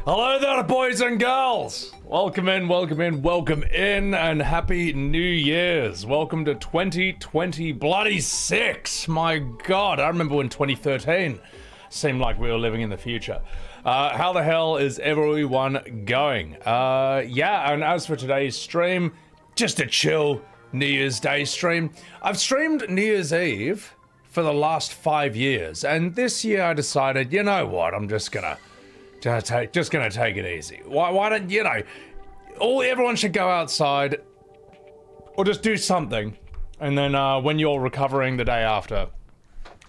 Hello there, boys and girls. Welcome in, and happy New Year's. Welcome to 2020 bloody 6. My God, I remember when 2013 seemed like we were living in the future. How the hell is everyone going? Yeah, and as for today's stream, just a chill New Year's Day stream. I've streamed New Year's Eve for the last 5 years, and this year I decided, you know what, I'm just gonna take it easy. Why don't you know? Everyone should go outside, or just do something, and then when you're recovering the day after,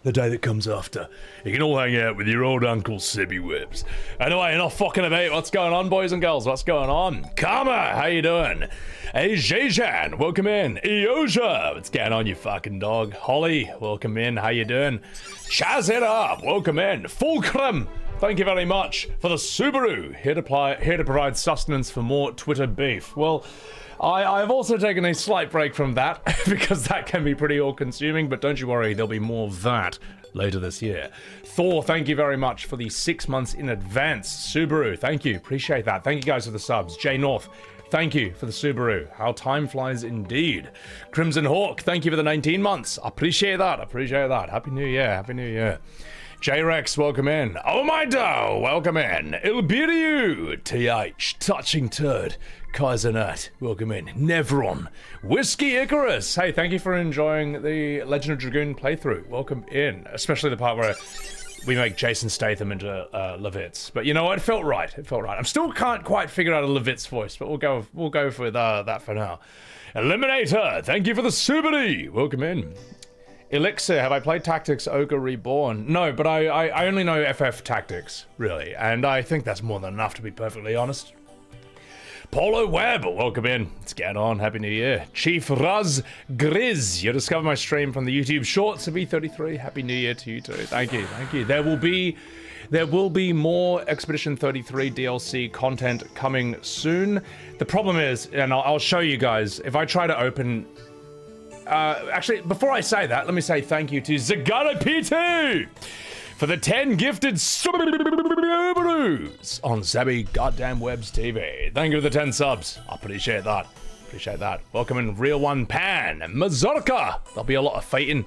the day that comes after, you can all hang out with your old Uncle Sibby Whips. Anyway, enough fucking about what's going on, boys and girls. What's going on? Karma, how you doing? Hey, Zhejan, welcome in. Eosia, what's going on, you fucking dog? Holly, welcome in. How you doing? Chaz it up, welcome in. Fulcrum, thank you very much for the Subaru. Here to provide sustenance for more Twitter beef. Well, I've also taken a slight break from that because that can be pretty all-consuming, but don't you worry, there'll be more of that later this year. Thor, thank you very much for the 6 months in advance. Subaru, thank you, appreciate that. Thank you guys for the subs. Jay North, thank you for the Subaru. How time flies indeed. Crimson Hawk, thank you for the 19 months. Appreciate that, Happy New Year, Happy New Year. J-Rex, welcome in. Oh my dough, welcome in. Ilbiriu, TH, Touching Turd. Kaizenat, welcome in. Nevron, Whiskey Icarus. Hey, thank you for enjoying the Legend of Dragoon playthrough. Welcome in, especially the part where we make Jason Statham into Levitz. But you know what? It felt right. I still can't quite figure out a Levitz voice, but we'll go for that for now. Eliminator, thank you for the Subaru. Welcome in. Elixir, have I played Tactics Ogre Reborn? No, but I only know FF Tactics, really, and I think that's more than enough, to be perfectly honest. Polo Webb, welcome in. Let's get on. Happy New Year. Chief Raz Grizz, you discovered my stream from the YouTube Shorts of E33. Happy New Year to you too. Thank you. There will be more Expedition 33 DLC content coming soon. The problem is, and I'll show you guys, if I try to open... actually, before I say that, let me say thank you to Zagara P2 for the 10 gifted Subarus on Zabby Goddamn Webs TV. Thank you for the 10 subs. I appreciate that. Welcome in, Real One Pan. Mazurka. There'll be a lot of fighting.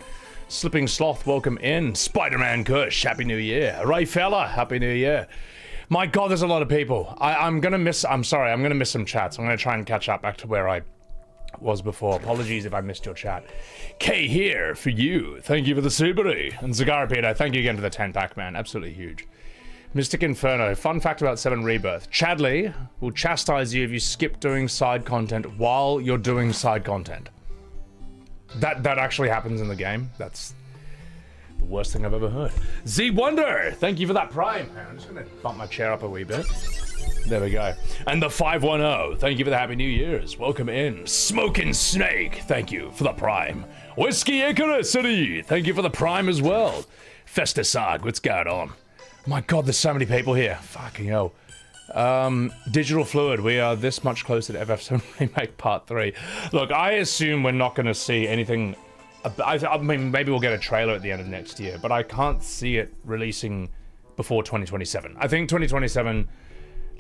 Slipping Sloth, welcome in. Spider-Man Kush, Happy New Year. Ray Fella, Happy New Year. My God, there's a lot of people. I'm gonna miss some chats. I'm gonna try and catch up back to where I was before. Apologies if I missed your chat. K here for you. Thank you for the Subaru. And Zagara Peter, thank you again for the 10-pack, man. Absolutely huge. Mystic Inferno. Fun fact about 7 Rebirth. Chadley will chastise you if you skip doing side content while you're doing side content. That actually happens in the game. That's the worst thing I've ever heard. Z Wonder. Thank you for that Prime. I'm just going to bump my chair up a wee bit. There we go. And the 510, thank you for the Happy New Year's. Welcome in. Smoking Snake, thank you for the Prime. Whiskey Icarus City, thank you for the Prime as well. Festasag, what's going on? My God, there's so many people here. Fucking hell. Digital Fluid, we are this much closer to FF7 Remake Part 3. Look, I assume we're not going to see anything... I mean, maybe we'll get a trailer at the end of next year, but I can't see it releasing before 2027. I think 2027...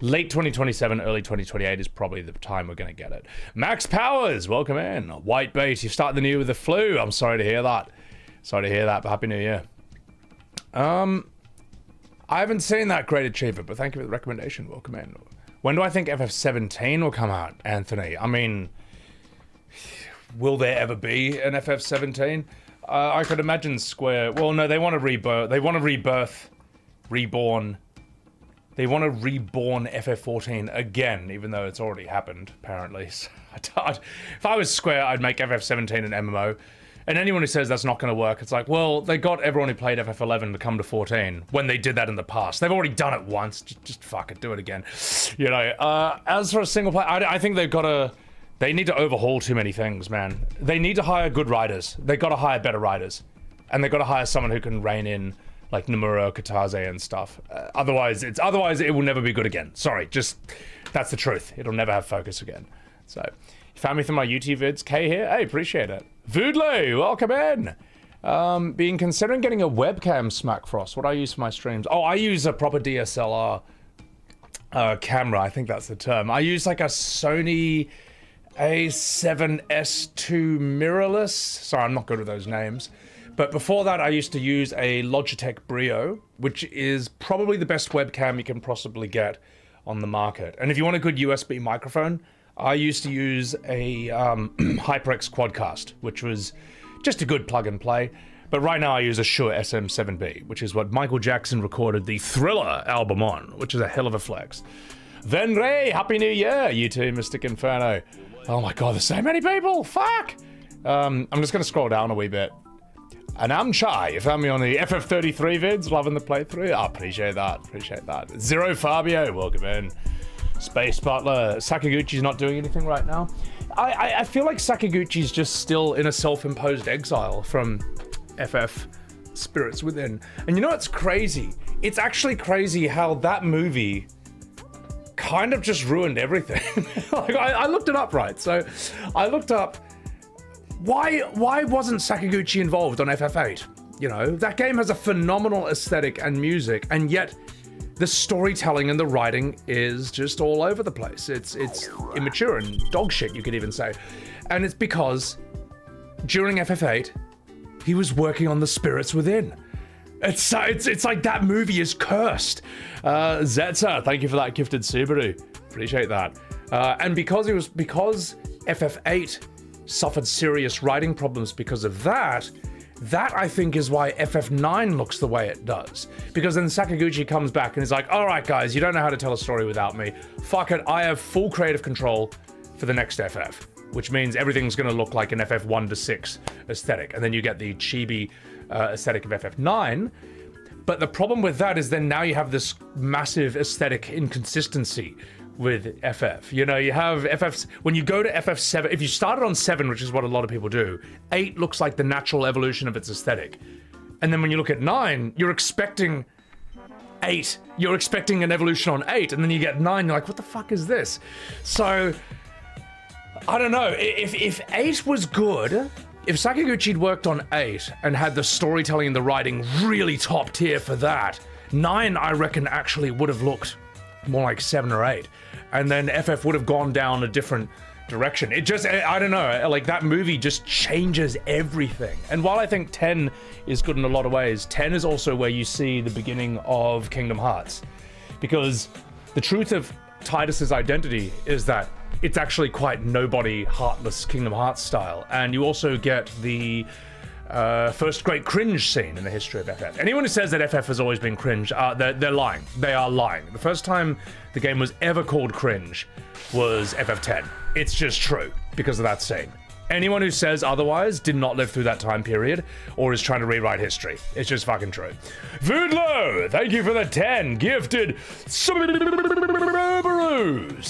Late 2027, early 2028 is probably the time we're going to get it. Max Powers, welcome in. White Bait, you start the new year with the flu. I'm sorry to hear that. But Happy New Year. I haven't seen that great achievement, but thank you for the recommendation. Welcome in. When do I think FF17 will come out, Anthony? I mean, will there ever be an FF17? I could imagine Square... Well, no, they want to rebirth. They want to reborn FF14 again, even though it's already happened, apparently. So if I was Square, I'd make FF17 an MMO. And anyone who says that's not going to work, it's like, well, they got everyone who played FF11 to come to 14 when they did that in the past. They've already done it once. Just fuck it, do it again. You know, as for a single player, I think they need to overhaul too many things, man. They need to hire good writers. They got to hire better writers. And they got to hire someone who can rein in like Nomura, Katase and stuff. Otherwise it will never be good again. Sorry, just that's the truth. It'll never have focus again. So, you found me through my YouTube vids. K here. Hey, appreciate it. Voodloo, welcome in. Been considering getting a webcam, Smackfrost. What do I use for my streams? Oh, I use a proper DSLR. camera. I think that's the term. I use like a Sony A7S2 mirrorless. Sorry, I'm not good with those names. But before that, I used to use a Logitech Brio, which is probably the best webcam you can possibly get on the market. And if you want a good USB microphone, I used to use a HyperX Quadcast, which was just a good plug and play. But right now I use a Shure SM7B, which is what Michael Jackson recorded the Thriller album on, which is a hell of a flex. Venray, Happy New Year, you too, Mystic Inferno. Oh my god, there's so many people, fuck! I'm just gonna scroll down a wee bit. And I'm Chai, you found me on the FF33 vids, loving the playthrough. I appreciate that. Zero Fabio, welcome in. Space Butler, Sakaguchi's not doing anything right now. I feel like Sakaguchi's just still in a self-imposed exile from FF Spirits Within. And you know what's crazy? It's actually crazy how that movie kind of just ruined everything. Like, I looked it up, right? So I looked up why wasn't Sakaguchi involved on FF8? You know, that game has a phenomenal aesthetic and music, and yet the storytelling and the writing is just all over the place. It's immature and dog shit, you could even say. And it's because during FF8, he was working on the Spirits Within. It's like that movie is cursed. Zetsa, thank you for that gifted Subaru. Appreciate that. And because FF8 suffered serious writing problems because of that I think is why FF9 looks the way it does. Because then Sakaguchi comes back and he's like, all right guys, you don't know how to tell a story without me. Fuck it, I have full creative control for the next FF. Which means everything's gonna look like an FF1 to 6 aesthetic. And then you get the chibi aesthetic of FF9. But the problem with that is then now you have this massive aesthetic inconsistency with FF. You know, you have FFs, when you go to FF7, if you started on 7, which is what a lot of people do, 8 looks like the natural evolution of its aesthetic. And then when you look at 9, you're expecting 8. You're expecting an evolution on 8, and then you get 9, you're like, what the fuck is this? So, I don't know, if 8 was good, if Sakaguchi'd worked on 8 and had the storytelling and the writing really top tier for that, 9, I reckon, actually would have looked more like 7 or 8. And then FF would have gone down a different direction. It just, I don't know, like that movie just changes everything. And while I think 10 is good in a lot of ways, 10 is also where you see the beginning of Kingdom Hearts. Because the truth of Tidus's identity is that it's actually quite nobody, heartless Kingdom Hearts style. And you also get the first great cringe scene in the history of FF. Anyone who says that FF has always been cringe, they're lying. They are lying. The first time the game was ever called cringe was FF10. It's just true because of that scene. Anyone who says otherwise did not live through that time period or is trying to rewrite history. It's just fucking true. Voodlo, thank you for the 10 gifted Subarus.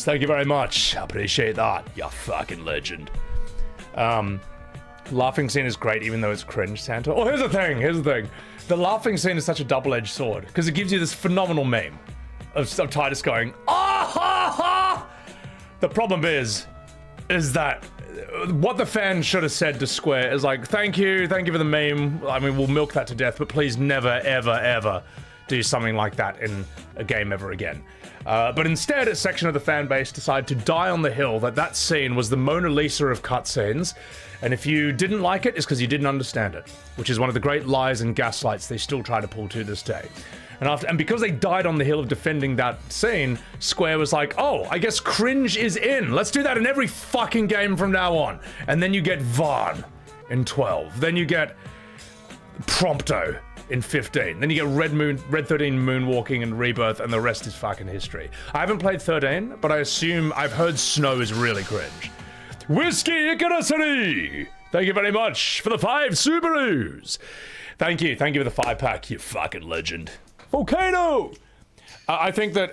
Thank you very much. I appreciate that. You're fucking legend. Laughing scene is great, even though it's cringe, Santa. Oh, here's the thing. The laughing scene is such a double-edged sword, because it gives you this phenomenal meme of Tidus going, ah ha ha! The problem is that what the fans should have said to Square is like, thank you for the meme. I mean, we'll milk that to death, but please never, ever, ever do something like that in a game ever again. But instead, a section of the fan base decided to die on the hill that scene was the Mona Lisa of cutscenes. And if you didn't like it, it's because you didn't understand it, which is one of the great lies and gaslights they still try to pull to this day. And because they died on the hill of defending that scene, Square was like, oh, I guess cringe is in. Let's do that in every fucking game from now on. And then you get Vaughn in 12. Then you get Prompto in 15. Then you get Red 13 Moonwalking and Rebirth, and the rest is fucking history. I haven't played 13, but I assume I've heard Snow is really cringe. Whiskey Icarusity! Thank you very much for the 5 Subarus! Thank you for the 5-pack, you fucking legend. Volcano! I think that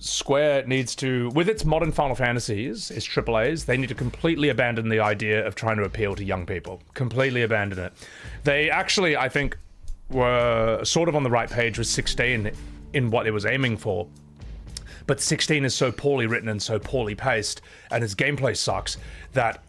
Square needs to, with its modern Final Fantasies, its AAAs, they need to completely abandon the idea of trying to appeal to young people. Completely abandon it. They actually, I think, were sort of on the right page with 16 in what it was aiming for. But 16 is so poorly written and so poorly paced, and its gameplay sucks, that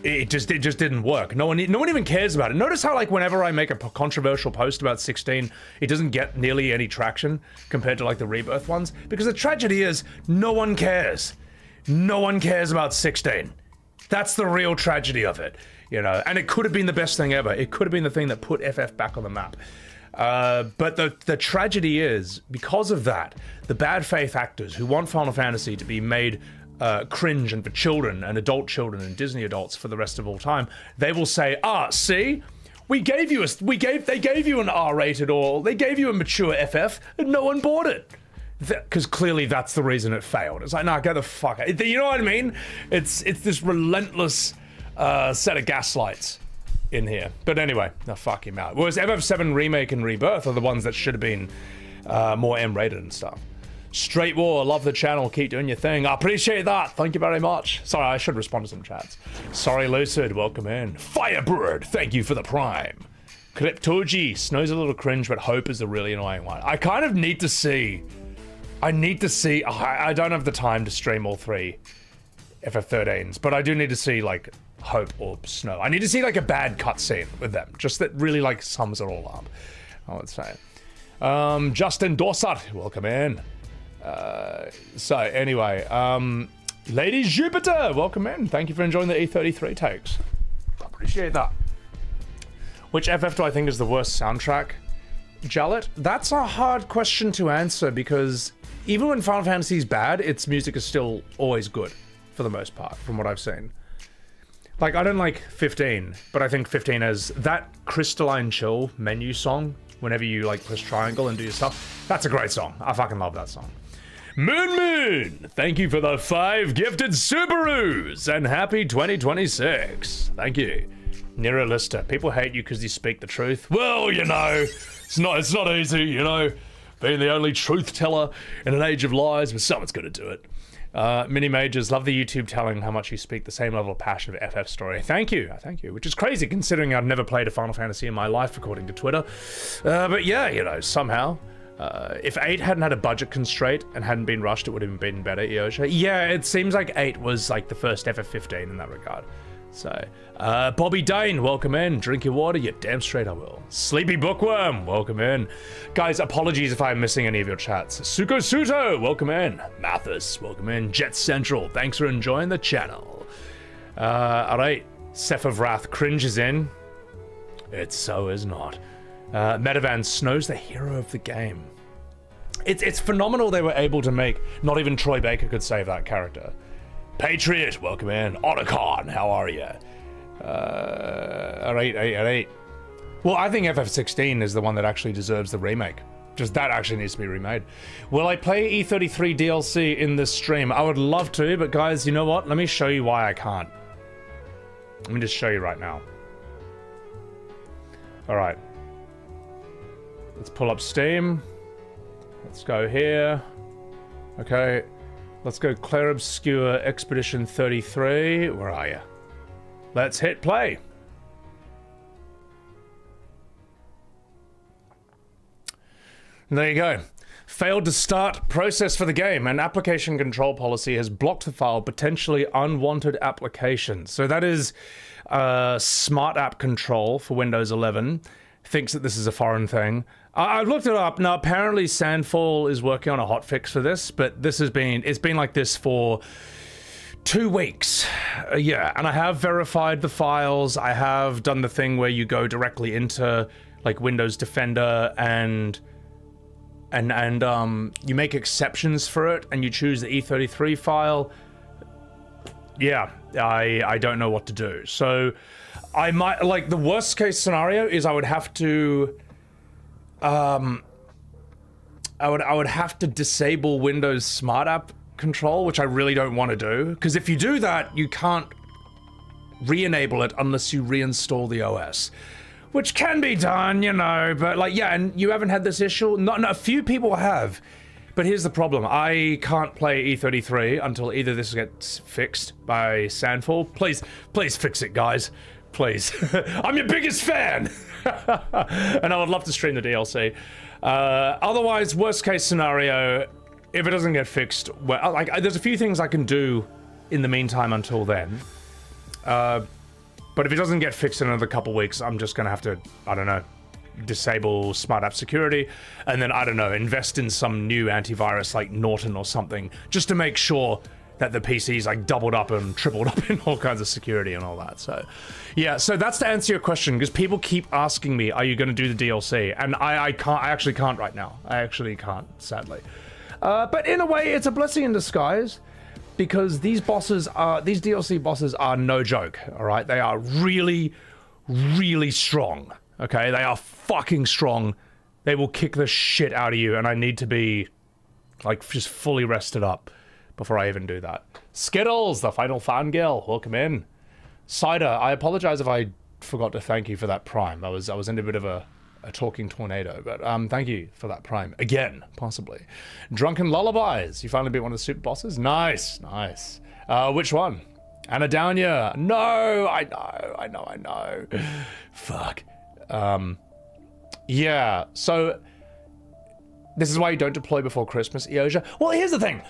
it just didn't work. No one even cares about it. Notice how, like, whenever I make a controversial post about 16, it doesn't get nearly any traction compared to like the Rebirth ones, because the tragedy is no one cares. No one cares about 16. That's the real tragedy of it, you know. And it could have been the best thing ever. It could have been the thing that put FF back on the map. But the tragedy is, because of that, the bad faith actors who want Final Fantasy to be made cringe and for children and adult children and Disney adults for the rest of all time, they will say, see, they gave you an R-rated, or they gave you a mature FF and no one bought it. Because clearly that's the reason it failed. It's like, nah, get the fuck out. You know what I mean? It's this relentless set of gaslights in here. But anyway, no, fuck him out. Whereas FF7 Remake and Rebirth are the ones that should have been more M-rated and stuff. Straight War, love the channel, keep doing your thing. I appreciate that, thank you very much. Sorry, I should respond to some chats. Sorry Lucid, welcome in. Firebird, thank you for the prime. Cryptoji, Snow's a little cringe, but Hope is a really annoying one. I kind of need to see, I don't have the time to stream all three FF13s, but I do need to see like Hope or Snow. I need to see like a bad cutscene with them, just that really like sums it all up, I would say. Justin Dorsett, welcome in. So anyway, Lady Jupiter, welcome in. Thank you for enjoying the E33 takes. Appreciate that. Which FF do I think is the worst soundtrack? Jallet? That's a hard question to answer, because even when Final Fantasy is bad, its music is still always good, for the most part, from what I've seen. Like, I don't like 15, but I think 15 has that Crystalline Chill menu song, whenever you like press triangle and do your stuff. That's a great song. I fucking love that song. Moon, thank you for the 5 gifted Subarus, and happy 2026. Thank you. Niralista, people hate you because you speak the truth. Well, you know, it's not easy, you know, being the only truth teller in an age of lies, but someone's got to do it. Mini Majors, love the YouTube telling how much you speak the same level of passion of FF story. Thank you, which is crazy considering I've never played a Final Fantasy in my life, according to Twitter. But yeah, you know, somehow. If 8 hadn't had a budget constraint and hadn't been rushed, it would have been better, Eosha. Yeah, it seems like 8 was like the first FF15 in that regard. So, Bobby Dane, welcome in. Drink your water, you're damn straight I will. Sleepy Bookworm, welcome in. Guys, apologies if I'm missing any of your chats. Suko Suto, welcome in. Mathis, welcome in. Jet Central, thanks for enjoying the channel. Alright, Seph of Wrath, cringe is in. It so is not. Metavan, Snow's the hero of the game. It's phenomenal they were able to make, not even Troy Baker could save that character. Patriot, welcome in. Otacon, how are you? Alright. Well, I think FF16 is the one that actually deserves the remake. Just that actually needs to be remade. Will I play E33 DLC in this stream? I would love to, but guys, you know what? Let me show you why I can't. Let me just show you right now. Alright. Let's pull up Steam. Let's go here. Okay. Let's go Claire Obscure Expedition 33. Where are you? Let's hit play. And there you go. Failed to start process for the game. An application control policy has blocked the file potentially unwanted applications. So that is smart app control for Windows 11. Thinks that this is a foreign thing. I've looked it up. Now, apparently Sandfall is working on a hotfix for this, but it's been like this for 2 weeks. Yeah, and I have verified the files. I have done the thing where you go directly into like Windows Defender and you make exceptions for it and you choose the E33 file. Yeah, I don't know what to do. So I might, like, the worst case scenario is I would have to I would have to disable Windows Smart App Control, which I really don't want to do, because if you do that, you can't re-enable it unless you reinstall the OS, which can be done, you know, but like, yeah, and you haven't had this issue? Not a few people have, but here's the problem. I can't play E33 until either this gets fixed by Sandfall. Please fix it, guys. Please. I'm your biggest fan! And I would love to stream the DLC. Otherwise, worst case scenario, if it doesn't get fixed, well, like, there's a few things I can do in the meantime until then. But if it doesn't get fixed in another couple weeks, I'm just gonna have to, I don't know, disable smart app security, and then, I don't know, invest in some new antivirus like Norton or something, just to make sure that the PC's like doubled up and tripled up in all kinds of security and all that. So yeah, so that's to answer your question, because people keep asking me, are you going to do the DLC? And I actually can't right now. I actually can't, sadly. But in a way, it's a blessing in disguise, because these DLC bosses are no joke, all right? They are really, really strong, okay? They are fucking strong. They will kick the shit out of you, and I need to be like just fully rested up before I even do that. Skittles, the final fangirl, welcome in. Cider, I apologize if I forgot to thank you for that Prime. I was in a bit of a talking tornado, but thank you for that Prime. Again, possibly. Drunken Lullabies, you finally beat one of the super bosses? Nice, nice. Which one? Anadownia. No, I know. Fuck. Yeah, so this is why you don't deploy before Christmas, Eosia. Well, here's the thing.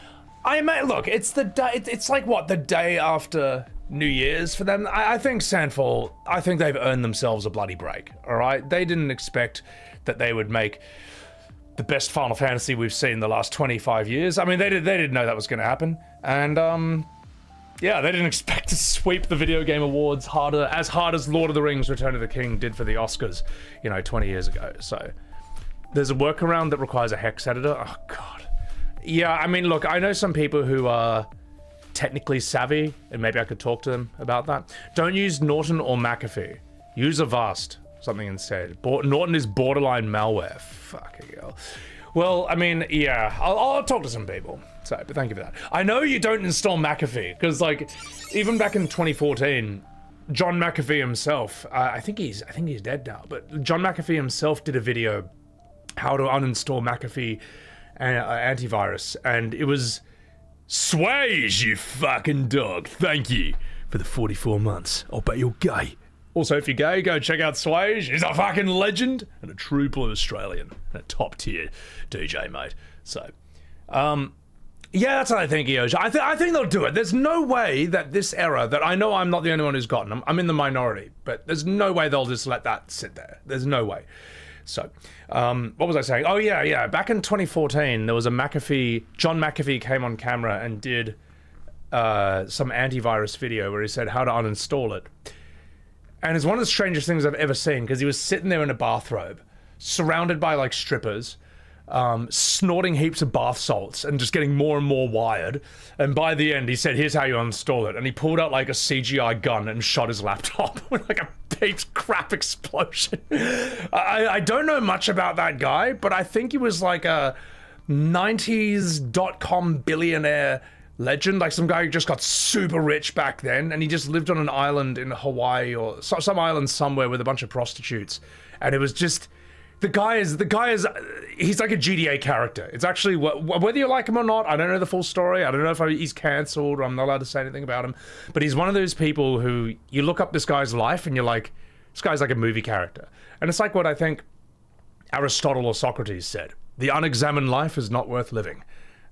Look, it's the day. It's like what, the day after New Year's for them. I think Sandfall. I think they've earned themselves a bloody break. All right, they didn't expect that they would make the best Final Fantasy we've seen in the last 25 years. I mean, they didn't know that was going to happen, and yeah, they didn't expect to sweep the video game awards as hard as Lord of the Rings: Return of the King did for the Oscars, 20 years ago. So there's a workaround that requires a hex editor. Oh god. Yeah, I mean, look, I know some people who are technically savvy, and maybe I could talk to them about that. Don't use Norton or McAfee. Use Avast, something instead. Norton is borderline malware. Fucking hell. Well, I mean, yeah, I'll talk to some people. So, but thank you for that. I know you don't install McAfee, because, like, even back in 2014, John McAfee himself, I think he's dead now, but John McAfee himself did a video how to uninstall McAfee antivirus, and it was Swage, you fucking dog. Thank you for the 44 months. I'll bet you're gay. Also, if you're gay, go check out Swage. He's a fucking legend and a true blue Australian and a top tier DJ, mate. So, yeah, that's what I think, Eoj. I think they'll do it. There's no way that this error, that I know I'm not the only one who's gotten them, I'm in the minority, but there's no way they'll just let that sit there. There's no way. So, what was I saying? Oh, yeah. Back in 2014, there was a John McAfee came on camera and did some antivirus video where he said how to uninstall it. And it's one of the strangest things I've ever seen, because he was sitting there in a bathrobe, surrounded by, like, strippers, snorting heaps of bath salts and just getting more and more wired. And by the end, he said, here's how you uninstall it. And he pulled out, like, a CGI gun and shot his laptop with, like, a heaps crap explosion. I don't know much about that guy, but I think he was like a 90s .com billionaire legend, like some guy who just got super rich back then, and he just lived on an island in Hawaii or some island somewhere with a bunch of prostitutes. And it was just, the guy is he's like a GTA character. It's actually, whether you like him or not, I don't know the full story. I don't know if he's cancelled or I'm not allowed to say anything about him. But he's one of those people who, you look up this guy's life and you're like, this guy's like a movie character. And it's like what I think Aristotle or Socrates said. The unexamined life is not worth living.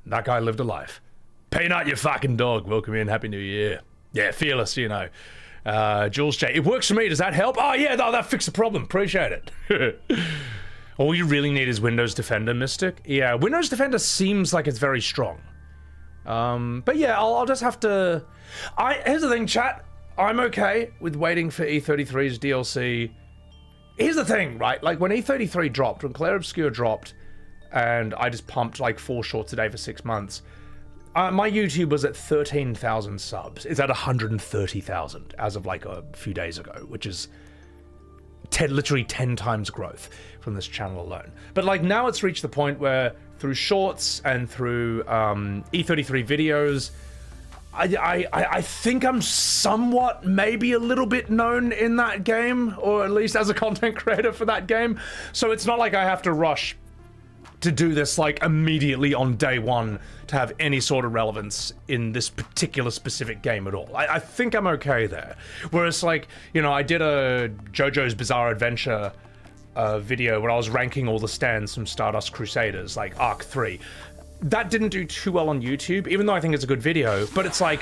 And that guy lived a life. Peanut, you fucking dog. Welcome in. Happy New Year. Yeah, fearless, Jules J. It works for me. Does that help? Oh, yeah, that fixed the problem. Appreciate it. All you really need is Windows Defender, Mystic. Yeah, Windows Defender seems like it's very strong. But yeah, I'll just have to... Here's the thing, chat. I'm okay with waiting for E33's DLC. Here's the thing, right? Like, when E33 dropped, when Clair Obscur dropped, and I just pumped like 4 shorts a day for 6 months, my YouTube was at 13,000 subs. It's at 130,000 as of like a few days ago, which is literally 10 times growth from this channel alone. But like now it's reached the point where through shorts and through E33 videos, I think I'm somewhat, maybe a little bit known in that game, or at least as a content creator for that game. So it's not like I have to rush to do this like immediately on day one to have any sort of relevance in this particular specific game at all. I think I'm okay there. Whereas like, I did a JoJo's Bizarre Adventure video where I was ranking all the stands from Stardust Crusaders, like Arc 3. That didn't do too well on YouTube, even though I think it's a good video, but it's like,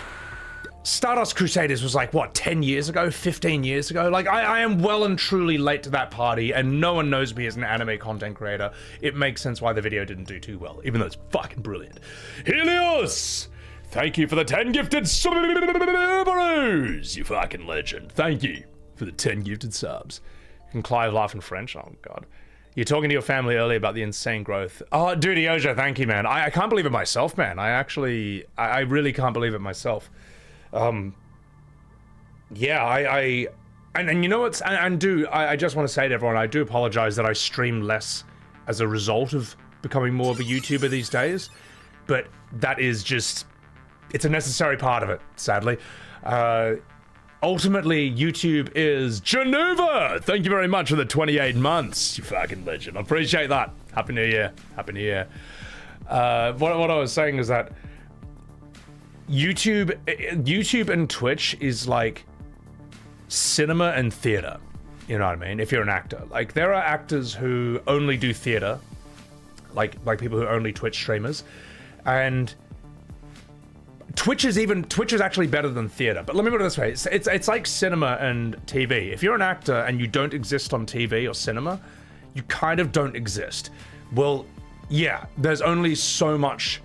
Stardust Crusaders was like, what, 10 years ago, 15 years ago? Like, I am well and truly late to that party, and no one knows me as an anime content creator. It makes sense why the video didn't do too well, even though it's fucking brilliant. Helios! Thank you for the 10 gifted subs, you fucking legend. Thank you for the 10 gifted subs. Can Clive laugh in French? Oh, God. You're talking to your family earlier about the insane growth. Oh, dude, Yoja, thank you, man. I can't believe it myself, man. I really can't believe it myself. Yeah, and you know what's, I just want to say to everyone, I do apologize that I stream less as a result of becoming more of a YouTuber these days, but that is just, it's a necessary part of it, sadly. Ultimately, YouTube is Geneva! Thank you very much for the 28 months, you fucking legend. I appreciate that. Happy New Year. Happy New Year. What I was saying is that YouTube and Twitch is like cinema and theater. You know what I mean? If you're an actor. Like, there are actors who only do theater, like people who only Twitch streamers, and Twitch is actually better than theater. But let me put it this way: it's like cinema and TV. If you're an actor and you don't exist on TV or cinema, you kind of don't exist. Well, yeah, there's only so much.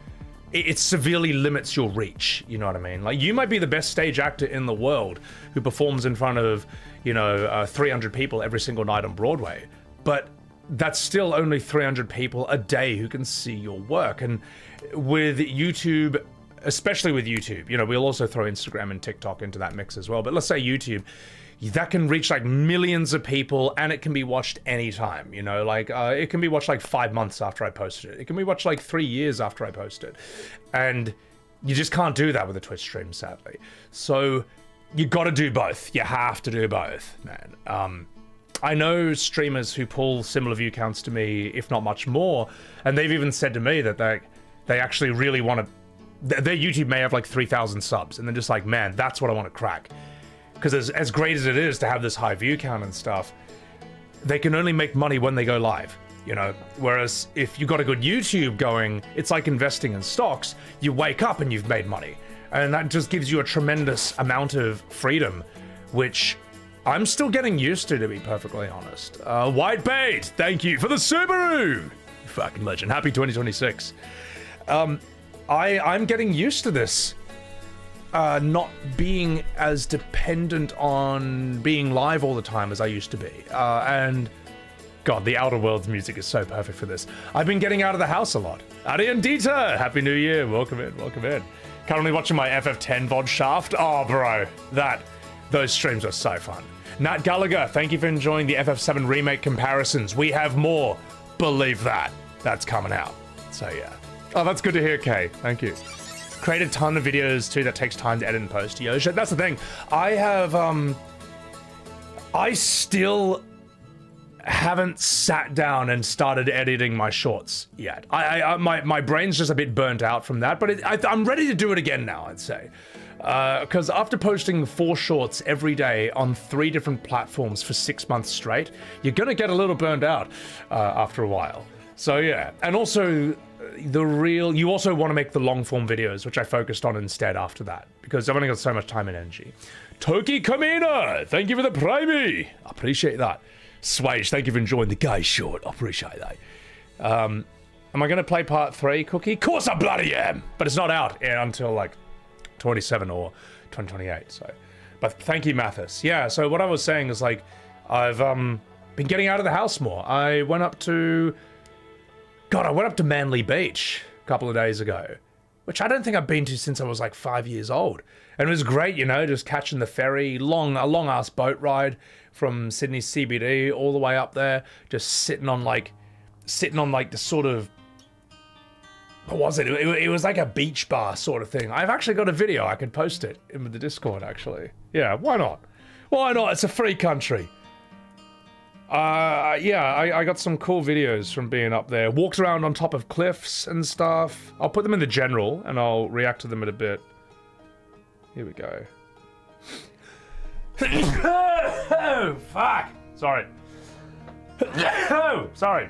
It severely limits your reach. You know what I mean? Like, you might be the best stage actor in the world who performs in front of, 300 people every single night on Broadway, but that's still only 300 people a day who can see your work. And with YouTube, especially with YouTube, we'll also throw Instagram and TikTok into that mix as well. But let's say YouTube, that can reach like millions of people, and it can be watched anytime. It can be watched like 5 months after I posted it. It can be watched like 3 years after I posted it. And you just can't do that with a Twitch stream, sadly. So you got to do both. You have to do both, man. I know streamers who pull similar view counts to me, if not much more, and they've even said to me that they actually really want to. Their YouTube may have like 3,000 subs, and they're just like, man, that's what I want to crack. Because as great as it is to have this high view count and stuff, they can only make money when they go live, Whereas if you got a good YouTube going, it's like investing in stocks. You wake up and you've made money. And that just gives you a tremendous amount of freedom, which I'm still getting used to be perfectly honest. White Bait, thank you for the Subaru! Fucking legend. Happy 2026. I'm getting used to this. Not being as dependent on being live all the time as I used to be. And God, the Outer Worlds music is so perfect for this. I've been getting out of the house a lot. Adi and Dieter, Happy New Year. Welcome in, welcome in. Currently watching my FF10 VOD shaft. Oh, bro, those streams are so fun. Nat Gallagher, thank you for enjoying the FF7 remake comparisons. We have more. Believe that. That's coming out. So yeah. Oh, that's good to hear, Kay. Thank you. Create a ton of videos too that takes time to edit and post. Yo, shit, that's the thing. I still haven't sat down and started editing my shorts yet. My brain's just a bit burnt out from that, but I'm ready to do it again now, I'd say. Because after posting 4 shorts every day on 3 different platforms for 6 months straight, you're gonna get a little burned out after a while. So yeah, and also you also want to make the long form videos, which I focused on instead after that, because I've only got so much time and energy. Toki Kamina, thank you for the primey. I appreciate that. Swage, thank you for enjoying the gay short. I appreciate that. Am I going to play part 3, Cookie? Of course I bloody am, but it's not out until like 27 or 2028. So, but thank you, Mathis. Yeah. So what I was saying is like, I've been getting out of the house more. I went up to Manly Beach a couple of days ago, which I don't think I've been to since I was like 5 years old. And it was great, just catching the ferry, a long ass boat ride from Sydney CBD all the way up there, just sitting on like the sort of, what was it? It was like a beach bar sort of thing. I've actually got a video. I could post it in the Discord, actually. Yeah, why not? Why not? It's a free country. Yeah, I got some cool videos from being up there. Walked around on top of cliffs and stuff. I'll put them in the general, and I'll react to them in a bit. Here we go. Oh, fuck! Sorry. Oh, sorry.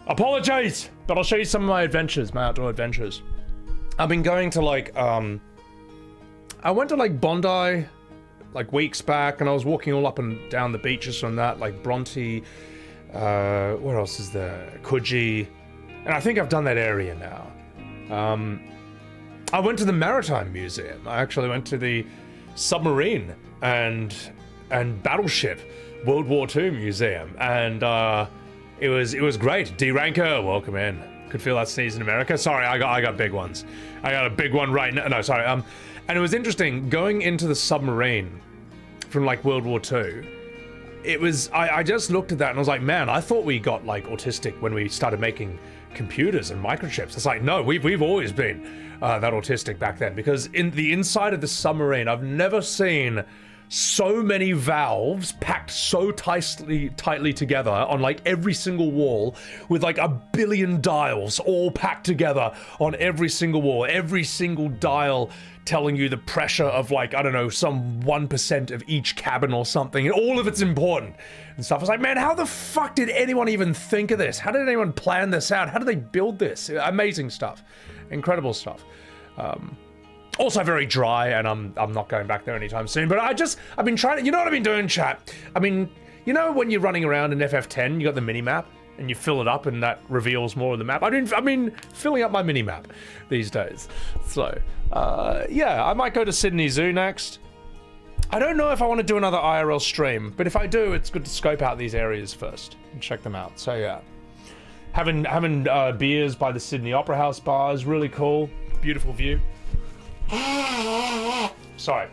Apologize! But I'll show you some of my adventures, my outdoor adventures. I've been going to, like, I went to like Bondi like weeks back, and I was walking all up and down the beaches from that, like Bronte, what else is there? Coogee, and I think I've done that area now. I went to the Maritime Museum. I actually went to the Submarine and Battleship World War II Museum, and it was great. D Ranker, welcome in. Could feel that sneeze in America. Sorry, I got big ones. I got a big one right now. No, sorry. And it was interesting going into the submarine from like World War II. It was I just looked at that and I was like, man, I thought we got like autistic when we started making computers and microchips. It's like, no, we've always been that autistic back then, because in the inside of the submarine, I've never seen so many valves packed so tightly together on like every single wall, with like 1 billion dials all packed together on every single wall, every single dial telling you the pressure of like, I don't know, some 1% of each cabin or something, and all of it's important and stuff. I was like, man, how the fuck did anyone even think of this? How did anyone plan this out? How did they build this? Amazing stuff. Incredible stuff. Also very dry, and I'm not going back there anytime soon, but I've been trying to, you know what I've been doing, chat? I mean, you know when you're running around in FF10, you got the mini-map, and you fill it up, and that reveals more of the map. I've been filling up my mini-map these days. So, yeah, I might go to Sydney Zoo next. I don't know if I want to do another IRL stream, but if I do, it's good to scope out these areas first and check them out. So, yeah. Having beers by the Sydney Opera House bar is really cool. Beautiful view. Sorry.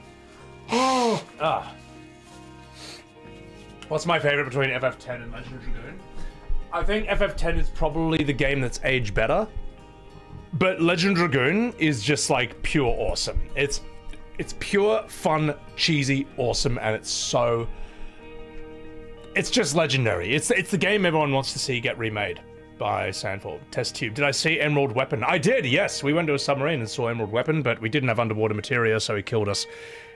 What's my favorite between FF10 and Legend of Dragoon? I think FF10 is probably the game that's aged better, but Legend of Dragoon is just like pure awesome. It's pure fun, cheesy, awesome, and it's just legendary. It's the game everyone wants to see get remade by Sandford. Test tube. Did I see Emerald Weapon? I did, yes. We went to a submarine and saw Emerald Weapon, but we didn't have underwater materia, so he killed us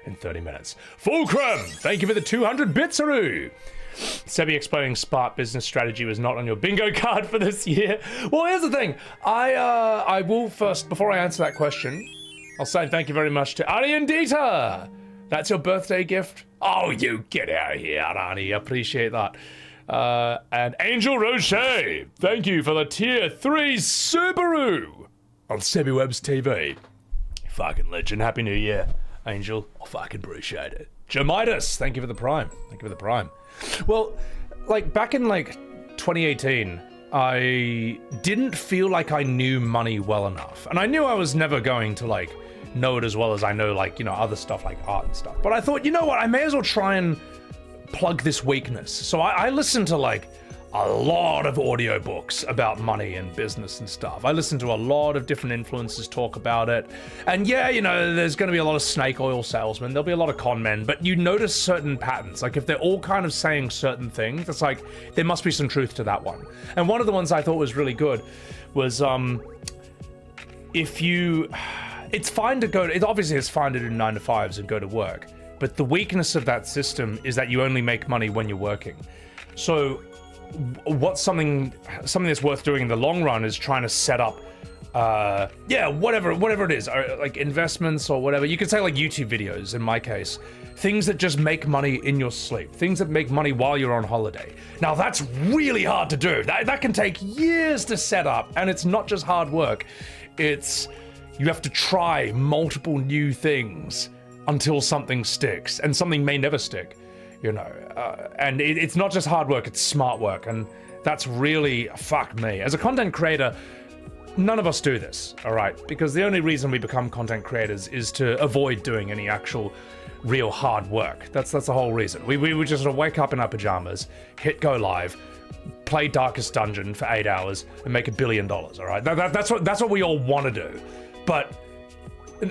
in 30 minutes. Fulcrum! Thank you for the 200 bits-aroo! Sebi explaining smart business strategy was not on your bingo card for this year. Well, here's the thing. I will first, before I answer that question, I'll say thank you very much to Arnie Dita. That's your birthday gift? Oh, you get out of here, Arnie. Appreciate that. And Angel Roche, thank you for the tier 3 Subaru on Sebi Webb's TV. Fucking legend. Happy New Year, Angel. I fucking appreciate it. Jamidas, thank you for the prime. Thank you for the prime. Well, like back in like 2018, I didn't feel like I knew money well enough. And I knew I was never going to like know it as well as I know, like, you know, other stuff like art and stuff. But I thought, you know what, I may as well try and plug this weakness. So I listened to like a lot of audiobooks about money and business and stuff. I listened to a lot of different influencers talk about it. And yeah, you know, there's going to be a lot of snake oil salesmen. There'll be a lot of con men, but you notice certain patterns. Like if they're all kind of saying certain things, it's like there must be some truth to that one. And one of the ones I thought was really good was it's fine to go to, obviously it's fine to do 9 to 5s and go to work. But the weakness of that system is that you only make money when you're working. So what's something that's worth doing in the long run is trying to set up, whatever it is, like investments or whatever. You could say like YouTube videos, in my case. Things that just make money in your sleep. Things that make money while you're on holiday. Now that's really hard to do. That can take years to set up, and it's not just hard work. You have to try multiple new things until something sticks, and something may never stick, you know. And it's not just hard work, it's smart work, and that's really, fuck me. As a content creator, none of us do this, all right? Because the only reason we become content creators is to avoid doing any actual real hard work. That's the whole reason. We would just sort of wake up in our pajamas, hit go live, play Darkest Dungeon for 8 hours, and make $1 billion, all right? That's what we all want to do. But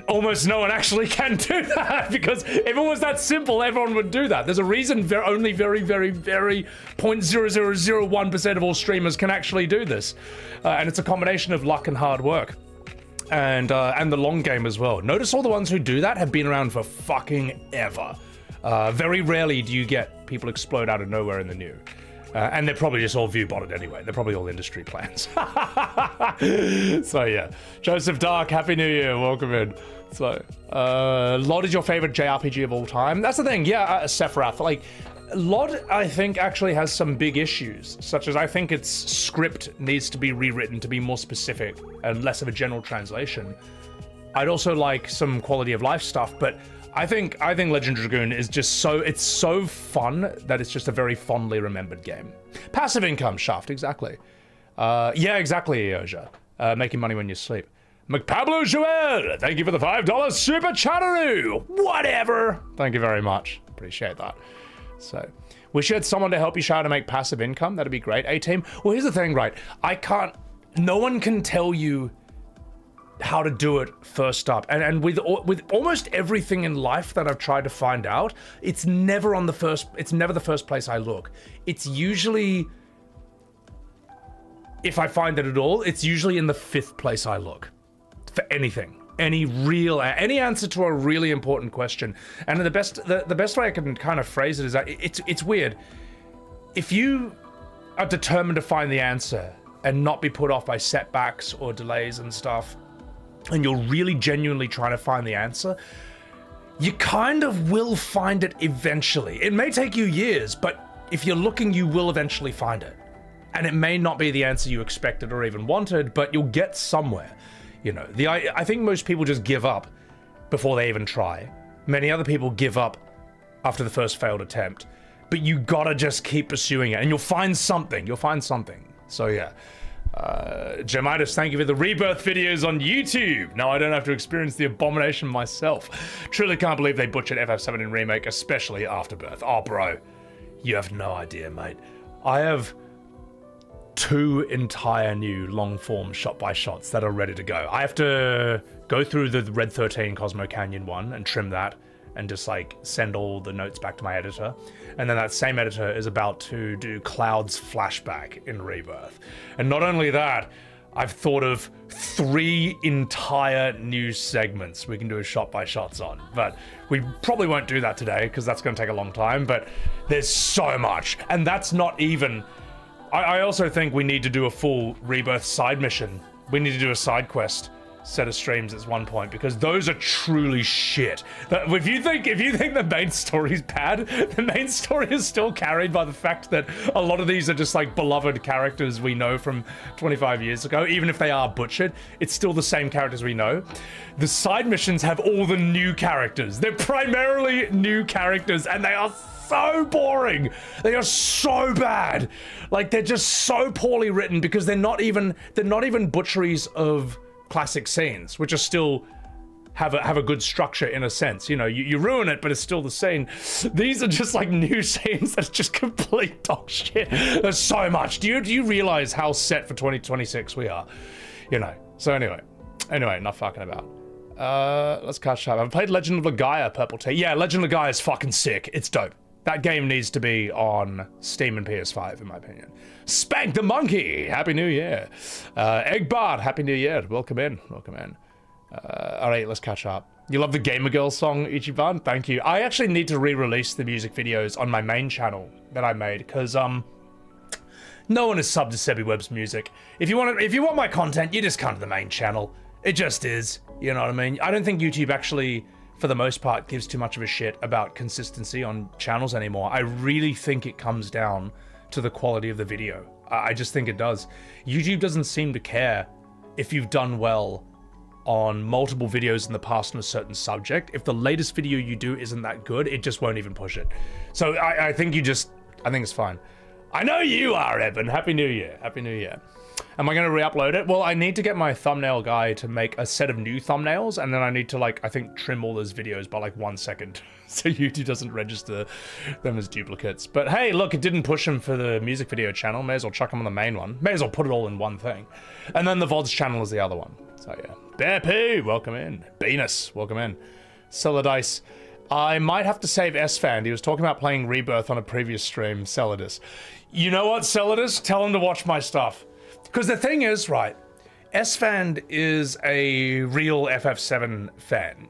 almost no one actually can do that, because if it was that simple, everyone would do that. There's a reason only very 0.0001% of all streamers can actually do this. And it's a combination of luck and hard work. And the long game as well. Notice all the ones who do that have been around for fucking ever. Very rarely do you get people explode out of nowhere in the new. And they're probably just all view-botted anyway. They're probably all industry plans. So yeah. Joseph Dark, Happy New Year. Welcome in. So, LOD is your favorite JRPG of all time? That's the thing, yeah, Sephiroth. Like, LOD, I think, actually has some big issues, such as I think its script needs to be rewritten to be more specific and less of a general translation. I'd also like some quality of life stuff, but I think Legend Dragoon is just it's so fun that it's just a very fondly remembered game. Passive income, Shaft, exactly. Yeah, exactly, Eoja. Making money when you sleep. McPablo Joel, thank you for the $5 super chatteroo. Whatever. Thank you very much. Appreciate that. So, wish you had someone to help you show how to make passive income. That'd be great. A-Team. Well, here's the thing, right? No one can tell you how to do it first up. And with almost everything in life that I've tried to find out, it's never the first place I look. It's usually, if I find it at all, it's usually in the 5th place I look. For anything, any answer to a really important question. And the best way I can kind of phrase it is that it's weird. If you are determined to find the answer and not be put off by setbacks or delays and stuff, and you're really genuinely trying to find the answer, you kind of will find it eventually. It may take you years, but if you're looking, you will eventually find it. And it may not be the answer you expected or even wanted, but you'll get somewhere. You know, I think most people just give up before they even try. Many other people give up after the first failed attempt. But you gotta just keep pursuing it, and you'll find something. So yeah. Jemitis, thank you for the rebirth videos on YouTube. Now I don't have to experience the abomination myself. Truly can't believe they butchered FF7 in Remake, especially Afterbirth. Oh, bro. You have no idea, mate. I have 2 entire new long-form shot-by-shots that are ready to go. I have to go through the Red 13 Cosmo Canyon one and trim that and just like send all the notes back to my editor. And then that same editor is about to do Cloud's flashback in Rebirth. And not only that, I've thought of 3 entire new segments we can do a shot-by-shots on. But we probably won't do that today because that's going to take a long time. But there's so much. And that's not even... I also think we need to do a full Rebirth side mission. We need to do a side quest set of streams at one point, because those are truly shit. If you think the main story's bad, the main story is still carried by the fact that a lot of these are just like beloved characters we know from 25 years ago. Even if they are butchered, it's still the same characters we know. The side missions have all the new characters. They're primarily new characters, and they are so boring. They are so bad. Like, they're just so poorly written because they're not even butcheries of classic scenes, which are still have a good structure in a sense. You know, you ruin it, but it's still the scene. These are just like new scenes that's just complete dog shit. There's so much. Do you realize how set for 2026 we are? You know. So anyway, enough fucking about. Let's catch up. I've played Legend of Legaia, Purple Tea. Yeah, Legend of Legaia is fucking sick. It's dope. That game needs to be on Steam and PS5, in my opinion. Spank the Monkey, Happy New Year. Eggbard, Happy New Year. Welcome in. All right, let's catch up. You love the Gamer Girl song, Ichiban? Thank you. I actually need to re-release the music videos on my main channel that I made, because no one is subbed to SebiWeb's music. If you want my content, you just come to the main channel. It just is. You know what I mean? I don't think YouTube actually, for the most part, gives too much of a shit about consistency on channels anymore. I really think it comes down to the quality of the video. I just think it does. YouTube doesn't seem to care if you've done well on multiple videos in the past on a certain subject. If the latest video you do isn't that good, it just won't even push it. So I think it's fine. I know you are, Evan. Happy New Year. Happy New Year. Am I going to re-upload it? Well, I need to get my thumbnail guy to make a set of new thumbnails, and then I need to, like, I think trim all those videos by like 1 second so YouTube doesn't register them as duplicates. But hey, look, it didn't push them for the music video channel. May as well chuck them on the main one. May as well put it all in one thing. And then the VODs channel is the other one. So yeah. Bear P, welcome in. Venus, welcome in. Celadis. I might have to save S-Fan. He was talking about playing Rebirth on a previous stream. Celadis. You know what, Celadis? Tell him to watch my stuff. Because the thing is, right, S-Fan is a real FF7 fan.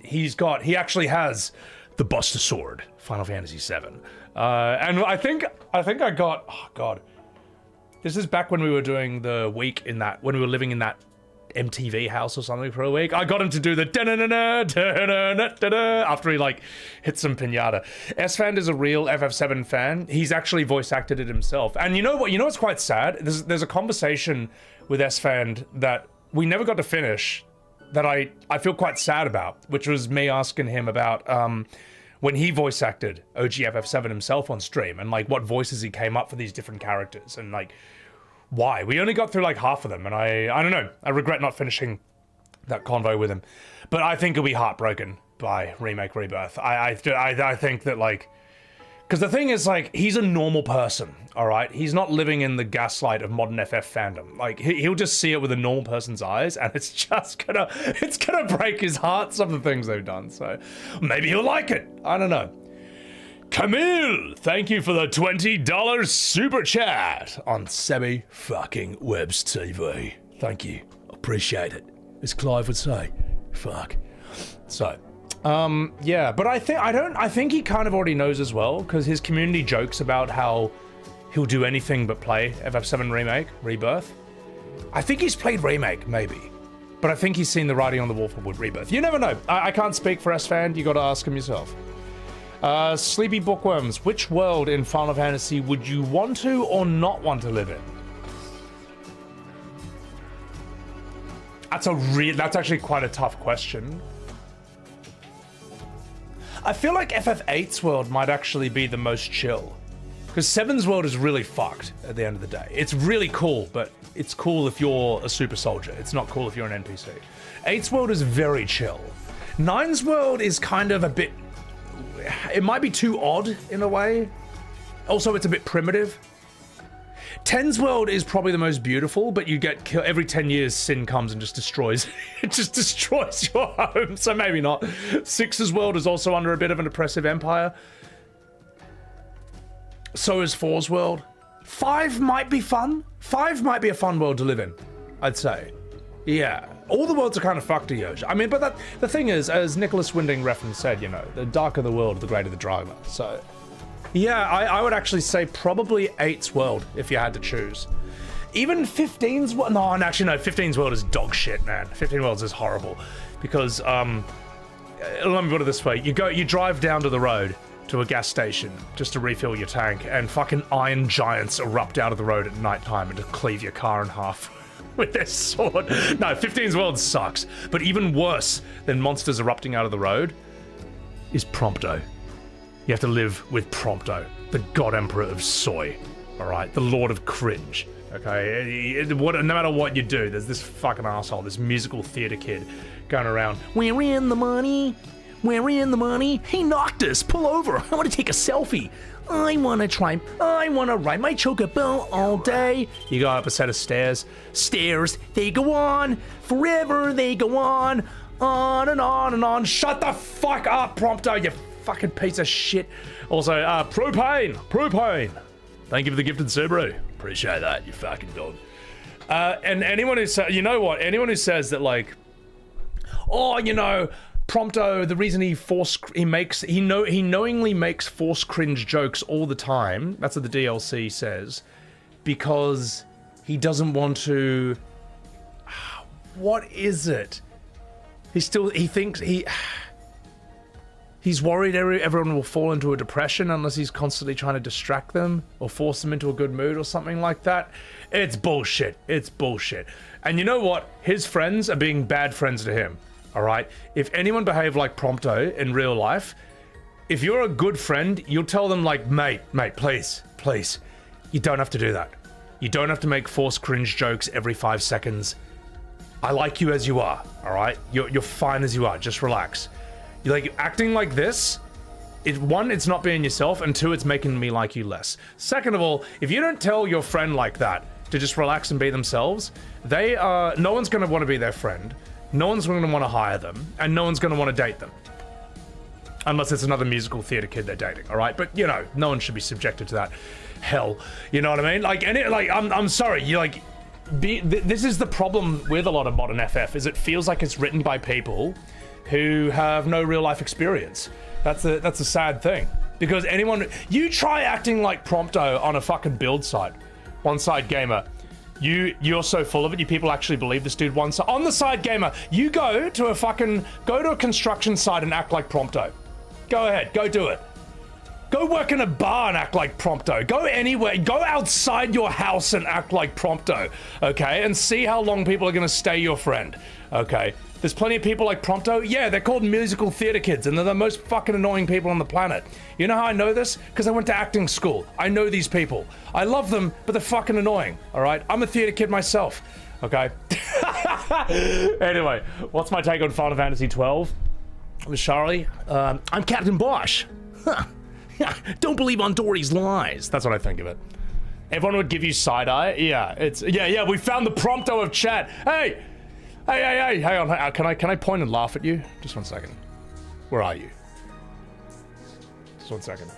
He actually has the Buster Sword, Final Fantasy VII. And I think I got, oh god, this is back when we were doing the week in that, when we were living in that MTV house or something for a week. I got him to do the after he like hit some pinata. S-Fan is a real FF7 fan. He's actually voice acted it himself. And you know what? You know what's quite sad? There's a conversation with S-Fan that we never got to finish that I feel quite sad about, which was me asking him about when he voice acted OG FF7 himself on stream and like what voices he came up for these different characters and like why. We only got through like half of them, and I don't know. I regret not finishing that convo with him, but I think he'll be heartbroken by Remake Rebirth. I think that like, because the thing is like he's a normal person, all right. He's not living in the gaslight of modern FF fandom. Like he'll just see it with a normal person's eyes, and it's gonna break his heart. Some of the things they've done. So maybe he'll like it. I don't know. Camille, thank you for the $20 super chat on Sebi fucking Webs TV. Thank you. Appreciate it. As Clive would say. Fuck. So, yeah, but I think he kind of already knows as well, because his community jokes about how he'll do anything but play FF7 Remake, Rebirth. I think he's played Remake, maybe. But I think he's seen the writing on the wall for Rebirth. You never know. I can't speak for S-Fan. You gotta ask him yourself. Sleepy Bookworms, which world in Final Fantasy would you want to or not want to live in? That's actually quite a tough question. I feel like FF8's world might actually be the most chill. Because 7's world is really fucked at the end of the day. It's really cool, but it's cool if you're a super soldier. It's not cool if you're an NPC. 8's world is very chill. 9's world is kind of a bit... It might be too odd in a way. Also, it's a bit primitive. 10's world is probably the most beautiful, but you get killed every 10 years. Sin comes and just destroys. It just destroys your home. So maybe not. 6's world is also under a bit of an oppressive empire. So is 4's world. 5 might be fun. 5 might be a fun world to live in, I'd say. Yeah. All the worlds are kind of fucked to Yosh. I mean, but the thing is, as Nicholas Winding Refn said, you know, the darker the world, the greater the drama. So, yeah, I would actually say probably 8's world if you had to choose. Even 15's world, no, actually no, 15's world is dog shit, man. 15 worlds is horrible because, let me put it this way: you drive down to the road to a gas station just to refill your tank, and fucking iron giants erupt out of the road at nighttime and to cleave your car in half. With their sword. No, 15's world sucks. But even worse than monsters erupting out of the road is Prompto. You have to live with Prompto, the God Emperor of Soy. Alright? The Lord of Cringe. Okay? No matter what you do, there's this fucking asshole, this musical theater kid going around. We're in the money. We're in the money. Hey, Noctis, pull over. I want to take a selfie. I want to ride my chocobo all day. You go up a set of stairs. Stairs, they go on. Forever, they go on. On and on and on. Shut the fuck up, Prompto, you fucking piece of shit. Also, Propane. Thank you for the gifted Subaru. Appreciate that, you fucking dog. And anyone who says, you know what? Anyone who says that, like, oh, you know, Prompto, the reason he knowingly makes force cringe jokes all the time, that's what the DLC says, because he doesn't want to, what is it? He's worried everyone will fall into a depression unless he's constantly trying to distract them or force them into a good mood or something like that. It's bullshit. It's bullshit. And you know what? His friends are being bad friends to him. All right, if anyone behaved like Prompto in real life, if you're a good friend, you'll tell them like, mate, please, you don't have to do that. You don't have to make forced cringe jokes every 5 seconds. I like you as you are, all right? You're fine as you are, just relax. You're like, acting like this, one, it's not being yourself, and two, it's making me like you less. Second of all, if you don't tell your friend like that to just relax and be themselves, no one's gonna want to be their friend. No one's going to want to hire them, and no one's going to want to date them. Unless it's another musical theater kid they're dating, all right? But, you know, no one should be subjected to that hell. You know what I mean? Like, I'm sorry, this is the problem with a lot of modern FF, is it feels like it's written by people who have no real life experience. That's a sad thing. Because you try acting like Prompto on a fucking build site, one side gamer. You're so full of it. You people actually believe this dude on the side gamer. You go to a construction site and act like Prompto. Go ahead, go do it. Go work in a bar and act like Prompto. Go anywhere. Go outside your house and act like Prompto. Okay, and see how long people are gonna stay your friend. Okay. There's plenty of people like Prompto. Yeah, they're called musical theater kids, and they're the most fucking annoying people on the planet. You know how I know this? Because I went to acting school. I know these people. I love them, but they're fucking annoying, all right? I'm a theater kid myself, okay? Anyway, what's my take on Final Fantasy 12? I'm Charlie. I'm Captain Bosch. Don't believe on Dory's lies. That's what I think of it. Everyone would give you side eye. Yeah, we found the Prompto of chat. Hey, hang on. Can I point and laugh at you? Just 1 second. Where are you? Just 1 second.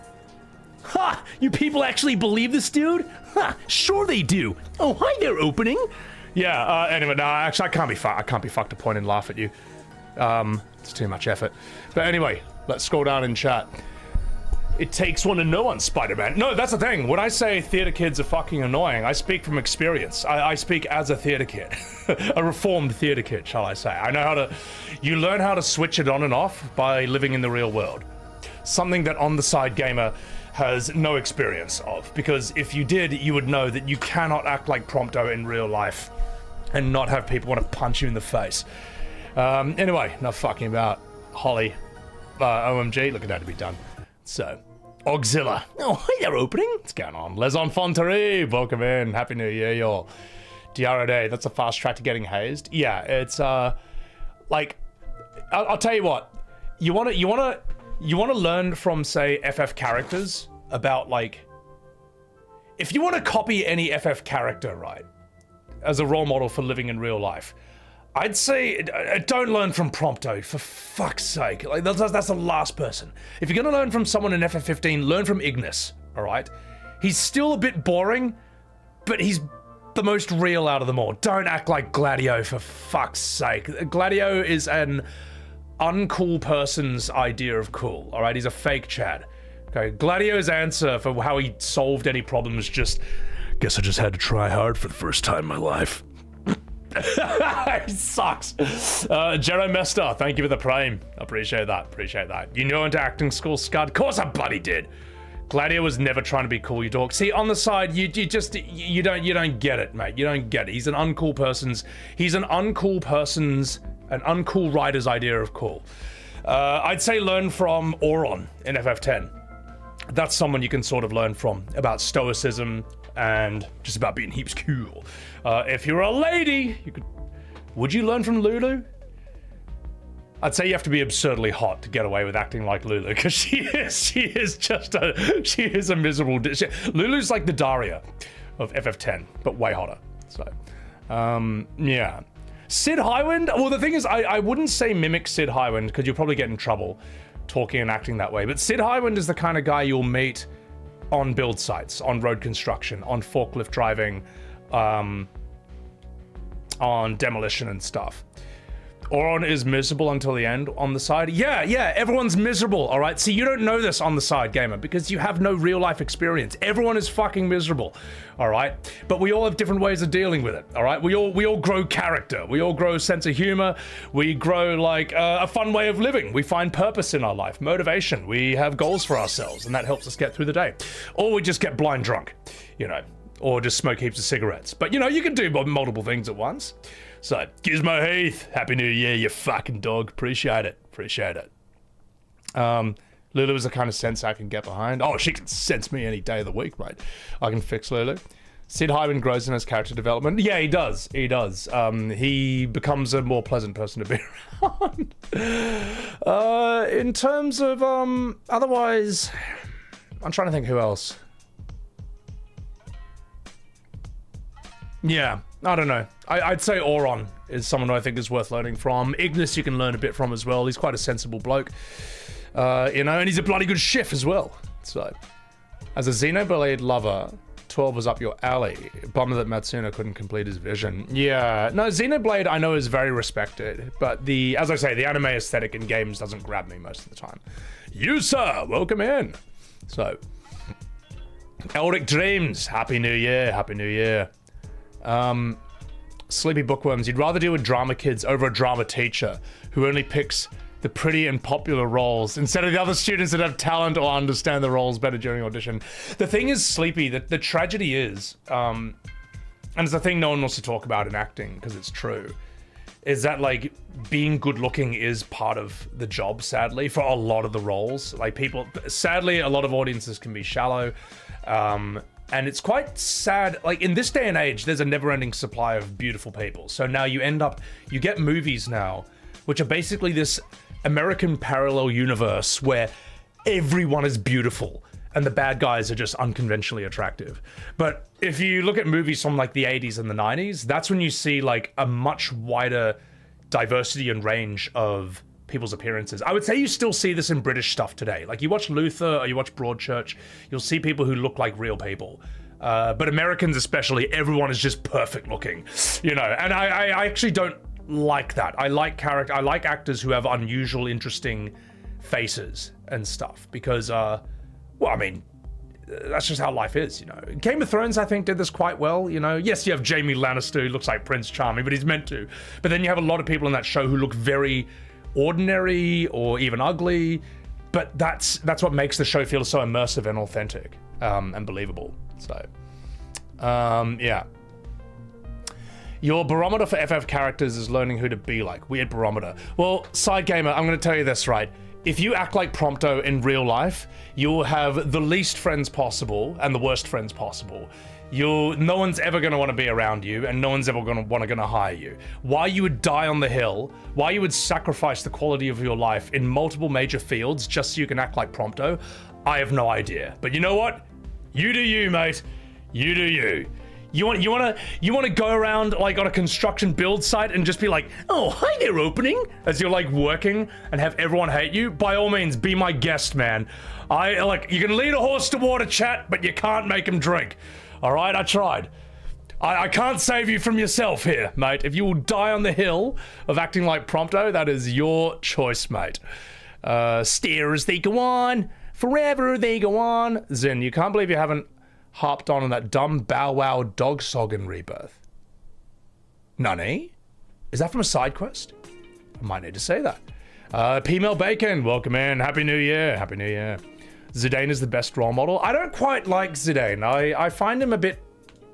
Ha! You people actually believe this dude? Ha! Sure they do. Oh, hi there, opening. Yeah. Anyway, no. Actually, I can't be fucked to point and laugh at you. It's too much effort. But anyway, let's scroll down in chat. It takes one to know one, Spider-Man. No, that's the thing. When I say theater kids are fucking annoying, I speak from experience. I speak as a theater kid. A reformed theater kid, shall I say. I know how to... You learn how to switch it on and off by living in the real world. Something that on the side gamer has no experience of. Because if you did, you would know that you cannot act like Prompto in real life and not have people want to punch you in the face. Anyway, enough fucking about Holly. OMG, look at that to be done. So, Auxilla. Oh, hi there, opening. What's going on? Les Fonterie, welcome in. Happy New Year, y'all. DROD, that's a fast track to getting hazed. Yeah, it's, like, I'll tell you what. You wanna learn from, say, FF characters about, like, if you want to copy any FF character, right, as a role model for living in real life, I'd say don't learn from Prompto, for fuck's sake. Like that's the last person. If you're gonna learn from someone in FF15, learn from Ignis, all right? He's still a bit boring, but he's the most real out of them all. Don't act like Gladio, for fuck's sake. Gladio is an uncool person's idea of cool, all right? He's a fake Chad. Okay, Gladio's answer for how he solved any problems just, guess I just had to try hard for the first time in my life. He sucks. Jero Mester, thank you for the prime. Appreciate that. You know into acting school, Scud? Of course I bloody did. Gladio was never trying to be cool, you dork. See, on the side, you don't get it, mate. You don't get it. He's an uncool writer's idea of cool. I'd say learn from Auron in FF10. That's someone you can sort of learn from about stoicism and just about being heaps cool. If you're a lady, would you learn from Lulu? I'd say you have to be absurdly hot to get away with acting like Lulu, because she is a miserable. Lulu's like the Daria of FF10, but way hotter. So, yeah. Sid Highwind. Well, the thing is, I wouldn't say mimic Sid Highwind because you'll probably get in trouble talking and acting that way. But Sid Highwind is the kind of guy you'll meet on build sites, on road construction, on forklift driving, on demolition and stuff. Auron is miserable until the end on the side. Yeah, everyone's miserable, all right? See, you don't know this on the side, gamer, because you have no real life experience. Everyone is fucking miserable, all right? But we all have different ways of dealing with it, all right? We all grow character. We all grow a sense of humor. We grow, like, a fun way of living. We find purpose in our life, motivation. We have goals for ourselves, and that helps us get through the day. Or we just get blind drunk, you know, or just smoke heaps of cigarettes. But, you know, you can do multiple things at once. So, Gizmo Heath, Happy New Year, you fucking dog. Appreciate it. Lulu is the kind of sense I can get behind. Oh, she can sense me any day of the week, right? I can fix Lulu. Sid Highwind grows in his character development. Yeah, he does. He becomes a more pleasant person to be around. In terms of, otherwise, I'm trying to think who else. Yeah, I don't know. I'd say Auron is someone who I think is worth learning from. Ignis you can learn a bit from as well. He's quite a sensible bloke. You know, and he's a bloody good chef as well. So, as a Xenoblade lover, 12 was up your alley. Bummer that Matsuno couldn't complete his vision. Yeah, no, Xenoblade I know is very respected, but as I say, the anime aesthetic in games doesn't grab me most of the time. You, sir, welcome in. So, Elric Dreams, Happy New Year, Happy New Year. Sleepy Bookworms, you'd rather deal with drama kids over a drama teacher who only picks the pretty and popular roles instead of the other students that have talent or understand the roles better during audition. The thing is, Sleepy, the tragedy is, and it's a thing no one wants to talk about in acting because it's true, is that like being good looking is part of the job, sadly, for a lot of the roles. Like sadly, a lot of audiences can be shallow. And it's quite sad, like in this day and age, there's a never-ending supply of beautiful people. So now you get movies now, which are basically this American parallel universe where everyone is beautiful and the bad guys are just unconventionally attractive. But if you look at movies from like the 80s and the 90s, that's when you see like a much wider diversity and range of people's appearances. I would say you still see this in British stuff today. Like you watch Luther or you watch Broadchurch, you'll see people who look like real people. But Americans especially, everyone is just perfect looking, you know, and I actually don't like that. I like actors who have unusual, interesting faces and stuff because, well, I mean, that's just how life is, you know. Game of Thrones, I think, did this quite well, you know. Yes, you have Jaime Lannister who looks like Prince Charming, but he's meant to. But then you have a lot of people in that show who look very ordinary or even ugly, but that's what makes the show feel so immersive and authentic and believable. So, yeah. Your barometer for FF characters is learning who to be like. Weird barometer. Well, Side Gamer, I'm going to tell you this, right? If you act like Prompto in real life, you'll have the least friends possible and the worst friends possible. No one's ever going to want to be around you, and no one's ever going to hire you. Why you would die on the hill, why you would sacrifice the quality of your life in multiple major fields just so you can act like Prompto, I have no idea. But you know what? You do you, mate. You do you. You want to go around like on a construction build site and just be like, oh, hi there, opening, as you're like working and have everyone hate you? By all means, be my guest, man. You can lead a horse to water, chat, but you can't make him drink. All right, I tried. I can't save you from yourself here, mate. If you will die on the hill of acting like Prompto, that is your choice, mate. Stare as they go on, forever they go on. Zin, you can't believe you haven't harped on that dumb Bow Wow dog sog in Rebirth. Nani? Is that from a side quest? I might need to say that. P-Mel Bacon, welcome in. Happy New Year. Happy New Year. Zidane is the best role model. I don't quite like Zidane. I find him a bit...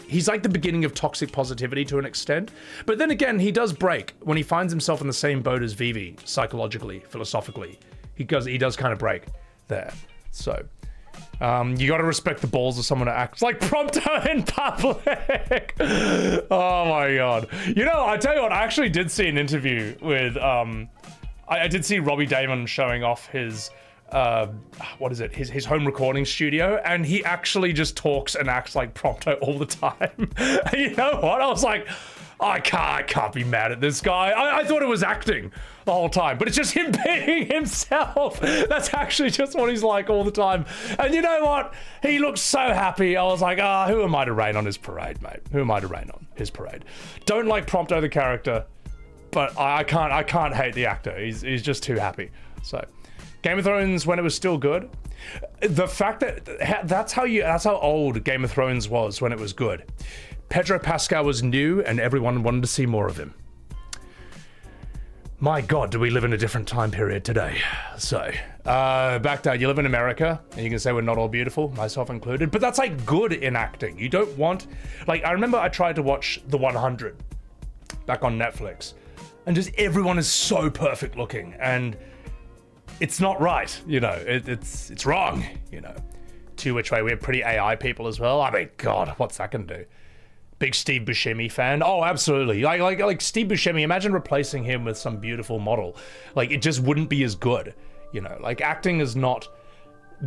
He's like the beginning of toxic positivity to an extent. But then again, he does break when he finds himself in the same boat as Vivi, psychologically, philosophically. He does kind of break there. So... you gotta respect the balls of someone who acts like Prompto in public. Oh my god. You know, I tell you what, I actually did see an interview with, I did see Robbie Damon showing off his, his home recording studio, and he actually just talks and acts like Prompto all the time. And you know what? I was like, I can't be mad at this guy. I thought it was acting the whole time, but it's just him being himself. That's actually just what he's like all the time. And you know what? He looks so happy. I was like, who am I to rain on his parade, mate? Who am I to rain on his parade? Don't like Prompto the character, but I can't hate the actor. He's just too happy. So, Game of Thrones when it was still good. The fact that that's how old Game of Thrones was when it was good. Pedro Pascal was new and everyone wanted to see more of him. My God, do we live in a different time period today? So, back down, you live in America and you can say we're not all beautiful, myself included, but that's like good in acting. You don't want, like, I remember I tried to watch The 100 back on Netflix and just everyone is so perfect looking and it's not right, you know, it's wrong, you know. To which way we have pretty AI people as well. I mean, God, what's that gonna do? Big Steve Buscemi fan. Oh, absolutely. Like Steve Buscemi, imagine replacing him with some beautiful model. Like, it just wouldn't be as good, you know? Like, acting is not...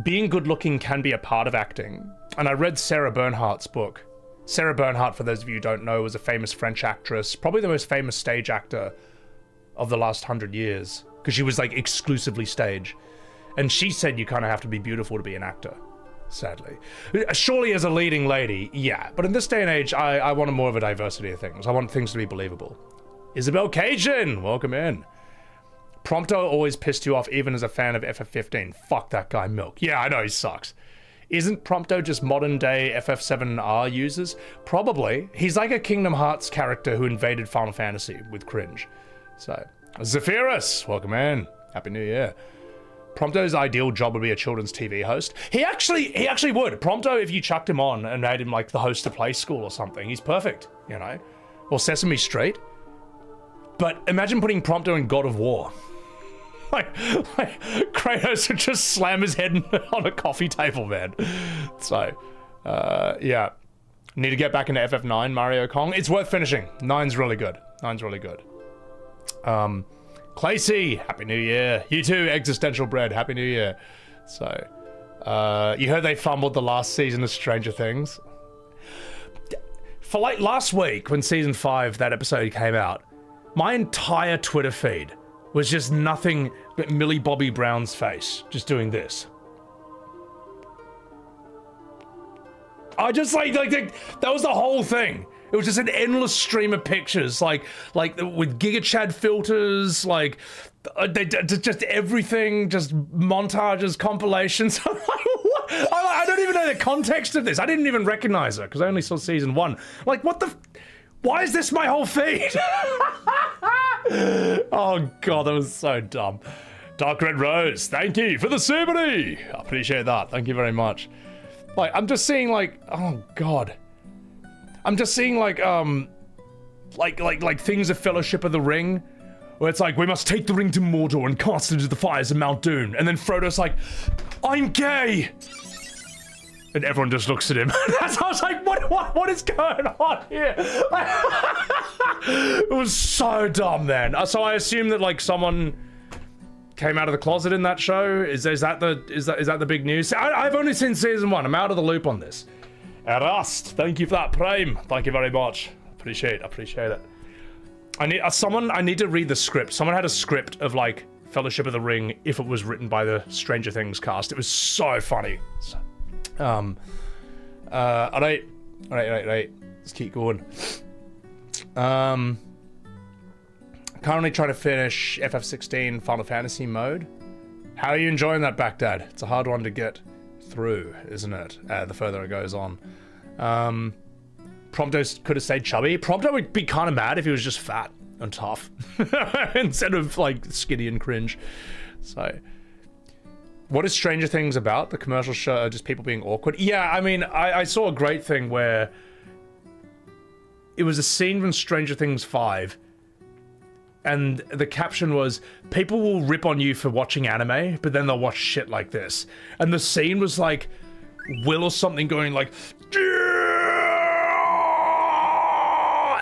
Being good looking can be a part of acting. And I read Sarah Bernhardt's book. Sarah Bernhardt, for those of you who don't know, was a famous French actress, probably the most famous stage actor of the last 100 years, because she was, like, exclusively stage. And she said you kind of have to be beautiful to be an actor. sadly. Surely as a leading lady, yeah. But in this day and age, I want more of a diversity of things. I want things to be believable. Isabel Cajun, welcome in. Prompto always pissed you off even as a fan of FF15. Fuck that guy, Milk. Yeah, I know, he sucks. Isn't Prompto just modern day FF7R users? Probably. He's like a Kingdom Hearts character who invaded Final Fantasy with cringe. So, Zephyrus, welcome in. Happy New Year. Prompto's ideal job would be a children's TV host. He actually would. Prompto, if you chucked him on and made him like the host of Play School or something, he's perfect, you know? Or Sesame Street. But imagine putting Prompto in God of War. Like Kratos would just slam his head on a coffee table, man. So, yeah. Need to get back into FF9, Mario Kong. It's worth finishing. 9's really good. 9's really good. Clacy, Happy New Year. You too, Existential Bread, Happy New Year. So, you heard they fumbled the last season of Stranger Things? For like last week, when season 5, that episode came out, my entire Twitter feed was just nothing but Millie Bobby Brown's face, just doing this. I just like that was the whole thing. It was just an endless stream of pictures, like with Giga Chad filters, like just everything, just montages, compilations. I'm like, what? I don't even know the context of this. I didn't even recognize her because I only saw season 1. Like, what the? Why is this my whole feed? Oh god, that was so dumb. Dark Red Rose, thank you for the souvenir. I appreciate that. Thank you very much. Like, I'm just seeing like, oh god. I'm just seeing like things of Fellowship of the Ring, where it's like, we must take the ring to Mordor and cast it into the fires of Mount Doom. And then Frodo's like, I'm gay. And everyone just looks at him. I was like, what is going on here? It was so dumb, man. So I assume that like someone came out of the closet in that show. Is that the big news? I've only seen season 1. I'm out of the loop on this. Rust, thank you for that Prime. Thank you very much. Appreciate it. I need to read the script. Someone had a script of like Fellowship of the Ring if it was written by the Stranger Things cast. It was so funny. Alright. Let's keep going. Currently trying to finish FF16 Final Fantasy mode. How are you enjoying that, Baghdad? It's a hard one to get through, isn't it? The further it goes on. Prompto could have stayed chubby. Prompto would be kind of mad if he was just fat and tough instead of like skinny and cringe. So, what is Stranger Things about? The commercial show, just people being awkward? Yeah, I mean, I saw a great thing where it was a scene from Stranger Things 5, and the caption was, people will rip on you for watching anime, but then they'll watch shit like this. And the scene was like, Will or something going like,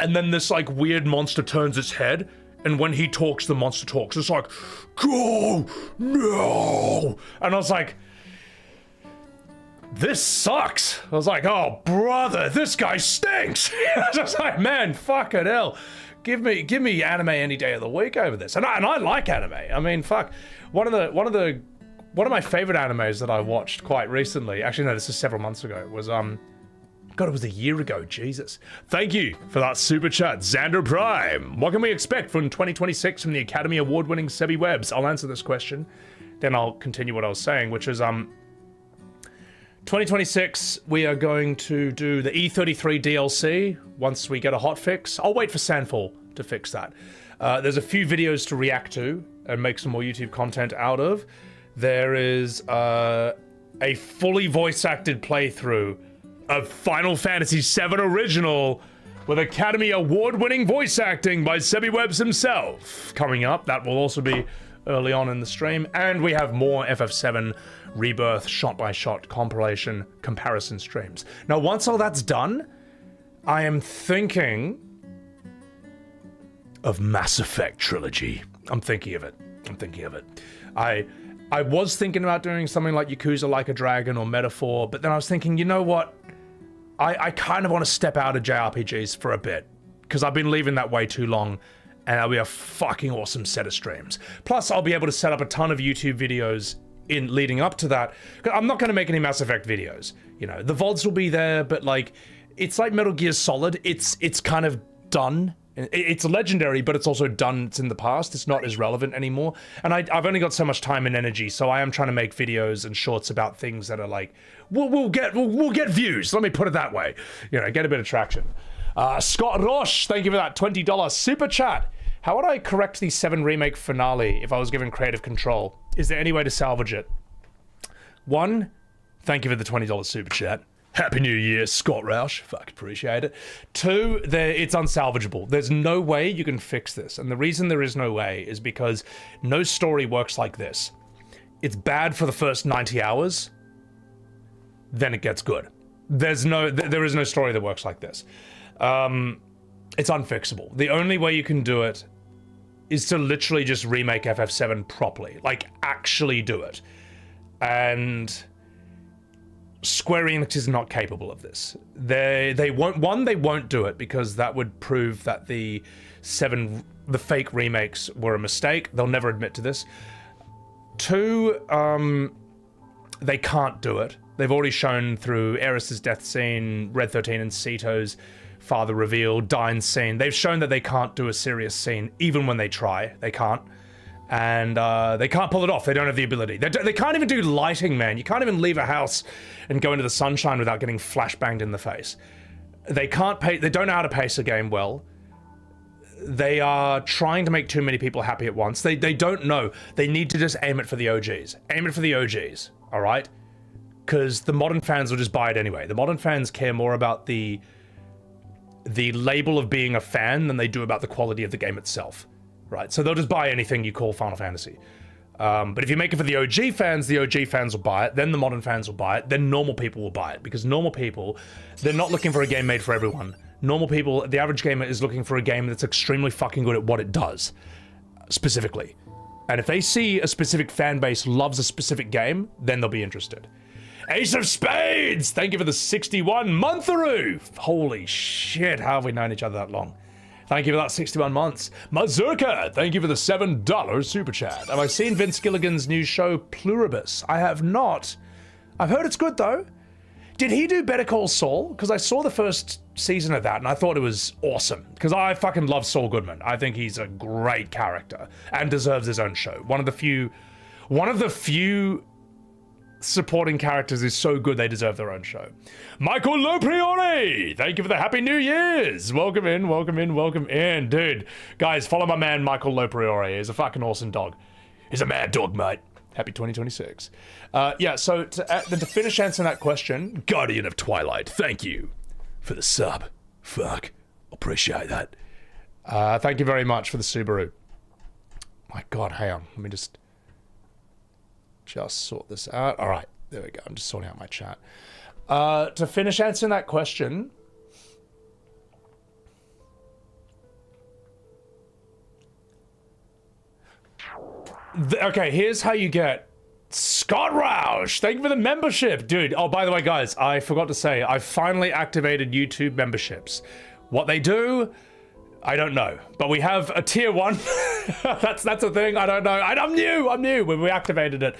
and then this like weird monster turns its head, and when he talks, the monster talks. It's like, go, no. And I was like, this sucks. I was like, oh, brother, this guy stinks. I was just like, man, fucking hell. Give me anime any day of the week over this. And I like anime. I mean, fuck. One of my favorite animes that I watched quite recently, actually no, this is several months ago, was God, it was a year ago, Jesus. Thank you for that super chat, Xander Prime. What can we expect from 2026 from the Academy Award-winning Sebi Webbs? I'll answer this question, then I'll continue what I was saying, which is 2026, we are going to do the E33 DLC once we get a hotfix. I'll wait for Sandfall to fix that. There's a few videos to react to and make some more YouTube content out of. There is a fully voice-acted playthrough of Final Fantasy VII Original with Academy Award-winning voice acting by Sebi Webbs himself coming up. That will also be early on in the stream. And we have more FF7 Rebirth shot-by-shot compilation comparison streams. Now, once all that's done, I am thinking of Mass Effect Trilogy. I'm thinking of it. I was thinking about doing something like Yakuza Like a Dragon or Metaphor, but then I was thinking, you know what? I kind of want to step out of JRPGs for a bit, because I've been leaving that way too long, and that'll be a fucking awesome set of streams. Plus, I'll be able to set up a ton of YouTube videos in leading up to that. I'm not going to make any Mass Effect videos. You know, the VODs will be there, but like, it's like Metal Gear Solid. It's kind of done. It's legendary, but it's also done. It's in the past. It's not as relevant anymore. And I've only got so much time and energy, so I am trying to make videos and shorts about things that are like, we'll get views. Let me put it that way. You know, get a bit of traction. Scott Roche, thank you for that $20 super chat. How would I correct the 7 remake finale if I was given creative control? Is there any way to salvage it? 1, thank you for the $20 super chat. Happy New Year, Scott Roush. Fuck, appreciate it. 2, it's unsalvageable. There's no way you can fix this. And the reason there is no way is because no story works like this. It's bad for the first 90 hours, then it gets good. There is no story that works like this. It's unfixable. The only way you can do it is to literally just remake FF7 properly. Like, actually do it. And Square Enix is not capable of this. They won't do it because that would prove that the fake remakes were a mistake. They'll never admit to this. 2, they can't do it. They've already shown through Eris's death scene, Red 13 and Cito's father reveal, Dine's scene. They've shown that they can't do a serious scene, even when they try. They can't. And they can't pull it off. They don't have the ability. They can't even do lighting, man. You can't even leave a house and go into the sunshine without getting flashbanged in the face. They can't pay. They don't know how to pace a game well. They are trying to make too many people happy at once. They don't know. They need to just aim it for the OGs. Aim it for the OGs, all right? Because the modern fans will just buy it anyway. The modern fans care more about the label of being a fan than they do about the quality of the game itself. Right, so they'll just buy anything you call Final Fantasy. But if you make it for the OG fans will buy it, then the modern fans will buy it, then normal people will buy it. Because normal people, they're not looking for a game made for everyone. Normal people, the average gamer is looking for a game that's extremely fucking good at what it does, specifically. And if they see a specific fan base loves a specific game, then they'll be interested. Ace of Spades, thank you for the 61 month-a-roo. Holy shit, how have we known each other that long? Thank you for that 61 months. Mazurka, thank you for the $7 super chat. Have I seen Vince Gilligan's new show, Pluribus? I have not. I've heard it's good, though. Did he do Better Call Saul? Because I saw the first season of that, and I thought it was awesome. Because I fucking love Saul Goodman. I think he's a great character, and deserves his own show. One of the few supporting characters is so good they deserve their own show. Michael Lopriore, thank you for the Happy New Year's. Welcome in, welcome in, welcome in. Dude, guys, follow my man Michael Lopriore. He's a fucking awesome dog. He's a mad dog, mate. Happy 2026. Yeah, so to finish answering that question, Guardian of Twilight, thank you for the sub. Fuck, appreciate that. Thank you very much for the Subaru. My God, hang on, let me just sort this out. All right, there we go. I'm just sorting out my chat. To finish answering that question, okay, here's how you get Scott Roush. Thank you for the membership, dude. Oh, by the way, guys, I forgot to say, I finally activated YouTube memberships. What they do, I don't know, but we have a tier 1. that's a thing. I don't know. I'm new when we activated it,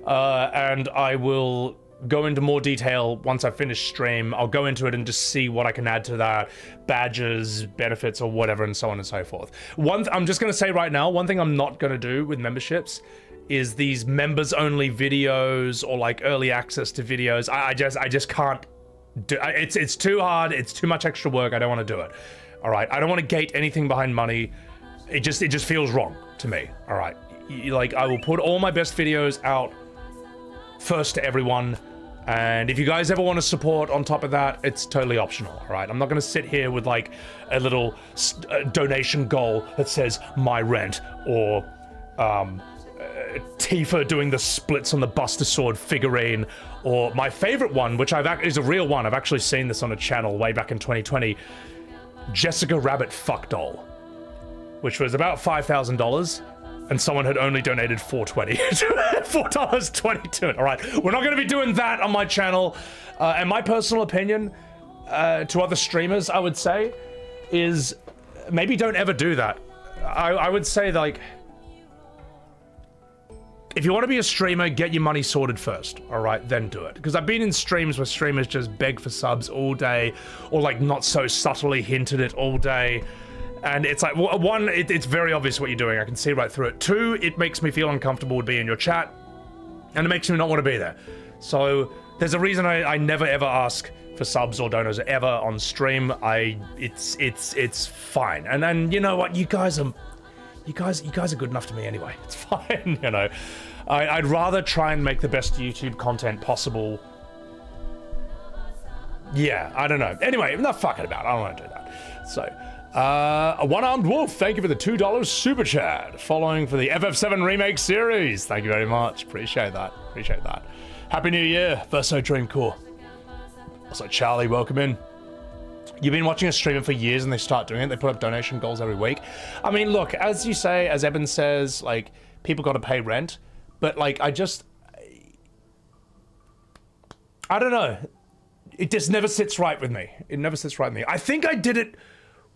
and I will go into more detail once I finish stream. I'll go into it and just see what I can add to that, badges, benefits, or whatever, and so on and so forth. I'm just gonna say right now, one thing I'm not gonna do with memberships is these members only videos or like early access to videos. I just can't do. It's too hard. It's too much extra work. I don't want to do it. All right, I don't want to gate anything behind money. It just feels wrong to me. All right, like I will put all my best videos out first to everyone, and if you guys ever want to support on top of that, it's totally optional. All right, I'm not going to sit here with like a little donation goal that says my rent or Tifa doing the splits on the Buster Sword figurine, or my favorite one, which is a real one. I've actually seen this on a channel way back in 2020. Jessica Rabbit fuck doll, which was about $5,000, and someone had only donated $4.20. $4.20 to it. All right, we're not going to be doing that on my channel. And my personal opinion to other streamers, I would say, is maybe don't ever do that. I would say, like, if you want to be a streamer, get your money sorted first, all right? Then do it. Because I've been in streams where streamers just beg for subs all day, or like not so subtly hinted it all day. And it's like, one, it's very obvious what you're doing. I can see right through it. Two, it makes me feel uncomfortable to be in your chat, and it makes me not want to be there. So there's a reason I never ever ask for subs or donors ever on stream. It's fine. And then you know what, you guys are good enough to me anyway. It's fine, you know. I'd rather try and make the best YouTube content possible. Yeah, I don't know. Anyway, I'm not fucking about it. I don't want to do that. So, a one-armed wolf, thank you for the $2 super chat. Following for the FF7 remake series. Thank you very much. Appreciate that. Appreciate that. Happy New Year, Verso Dream Core. Also, Charlie, welcome in. You've been watching a streamer for years and they start doing it. They put up donation goals every week. I mean, look, as you say, as Eben says, like, people got to pay rent. But, like, I don't know. It just never sits right with me. It never sits right with me. I think I did it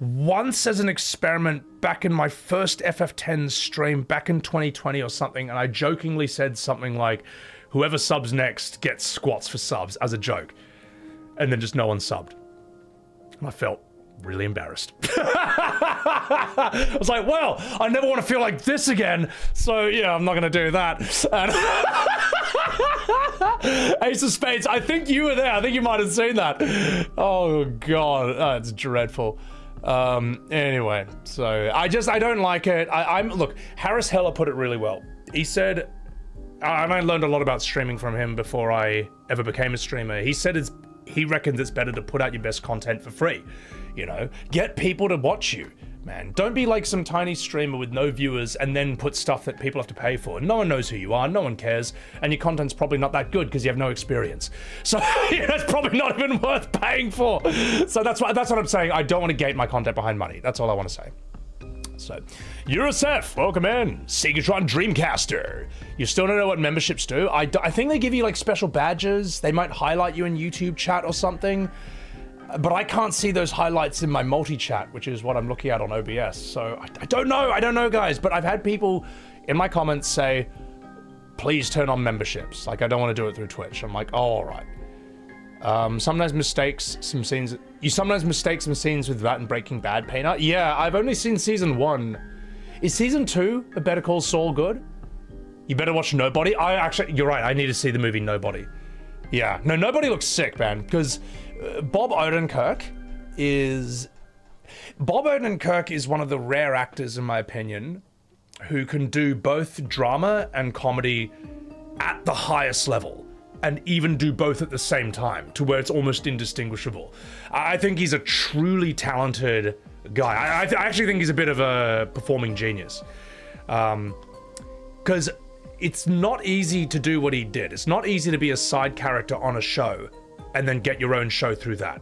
once as an experiment back in my first FF10 stream back in 2020 or something. And I jokingly said something like, whoever subs next gets squats for subs as a joke. And then just no one subbed. And I felt really embarrassed. I was like, well, I never want to feel like this again. So, yeah, I'm not going to do that. And Ace of Spades, I think you were there. I think you might have seen that. Oh, God. Oh, it's dreadful. Anyway, so I don't like it. Look, Harris Heller put it really well. He said, and I learned a lot about streaming from him before I ever became a streamer. He said he reckons it's better to put out your best content for free. You know, get people to watch you, man. Don't be like some tiny streamer with no viewers and then put stuff that people have to pay for. No one knows who you are, no one cares, and your content's probably not that good because you have no experience. So it's probably not even worth paying for. So that's what I'm saying. I don't want to gate my content behind money. That's all I want to say. So, Eurosef, welcome in. Segatron Dreamcaster. You still don't know what memberships do? I think they give you like special badges. They might highlight you in YouTube chat or something. But I can't see those highlights in my multi-chat, which is what I'm looking at on OBS. So I don't know, guys. But I've had people in my comments say, please turn on memberships. Like, I don't want to do it through Twitch. I'm like, oh, all right. Sometimes you sometimes mistake some scenes with that and Breaking Bad, Painter. Yeah, I've only seen season 1. Is season 2 of Better Call Saul good? You better watch Nobody. You're right, I need to see the movie Nobody. Yeah, no, Nobody looks sick, man, because Bob Odenkirk is one of the rare actors, in my opinion, who can do both drama and comedy at the highest level. And even do both at the same time, to where it's almost indistinguishable. I think he's a truly talented guy. I actually think he's a bit of a performing genius. Because it's not easy to do what he did. It's not easy to be a side character on a show and then get your own show through that.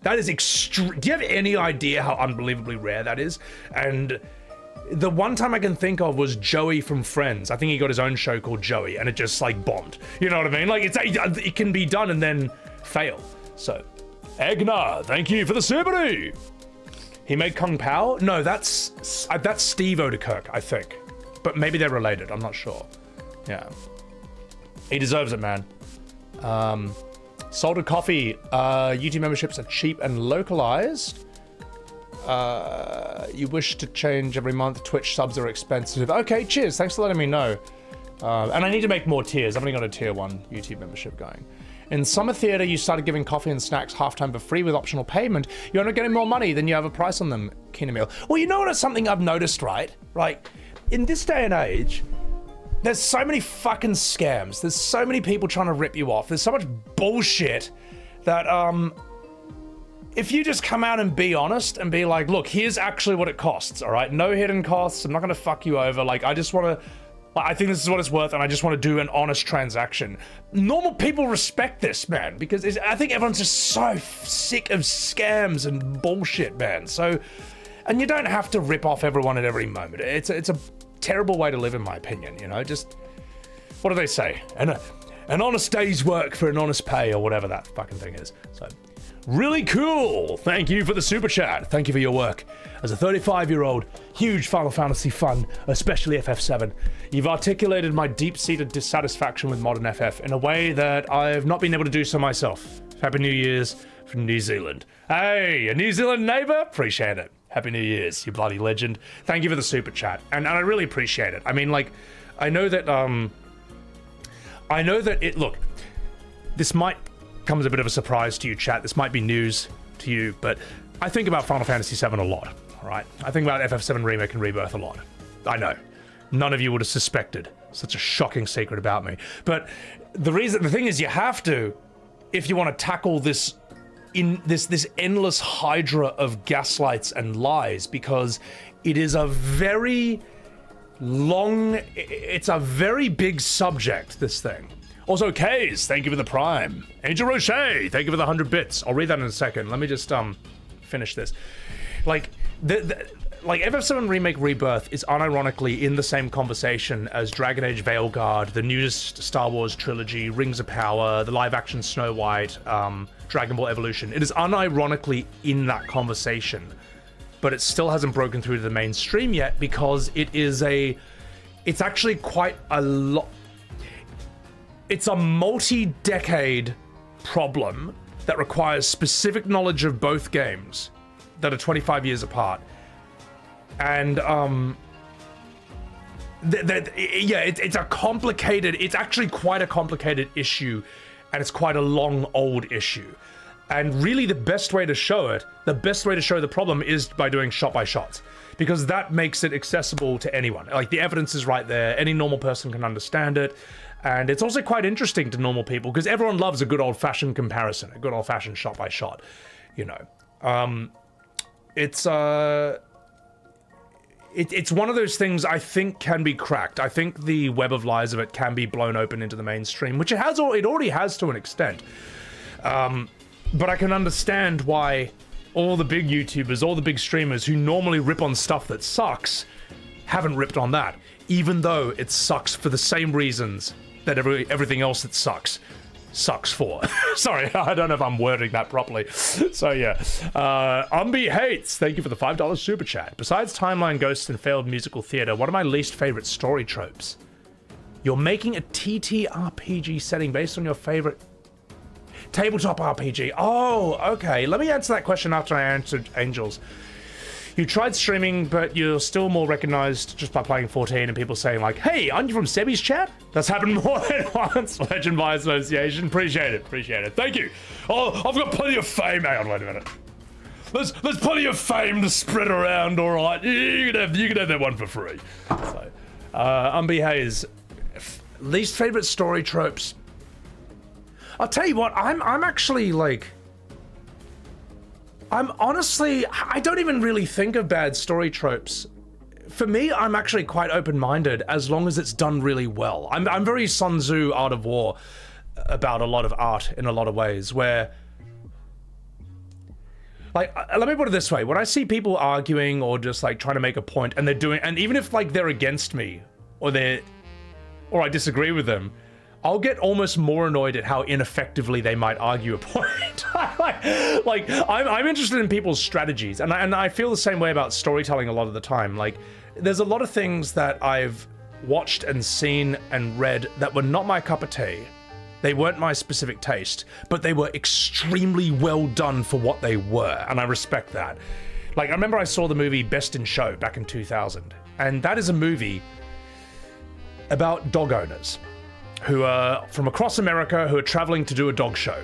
That is extreme. Do you have any idea how unbelievably rare that is? And the one time I can think of was Joey from Friends. I think he got his own show called Joey, and it just like bombed. You know what I mean? Like it can be done and then fail. So, Egnar, thank you for the Subaru. He made Kung Pao? No, that's Steve Odekirk, I think. But maybe they're related. I'm not sure. Yeah, he deserves it, man. Salted Coffee. YouTube memberships are cheap and localized. You wish to change every month. Twitch subs are expensive. Okay, cheers. Thanks for letting me know. And I need to make more tiers. I've only got a tier 1 YouTube membership going. In summer theater, you started giving coffee and snacks halftime for free with optional payment. You're not getting more money than you have a price on them, Kina Meal. Well, you know what? It's something I've noticed, right? Right. In this day and age, there's so many fucking scams. There's so many people trying to rip you off. There's so much bullshit that, if you just come out and be honest and be like, look, here's actually what it costs, all right? No hidden costs. I'm not going to fuck you over. Like, I just want to, I think this is what it's worth, and I just want to do an honest transaction. Normal people respect this, man, because I think everyone's just so sick of scams and bullshit, man. So, and you don't have to rip off everyone at every moment. It's a terrible way to live, in my opinion, you know? Just, what do they say? An honest day's work for an honest pay, or whatever that fucking thing is. So, really cool. Thank you for the super chat. Thank you for your work. As a 35-year-old, huge Final Fantasy fan, especially FF7, you've articulated my deep-seated dissatisfaction with modern FF in a way that I've not been able to do so myself. Happy New Year's from New Zealand. Hey, a New Zealand neighbor? Appreciate it. Happy New Year's, you bloody legend. Thank you for the super chat. And I really appreciate it. I mean, like, I know that look, this might come as a bit of a surprise to you, chat. This might be news to you, but I think about Final Fantasy VII a lot, all right? I think about FF7 Remake and Rebirth a lot. I know. None of you would have suspected such a shocking secret about me. But the thing is, you have to, if you want to tackle this endless hydra of gaslights and lies, because it is a very it's a very big subject, this thing. Also, Kays, thank you for the Prime. Angel Roche, thank you for the 100 bits. I'll read that in a second. Let me just finish this. Like FF7 Remake Rebirth is unironically in the same conversation as Dragon Age Veilguard, the newest Star Wars trilogy, Rings of Power, the live-action Snow White, Dragon Ball Evolution. It is unironically in that conversation, but it still hasn't broken through to the mainstream yet because it's actually quite a lot. It's a multi-decade problem that requires specific knowledge of both games that are 25 years apart. And it's actually quite a complicated issue, and it's quite a long old issue. And really the best way to show the problem is by doing shot by shots, because that makes it accessible to anyone. Like, the evidence is right there, any normal person can understand it. And it's also quite interesting to normal people because everyone loves a good old-fashioned comparison, a good old-fashioned shot by shot, you know. It's one of those things I think can be cracked. I think the web of lies of it can be blown open into the mainstream, which it already has to an extent. But I can understand why all the big YouTubers, all the big streamers who normally rip on stuff that sucks, haven't ripped on that, even though it sucks for the same reasons that everything else that sucks for. Sorry, I don't know if I'm wording that properly. So yeah, Umbi Hates, thank you for the $5 super chat. Besides timeline ghosts and failed musical theater, what are my least favorite story tropes? You're making a TTRPG setting based on your favorite tabletop RPG. Oh, okay. Let me answer that question after I answered Angels. You tried streaming, but you're still more recognized just by playing 14 and people saying like, hey, aren't you from Sebi's chat? That's happened more than once. Legend by association. Appreciate it. Thank you. Oh, I've got plenty of fame. Hang on, wait a minute. There's plenty of fame to spread around, all right? You can have that one for free. So, Umbi Hayes, least favorite story tropes. I'll tell you what, I'm actually like, I don't even really think of bad story tropes. For me, I'm actually quite open-minded as long as it's done really well. I'm very Sun Tzu, Art of War, about a lot of art in a lot of ways, where, like, let me put it this way. When I see people arguing or just like trying to make a point and and even if like they're against me or I disagree with them, I'll get almost more annoyed at how ineffectively they might argue a point. like I'm interested in people's strategies, and I feel the same way about storytelling a lot of the time. Like, there's a lot of things that I've watched and seen and read that were not my cup of tea. They weren't my specific taste, but they were extremely well done for what they were, and I respect that. Like, I remember I saw the movie Best in Show back in 2000, and that is a movie about dog owners who are from across America who are traveling to do a dog show.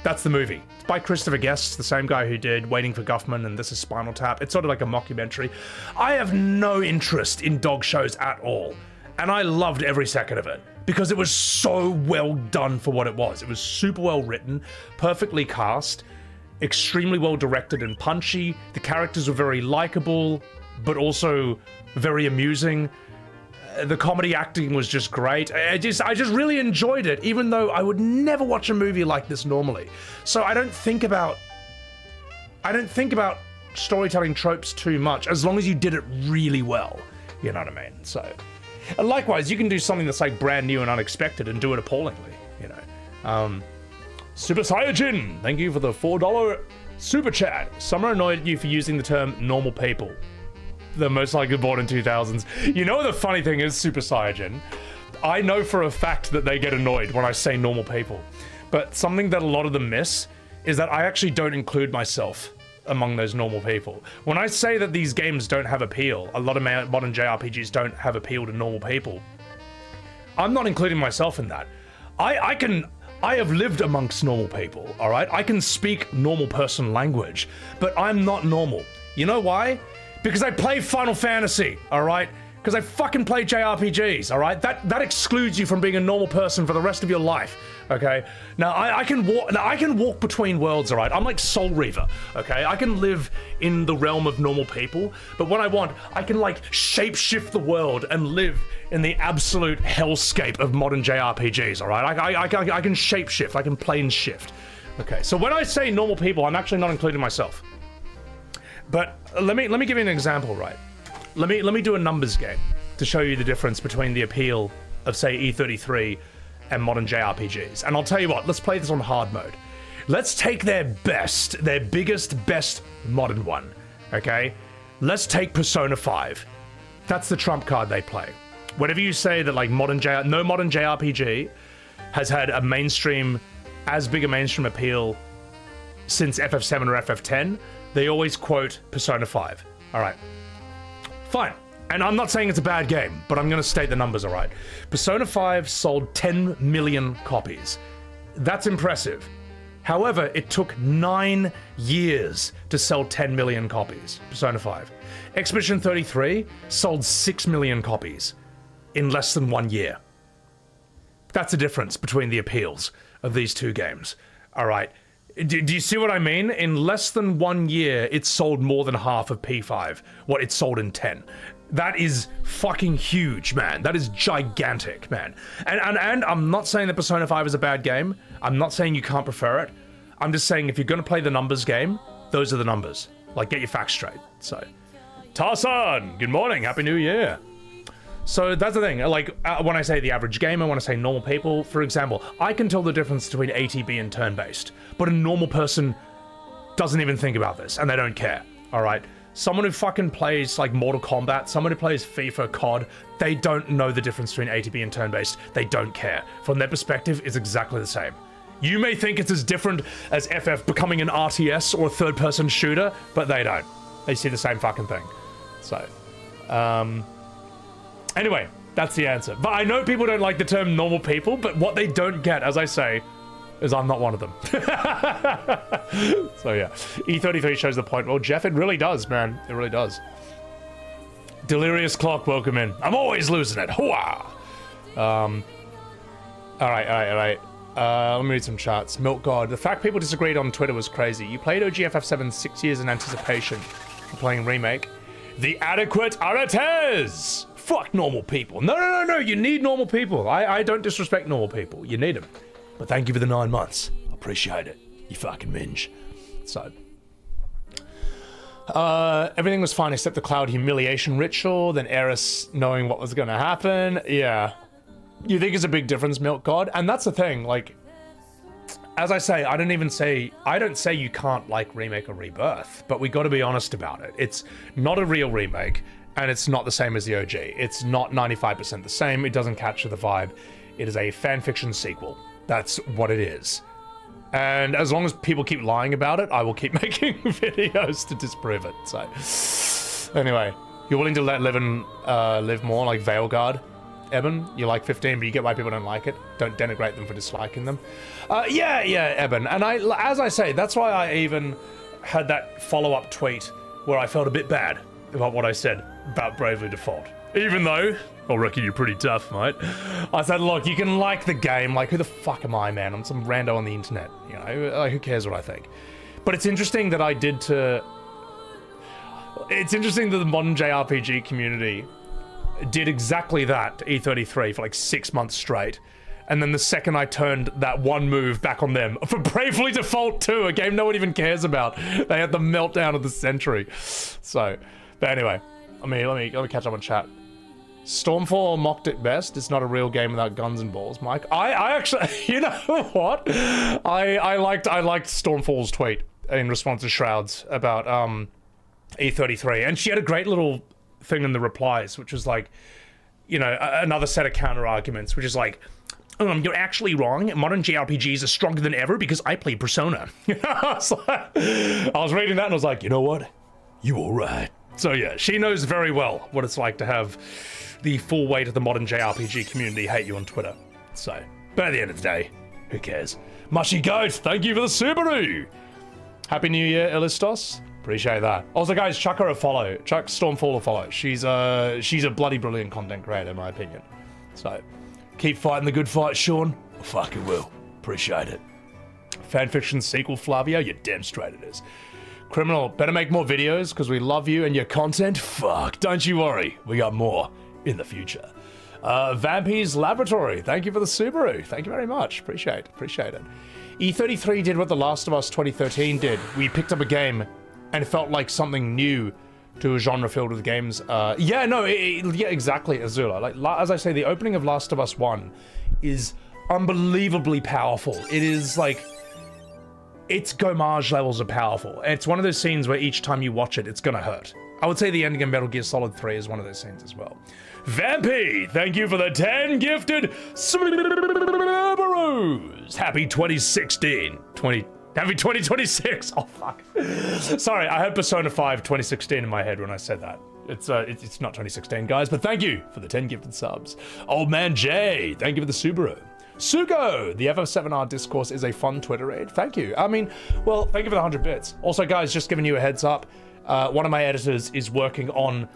That's the movie. It's by Christopher Guest, the same guy who did Waiting for Guffman and This is Spinal Tap. It's sort of like a mockumentary. I have no interest in dog shows at all, and I loved every second of it because it was so well done for what it was. It was super well written, perfectly cast, extremely well directed and punchy. The characters were very likable, but also very amusing. The comedy acting was just great. I just really enjoyed it, even though I would never watch a movie like this normally. So I don't think about storytelling tropes too much, as long as you did it really well. You know what I mean? So, And likewise, you can do something that's like brand new and unexpected and do it appallingly, you know. Super Saiyajin, thank you for the $4 super chat. Some are annoyed at you for using the term normal people. They're most likely born in 2000s. You know the funny thing is, Super Saiyajin, I know for a fact that they get annoyed when I say normal people. But something that a lot of them miss is that I actually don't include myself among those normal people. When I say that these games don't have appeal, a lot of modern JRPGs don't have appeal to normal people, I'm not including myself in that. I have lived amongst normal people, all right? I can speak normal person language, but I'm not normal. You know why? Because I play Final Fantasy, all right? Because I fucking play JRPGs, all right? That excludes you from being a normal person for the rest of your life, okay? Now, I can walk between worlds, all right? I'm like Soul Reaver, okay? I can live in the realm of normal people, but when I want, I can like shapeshift the world and live in the absolute hellscape of modern JRPGs, all right? I can shapeshift, I can plane shift. Okay, so when I say normal people, I'm actually not including myself. But let me give you an example, right? Let me do a numbers game to show you the difference between the appeal of, say, E33 and modern JRPGs. And I'll tell you what, let's play this on hard mode. Let's take their biggest, best modern one, okay? Let's take Persona 5. That's the trump card they play. Whenever you say that like no modern JRPG has had as big a mainstream appeal since FF7 or FF10, they always quote Persona 5. All right. Fine. And I'm not saying it's a bad game, but I'm going to state the numbers, all right? Persona 5 sold 10 million copies. That's impressive. However, it took 9 years to sell 10 million copies. Persona 5. Expedition 33 sold 6 million copies in less than 1 year. That's the difference between the appeals of these two games. All right. Do you see what I mean? In less than 1 year, it sold more than half of P5, what it sold in 10. That is fucking huge, man. That is gigantic, man. And I'm not saying that Persona 5 is a bad game. I'm not saying you can't prefer it. I'm just saying if you're going to play the numbers game, those are the numbers. Like, get your facts straight. So, Tarsan, good morning. Happy New Year. So that's the thing, like, when I say the average gamer, when I say normal people, for example, I can tell the difference between ATB and turn-based, but a normal person doesn't even think about this, and they don't care, alright? Someone who fucking plays, like, Mortal Kombat, someone who plays FIFA, COD, they don't know the difference between ATB and turn-based, they don't care. From their perspective, it's exactly the same. You may think it's as different as FF becoming an RTS or a third-person shooter, but they don't. They see the same fucking thing. So, anyway, that's the answer. But I know people don't like the term normal people, but what they don't get, as I say, is I'm not one of them. So yeah, E33 shows the point. Well, Jeff, it really does, man. It really does. Delirious Clock, welcome in. I'm always losing it. Hooah! Alright. Let me read some charts. Milk God. The fact people disagreed on Twitter was crazy. You played OGFF7 6 years in anticipation for playing Remake. The adequate Arates! Fuck normal people. No. You need normal people. I don't disrespect normal people. You need them. But thank you for the 9 months. I appreciate it. You fucking minge. So. Everything was fine except the Cloud humiliation ritual, then Eris knowing what was going to happen. Yeah. You think it's a big difference, Milk God? And that's the thing, like, as I say, I don't say you can't like Remake or Rebirth, but we got to be honest about it. It's not a real remake, and it's not the same as the OG. It's not 95% the same. It doesn't capture the vibe. It is a fanfiction sequel. That's what it is. And as long as people keep lying about it, I will keep making videos to disprove it. So, anyway, you're willing to let live more like Veilguard? Eben, you like 15, but you get why people don't like it. Don't denigrate them for disliking them. Yeah, Eben. And as I say, that's why I even had that follow-up tweet where I felt a bit bad about what I said about Bravely Default. Even though, I reckon you're pretty tough, mate. I said, look, you can like the game. Like, who the fuck am I, man? I'm some rando on the internet. You know, like, who cares what I think? But it's interesting that It's interesting that the modern JRPG community did exactly that to E33 for like 6 months straight. And then the second I turned that one move back on them for Bravely Default 2, a game no one even cares about, they had the meltdown of the century. So, but anyway, let me catch up on chat. Stormfall mocked it best. It's not a real game without guns and balls, Mike. I actually, you know what? I liked Stormfall's tweet in response to Shrouds about E33, and she had a great little thing in the replies, which was like, you know, another set of counter arguments, which is like, you're actually wrong. Modern JRPGs are stronger than ever because I played Persona. I was reading that and I was like, you know what? You all right. So yeah, she knows very well what it's like to have the full weight of the modern JRPG community hate you on Twitter. So, but at the end of the day, who cares? Mushy Goat, thank you for the Subaru. Happy New Year, Illistos. Appreciate that. Also, guys, chuck her a follow. Chuck Stormfall a follow. She's a bloody brilliant content creator, in my opinion. So, keep fighting the good fight, Sean. I fucking will. Appreciate it. Fanfiction sequel, Flavio. You're damn straight it is. Criminal, better make more videos because we love you and your content. Fuck, don't you worry. We got more in the future. Vampy's Laboratory, thank you for the Subaru. Thank you very much. Appreciate it. E33 did what The Last of Us 2013 did. We picked up a game and it felt like something new to a genre filled with games. Yeah, exactly, Azula. Like, as I say, the opening of Last of Us 1 is unbelievably powerful. It is like, its gomage levels are powerful. And it's one of those scenes where each time you watch it, it's gonna hurt. I would say the ending of Metal Gear Solid 3 is one of those scenes as well. Vampy, thank you for the 10 gifted Subarus. Happy 2016. Happy 2026. Oh, fuck. Sorry, I had Persona 5 2016 in my head when I said that. It's not 2016, guys, but thank you for the 10 gifted subs. Old Man Jay, thank you for the Subaru. Sugo, the FF7R discourse is a fun Twitter raid. Thank you. I mean, well, thank you for the 100 bits. Also, guys, just giving you a heads up, one of my editors is working on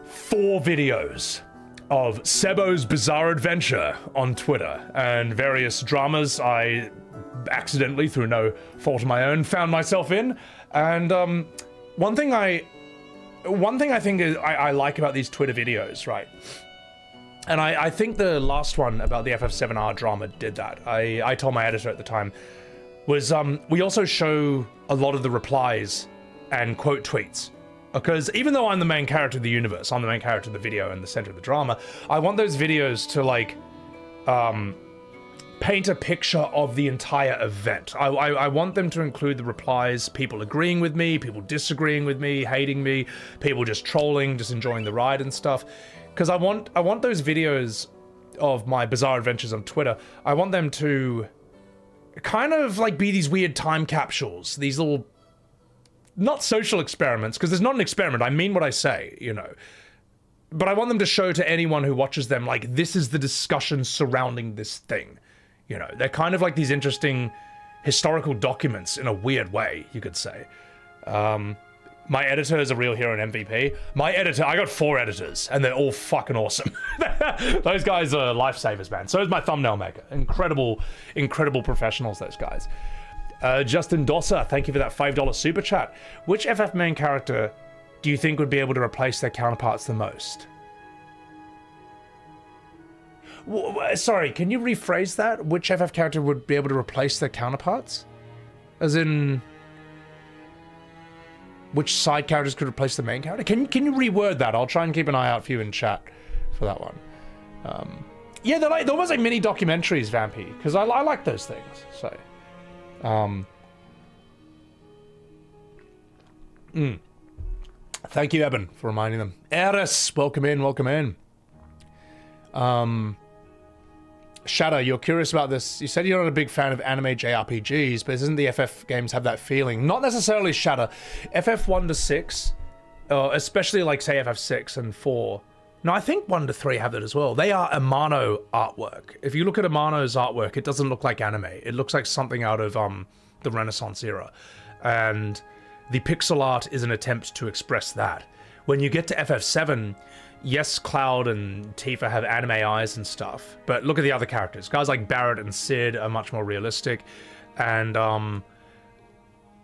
4 videos of Sebo's Bizarre Adventure on Twitter and various dramas I accidentally, through no fault of my own, found myself in. And one thing I think I like about these Twitter videos, right? And I think the last one about the FF7R drama did that. I told my editor at the time, was we also show a lot of the replies and quote tweets. Because even though I'm the main character of the universe, I'm the main character of the video and the center of the drama, I want those videos to like paint a picture of the entire event. I want them to include the replies, people agreeing with me, people disagreeing with me, hating me, people just trolling, just enjoying the ride and stuff. Because I want those videos of my bizarre adventures on Twitter, I want them to kind of like be these weird time capsules, these little, not social experiments, because there's not an experiment, I mean what I say, you know. But I want them to show to anyone who watches them, like, this is the discussion surrounding this thing. You know, they're kind of like these interesting historical documents in a weird way, you could say. My editor is a real hero and MVP. My editor, I got 4 editors, and they're all fucking awesome. Those guys are lifesavers, man. So is my thumbnail maker. Incredible, incredible professionals, those guys. Justin Dosser, thank you for that $5 super chat. Which FF main character do you think would be able to replace their counterparts the most? Sorry, can you rephrase that? Which FF character would be able to replace their counterparts? As in, which side characters could replace the main character? Can you reword that? I'll try and keep an eye out for you in chat for that one. Yeah, they're almost like mini documentaries, Vampy, because I like those things. So, thank you, Eben, for reminding them. Eris, welcome in, welcome in. Shadow, you're curious about this. You said you're not a big fan of anime JRPGs, but doesn't the FF games have that feeling? Not necessarily Shadow. FF 1 to 6, especially like say FF 6 and 4. No, I think 1 to 3 have that as well. They are Amano artwork. If you look at Amano's artwork, it doesn't look like anime. It looks like something out of the Renaissance era. And the pixel art is an attempt to express that. When you get to FF7, yes, Cloud and Tifa have anime eyes and stuff, but look at the other characters. Guys like Barrett and Sid are much more realistic, and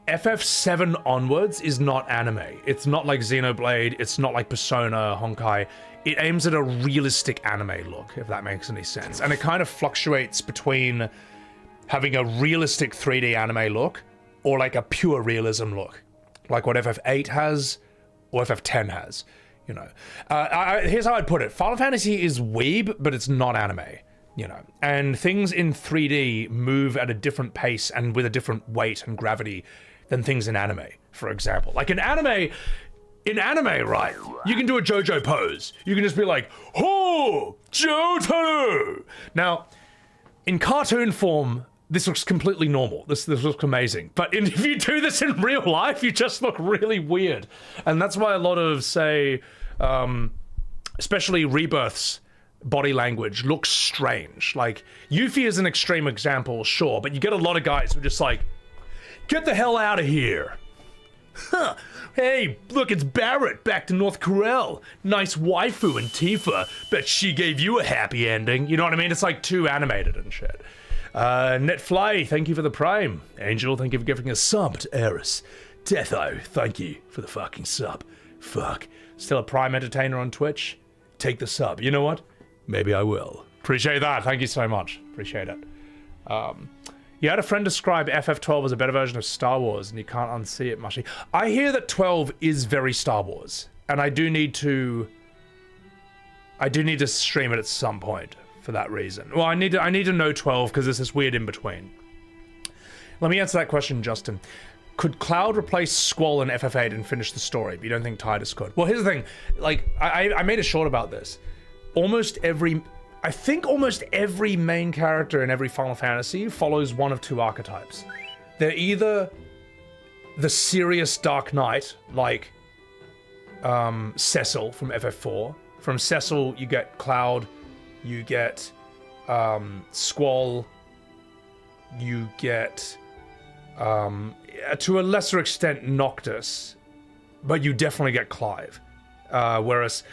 FF7 onwards is not anime. It's not like Xenoblade, it's not like Persona, Honkai. It aims at a realistic anime look, if that makes any sense. And it kind of fluctuates between having a realistic 3D anime look or like a pure realism look, like what FF8 has or FF10 has. you know. Here's how I'd put it. Final Fantasy is weeb, but it's not anime, you know. And things in 3D move at a different pace and with a different weight and gravity than things in anime, for example. Like in anime, right, you can do a JoJo pose. You can just be like, oh, Jotaro. Now, in cartoon form, this looks completely normal. This looks amazing. But if you do this in real life, you just look really weird. And that's why a lot of, say, especially Rebirth's body language looks strange. Like, Yuffie is an extreme example, sure, but you get a lot of guys who are just like, get the hell out of here. Huh. Hey, look, it's Barrett back to North Corel. Nice waifu and Tifa. Bet she gave you a happy ending. You know what I mean? It's like too animated and shit. Netfly, thank you for the prime. Angel, thank you for giving a sub to Eris. Deatho, thank you for the fucking sub. Fuck. Still a prime entertainer on Twitch? Take the sub. You know what? Maybe I will. Appreciate that. Thank you so much. Appreciate it. You had a friend describe FF12 as a better version of Star Wars, and you can't unsee it, Mushy. I hear that 12 is very Star Wars, and I do need to stream it at some point for that reason. Well, I need to know 12 because there's this weird in between. Let me answer that question, Justin. Could Cloud replace Squall in FF8 and finish the story? But you don't think Tidus could? Well, here's the thing. Like, I made a short about this. I think almost every main character in every Final Fantasy follows one of two archetypes. They're either the serious Dark Knight, like Cecil from FF4. From Cecil, you get Cloud, you get Squall, you get, to a lesser extent, Noctis, but you definitely get Clive. Whereas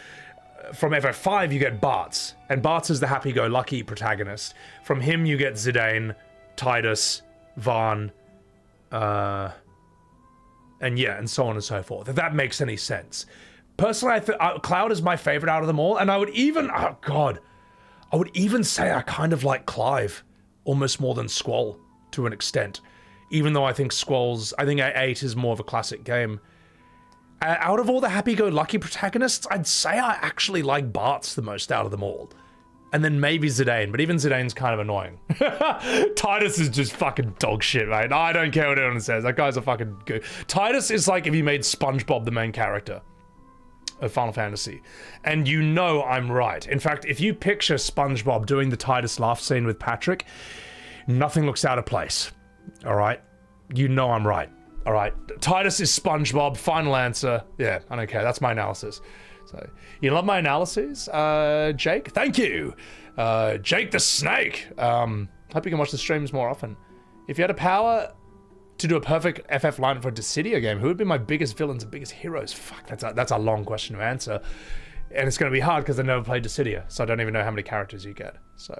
from FF5, you get Bartz, and Bartz is the happy-go-lucky protagonist. From him, you get Zidane, Tidus, Vaan, and so on and so forth. If that makes any sense. Personally, Cloud is my favorite out of them all, and I would even, I would even say I kind of like Clive almost more than Squall to an extent. Even though I think I think 8 is more of a classic game. Out of all the happy-go-lucky protagonists, I'd say I actually like Bartz the most out of them all. And then maybe Zidane, but even Zidane's kind of annoying. Tidus is just fucking dog shit, mate. I don't care what anyone says. That guy's a fucking good. Tidus is like if you made SpongeBob the main character of Final Fantasy. And you know I'm right. In fact, if you picture SpongeBob doing the Tidus laugh scene with Patrick, nothing looks out of place. All right? You know I'm right. All right, Tidus is SpongeBob, final answer. Yeah, I don't care, that's my analysis. So, you love my analyses, Jake? Thank you, Jake the Snake. Hope you can watch the streams more often. If you had a power to do a perfect FF line for a Dissidia game, who would be my biggest villains and biggest heroes? Fuck, that's a long question to answer. And it's gonna be hard because I never played Dissidia, so I don't even know how many characters you get, so.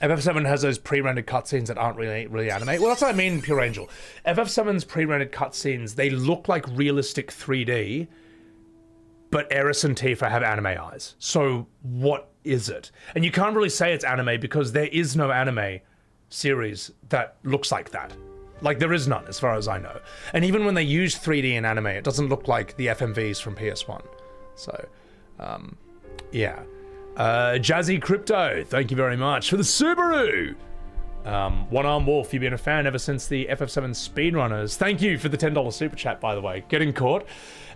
FF7 has those pre-rendered cutscenes that aren't really anime. Well, that's what I mean, Pure Angel. FF7's pre-rendered cutscenes, they look like realistic 3D, but Eris and Tifa have anime eyes. So what is it? And you can't really say it's anime because there is no anime series that looks like that. Like, there is none, as far as I know. And even when they use 3D in anime, it doesn't look like the FMVs from PS1. So, yeah. Jazzy Crypto, thank you very much for the Subaru. One Arm Wolf, you've been a fan ever since the FF7 speedrunners. Thank you for the $10 super chat, by the way. Getting caught.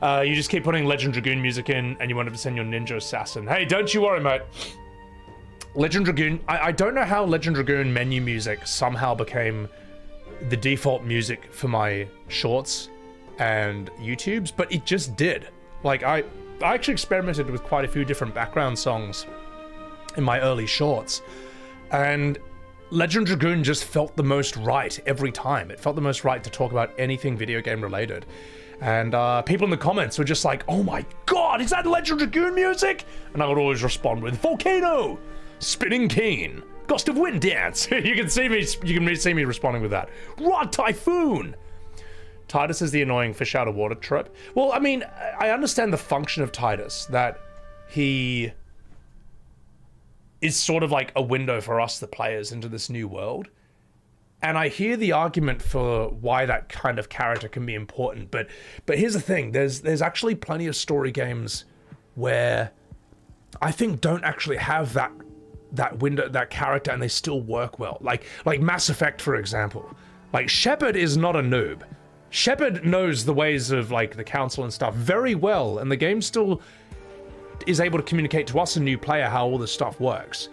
You just keep putting Legend Dragoon music in, and you wanted to send your Ninja Assassin. Hey, don't you worry, mate. Legend Dragoon, I don't know how Legend Dragoon menu music somehow became the default music for my shorts and YouTubes, but it just did. Like, I actually experimented with quite a few different background songs in my early shorts, and Legend Dragoon just felt the most right every time. It felt the most right to talk about anything video game related. And people in the comments were just like, oh my god, is that Legend Dragoon music? And I would always respond with Volcano, Spinning Keen, Gust of Wind Dance. You can see me responding with that. Rod Typhoon. Tidus is the annoying fish out of water trope. Well, I mean, I understand the function of Tidus, that he is sort of like a window for us, the players, into this new world. And I hear the argument for why that kind of character can be important, but here's the thing, there's actually plenty of story games where I think don't actually have that window, that character, and they still work well. Like Mass Effect, for example. Like, Shepard is not a noob. Shepard knows the ways of, like, the council and stuff very well, and the game still is able to communicate to us, a new player, how all this stuff works.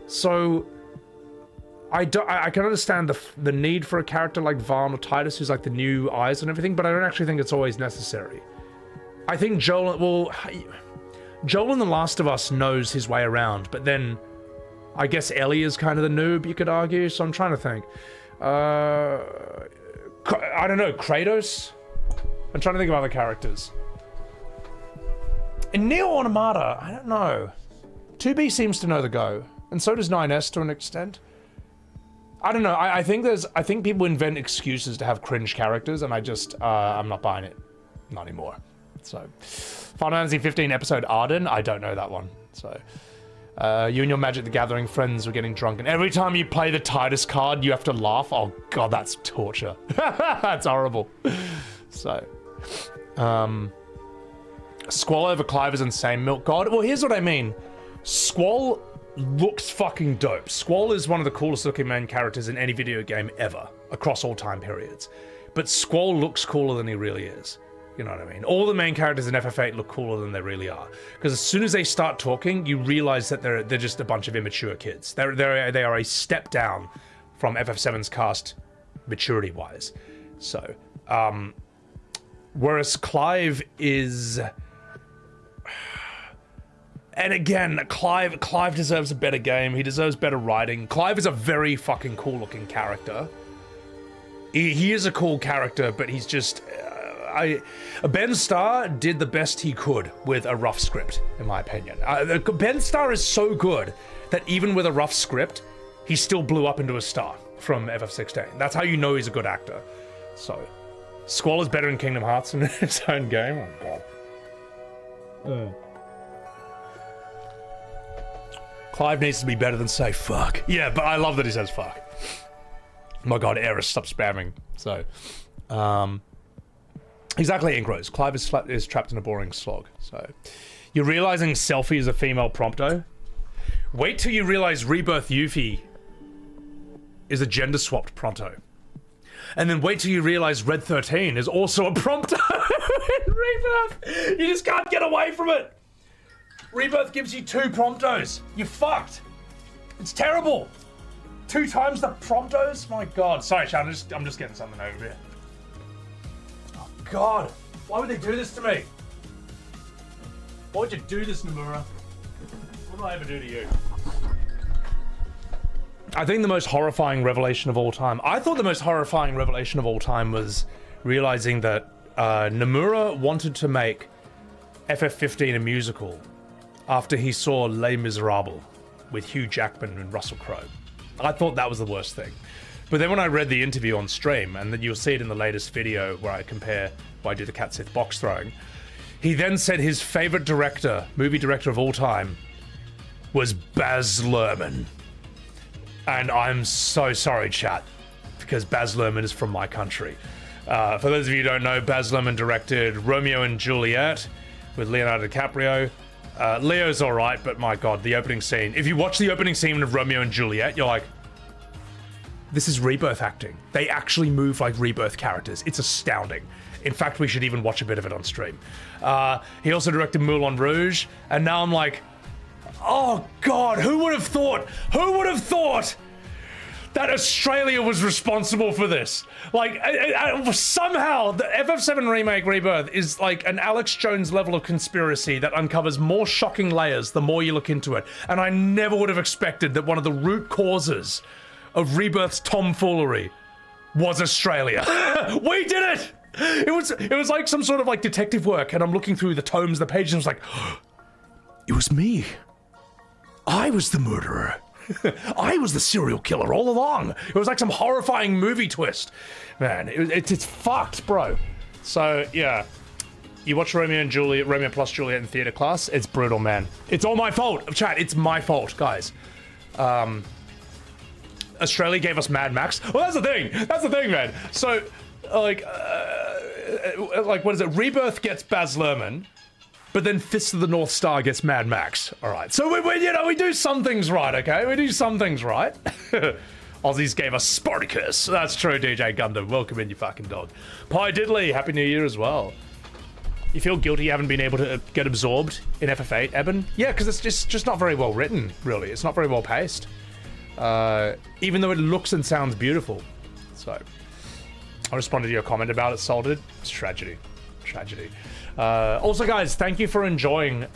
So I can understand the need for a character like Vaughn or Titus, who's like the new eyes and everything, but I don't actually think it's always necessary. I think Joel in The Last of Us knows his way around, but then I guess Ellie is kind of the noob, you could argue, so I'm trying to think. I don't know, Kratos? I'm trying to think of other characters. In Neo Automata, I don't know. 2B seems to know the go, and so does 9S to an extent. I don't know, I think people invent excuses to have cringe characters, and I'm not buying it. Not anymore. So, Final Fantasy 15 episode Arden, I don't know that one. So, you and your Magic the Gathering friends were getting drunk, and every time you play the Titus card, you have to laugh. Oh god, that's torture. That's horrible. So, Squall over Clive is insane. Milk God. Well, here's what I mean. Squall looks fucking dope. Squall is one of the coolest looking main characters in any video game ever, across all time periods. But Squall looks cooler than he really is. You know what I mean? All the main characters in FF8 look cooler than they really are. Because as soon as they start talking, you realize that they're just a bunch of immature kids. They are a step down from FF7's cast, maturity-wise. So, whereas Clive is... And again, Clive deserves a better game. He deserves better writing. Clive is a very fucking cool-looking character. He is a cool character, but he's just... Ben Starr did the best he could with a rough script, in my opinion. Ben Starr is so good that even with a rough script, he still blew up into a star from FF16. That's how you know he's a good actor. So, Squall is better in Kingdom Hearts in its own game. Oh god. Clive needs to be better than say fuck. Yeah, but I love that he says fuck. Oh my god, Eris, stop spamming. So, exactly, Inkros. Clive is trapped in a boring slog. So, you're realizing Selfie is a female prompto? Wait till you realize Rebirth Yuffie is a gender-swapped pronto. And then wait till you realize Red 13 is also a prompto in Rebirth! You just can't get away from it! Rebirth gives you 2 promptos. You're fucked. It's terrible. 2 times the promptos? My god. Sorry, Sean, I'm just getting something over here. Oh god. Why would they do this to me? Why would you do this, Nomura? What did I ever do to you? I think the most horrifying revelation of all time. I thought the most horrifying revelation of all time was realizing that Nomura wanted to make FF15 a musical after he saw Les Miserables with Hugh Jackman and Russell Crowe. I thought that was the worst thing. But then when I read the interview on stream, and then you'll see it in the latest video where I do the Cat Sith box throwing, he then said his favorite director, movie director of all time, was Baz Luhrmann. And I'm so sorry, chat, because Baz Luhrmann is from my country. For those of you who don't know, Baz Luhrmann directed Romeo and Juliet with Leonardo DiCaprio. Leo's alright, but my god, the opening scene. If you watch the opening scene of Romeo and Juliet, you're like, this is Rebirth acting. They actually move like Rebirth characters. It's astounding. In fact, we should even watch a bit of it on stream. He also directed Moulin Rouge, and now I'm like, oh god, who would have thought? Who would have thought that Australia was responsible for this? Like, somehow, the FF7 Remake Rebirth is like an Alex Jones level of conspiracy that uncovers more shocking layers the more you look into it. And I never would have expected that one of the root causes of Rebirth's tomfoolery was Australia. We did it! It was like some sort of like detective work, and I'm looking through the tomes, the pages, and I was like, it was me. I was the murderer. I was the serial killer all along. It was like some horrifying movie twist. Man, it's fucked, bro. So, yeah. You watch Romeo plus Juliet in theater class, it's brutal, man. It's all my fault. Chat, it's my fault, guys. Australia gave us Mad Max. Well, that's the thing. That's the thing, man. So, like, what is it? Rebirth gets Baz Luhrmann. but then Fist of the North Star gets Mad Max. All right, so we do some things right, okay? We do some things right. Aussies gave us Spartacus. That's true, DJ Gundam. Welcome in, you fucking dog. Pie Diddley, Happy New Year as well. You feel guilty you haven't been able to get absorbed in FF8, Eben? Yeah, because it's just not very well written, really. It's not very well paced. Even though it looks and sounds beautiful. So, I responded to your comment about it, Salted. It's tragedy. Tragedy. Also, guys, thank you for enjoying...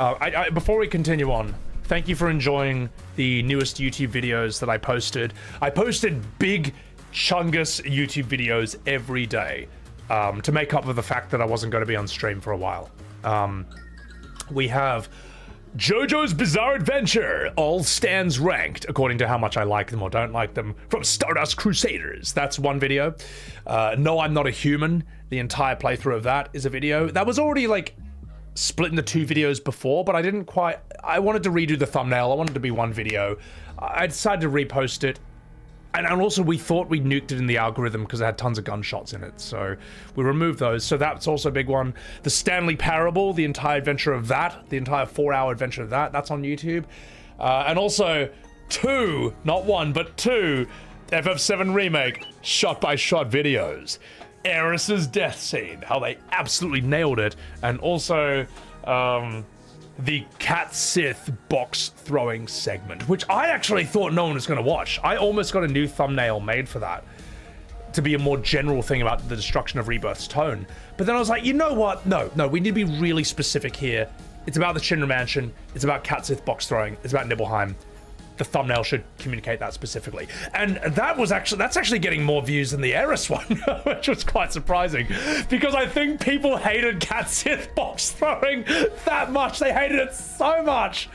before we continue on, thank you for enjoying the newest YouTube videos that I posted. I posted big, chungus YouTube videos every day. To make up for the fact that I wasn't going to be on stream for a while. We have JoJo's Bizarre Adventure, all stands ranked, according to how much I like them or don't like them, from Stardust Crusaders. That's one video. No, I'm Not a Human. The entire playthrough of that is a video. That was already, like, split into 2 videos before, but I didn't quite... I wanted to redo the thumbnail. I wanted it to be one video. I decided to repost it. And also, we thought we nuked it in the algorithm because it had tons of gunshots in it. So we removed those. So that's also a big one. The Stanley Parable, the entire adventure of that, the entire 4-hour adventure of that, that's on YouTube. And also 2, not 1, but 2 FF7 Remake shot-by-shot videos. Eris's death scene, how they absolutely nailed it. And also... the Cat Sith box throwing segment, which I actually thought no one was going to watch. I almost got a new thumbnail made for that to be a more general thing about the Destruction of Rebirth's tone. But then I was like, you know what? No, we need to be really specific here. It's about the Shinra Mansion. It's about Cat Sith box throwing. It's about Nibelheim. The thumbnail should communicate that specifically. And that's actually getting more views than the Eris one, which was quite surprising. Because I think people hated Cat Sith box throwing that much. They hated it so much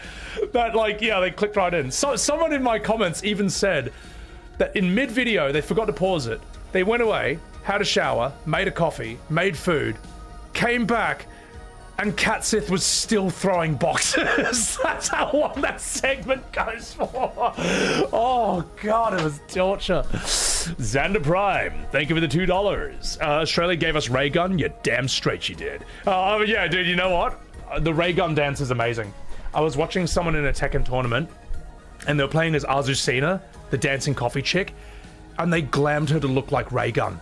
that, like, yeah, they clicked right in. So someone in my comments even said that in mid-video, they forgot to pause it. They went away, had a shower, made a coffee, made food, came back, and Cat Sith was still throwing boxes. That's how long that segment goes for. Oh, God, it was torture. Xander Prime, thank you for the $2. Australia gave us Ray Gun. You're damn straight she did. Yeah, dude, you know what? The Ray Gun dance is amazing. I was watching someone in a Tekken tournament, and they were playing as Azucena, the dancing coffee chick, and they glammed her to look like Ray Gun.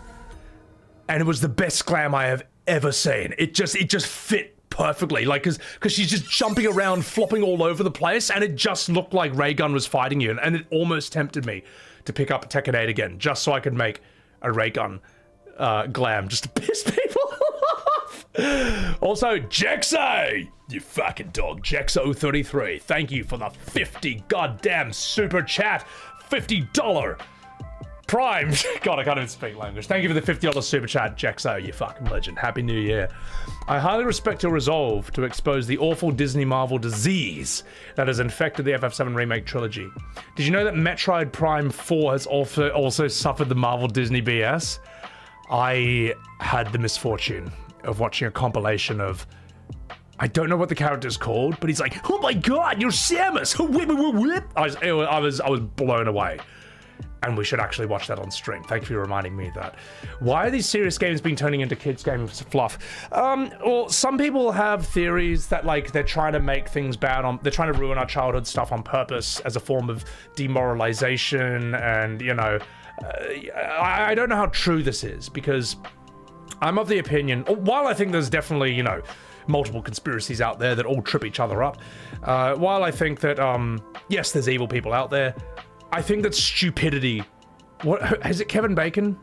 And it was the best glam I have ever seen. It just fit perfectly, like, because she's just jumping around, flopping all over the place, and it just looked like Ray Gun was fighting you, and it almost tempted me to pick up Tekken 8 again, just so I could make a Ray Gun glam, just to piss people off. Also, Jexo, you fucking dog, Jexo33, thank you for the 50 goddamn super chat, $50 Prime. God, I can't even speak language. Thank you for the $50 super chat, Jexo, you fucking legend. Happy New Year. I highly respect your resolve to expose the awful Disney Marvel disease that has infected the FF7 Remake trilogy. Did you know that Metroid Prime 4 has also suffered the Marvel Disney BS? I had the misfortune of watching a compilation of... I don't know what the character's called, but he's like, oh my god, you're Samus! I was blown away. And we should actually watch that on stream. Thank you for reminding me of that. Why are these serious games being turning into kids' games fluff? Well, some people have theories that, like, they're trying to make things bad. They're trying to ruin our childhood stuff on purpose as a form of demoralization. And, you know, I don't know how true this is, because I'm of the opinion, while I think there's definitely, you know, multiple conspiracies out there that all trip each other up, while I think that, yes, there's evil people out there, I think that stupidity... What is it, Kevin Bacon?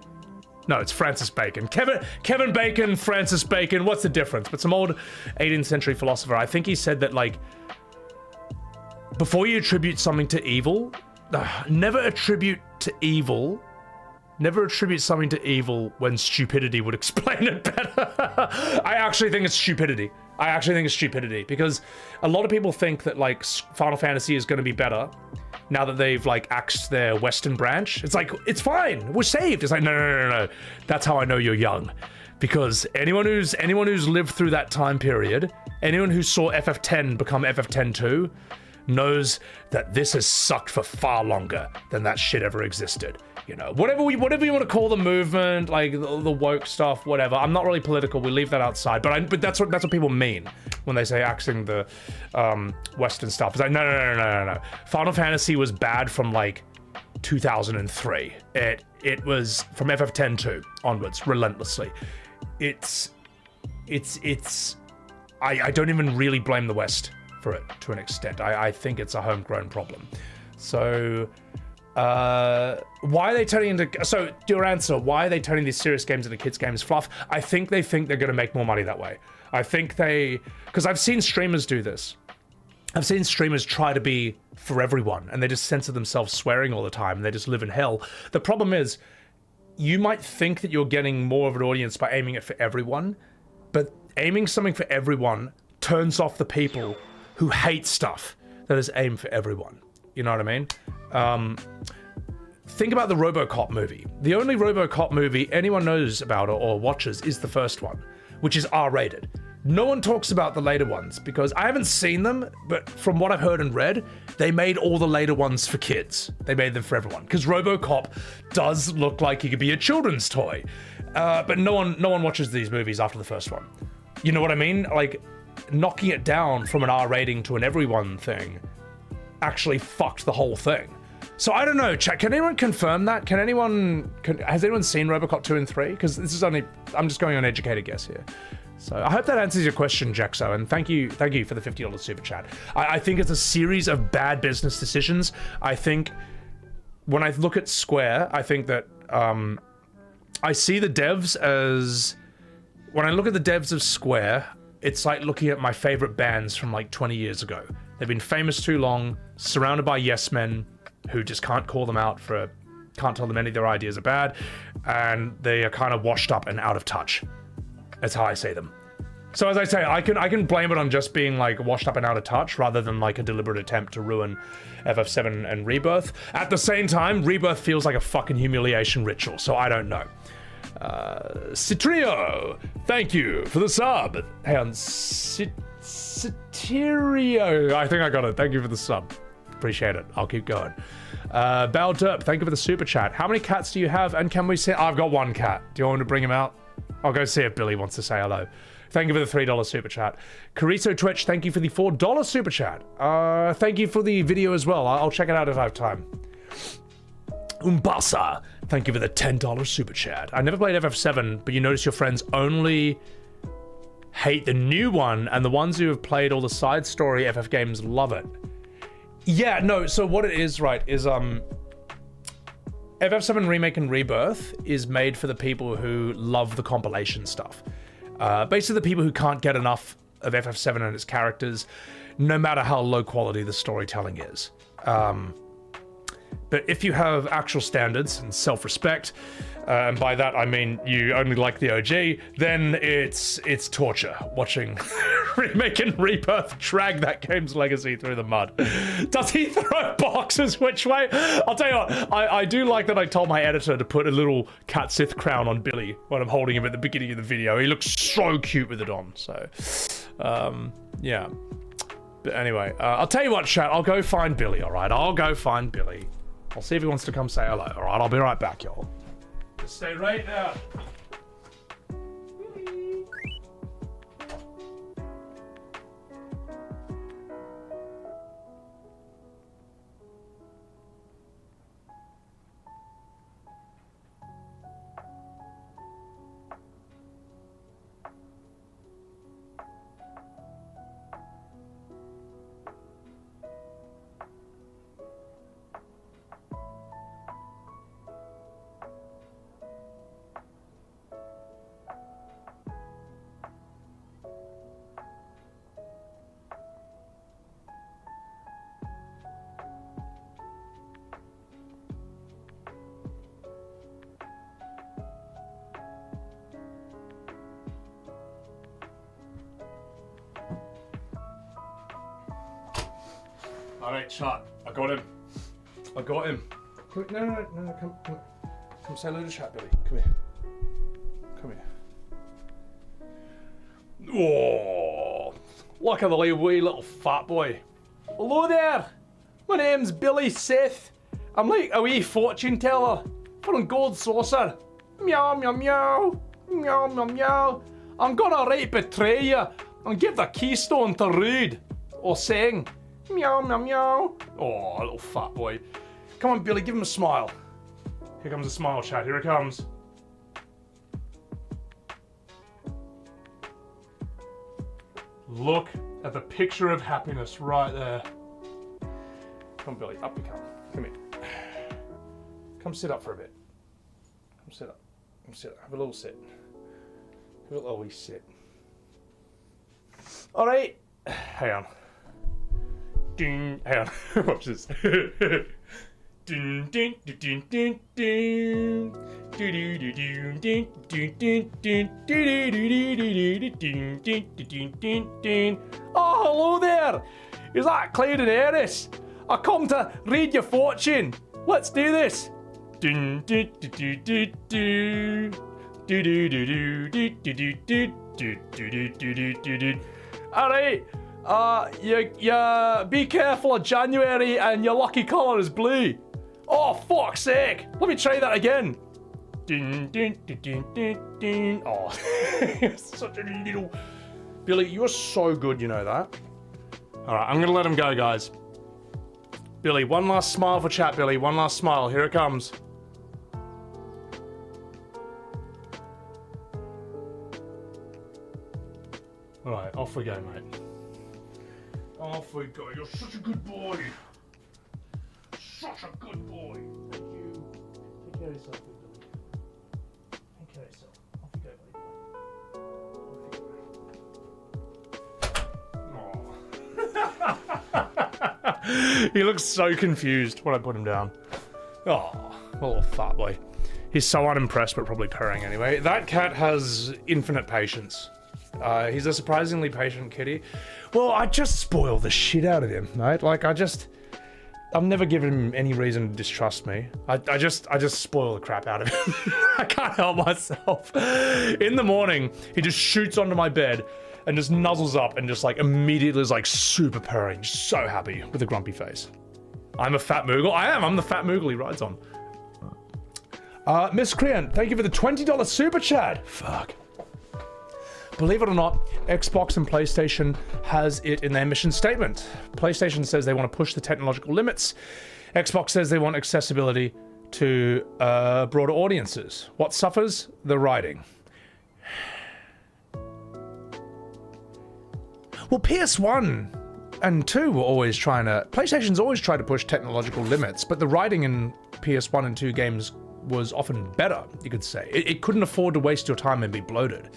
No, it's Francis Bacon. Kevin Bacon, Francis Bacon, what's the difference? But some old 18th century philosopher, I think he said that, like, before you attribute something to evil, never attribute something to evil when stupidity would explain it better. I actually think it's stupidity. Because a lot of people think that, like, Final Fantasy is going to be better now that they've, like, axed their Western branch. It's like, it's fine, we're saved. It's like, no. That's how I know you're young. Because anyone who's lived through that time period, anyone who saw FF10 become FF10-2, knows that this has sucked for far longer than that shit ever existed. you know, whatever you want to call the movement, like the woke stuff, whatever. I'm not really political. We leave that outside. But that's what people mean when they say axing the Western stuff. It's like no. Final Fantasy was bad from like 2003. It was from FF10 onwards, relentlessly. I don't even really blame the West for it to an extent. I think it's a homegrown problem. So why are they turning into, so your answer, why are they turning these serious games into kids games fluff? I think they think they're going to make more money that way. I think because I've seen streamers do this. I've seen streamers try to be for everyone, and they just censor themselves swearing all the time, and they just live in hell. The problem is, you might think that you're getting more of an audience by aiming it for everyone, but aiming something for everyone turns off the people who hate stuff that is aimed for everyone. You know what I mean? Think about the RoboCop movie. The only RoboCop movie anyone knows about or watches is the first one, which is R-rated. No one talks about the later ones because I haven't seen them, but from what I've heard and read, they made all the later ones for kids. They made them for everyone because RoboCop does look like he could be a children's toy, but no one watches these movies after the first one. You know what I mean? Like, knocking it down from an R rating to an everyone thing actually fucked the whole thing. So I don't know, chat, can anyone confirm that? Has anyone seen RoboCop 2 and 3? Because this is I'm just going on educated guess here. So I hope that answers your question, Jaxo, and thank you for the $50 super chat. I think it's a series of bad business decisions. I think when I look at Square, I think that I see the devs as, when I look at the devs of Square, it's like looking at my favorite bands from like 20 years ago. They've been famous too long, surrounded by yes men who just can't call them out can't tell them any of their ideas are bad, and they are kind of washed up and out of touch. That's how I say them. So as I say, I can blame it on just being like washed up and out of touch rather than like a deliberate attempt to ruin FF7 and Rebirth. At the same time, Rebirth feels like a fucking humiliation ritual, so I don't know. Citrio, thank you for the sub. Hang on, Citrio, I think I got it. Thank you for the sub. Appreciate it. I'll keep going. Balderp, thank you for the super chat. How many cats do you have, and can we see? I've got one cat. Do you want me to bring him out? I'll go see if Billy wants to say hello. Thank you for the $3 super chat. Cariso Twitch, thank you for the $4 super chat. Thank you for the video as well. I'll check it out if I have time. Umbasa, thank you for the $10 super chat. I never played FF7, but you notice your friends only hate the new one, and the ones who have played all the side story FF games love it. Yeah, no, so what it is, right, is FF7 Remake and Rebirth is made for the people who love the compilation stuff. Basically the people who can't get enough of FF7 and its characters, no matter how low quality the storytelling is. But if you have actual standards and self-respect, and by that I mean you only like the OG, then it's torture watching Remake and Rebirth drag that game's legacy through the mud. Does he throw boxes which way? I'll tell you what, I do like that I told my editor to put a little Cat Sith crown on Billy when I'm holding him at the beginning of the video. He looks so cute with it on, so yeah. But anyway, I'll tell you what, chat, I'll go find Billy, alright? I'll go find Billy. I'll see if he wants to come say hello, alright? I'll be right back, y'all. Just stay right there. Alright, chat. I got him. No, come say hello to chat, Billy. Come here. Oh, look at the wee little fat boy. Hello there. My name's Billy Seth. I'm like a wee fortune teller For a gold saucer. Meow, meow, meow. Meow, meow, meow. I'm gonna right betray you and give the keystone to Rude. Or sing. Meow, meow, meow. Oh, little fat boy. Come on, Billy, give him a smile. Here comes a smile, chat. Here it comes. Look at the picture of happiness right there. Come on, Billy, up you come. Come here. Come sit up for a bit. Come sit up. Come sit up. Have a little sit. Have a little always sit. All right. Hang on. Ding. Hang on. Watch this. Ding, ding, ding, ding, ding, ding. Oh, hello there. Is that Claire and Eris? I come to read your fortune. Let's do this. Alright, you be careful of January and your lucky colour is blue. Oh, fuck's sake. Let me try that again. Oh, such a little... Billy, you're so good, you know that. Alright, I'm gonna let him go, guys. Billy, one last smile for chat, Billy. One last smile. Here it comes. Alright, off we go, mate. Off we go. You're such a good boy. Such a good boy. Thank you. Take care of yourself, Billy. Take care of yourself. Off you go, buddy boy. Oh. He looks so confused when I put him down. Oh, little fat boy. He's so unimpressed, but probably purring anyway. That cat has infinite patience. He's a surprisingly patient kitty. Well, I just spoil the shit out of him, right? Like, I've never given him any reason to distrust me. I just spoil the crap out of him. I can't help myself. In the morning, he just shoots onto my bed and just nuzzles up and just like immediately is like super purring, just so happy with a grumpy face. I'm a fat Moogle. I'm the fat Moogle he rides on. Miscreant, thank you for the $20 super chat. Fuck. Believe it or not, Xbox and PlayStation has it in their mission statement. PlayStation says they want to push the technological limits. Xbox says they want accessibility to broader audiences. What suffers? The writing. Well, PS1 and 2 were always trying to... PlayStation's always tried to push technological limits, but the writing in PS1 and 2 games was often better, you could say. It couldn't afford to waste your time and be bloated.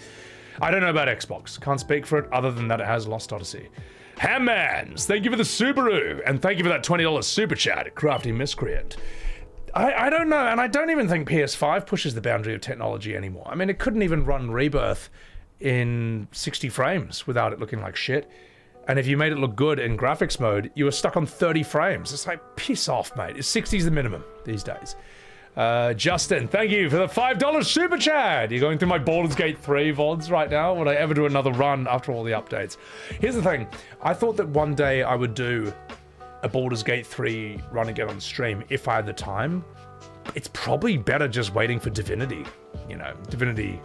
I don't know about Xbox. Can't speak for it other than that it has Lost Odyssey. Hammans, thank you for the Subaru, and thank you for that $20 super chat, Crafty Miscreant. I don't know, and I don't even think PS5 pushes the boundary of technology anymore. I mean, it couldn't even run Rebirth in 60 frames without it looking like shit. And if you made it look good in graphics mode, you were stuck on 30 frames. It's like, piss off, mate. 60 is the minimum these days. Justin, thank you for the $5 super chat. You're going through my Baldur's Gate 3 VODs right now. Would I ever do another run after all the updates? Here's the thing. I thought that one day I would do a Baldur's Gate 3 run again on stream if I had the time. It's probably better just waiting for Divinity. You know, Divinity,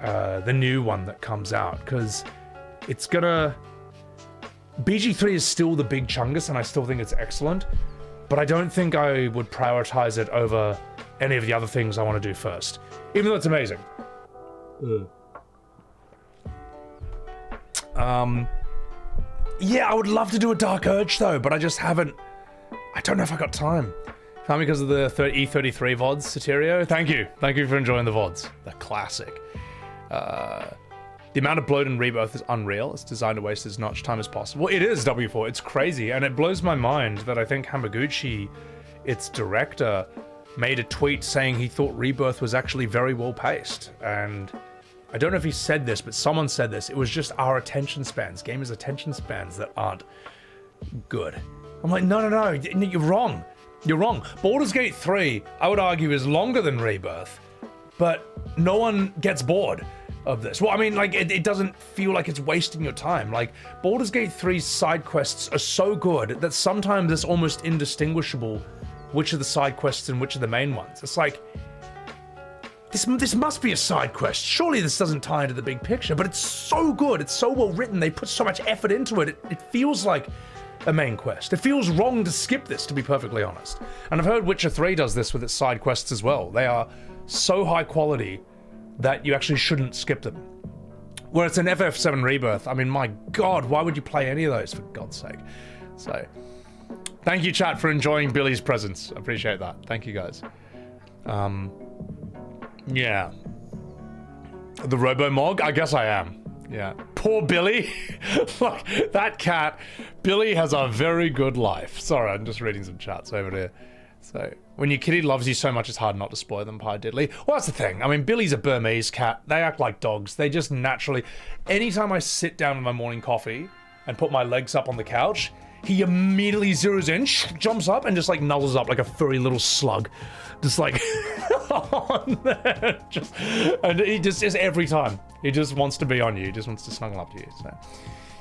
the new one that comes out, because it's gonna... BG3 is still the big chungus, and I still think it's excellent. But I don't think I would prioritize it over any of the other things I want to do first. Even though it's amazing. Yeah, I would love to do a Dark Urge though, but I just haven't... I don't know if I got time. Probably because of the E33 VODs, Soterio. Thank you. Thank you for enjoying the VODs. They're classic. The amount of bloat in Rebirth is unreal. It's designed to waste as much time as possible. It is, W4. It's crazy. And it blows my mind that I think Hamaguchi, its director, made a tweet saying he thought Rebirth was actually very well paced. And I don't know if he said this, but someone said this. It was just our attention spans, gamers' attention spans that aren't good. I'm like, no, you're wrong. You're wrong. Baldur's Gate 3, I would argue, is longer than Rebirth, but no one gets bored of this. Well, I mean, like, it doesn't feel like it's wasting your time. Like, Baldur's Gate 3's side quests are so good that sometimes it's almost indistinguishable which are the side quests and which are the main ones. It's like, this must be a side quest. Surely this doesn't tie into the big picture, but it's so good. It's so well written. They put so much effort into it. It feels like a main quest. It feels wrong to skip this, to be perfectly honest. And I've heard Witcher 3 does this with its side quests as well. They are so high quality that you actually shouldn't skip them. Where it's an FF7 Rebirth, I mean, my God, why would you play any of those, for God's sake? So, thank you, chat, for enjoying Billy's presence. I appreciate that. Thank you, guys. Yeah. The Robo-Mog? I guess I am. Yeah. Poor Billy. Look, that cat. Billy has a very good life. Sorry, I'm just reading some chats over there. So, when your kitty loves you so much, it's hard not to spoil them, Pie Diddley. Well, that's the thing. I mean, Billy's a Burmese cat. They act like dogs. They just naturally... Anytime I sit down with my morning coffee and put my legs up on the couch, he immediately zeroes in, jumps up, and just like nuzzles up like a furry little slug. Just like... on there. And he just every time. He just wants to be on you. He just wants to snuggle up to you, so...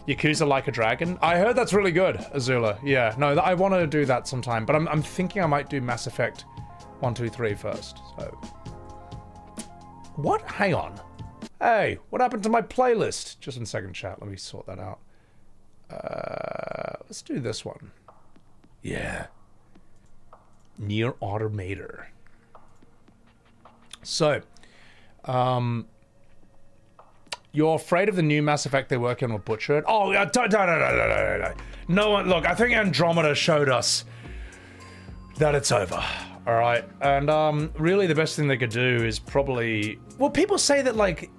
Yakuza Like a Dragon. I heard that's really good, Azula. Yeah, no, I want to do that sometime, but I'm thinking I might do Mass Effect 1, 2, 3 first, so... What? Hang on. Hey, what happened to my playlist? Just in second chat, let me sort that out. Let's do this one. Yeah. Nier Automata. So, you're afraid of the new Mass Effect they're working on with Butcher? Oh, no. No one, look, I think Andromeda showed us that it's over, all right? And really the best thing they could do is probably... Well, people say that, like,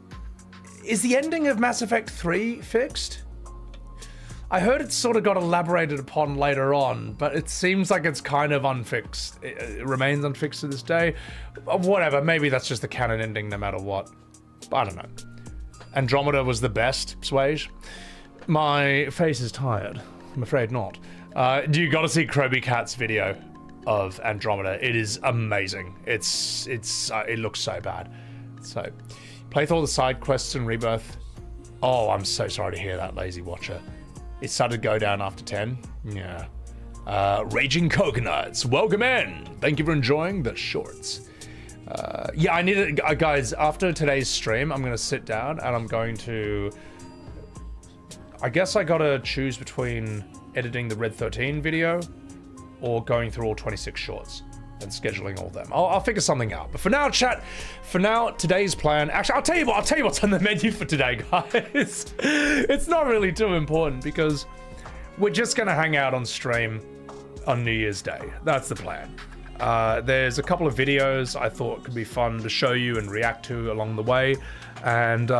is the ending of Mass Effect 3 fixed? I heard it sort of got elaborated upon later on, but it seems like it's kind of unfixed. It remains unfixed to this day. Whatever, maybe that's just the canon ending no matter what. I don't know. Andromeda was the best, Swage. My face is tired. I'm afraid not. You gotta see Kroby Cat's video of Andromeda. It is amazing. It looks so bad. So, play through all the side quests in Rebirth. Oh, I'm so sorry to hear that, Lazy Watcher. It started to go down after 10. Yeah. Raging Coconuts, welcome in. Thank you for enjoying the shorts. Yeah, I need it, guys, after today's stream, I'm gonna sit down and I'm going to... I guess I gotta choose between editing the Red 13 video or going through all 26 shorts and scheduling all of them. I'll figure something out. But for now, chat, today's plan... Actually, I'll tell you what's on the menu for today, guys. It's not really too important because we're just gonna hang out on stream on New Year's Day. That's the plan. There's a couple of videos I thought could be fun to show you and react to along the way, and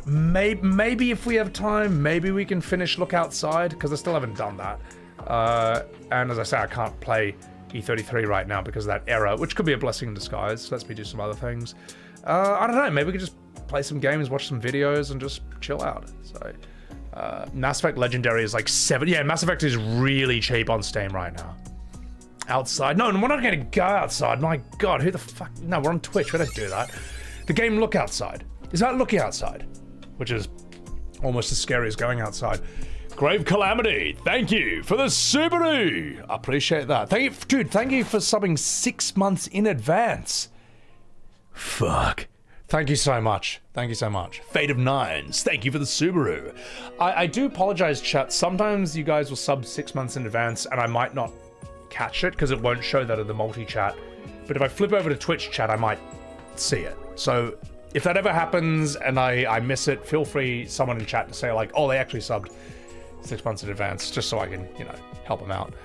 maybe if we have time, maybe we can finish Look Outside, because I still haven't done that. And as I say, I can't play E33 right now because of that error, which could be a blessing in disguise. Lets me do some other things. I don't know, maybe we could just play some games, watch some videos, and just chill out. So, Mass Effect Legendary is like 7. Yeah, Mass Effect is really cheap on Steam right now. Outside? No, we're not gonna go outside. My God, who the fuck? No, we're on Twitch. We don't do that. The game Look Outside. Is that Looking Outside? Which is almost as scary as going outside. Grave Calamity, thank you for the Subaru. I appreciate that. Thank you, dude. Thank you for subbing 6 months in advance. Fuck. Thank you so much. Thank you so much. Fate of Nines, thank you for the Subaru. I do apologize, chat. Sometimes you guys will sub 6 months in advance, and I might not catch it because it won't show that in the multi-chat, but if I flip over to Twitch chat, I might see it. So if that ever happens and I miss it, feel free, someone in chat, to say like, oh, they actually subbed 6 months in advance, just so I can, you know, help them out.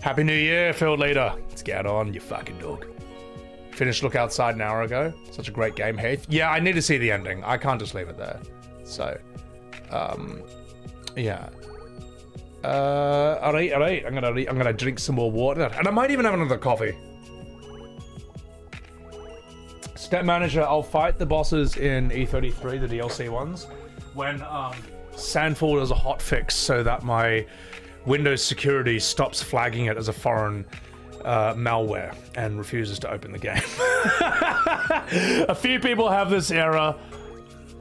Happy New Year, field leader. Let's get on, you fucking dog. Finished Look Outside an hour ago. Such a great game, Heath. Yeah, I need to see the ending. I can't just leave it there. So, yeah. All right. I'm gonna drink some more water, and I might even have another coffee. Step manager, I'll fight the bosses in E33, the DLC ones, when Sandfall does a hotfix so that my Windows security stops flagging it as a foreign malware and refuses to open the game. A few people have this error.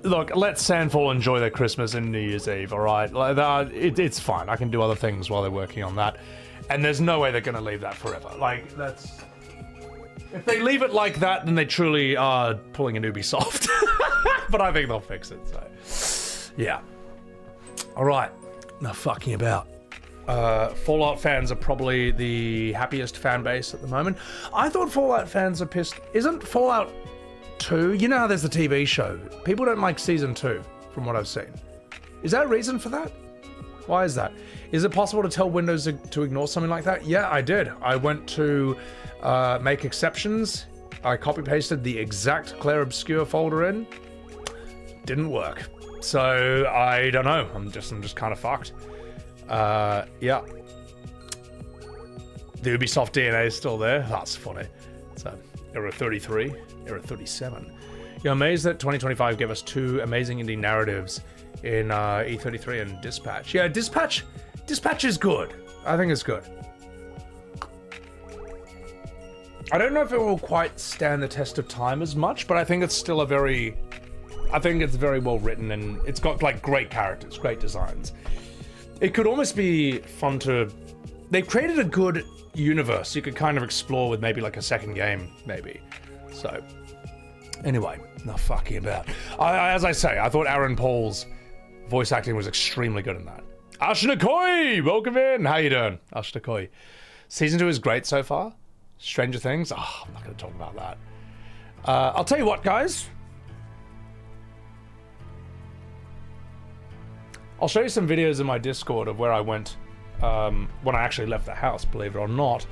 Look, let Sandfall enjoy their Christmas and New Year's Eve, alright? It's fine. I can do other things while they're working on that. And there's no way they're gonna leave that forever. Like, that's... If they leave it like that, then they truly are pulling an Ubisoft. But I think they'll fix it, so... Yeah. Alright. Enough fucking about. Fallout fans are probably the happiest fan base at the moment. I thought Fallout fans are pissed. Isn't Fallout 2? You know how there's the TV show. People don't like Season 2, from what I've seen. Is there a reason for that? Why is that? Is it possible to tell Windows to ignore something like that? Yeah, I did. I went to make exceptions. I copy-pasted the exact Clear Obscure folder in. Didn't work. So, I don't know. I'm just kind of fucked. Yeah. The Ubisoft DNA is still there. That's funny. So, Era 33, Era 37. You're amazed that 2025 gave us two amazing indie narratives in E33 and Dispatch. Yeah, Dispatch is good. I think it's good. I don't know if it will quite stand the test of time as much, but I think it's still I think it's very well written, and it's got like great characters, great designs. It could almost be fun to... They've created a good universe you could kind of explore with maybe like a second game, maybe. So, anyway, enough fucking about. As I say, I thought Aaron Paul's voice acting was extremely good in that. Ashnakoi, welcome in. How you doing, Ashnakoi? Season 2 is great so far. Stranger Things. Oh, I'm not going to talk about that. I'll tell you what, guys. I'll show you some videos in my Discord of where I went when I actually left the house, believe it or not.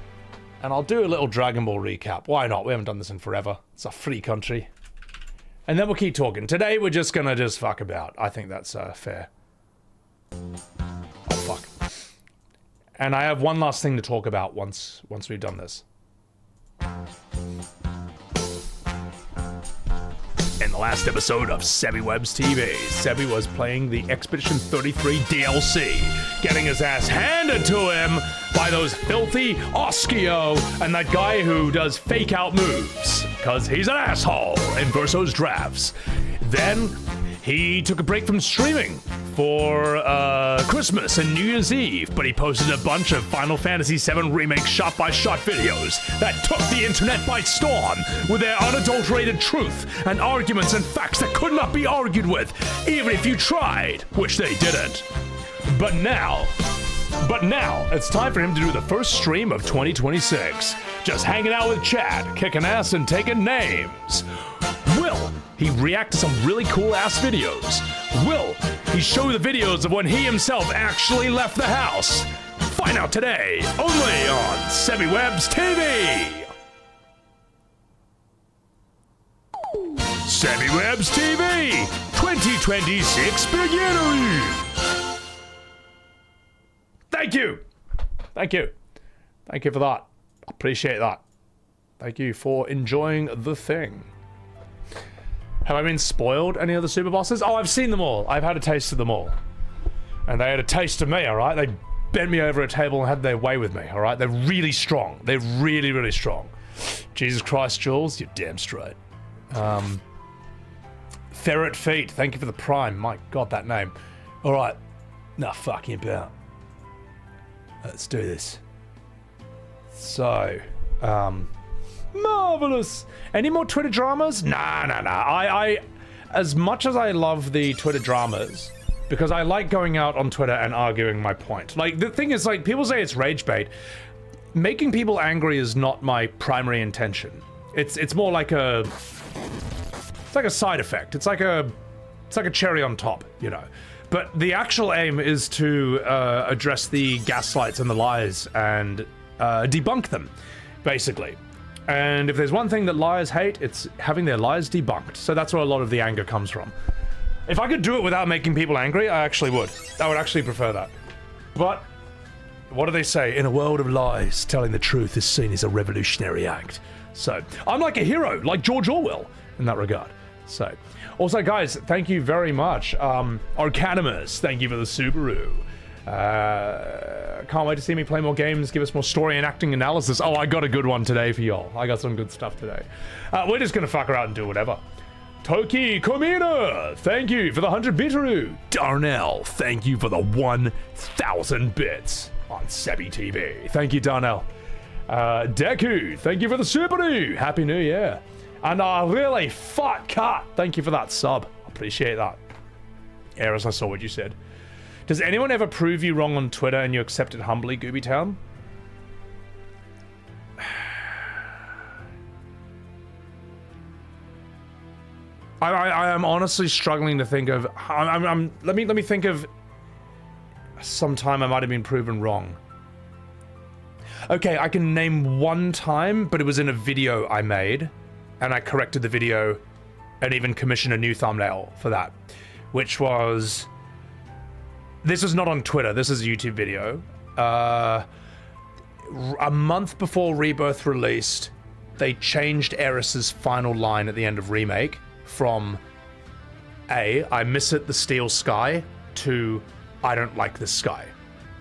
And I'll do a little Dragon Ball recap. Why not? We haven't done this in forever. It's a free country. And then we'll keep talking. Today, we're just gonna fuck about. I think that's fair. Oh, fuck. And I have one last thing to talk about once we've done this. In the last episode of SebiWebs TV, Sebi was playing the Expedition 33 DLC, getting his ass handed to him by those filthy Oskio and that guy who does fake out moves, because he's an asshole in Verso's drafts. Then he took a break from streaming for Christmas and New Year's Eve, but he posted a bunch of Final Fantasy VII Remake shot-by-shot videos that took the internet by storm with their unadulterated truth and arguments and facts that could not be argued with, even if you tried, which they didn't. But now, it's time for him to do the first stream of 2026. Just hanging out with Chad, kicking ass and taking names. Will he react to some really cool ass videos? Will he show the videos of when he himself actually left the house? Find out today, only on SebiWebs TV! SebiWebs TV 2026 beginning! Thank you! Thank you. Thank you for that. Appreciate that. Thank you for enjoying the thing. Have I been spoiled any of the super bosses? Oh, I've seen them all. I've had a taste of them all. And they had a taste of me, alright? They bent me over a table and had their way with me, alright? They're really strong. They're really, really strong. Jesus Christ, Jules, you're damn straight. Ferret Feet, thank you for the prime. My god, that name. Alright. Nah, fucking about. Let's do this. So, marvelous. Any more Twitter dramas? Nah. I as much as I love the Twitter dramas, because I like going out on Twitter and arguing my point. Like, the thing is, like, people say it's rage bait. Making people angry is not my primary intention. It's more like a side effect. It's like a cherry on top, you know. But the actual aim is to address the gaslights and the lies and debunk them, basically. And if there's one thing that liars hate, it's having their lies debunked. So that's where a lot of the anger comes from. If I could do it without making people angry, I actually would. I would actually prefer that. But what do they say? In a world of lies, telling the truth is seen as a revolutionary act. So I'm like a hero, like George Orwell in that regard. So also, guys, thank you very much. Arcanimus, thank you for the Subaru. Can't wait to see me play more games, give us more story and acting analysis. Oh, I got a good one today for y'all. I got some good stuff today. We're just gonna fuck around and do whatever. Toki Komina, thank you for the 100 Bitaru. Darnell, thank you for the 1,000 bits. on Sebi TV. Thank you, Darnell. Deku, thank you for the super new. Happy New Year. And really fat cat, thank you for that sub. Appreciate that. Eris, I saw what you said. Does anyone ever prove you wrong on Twitter and you accept it humbly, Gooby Town? I am honestly struggling to think of. Let me think of some time I might have been proven wrong. Okay, I can name one time, but it was in a video I made, and I corrected the video, and even commissioned a new thumbnail for that, which was. This is not on Twitter. This is a YouTube video. A month before Rebirth released, they changed Eris's final line at the end of Remake. From I miss it, the steel sky, to I don't like this sky,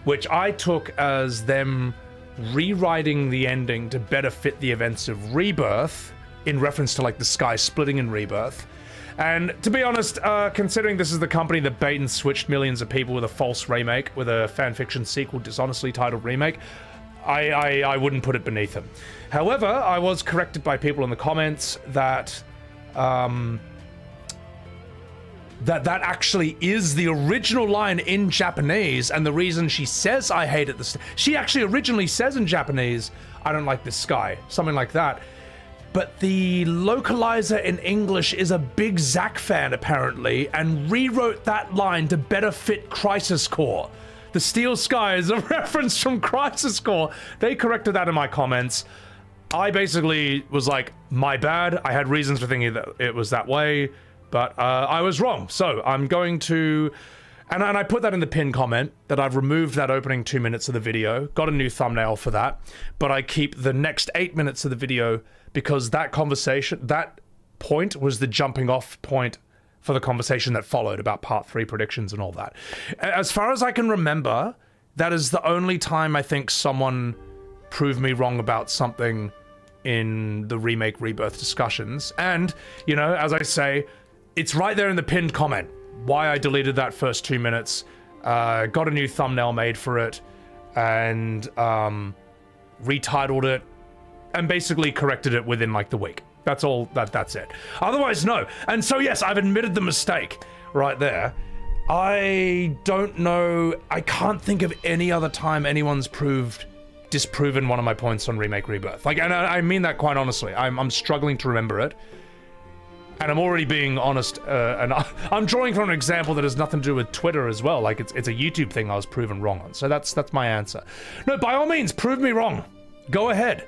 which I took as them rewriting the ending to better fit the events of Rebirth in reference to like the sky splitting in Rebirth. And to be honest, considering this is the company that bait and switched millions of people with a false remake, with a fanfiction sequel dishonestly titled Remake, I wouldn't put it beneath them. However, I was corrected by people in the comments that that actually is the original line in Japanese, and the reason she says I hate it, she actually originally says in Japanese, I don't like this sky, something like that. But the localizer in English is a big Zack fan apparently, and rewrote that line to better fit Crisis Core. The steel sky is a reference from Crisis Core. They corrected that in my comments. I basically was like, my bad. I had reasons for thinking that it was that way, but I was wrong. So I'm going to, and I put that in the pinned comment, that I've removed that opening 2 minutes of the video, got a new thumbnail for that, but I keep the next 8 minutes of the video because that conversation, that point was the jumping off point for the conversation that followed about part 3 predictions and all that. As far as I can remember, that is the only time I think someone proved me wrong about something in the Remake Rebirth discussions. And, you know, as I say, it's right there in the pinned comment why I deleted that first 2 minutes, got a new thumbnail made for it, and retitled it, and basically corrected it within like the week. That's all, that's it. Otherwise, no. And so yes, I've admitted the mistake right there. I don't know, I can't think of any other time anyone's disproven one of my points on Remake Rebirth. Like, and I mean that quite honestly. I'm struggling to remember it. And I'm already being honest, and I'm drawing from an example that has nothing to do with Twitter as well. Like, it's a YouTube thing I was proven wrong on. So that's my answer. No, by all means, prove me wrong. Go ahead.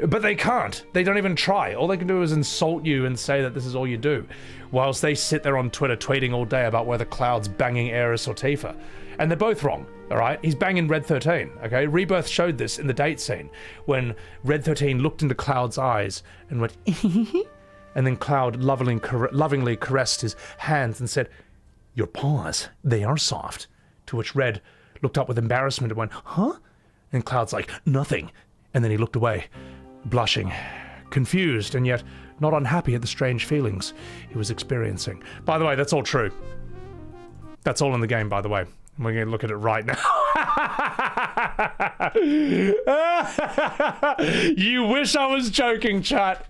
But they can't. They don't even try. All they can do is insult you and say that this is all you do, whilst they sit there on Twitter tweeting all day about whether Cloud's banging Aerith or Tifa. And they're both wrong, all right? He's banging Red 13, okay? Rebirth showed this in the date scene, when Red 13 looked into Cloud's eyes and went, and then Cloud lovingly caressed his hands and said, "Your paws, they are soft." To which Red looked up with embarrassment and went, "Huh?" And Cloud's like, "Nothing." And then he looked away, blushing, confused, and yet not unhappy at the strange feelings he was experiencing. By the way, that's all true. That's all in the game, by the way. We're going to look at it right now. You wish I was joking, chat.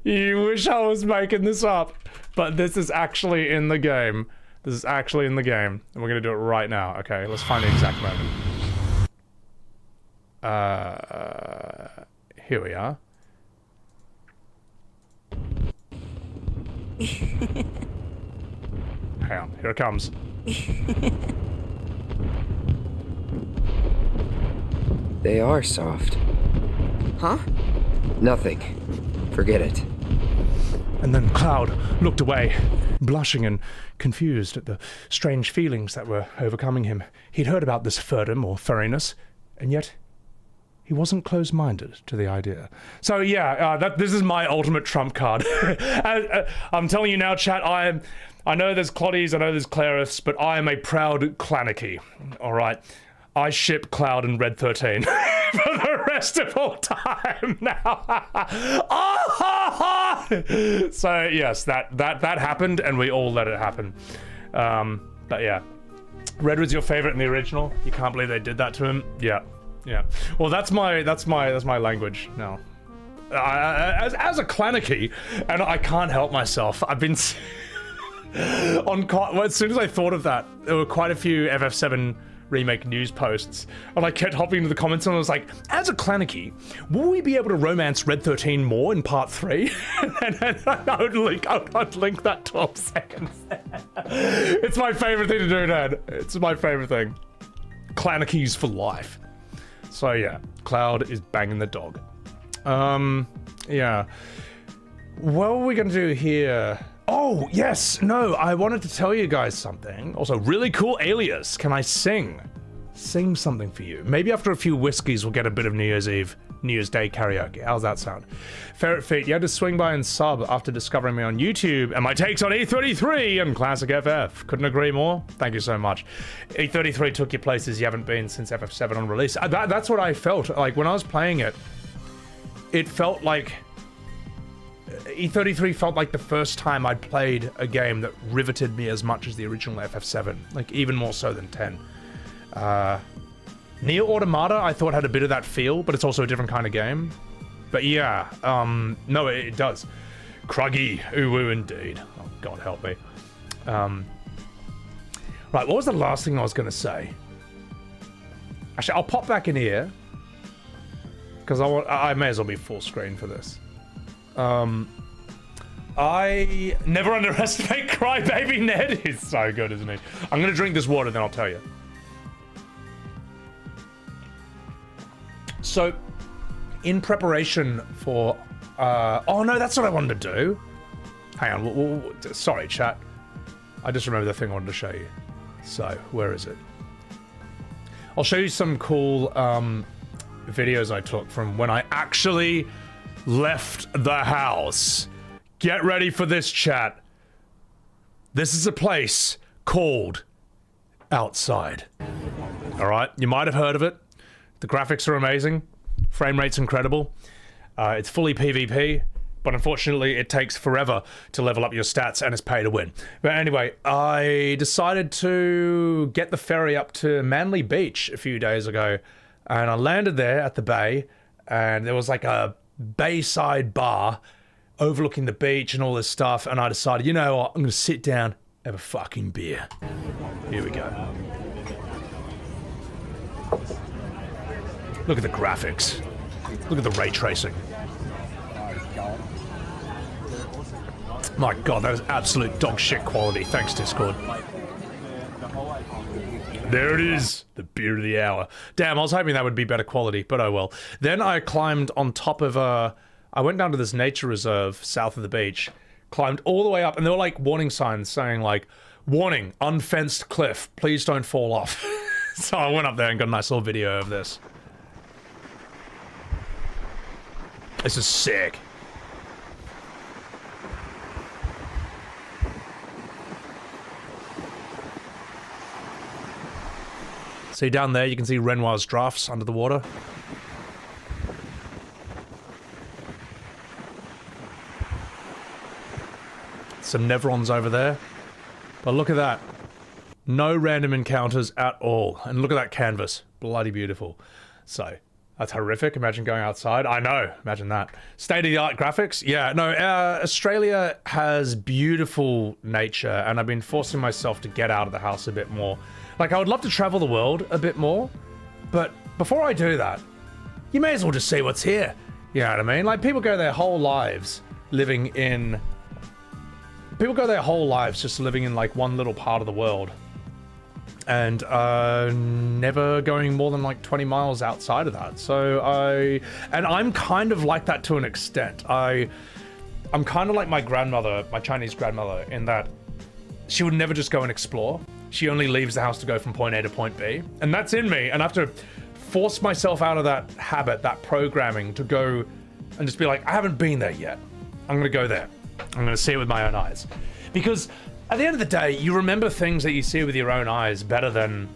You wish I was making this up. But this is actually in the game. This is actually in the game. And we're going to do it right now. Okay, let's find the exact moment. Here we are. Hang on, here it comes. They are soft. Huh? Nothing. Forget it. And then Cloud looked away, blushing and confused at the strange feelings that were overcoming him. He'd heard about this furdom or furriness, and yet he wasn't closed-minded to the idea. So yeah, this is my ultimate trump card. I'm telling you now, chat, I know there's Cloddies, I know there's Clariths, but I am a proud Clanicky, alright? I ship Cloud and Red 13 for the rest of all time now. So yes, that happened, and we all let it happen. But yeah, Red was your favorite in the original. You can't believe they did that to him. Yeah, Yeah. Well, that's my language now. As a Clannicky, and I can't help myself. I've been as soon as I thought of that, there were quite a few FF7 remake news posts, and I kept hopping into the comments, and I was like, as a Clannicky, will we be able to romance Red 13 more in part 3? and I would link that 12 seconds. It's my favorite thing to do, Dad. It's my favorite thing. Clannickies for life. So yeah, Cloud is banging the dog. Yeah. What are we gonna do here? Oh, yes, no, I wanted to tell you guys something. Also, really cool alias. Can I sing? Sing something for you. Maybe after a few whiskeys, we'll get a bit of New Year's Eve, New Year's Day karaoke. How's that sound? Ferret Feet, you had to swing by and sub after discovering me on YouTube and my takes on E33 and Classic FF. Couldn't agree more. Thank you so much. E33 took you places you haven't been since FF7 on release. That's what I felt. Like, when I was playing it, it felt like... E33 felt like the first time I'd played a game that riveted me as much as the original FF7, like even more so than 10. Nier Automata I thought had a bit of that feel, but it's also a different kind of game. But yeah, no, it does. Cruggy, ooh indeed. Oh, God help me. Right, what was the last thing I was gonna say? Actually, I'll pop back in here, because I may as well be full screen for this. I never underestimate Crybaby Ned. He's so good, isn't he? I'm gonna drink this water, then I'll tell you. So, in preparation for, oh no, that's what I wanted to do. Hang on, sorry, chat. I just remembered the thing I wanted to show you. So, where is it? I'll show you some cool, videos I took from when I actually left the house. Get ready for this, chat. This is a place called Outside. Alright, you might have heard of it. The graphics are amazing. Frame rate's incredible. It's fully PvP, but unfortunately it takes forever to level up your stats and it's pay to win. But anyway, I decided to get the ferry up to Manly Beach a few days ago, and I landed there at the bay, and there was like a bayside bar overlooking the beach and all this stuff, and I decided, you know what, I'm gonna sit down, have a fucking beer. Here we go. Look at the graphics. Look at the ray tracing. My God, that is absolute dog shit quality. Thanks, Discord. There it is, the beer of the hour. Damn, I was hoping that would be better quality, but oh well. Then I climbed on top of I went down to this nature reserve south of the beach, climbed all the way up, and there were like warning signs saying like, warning, unfenced cliff, please don't fall off. So I went up there and got a nice little video of this. This is sick. See down there, you can see Renoir's drafts under the water. Some Nevrons over there. But look at that. No random encounters at all. And look at that canvas. Bloody beautiful. So, that's horrific. Imagine going outside. I know. Imagine that. State-of-the-art graphics. Yeah, no, Australia has beautiful nature, and I've been forcing myself to get out of the house a bit more. Like, I would love to travel the world a bit more, but before I do that, you may as well just see what's here. You know what I mean? Like, people go their whole lives living in... People go their whole lives just living in, like, one little part of the world. And, never going more than, like, 20 miles outside of that. So, I'm kind of like that to an extent. I'm kind of like my grandmother, my Chinese grandmother, in that she would never just go and explore. She only leaves the house to go from point A to point B. And that's in me, and I have to force myself out of that habit, that programming, to go and just be like, I haven't been there yet. I'm gonna go there. I'm gonna see it with my own eyes. Because at the end of the day, you remember things that you see with your own eyes better than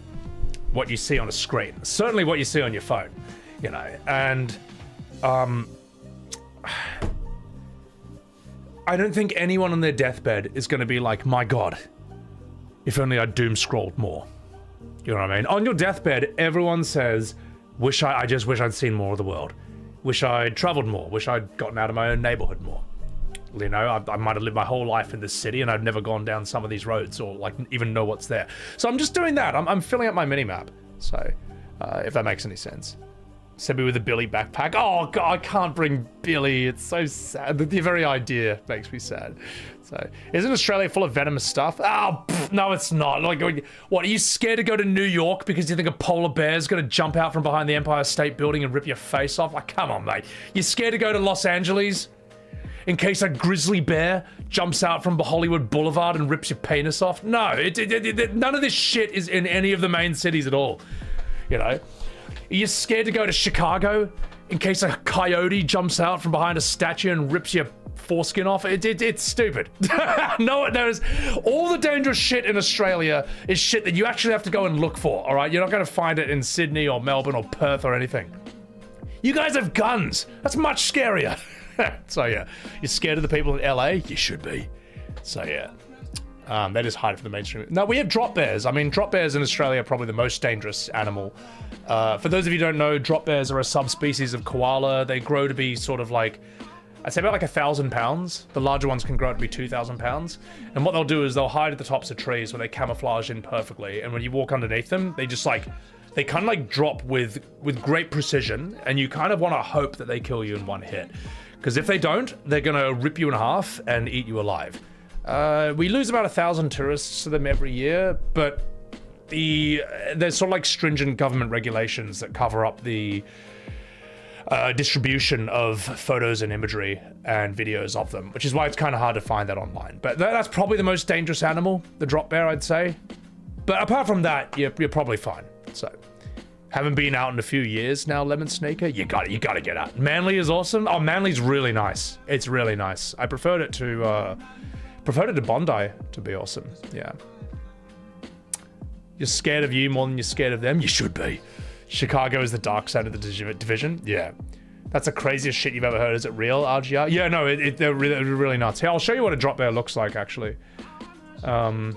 what you see on a screen. Certainly what you see on your phone, you know. And I don't think anyone on their deathbed is gonna be like, my God, if only I doom scrolled more. You know what I mean? On your deathbed, everyone says, I just wish I'd seen more of the world. Wish I'd traveled more. Wish I'd gotten out of my own neighborhood more. You know, I might have lived my whole life in this city and I've never gone down some of these roads or like even know what's there. So I'm just doing that. I'm filling out my mini-map. So, if that makes any sense. Send me with a Billy backpack. Oh God, I can't bring Billy. It's so sad. The very idea makes me sad. So, isn't Australia full of venomous stuff? Oh, no, it's not. Like, what, are you scared to go to New York because you think a polar bear is going to jump out from behind the Empire State Building and rip your face off? Like, come on, mate. You scared to go to Los Angeles in case a grizzly bear jumps out from Hollywood Boulevard and rips your penis off? No, none of this shit is in any of the main cities at all. You know? Are you scared to go to Chicago in case a coyote jumps out from behind a statue and rips your foreskin off? It's stupid. No, there's all the dangerous shit in Australia is shit that you actually have to go and look for, all right? You're not going to find it in Sydney or Melbourne or Perth or anything. You guys have guns. That's much scarier. So yeah, you're scared of the people in LA? You should be. So yeah. They just hide it from the mainstream. No, we have drop bears. I mean, drop bears in Australia are probably the most dangerous animal. For those of you who don't know, drop bears are a subspecies of koala. They grow to be sort of like, I'd say about like 1,000 pounds. The larger ones can grow up to be 2,000 pounds. And what they'll do is they'll hide at the tops of trees where they camouflage in perfectly. And when you walk underneath them, they just like, they kind of like drop with great precision. And you kind of want to hope that they kill you in one hit. Because if they don't, they're going to rip you in half and eat you alive. We lose about 1,000 tourists to them every year, but there's sort of like stringent government regulations that cover up the distribution of photos and imagery and videos of them, which is why it's kind of hard to find that online. But that's probably the most dangerous animal, the drop bear, I'd say. But apart from that, you're probably fine. So, haven't been out in a few years now, Lemon Sneaker. You gotta get out. Manly is awesome. Oh, Manly's really nice. It's really nice. I preferred it to Bondi, to be awesome. Yeah. You're scared of you more than you're scared of them? You should be. Chicago is the dark side of the division? Yeah. That's the craziest shit you've ever heard. Is it real, RGR? Yeah, no, they're really nuts. Here, I'll show you what a drop bear looks like, actually. They're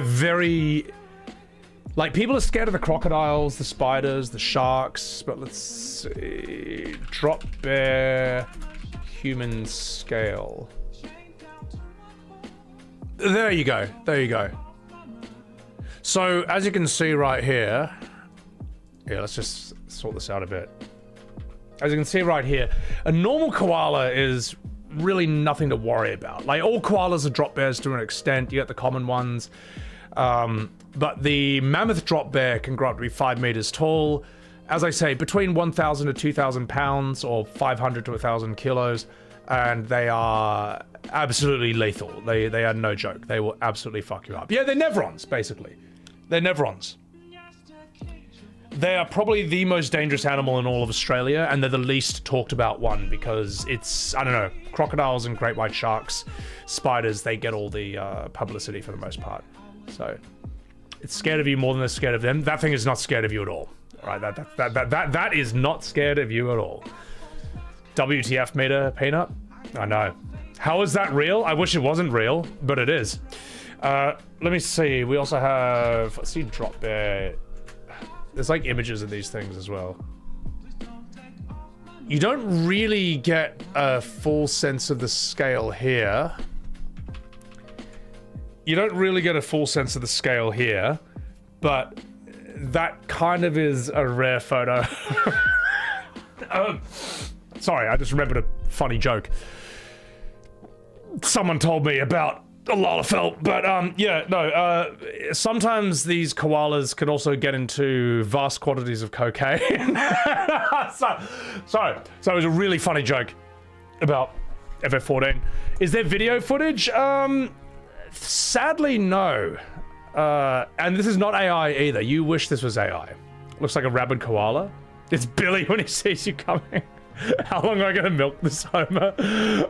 very... Like, people are scared of the crocodiles, the spiders, the sharks, but let's see... Drop bear... Human scale... There you go. There you go. So, as you can see right here... Yeah, let's just sort this out a bit. As you can see right here, a normal koala is really nothing to worry about. Like, all koalas are drop bears to an extent. You get the common ones. But the mammoth drop bear can grow up to be 5 meters tall. As I say, between 1,000 to 2,000 pounds or 500 to 1,000 kilos. And they are absolutely lethal. They are no joke. They will absolutely fuck you up. Yeah, they're Nevrons, basically. They're Nevrons. They are probably the most dangerous animal in all of Australia, and they're the least talked about one because it's, I don't know, crocodiles and great white sharks, spiders, they get all the publicity for the most part. So, it's scared of you more than they're scared of them. That thing is not scared of you at all. All right, that is not scared of you at all. WTF meter, Peanut? I know. How is that real? I wish it wasn't real, but it is. Let me see. We also have... Let's see, drop bear. There's like images of these things as well. You don't really get a full sense of the scale here. You don't really get a full sense of the scale here, but that kind of is a rare photo. Sorry, I just remembered a funny joke someone told me about a Lalafell, but yeah, no, sometimes these koalas can also get into vast quantities of cocaine. So it was a really funny joke about FF14. Is there video footage? Sadly, no. And this is not AI either. You wish this was AI. Looks like a rabid koala. It's Billy when he sees you coming. How long am I gonna milk this Homer?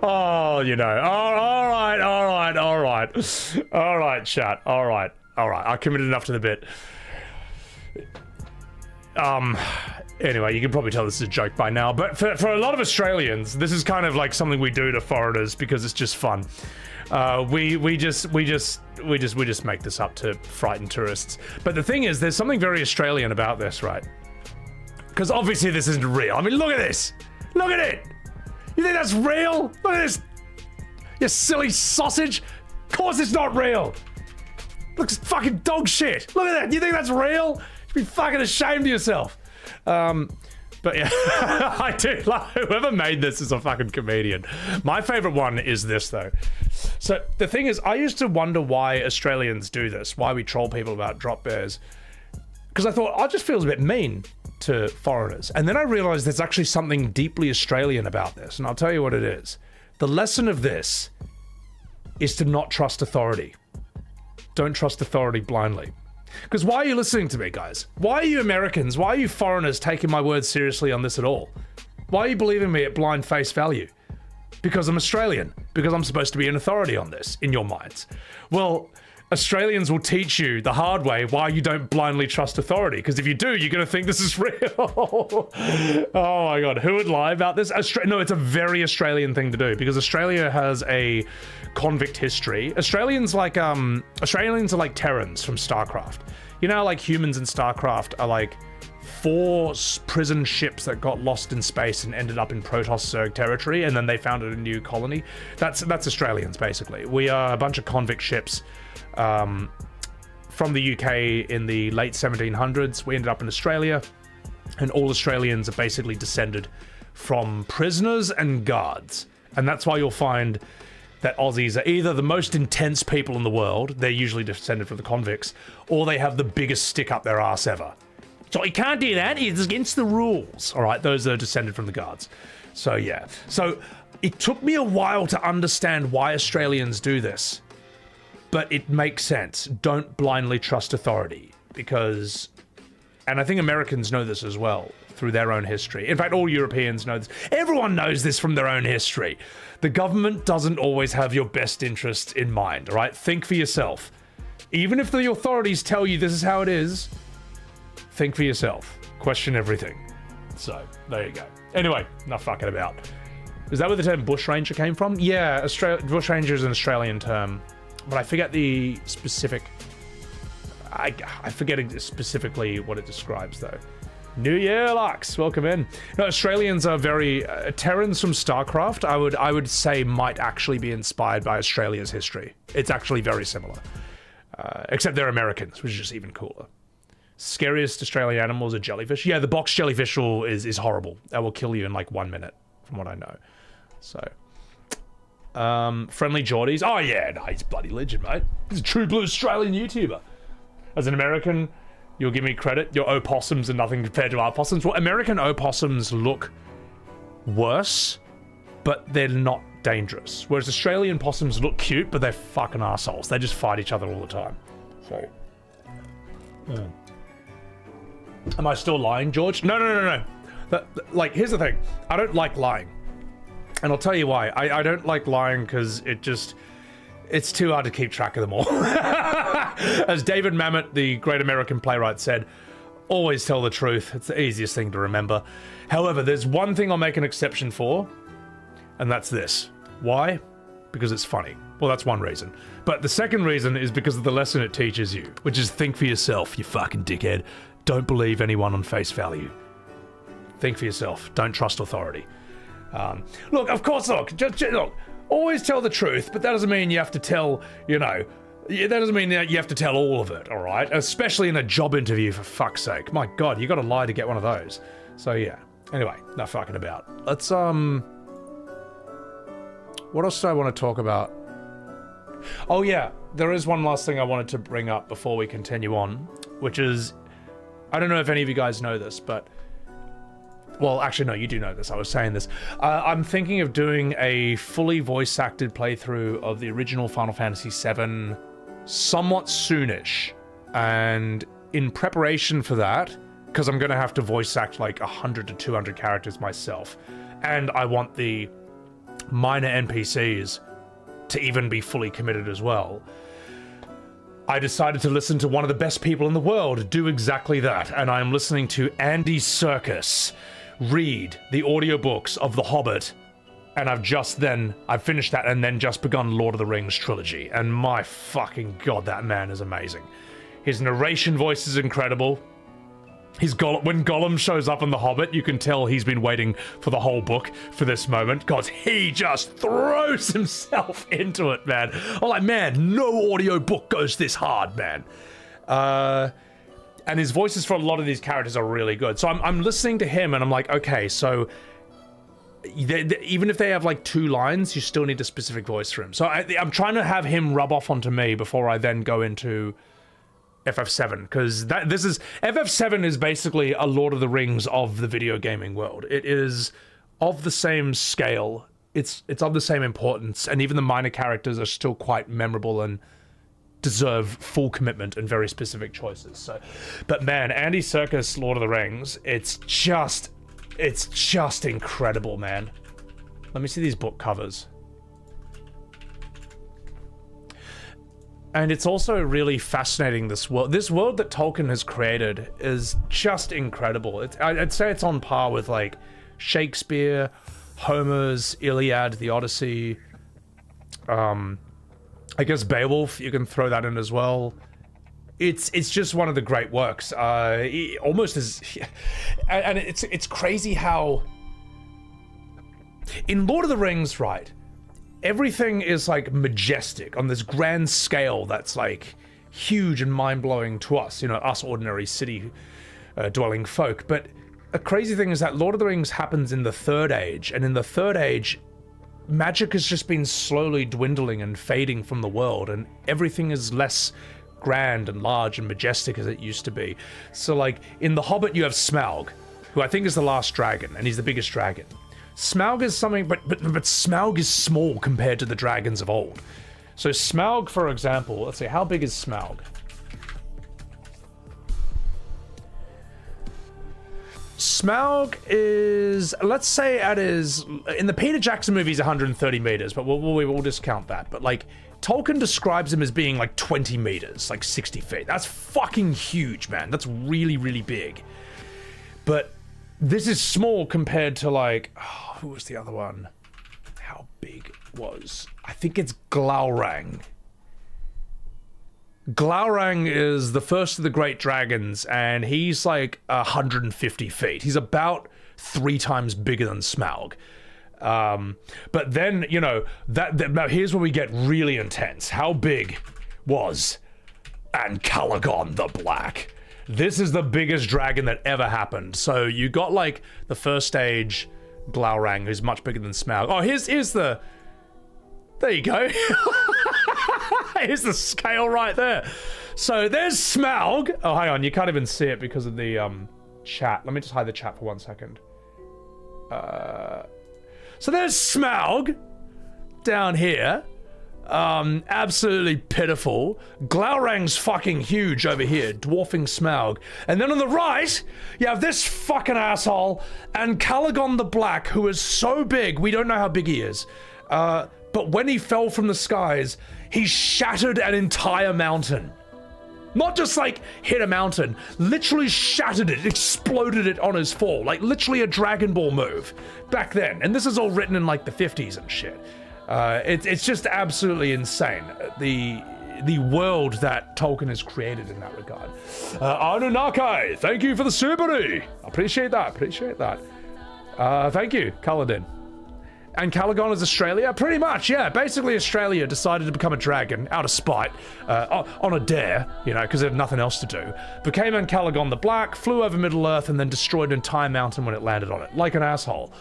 Oh, you know. All right, chat. All right. I committed enough to the bit. Anyway, you can probably tell this is a joke by now, but for a lot of Australians, this is kind of like something we do to foreigners because it's just fun. We just make this up to frighten tourists. But the thing is, there's something very Australian about this, right? Because obviously this isn't real. I mean, look at this. Look at it. You think that's real? Look at this. You silly sausage. Of course it's not real. Looks fucking dog shit. Look at that. You think that's real? You should be fucking ashamed of yourself. But yeah, I do like whoever made this is a fucking comedian. My favorite one is this though. So the thing is, I used to wonder why Australians do this, why we troll people about drop bears. Because I thought, I just feels a bit mean to foreigners. And then I realized there's actually something deeply Australian about this. And I'll tell you what it is. The lesson of this is to not trust authority. Don't trust authority blindly. Because why are you listening to me, guys? Why are you Americans, why are you foreigners taking my words seriously on this at all? Why are you believing me at blind face value? Because I'm Australian. Because I'm supposed to be an authority on this, in your minds. Well, Australians will teach you the hard way why you don't blindly trust authority. Because if you do, you're going to think this is real. Oh my God, who would lie about this? No, it's a very Australian thing to do because Australia has a convict history. Australians are like Terrans from StarCraft. You know, like humans in StarCraft are like 4 prison ships that got lost in space and ended up in Protoss Zerg territory, and then they founded a new colony. That's Australians basically. We are a bunch of convict ships. From the UK in the late 1700s, we ended up in Australia, and all Australians are basically descended from prisoners and guards. And that's why you'll find that Aussies are either the most intense people in the world, they're usually descended from the convicts, or they have the biggest stick up their ass ever. So you can't do that, it's against the rules. All right, those are descended from the guards. So yeah, so it took me a while to understand why Australians do this. But it makes sense. Don't blindly trust authority because, and I think Americans know this as well through their own history. In fact, all Europeans know this. Everyone knows this from their own history. The government doesn't always have your best interests in mind, all right? Think for yourself. Even if the authorities tell you this is how it is, think for yourself. Question everything. So, there you go. Anyway, enough fucking about. Is that where the term bushranger came from? Yeah, bushranger is an Australian term. But I forget the specific... I forget specifically what it describes, though. New Year, Lux! Welcome in. No, Australians are very... Terrans from StarCraft, I would say, might actually be inspired by Australia's history. It's actually very similar. Except they're Americans, which is just even cooler. Scariest Australian animals are jellyfish. Yeah, the box jellyfish is horrible. That will kill you in like 1 minute, from what I know. So... Friendly Geordies. Oh yeah, no, he's a bloody legend, mate. He's a true blue Australian YouTuber. As an American, you'll give me credit. Your opossums are nothing compared to our possums. Well, American opossums look worse, but they're not dangerous. Whereas Australian possums look cute, but they're fucking assholes. They just fight each other all the time. So, am I still lying, George? No. Like, here's the thing. I don't like lying. And I'll tell you why. I don't like lying because it's too hard to keep track of them all. As David Mamet, the great American playwright, said, always tell the truth. It's the easiest thing to remember. However, there's one thing I'll make an exception for, and that's this. Why? Because it's funny. Well, that's one reason. But the second reason is because of the lesson it teaches you, which is think for yourself, you fucking dickhead. Don't believe anyone on face value. Think for yourself. Don't trust authority. Look, of course, look, always tell the truth, but that doesn't mean you have to tell, that doesn't mean that you have to tell all of it, all right? Especially in a job interview, for fuck's sake. My God, you gotta lie to get one of those. So, yeah. Anyway, enough fucking about. Let's, what else do I want to talk about? Oh, yeah, there is one last thing I wanted to bring up before we continue on, which is, I don't know if any of you guys know this, but... Well, actually, no, you do know this. I was saying this. I'm thinking of doing a fully voice-acted playthrough of the original Final Fantasy VII somewhat soonish. And in preparation for that, because I'm going to have to voice act like 100 to 200 characters myself, and I want the minor NPCs to even be fully committed as well, I decided to listen to one of the best people in the world do exactly that. And I'm listening to Andy Serkis read the audiobooks of The Hobbit, and I've finished that and then just begun Lord of the Rings trilogy, and my fucking God, that man is amazing. His narration voice is incredible. When Gollum shows up in The Hobbit, you can tell he's been waiting for the whole book for this moment, because he just throws himself into it, man. I'm like, man, no audio book goes this hard, man. And his voices for a lot of these characters are really good. So I'm listening to him and I'm like, okay, so even if they have like 2 lines, you still need a specific voice for him. So I'm trying to have him rub off onto me before I then go into FF7, because FF7 is basically a Lord of the Rings of the video gaming world. It is of the same scale. It's of the same importance, and even the minor characters are still quite memorable and deserve full commitment and very specific choices. So, but man, Andy Serkis, Lord of the Rings, it's just incredible, man. Let me see these book covers. And it's also really fascinating, this world. This world that Tolkien has created is just incredible. I'd say it's on par with like Shakespeare, Homer's Iliad, the Odyssey. I guess Beowulf, you can throw that in as well. It's just one of the great works. Almost as, and it's crazy how in Lord of the Rings, right? Everything is like majestic on this grand scale that's like huge and mind-blowing to us, you know, us ordinary city dwelling folk. But a crazy thing is that Lord of the Rings happens in the Third Age, and in the Third Age, magic has just been slowly dwindling and fading from the world, and everything is less grand and large and majestic as it used to be. So like in The Hobbit, you have Smaug, who I think is the last dragon, and he's the biggest dragon. Smaug is something, but Smaug is small compared to the dragons of old. So Smaug, for example, let's see, how big is Smaug? Smaug is, let's say at his, in the Peter Jackson movie, he's 130 meters, but we'll discount that. But like, Tolkien describes him as being like 20 meters, like 60 feet. That's fucking huge, man. That's really, really big. But this is small compared to like, oh, who was the other one? How big was? I think it's Glaurung. Glaurung is the first of the great dragons, and he's like 150 feet. He's about 3 times bigger than Smaug. But then, you know, now here's where we get really intense. How big was Ancalagon the Black? This is the biggest dragon that ever happened. So you got like the first stage Glaurung, who's much bigger than Smaug. Oh, here's the, there you go. Here's the scale right there. So there's Smaug. Oh, hang on, you can't even see it because of the chat. Let me just hide the chat for 1 second. So there's Smaug down here. Absolutely pitiful. Glaurung's fucking huge over here, dwarfing Smaug. And then on the right, you have this fucking asshole, and Calagon the Black, who is so big, we don't know how big he is. But when he fell from the skies, he shattered an entire mountain. Not just like hit a mountain, literally shattered it, exploded it on his fall. Like literally a Dragon Ball move back then. And this is all written in like the 50s and shit. It's just absolutely insane. The world that Tolkien has created in that regard. Anunnaki, thank you for the super. Appreciate that, thank you, Kaladin. And Calagon is Australia? Pretty much, yeah. Basically, Australia decided to become a dragon out of spite, on a dare, you know, because they had nothing else to do. Became Ancalagon the Black, flew over Middle-earth, and then destroyed an entire mountain when it landed on it, like an asshole.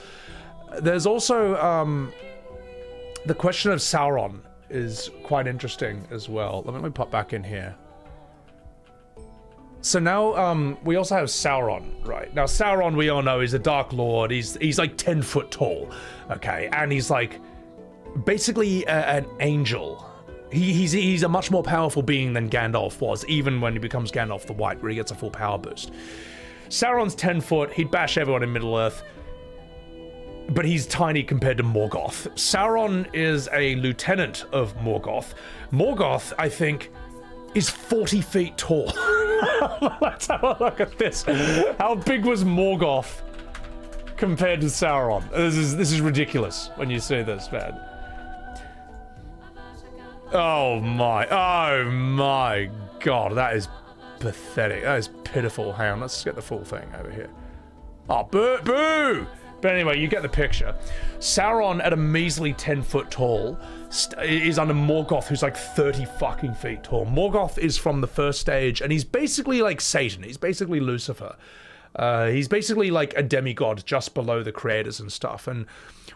There's also, the question of Sauron is quite interesting as well. Let me pop back in here. So now, we also have Sauron, right? Now, Sauron, we all know, is a Dark Lord. He's like 10 foot tall, okay? And he's like, basically an angel. He's a much more powerful being than Gandalf was, even when he becomes Gandalf the White, where he gets a full power boost. Sauron's 10 foot, he'd bash everyone in Middle-earth, but he's tiny compared to Morgoth. Sauron is a lieutenant of Morgoth. Morgoth, I think, is 40 feet tall. Let's have a look at this. How big was Morgoth compared to Sauron? This is ridiculous when you see this, man. Oh my god, that is pathetic. That is pitiful. Hang on, let's get the full thing over here. Oh, boo! But anyway, you get the picture. Sauron, at a measly 10 foot tall, is under Morgoth, who's like 30 fucking feet tall. Morgoth is from the first stage, and he's basically like Satan. He's basically Lucifer. He's basically like a demigod just below the creators and stuff. And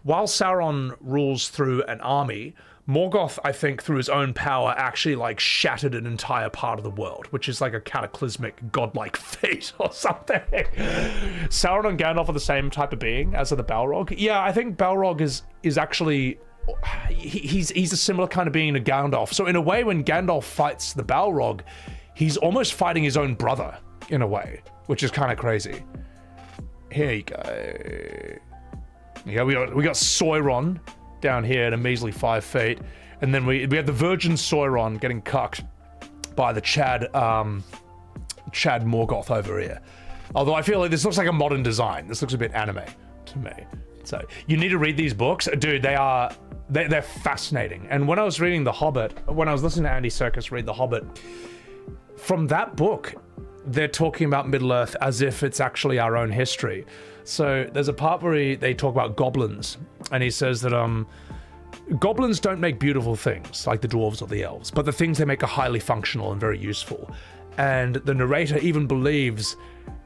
while Sauron rules through an army, Morgoth, I think, through his own power, actually like shattered an entire part of the world, which is like a cataclysmic godlike feat or something. Sauron and Gandalf are the same type of being as are the Balrog. Yeah, I think Balrog is actually he's a similar kind of being to Gandalf. So in a way, when Gandalf fights the Balrog, he's almost fighting his own brother in a way, which is kind of crazy. Here you go. Yeah, we got Sauron down here at a measly 5 feet, and then we have the virgin Sauron getting cucked by the Chad Morgoth over here. Although I feel like this looks like a modern design. This looks a bit anime to me. So you need to read these books, dude. They're fascinating. And when I was reading The Hobbit, when I was listening to Andy Serkis read The Hobbit, from that book, they're talking about Middle-earth as if it's actually our own history. So there's a part where they talk about goblins, and he says that goblins don't make beautiful things like the dwarves or the elves, but the things they make are highly functional and very useful. And the narrator even believes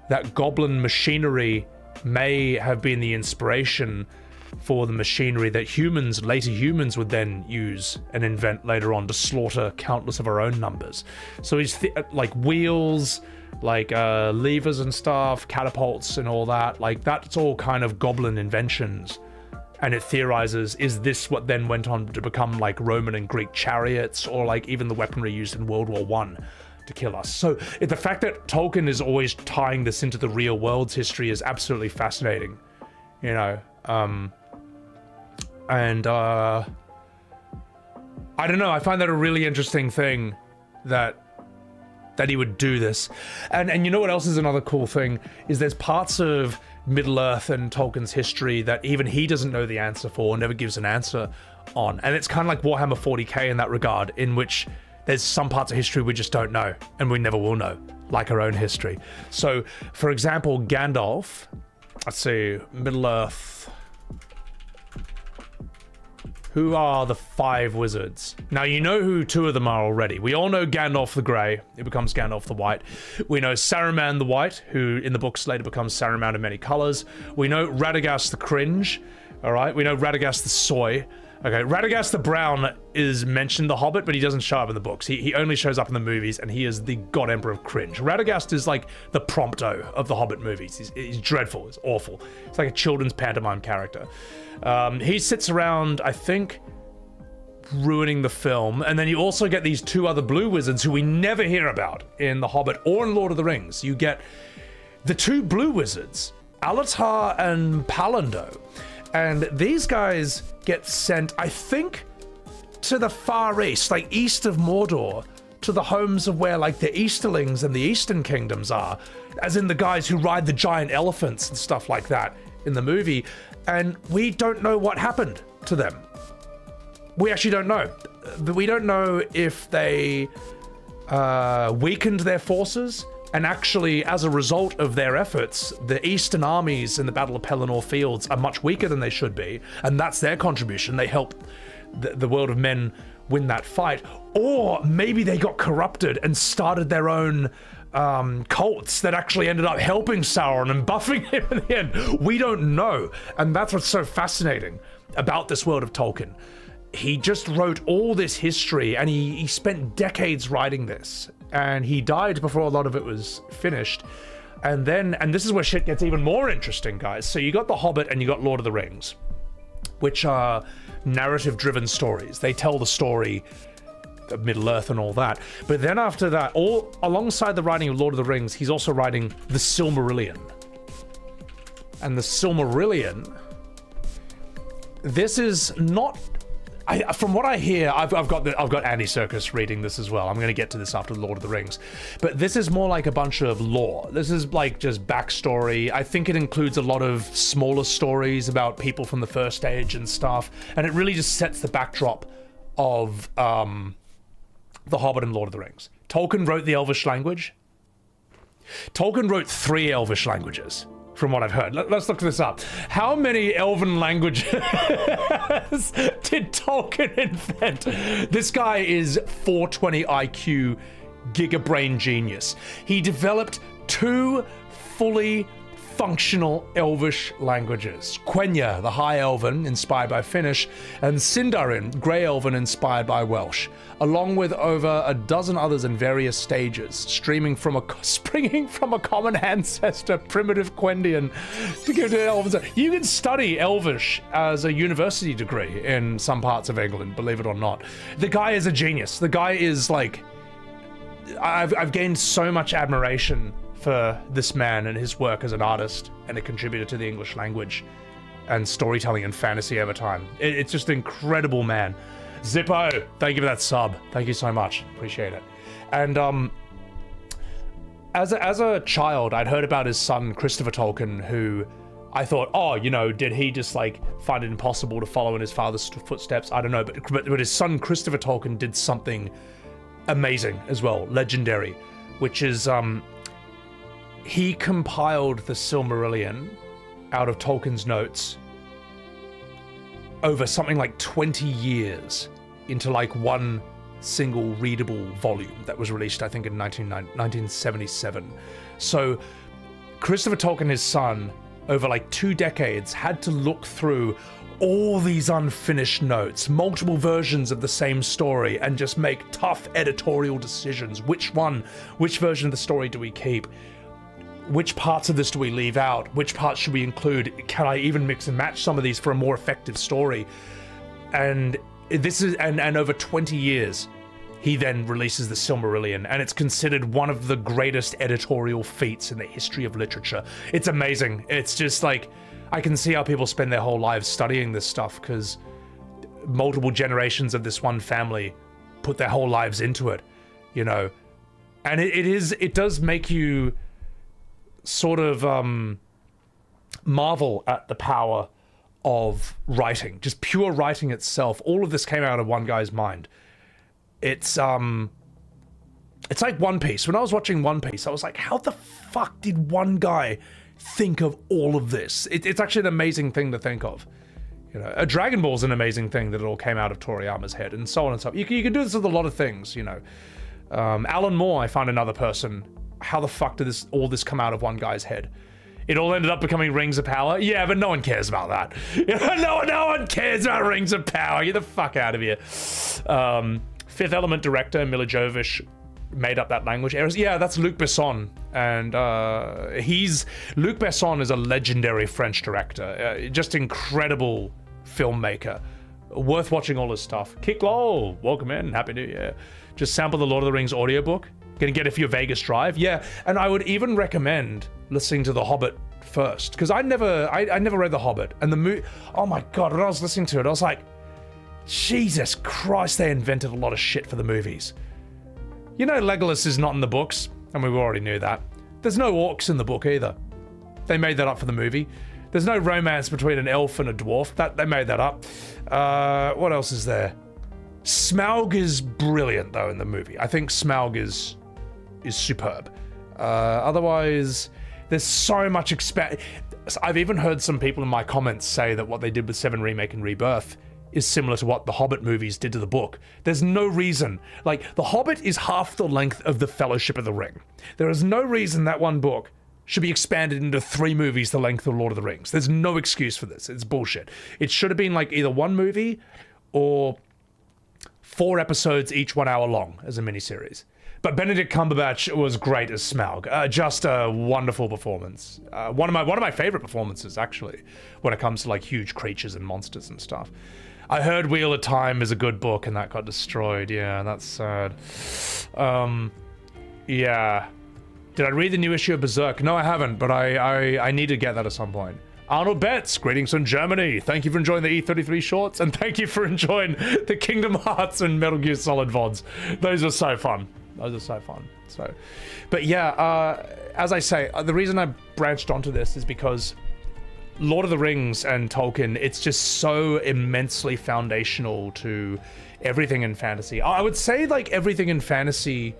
that goblin machinery may have been the inspiration for the machinery that later humans would then use and invent later on to slaughter countless of our own numbers. So he's like wheels, like levers and stuff, catapults and all that, like that's all kind of goblin inventions. And it theorizes, is this what then went on to become like Roman and Greek chariots, or like even the weaponry used in World War I to kill us? So the fact that Tolkien is always tying this into the real world's history is absolutely fascinating, you know. I don't know, I find that a really interesting thing that he would do this. And you know what else is another cool thing, is there's parts of Middle-earth and Tolkien's history that even he doesn't know the answer for, never gives an answer on. And it's kind of like Warhammer 40k in that regard, in which there's some parts of history we just don't know, and we never will know, like our own history. So, for example, Gandalf, let's see, Middle-earth. Who are the 5 wizards? Now, you know who 2 of them are already. We all know Gandalf the Grey, who becomes Gandalf the White. We know Saruman the White, who in the books later becomes Saruman of many colors. We know Radagast the Cringe, all right? We know Radagast the Soy. Okay, Radagast the Brown is mentioned in The Hobbit, but he doesn't show up in the books. He only shows up in the movies, and he is the God Emperor of Cringe. Radagast is like the Prompto of the Hobbit movies. He's dreadful, he's awful. It's like a children's pantomime character. He sits around, I think, ruining the film, and then you also get these 2 other blue wizards who we never hear about in The Hobbit or in Lord of the Rings. You get the 2 blue wizards, Alatar and Palando, and these guys get sent, I think, to the far east, like east of Mordor, to the homes of where like the Easterlings and the Eastern Kingdoms are, as in the guys who ride the giant elephants and stuff like that in the movie. And we don't know what happened to them. We actually don't know. We don't know if they weakened their forces, and actually, as a result of their efforts, the Eastern armies in the Battle of Pelennor Fields are much weaker than they should be, and that's their contribution. They helped the world of men win that fight. Or maybe they got corrupted and started their own cults that actually ended up helping Sauron and buffing him in the end. We don't know. And that's what's so fascinating about this world of Tolkien. He just wrote all this history, and he spent decades writing this, and he died before a lot of it was finished. And this is where shit gets even more interesting, guys. So you got The Hobbit and you got Lord of the Rings, which are narrative-driven stories. They tell the story of Middle-earth and all that. But then after that, all alongside the writing of Lord of the Rings, he's also writing the Silmarillion. And the Silmarillion, this is not... from what I hear, I've got Andy Serkis reading this as well. I'm going to get to this after Lord of the Rings. But this is more like a bunch of lore. This is like just backstory. I think it includes a lot of smaller stories about people from the First Age and stuff. And it really just sets the backdrop of The Hobbit and Lord of the Rings. Tolkien wrote the Elvish language Tolkien wrote 3 Elvish languages, from what I've heard. Let's look this up. How many Elven languages did Tolkien invent? This guy is 420 IQ, gigabrain genius. He developed 2 fully functional Elvish languages. Quenya, the High Elven, inspired by Finnish, and Sindarin, Grey Elven, inspired by Welsh, along with over a dozen others in various stages, springing from a common ancestor, primitive Quendian, to give to Elven. You can study Elvish as a university degree in some parts of England, believe it or not. The guy is a genius. The guy is like, I've gained so much admiration for this man and his work as an artist and a contributor to the English language and storytelling and fantasy over time. It's just an incredible man. Zippo, thank you for that sub. Thank you so much. Appreciate it. And as a child, I'd heard about his son, Christopher Tolkien, who I thought, oh, you know, did he just like find it impossible to follow in his father's footsteps? I don't know, but his son, Christopher Tolkien, did something amazing as well, legendary, which is he compiled the Silmarillion out of Tolkien's notes over something like 20 years into like one single readable volume that was released, I think, in 1977. So Christopher Tolkien, his son, over like 2 decades, had to look through all these unfinished notes, multiple versions of the same story, and just make tough editorial decisions. Which version of the story do we keep? Which parts of this do we leave out? Which parts should we include? Can I even mix and match some of these for a more effective story? And this is, and over 20 years, he then releases the Silmarillion, and it's considered one of the greatest editorial feats in the history of literature. It's amazing. It's just like, I can see how people spend their whole lives studying this stuff, because multiple generations of this one family put their whole lives into it, you know? And it does make you sort of marvel at the power of writing, just pure writing itself. All of this came out of one guy's mind. It's like One Piece. When I was watching One Piece, I was like, how the fuck did one guy think of all of this? It's actually an amazing thing to think of. You know, a Dragon Ball's an amazing thing that it all came out of Toriyama's head, and so on and so on. You can do this with a lot of things, you know. Alan Moore, I found another person. How the fuck did all this come out of one guy's head? It all ended up becoming Rings of Power. Yeah, but no one cares about that. You know, no one cares about Rings of Power. Get the fuck out of here. Fifth Element director Mila Jovovich made up that language. Yeah, that's Luc Besson, and Luc Besson is a legendary French director, just incredible filmmaker. Worth watching all his stuff. Kick Low, welcome in, happy new year. Just sample the Lord of the Rings audiobook. Gonna get it for your Vegas drive, yeah. And I would even recommend listening to The Hobbit first, because I never read The Hobbit, and the movie. Oh my god, when I was listening to it, I was like, Jesus Christ, they invented a lot of shit for the movies. You know, Legolas is not in the books, and we already knew that. There's no orcs in the book either. They made that up for the movie. There's no romance between an elf and a dwarf. They made that up. What else is there? Smaug is brilliant though in the movie. I think Smaug is superb. Otherwise, there's so much I've even heard some people in my comments say that what they did with 7 Remake and Rebirth is similar to what the Hobbit movies did to the book. There's no reason. Like, the Hobbit is half the length of the Fellowship of the Ring. There is no reason that one book should be expanded into 3 movies the length of Lord of the Rings. There's no excuse for this. It's bullshit. It should have been like either 1 movie or 4 episodes, each 1 hour long as a miniseries. But Benedict Cumberbatch was great as Smaug. Just a wonderful performance. One of my favorite performances, actually, when it comes to like huge creatures and monsters and stuff. I heard Wheel of Time is a good book, and that got destroyed. Yeah, that's sad. Yeah. Did I read the new issue of Berserk? No, I haven't, but I need to get that at some point. Arnold Betts, greetings from Germany. Thank you for enjoying the E33 shorts, and thank you for enjoying the Kingdom Hearts and Metal Gear Solid VODs. Those are so fun. So, but yeah, as I say, the reason I branched onto this is because Lord of the Rings and Tolkien, it's just so immensely foundational to everything in fantasy. I would say like everything in fantasy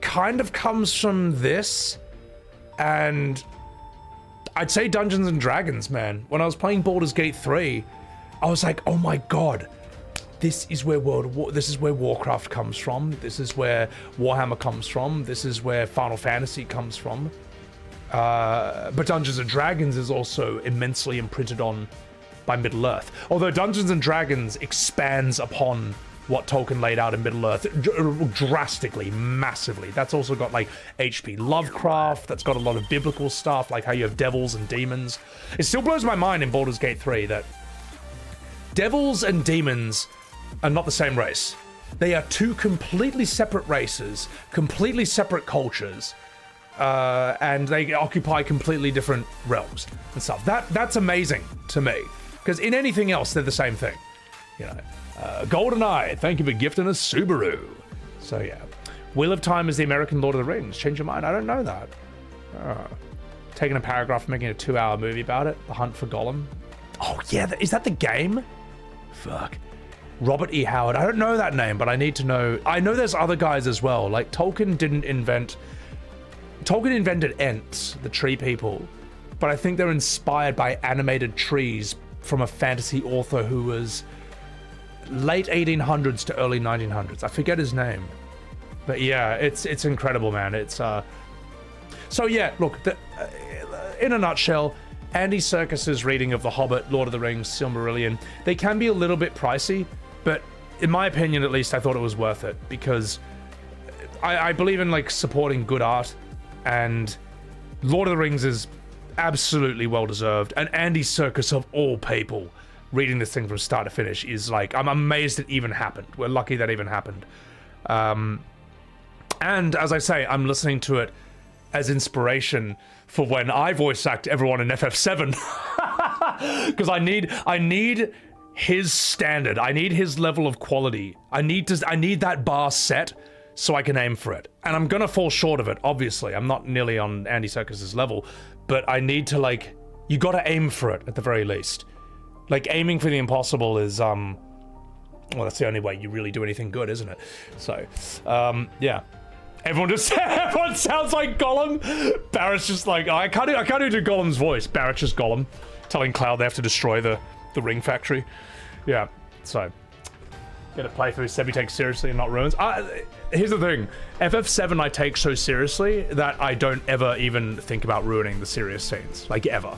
kind of comes from this, And I'd say Dungeons and Dragons, man. When I was playing Baldur's Gate 3, I was like, oh my god, this is where this is where Warcraft comes from. This is where Warhammer comes from. This is where Final Fantasy comes from. But Dungeons and Dragons is also immensely imprinted on by Middle-earth. Although Dungeons and Dragons expands upon what Tolkien laid out in Middle-earth drastically, massively. That's also got like H.P. Lovecraft, that's got a lot of biblical stuff, like how you have devils and demons. It still blows my mind in Baldur's Gate 3 that devils and demons are not the same race. They are two completely separate races, completely separate cultures, and they occupy completely different realms and stuff. That's amazing to me, because in anything else, they're the same thing, you know. GoldenEye, thank you for gifting us Subaru. So yeah, Wheel of Time is the American Lord of the Rings. Change your mind? I don't know that. Taking a paragraph and making a 2-hour movie about it. The Hunt for Gollum. Oh yeah, is that the game? Fuck. Robert E. Howard. I don't know that name, but I need to know. I know there's other guys as well. Like Tolkien invented Ents, the tree people, but I think they're inspired by animated trees from a fantasy author who was late 1800s to early 1900s. I forget his name, but yeah, it's incredible, man. It's so yeah, look, in a nutshell, Andy Serkis's reading of The Hobbit, Lord of the Rings, Silmarillion, they can be a little bit pricey, but in my opinion at least, I thought it was worth it, because I believe in like supporting good art, and Lord of the Rings is absolutely well deserved, and Andy Serkis of all people reading this thing from start to finish is like, I'm amazed it even happened. We're lucky that even happened. And as I say, I'm listening to it as inspiration for when I voice act everyone in FF7. Because I need his standard. I need his level of quality. I need that bar set so I can aim for it. And I'm gonna fall short of it, obviously. I'm not nearly on Andy Serkis's level, but I need to, like, you gotta aim for it at the very least. Like, aiming for the impossible is, well, that's the only way you really do anything good, isn't it? So, yeah. Everyone sounds like Gollum. Barrett's just like, oh, I can't even do Gollum's voice. Barrett's just Gollum, telling Cloud they have to destroy the ring factory. Yeah, so. Get a playthrough Sebi takes seriously and not ruins. Here's the thing. FF7 I take so seriously that I don't ever even think about ruining the serious scenes. Like, ever.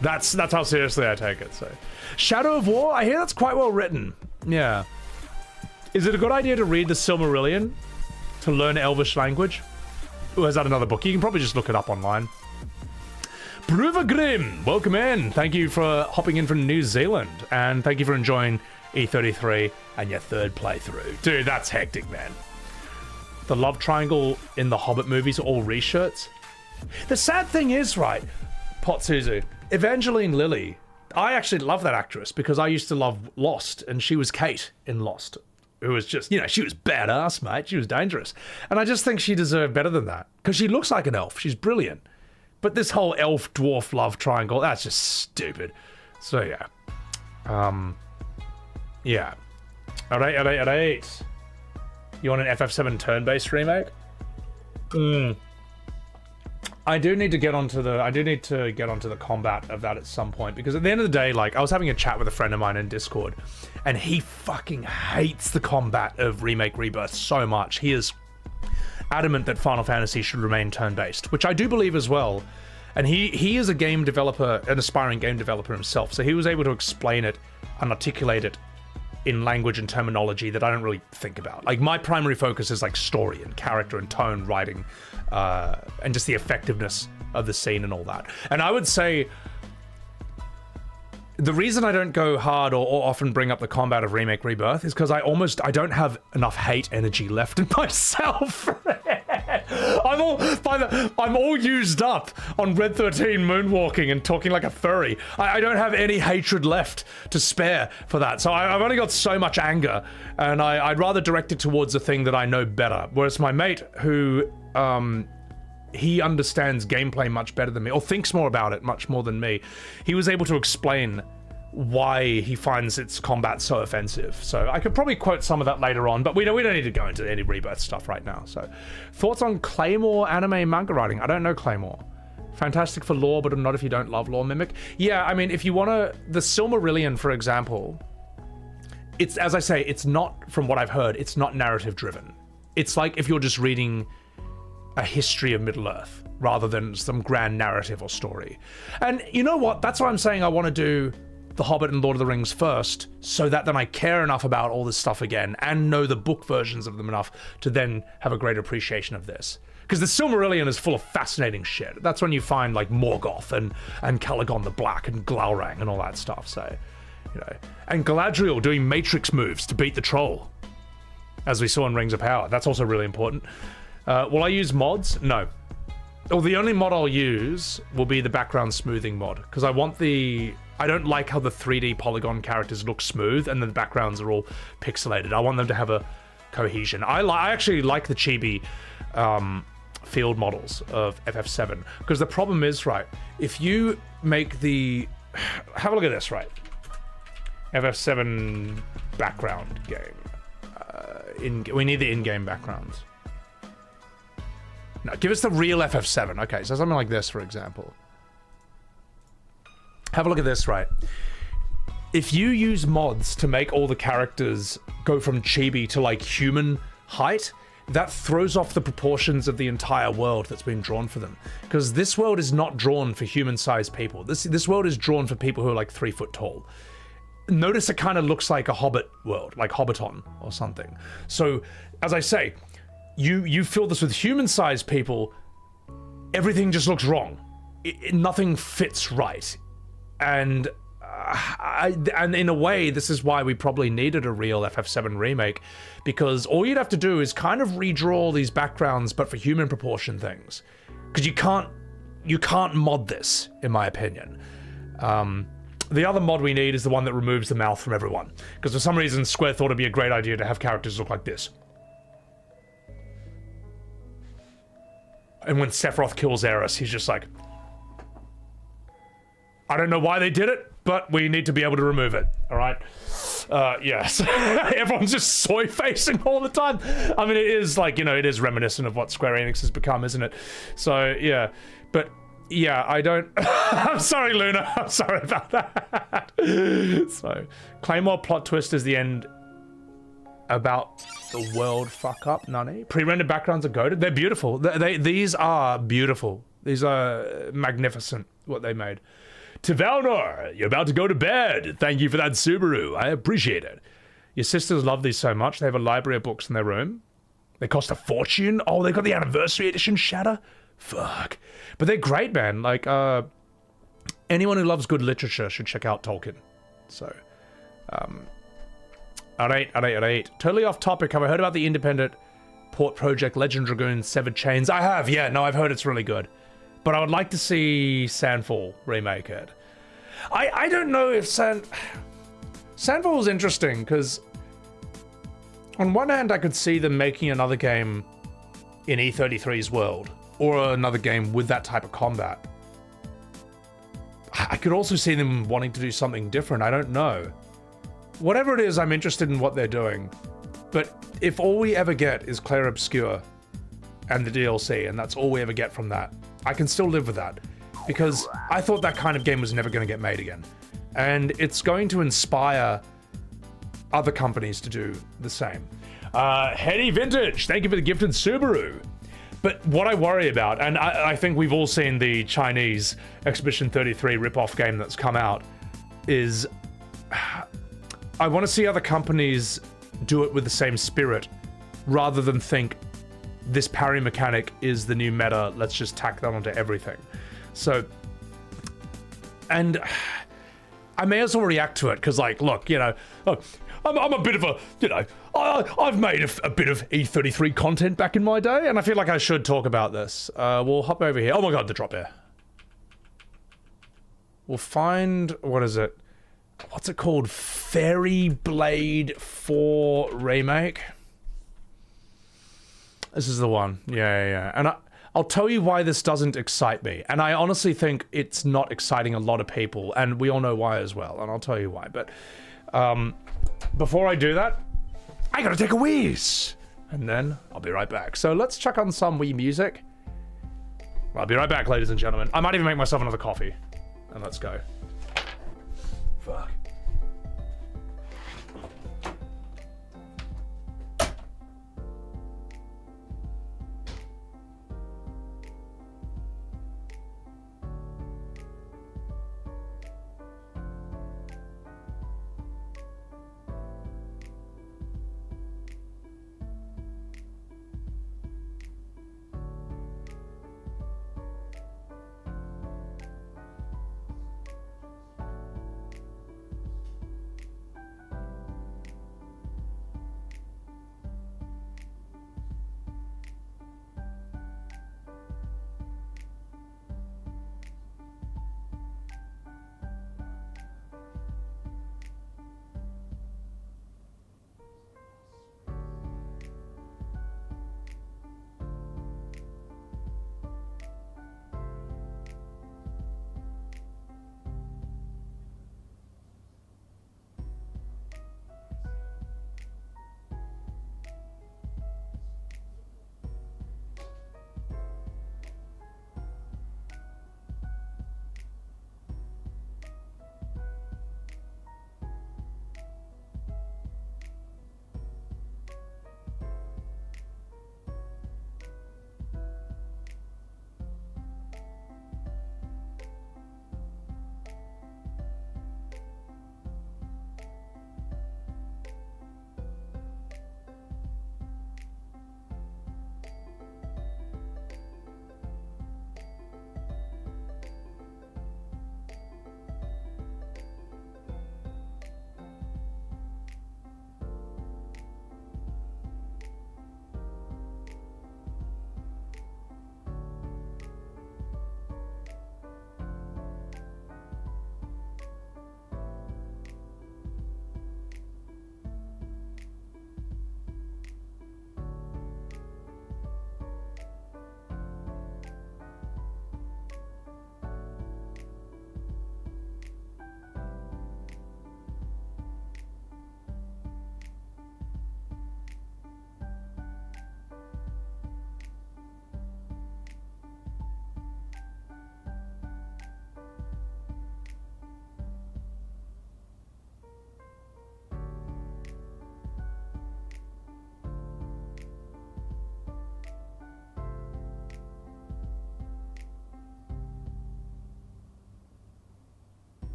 That's how seriously I take it, so. Shadow of War? I hear that's quite well written. Yeah. Is it a good idea to read the Silmarillion to learn Elvish language? Or is that another book? You can probably just look it up online. Bruva Grim, welcome in. Thank you for hopping in from New Zealand, and thank you for enjoying E33 and your third playthrough. Dude, that's hectic, man. The love triangle in the Hobbit movies are all reshirts. The sad thing is, right, Potsuzu, Evangeline Lilly, I actually love that actress because I used to love Lost, and she was Kate in Lost, who was just, you know, she was badass, mate. She was dangerous. And I just think she deserved better than that, because she looks like an elf. She's brilliant. But this whole elf-dwarf love triangle, that's just stupid. So, yeah. Yeah. Alright. You want an FF7 turn-based remake? I do need to get onto the combat of that at some point, because at the end of the day, like, I was having a chat with a friend of mine in Discord, and he fucking hates the combat of Remake Rebirth so much. He is adamant that Final Fantasy should remain turn-based, which I do believe as well. And he is a game developer, an aspiring game developer himself, so he was able to explain it and articulate it in language and terminology that I don't really think about. Like, my primary focus is like story and character and tone, writing, and just the effectiveness of the scene and all that. And I would say the reason I don't go hard or often bring up the combat of Remake Rebirth is because I don't have enough hate energy left in myself. I'm all used up on Red 13 moonwalking and talking like a furry. I don't have any hatred left to spare for that. So I've only got so much anger, and I'd rather direct it towards a thing that I know better. Whereas my mate, who he understands gameplay much better than me, or thinks more about it much more than me, he was able to explain why he finds its combat so offensive. So I could probably quote some of that later on, but we don't need to go into any Rebirth stuff right now. So, thoughts on Claymore anime manga writing? I don't know Claymore. Fantastic for lore, but not if you don't love lore mimic. Yeah, I mean, if you want to... The Silmarillion, for example, it's, as I say, it's not, from what I've heard, it's not narrative driven. It's like if you're just reading a history of Middle-earth rather than some grand narrative or story. And you know what? That's why I'm saying I want to do The Hobbit and Lord of the Rings first, so that then I care enough about all this stuff again and know the book versions of them enough to then have a greater appreciation of this. Because the Silmarillion is full of fascinating shit. That's when you find like Morgoth and Calagon the Black and Glaurung and all that stuff. So, you know, and Galadriel doing matrix moves to beat the troll, as we saw in Rings of Power. That's also really important. Will I use mods? No. Well, the only mod I'll use will be the background smoothing mod, because I don't like how the 3D polygon characters look smooth and then the backgrounds are all pixelated. I want them to have a cohesion. I actually like the chibi field models of FF7, because the problem is, right, if you make the... Have a look at this, right? FF7 background game. We need the in-game backgrounds. No, give us the real FF7. Okay, so something like this, for example. Have a look at this, right? If you use mods to make all the characters go from chibi to like human height, that throws off the proportions of the entire world that's been drawn for them. Because this world is not drawn for human-sized people. This world is drawn for people who are like 3 foot tall. Notice it kind of looks like a Hobbit world, like Hobbiton or something. So, as I say, you fill this with human-sized people, everything just looks wrong. Nothing fits right. And in a way, this is why we probably needed a real FF7 remake, because all you'd have to do is kind of redraw all these backgrounds, but for human proportion things. Because you can't mod this, in my opinion. The other mod we need is the one that removes the mouth from everyone. Because for some reason, Square thought it'd be a great idea to have characters look like this. And when Sephiroth kills Eris, he's just like... I don't know why they did it, but we need to be able to remove it, alright? Yes. Everyone's just soy-facing all the time. I mean, it is like, you know, it is reminiscent of what Square Enix has become, isn't it? So, yeah. But, yeah, I don't... I'm sorry, Luna. I'm sorry about that. So, Claymore plot twist is the end about the world fuck up, Nani. Pre-rendered backgrounds are goated. They're beautiful. These are beautiful. These are magnificent, what they made. Tivalnor, you're about to go to bed. Thank you for that, Subaru. I appreciate it. Your sisters love these so much. They have a library of books in their room. They cost a fortune. Oh, they got the anniversary edition Shatter. Fuck. But they're great, man. Like, anyone who loves good literature should check out Tolkien. So, Alright. Totally off topic. Have I heard about the independent port project Legend Dragoon Severed Chains? I have, yeah. No, I've heard it's really good. But I would like to see Sandfall remake it. I don't know if Sandfall is interesting, because on one hand I could see them making another game in E33's world, or another game with that type of combat. I could also see them wanting to do something different. I don't know. Whatever it is, I'm interested in what they're doing. But if all we ever get is Clair Obscur and the DLC, and that's all we ever get from that, I can still live with that, because I thought that kind of game was never going to get made again. And it's going to inspire other companies to do the same. Heady Vintage, thank you for the gifted Subaru. But what I worry about, and I think we've all seen the Chinese Expedition 33 ripoff game that's come out, is I want to see other companies do it with the same spirit, rather than think, this parry mechanic is the new meta, let's just tack that onto everything. So, and I may as well react to it, because, like, look, you know, I'm a bit of a, you know, I've made a bit of E33 content back in my day, and I feel like I should talk about this. We'll hop over here. Oh my god, the drop here. We'll find, what is it? What's it called? Fairy Blade 4 Remake? This is the one. Yeah. And I'll tell you why this doesn't excite me. And I honestly think it's not exciting a lot of people. And we all know why as well. And I'll tell you why. But before I do that, I gotta take a wheeze. And then I'll be right back. So let's check on some Wii music. I'll be right back, ladies and gentlemen. I might even make myself another coffee. And let's go. Fuck.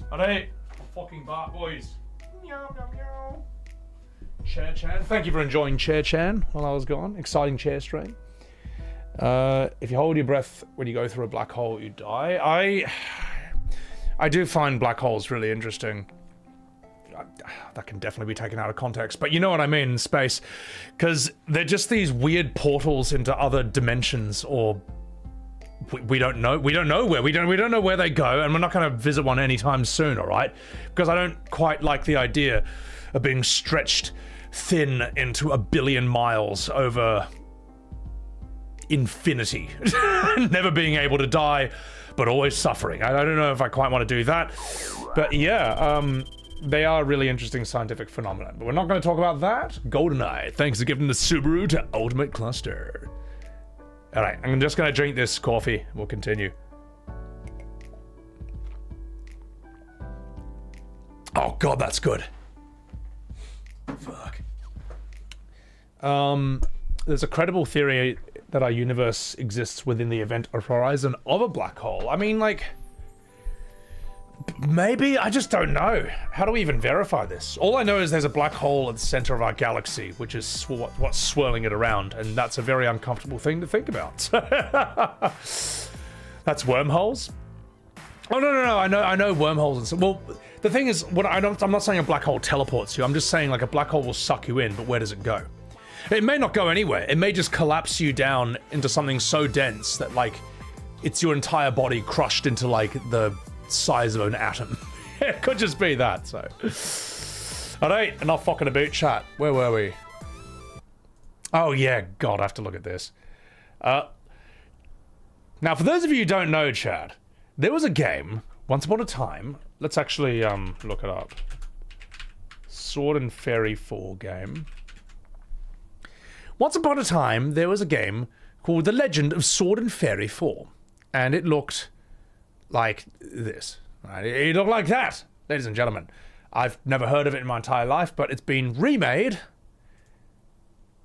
Alright, fucking Bart boys. Meow, meow, meow. Chair Chan. Thank you for enjoying Chair Chan while I was gone. Exciting chair stream. If you hold your breath when you go through a black hole, you die. I do find black holes really interesting. That can definitely be taken out of context, but you know what I mean in space, because they're just these weird portals into other dimensions, or we don't know where we don't know where they go, and we're not going to visit one anytime soon, all right? Because I don't quite like the idea of being stretched thin into 1 billion miles over infinity, never being able to die, but always suffering. I don't know if I quite want to do that, but yeah, they are really interesting scientific phenomena. But we're not going to talk about that. GoldenEye, thanks for giving the Subaru to Ultimate Cluster. All right, I'm just going to drink this coffee. We'll continue. Oh god, that's good. Fuck. There's a credible theory that our universe exists within the event horizon of a black hole. I mean, like, maybe? I just don't know. How do we even verify this? All I know is there's a black hole at the center of our galaxy, which is what's swirling it around, and that's a very uncomfortable thing to think about. That's wormholes? Oh, no, I know wormholes and stuff. Well, the thing is, I'm not saying a black hole teleports you, I'm just saying, like, a black hole will suck you in, but where does it go? It may not go anywhere. It may just collapse you down into something so dense that, like, it's your entire body crushed into, like, the size of an atom. It could just be that, so. Alright, enough fucking about, chat. Where were we? Oh yeah, god, I have to look at this. Now, for those of you who don't know, chat, There was a game, once upon a time, let's actually look it up. Sword and Fairy 4 game. Once upon a time, there was a game called The Legend of Sword and Fairy 4. And it looked like this. Right? It looked like that, ladies and gentlemen. I've never heard of it in my entire life, but it's been remade.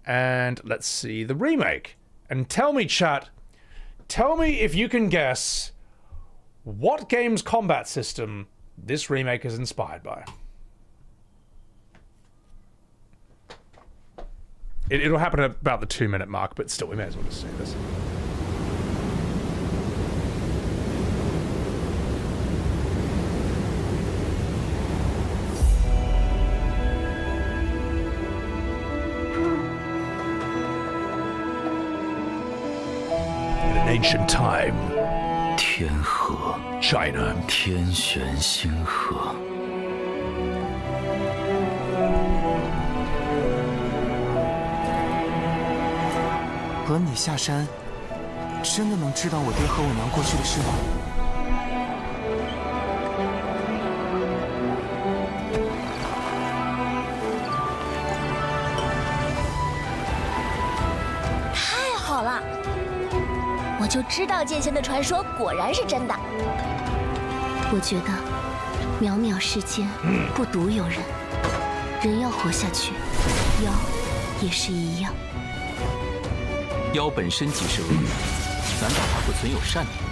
And let's see the remake. And tell me, chat, tell me if you can guess what game's combat system this remake is inspired by. It'll happen at about the 2-minute mark, but still, we may as well just say this. In an ancient time, 天河 China. 天玄星河， 和你下山，真的能知道我爹和我娘过去的事吗？太好了，我就知道剑仙的传说果然是真的。我觉得，渺渺世间不独有人，人要活下去，妖也是一样。 妖本身即是恶，难道还会存有善念？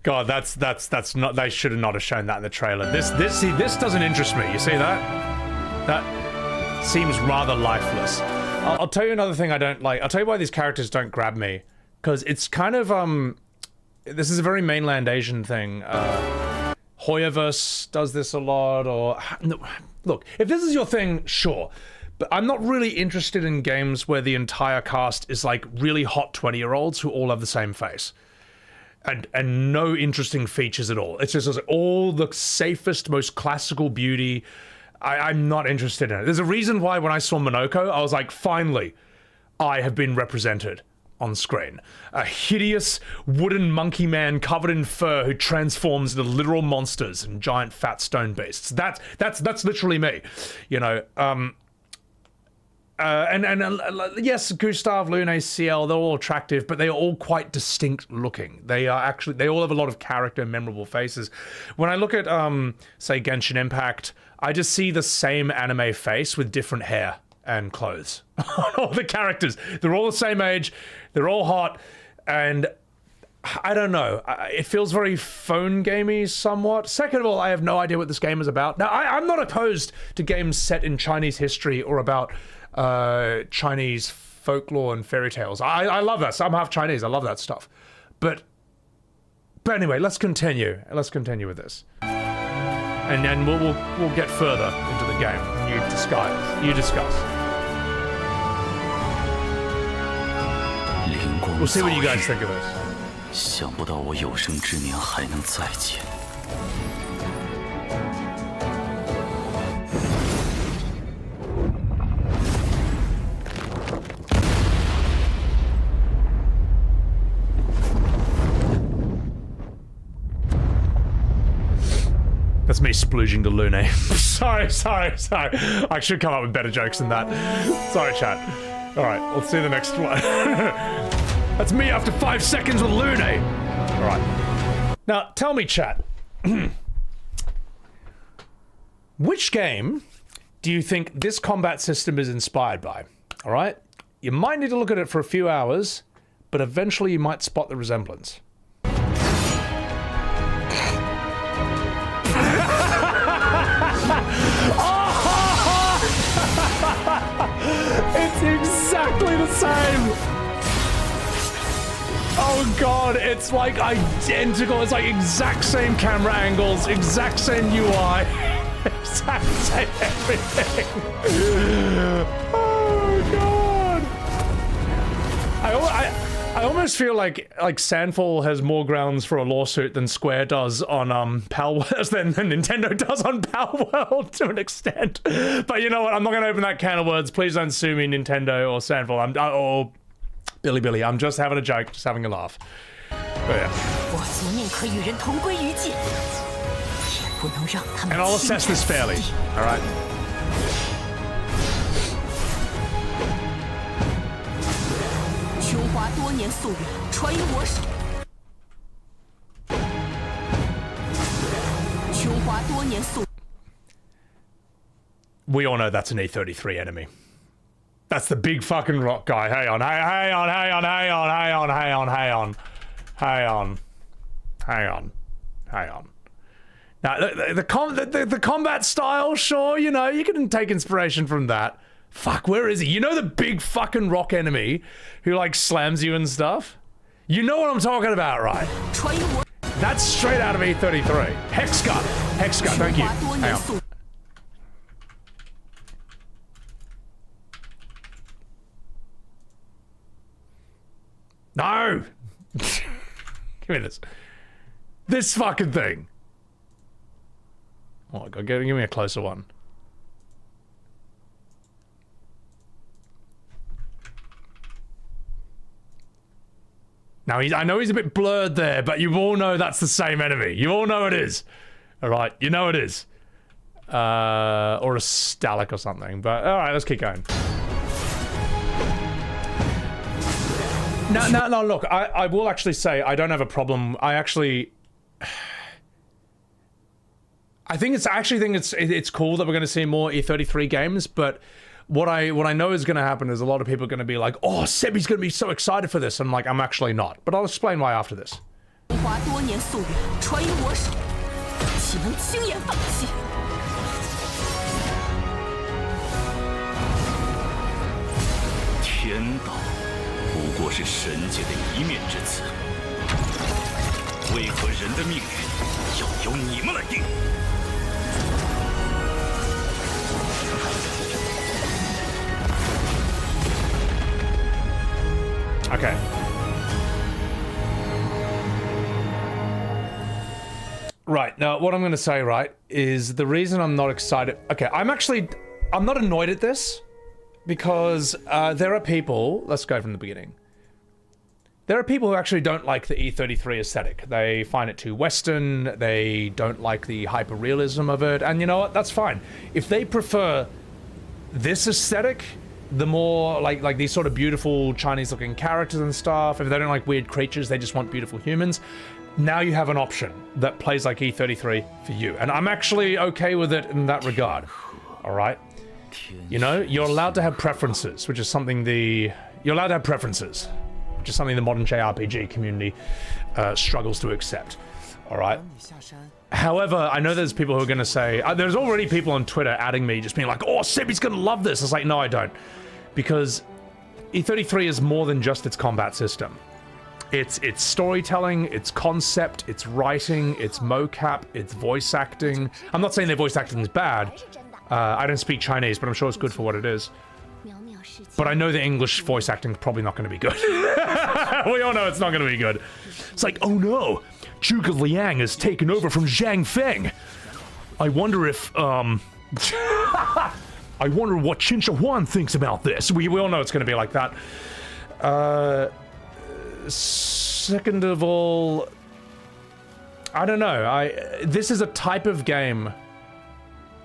God, that's not. They should have not shown that in the trailer. This doesn't interest me. You see that? That seems rather lifeless. I'll tell you another thing I don't like. I'll tell you why these characters don't grab me. Because it's kind of this is a very mainland Asian thing. Hoyoverse does this a lot. Or no, look, if this is your thing, sure. But I'm not really interested in games where the entire cast is like really hot 20-year-olds who all have the same face. And no interesting features at all. It's just all the safest, most classical beauty. I'm not interested in it. There's a reason why when I saw Monoko, I was like, finally, I have been represented on screen. A hideous wooden monkey man covered in fur who transforms into literal monsters and giant fat stone beasts. That's literally me, you know. Yes, Gustave, Lune, CL, they're all attractive, but they are all quite distinct looking. They all have a lot of character, memorable faces. When I look at, say, Genshin Impact, I just see the same anime face with different hair and clothes. All the characters, they're all the same age, they're all hot, and I don't know, it feels very phone gamey somewhat. Second of all, I have no idea what this game is about. Now, I'm not opposed to games set in Chinese history or about Chinese folklore and fairy tales. I love that. I'm half Chinese. I love that stuff. But anyway, let's continue. Let's continue with this, and then we'll get further into the game. You discuss. We'll see what you guys think of this. 想不到我有生之年还能再见。 That's me splooging to Lune. sorry. I should come up with better jokes than that. Sorry, chat. Alright, let's see the next one. That's me after 5 seconds with Lune. Alright. Now, tell me, chat. Which game do you think this combat system is inspired by? Alright? You might need to look at it for a few hours, but eventually you might spot the resemblance. It's exactly the same. Oh god, it's like identical. It's like exact same camera angles, exact same UI, exact same everything. Oh god. I almost feel like Sandfall has more grounds for a lawsuit than Square does on Palworld than Nintendo does on Palworld to an extent. But you know what? I'm not going to open that can of words. Please don't sue me, Nintendo or Sandfall. Or Billy. I'm just having a joke, just having a laugh. But yeah. And I'll assess this fairly. All right. We all know that's an E33 enemy. That's the big fucking rock guy. Hang on. Now, the combat style, sure, you know, you can take inspiration from that. Fuck, where is he? You know the big fucking rock enemy who, like, slams you and stuff? You know what I'm talking about, right? That's straight out of E33. Hexgut, thank you. Hang on. No! Give me this. This fucking thing. Oh my god, give me a closer one. Now, I know he's a bit blurred there, but you all know that's the same enemy. You all know it is. Alright, you know it is. Or a Stalic or something. But, alright, let's keep going. No, look, I will actually say I don't have a problem. I actually think it's cool that we're going to see more E33 games, but what I know is going to happen is a lot of people are going to be like, oh, Sebi's going to be so excited for this. And like, I'm actually not. But I'll explain why after this. Okay. Right, now what I'm going to say, right, is the reason I'm not excited... Okay, I'm not annoyed at this, because there are people... Let's go from the beginning. There are people who actually don't like the E33 aesthetic. They find it too Western, they don't like the hyper-realism of it, and you know what, that's fine. If they prefer this aesthetic... the more like these sort of beautiful Chinese looking characters and stuff, if they don't like weird creatures, they just want beautiful humans, now you have an option that plays like E33 for you. And I'm actually okay with it in that regard. All right. You know, you're allowed to have preferences, which is something the modern JRPG community struggles to accept. All right. However, I know there's people who are going to say, there's already people on Twitter adding me, just being like, oh, Sebi's going to love this. It's like, no, I don't. Because E33 is more than just its combat system. It's storytelling, it's concept, it's writing, it's mocap, it's voice acting. I'm not saying their voice acting is bad. I don't speak Chinese, but I'm sure it's good for what it is. But I know the English voice acting is probably not going to be good. We all know it's not going to be good. It's like, oh no, Zhuge Liang has taken over from Zhang Feng. I wonder if, I wonder what Qin Shi Huang thinks about this. We all know it's going to be like that. Second of all, I don't know. This is a type of game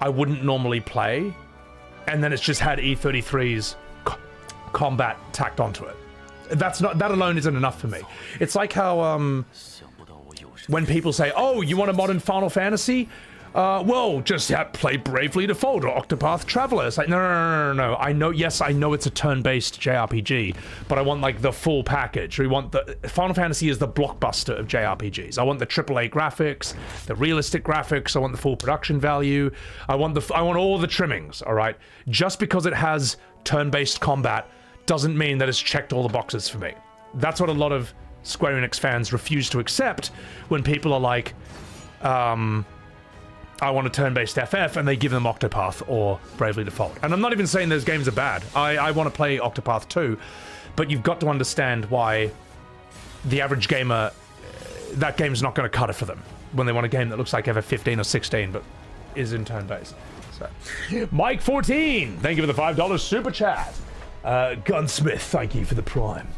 I wouldn't normally play, and then it's just had E33's combat tacked onto it. That alone isn't enough for me. It's like how when people say, "Oh, you want a modern Final Fantasy?" Well, just play Bravely Default or Octopath Traveler. It's like, no. I know, yes, I know it's a turn-based JRPG, but I want, like, the full package. Final Fantasy is the blockbuster of JRPGs. I want the AAA graphics, the realistic graphics, I want the full production value, I want all the trimmings, alright? Just because it has turn-based combat doesn't mean that it's checked all the boxes for me. That's what a lot of Square Enix fans refuse to accept when people are like, I want a turn-based FF, and they give them Octopath or Bravely Default. And I'm not even saying those games are bad. I want to play Octopath too, but you've got to understand why the average gamer, that game's not going to cut it for them when they want a game that looks like FF15 or 16, but is in turn-based. So, Mike 14, thank you for the $5 super chat. Gunsmith, thank you for the Prime.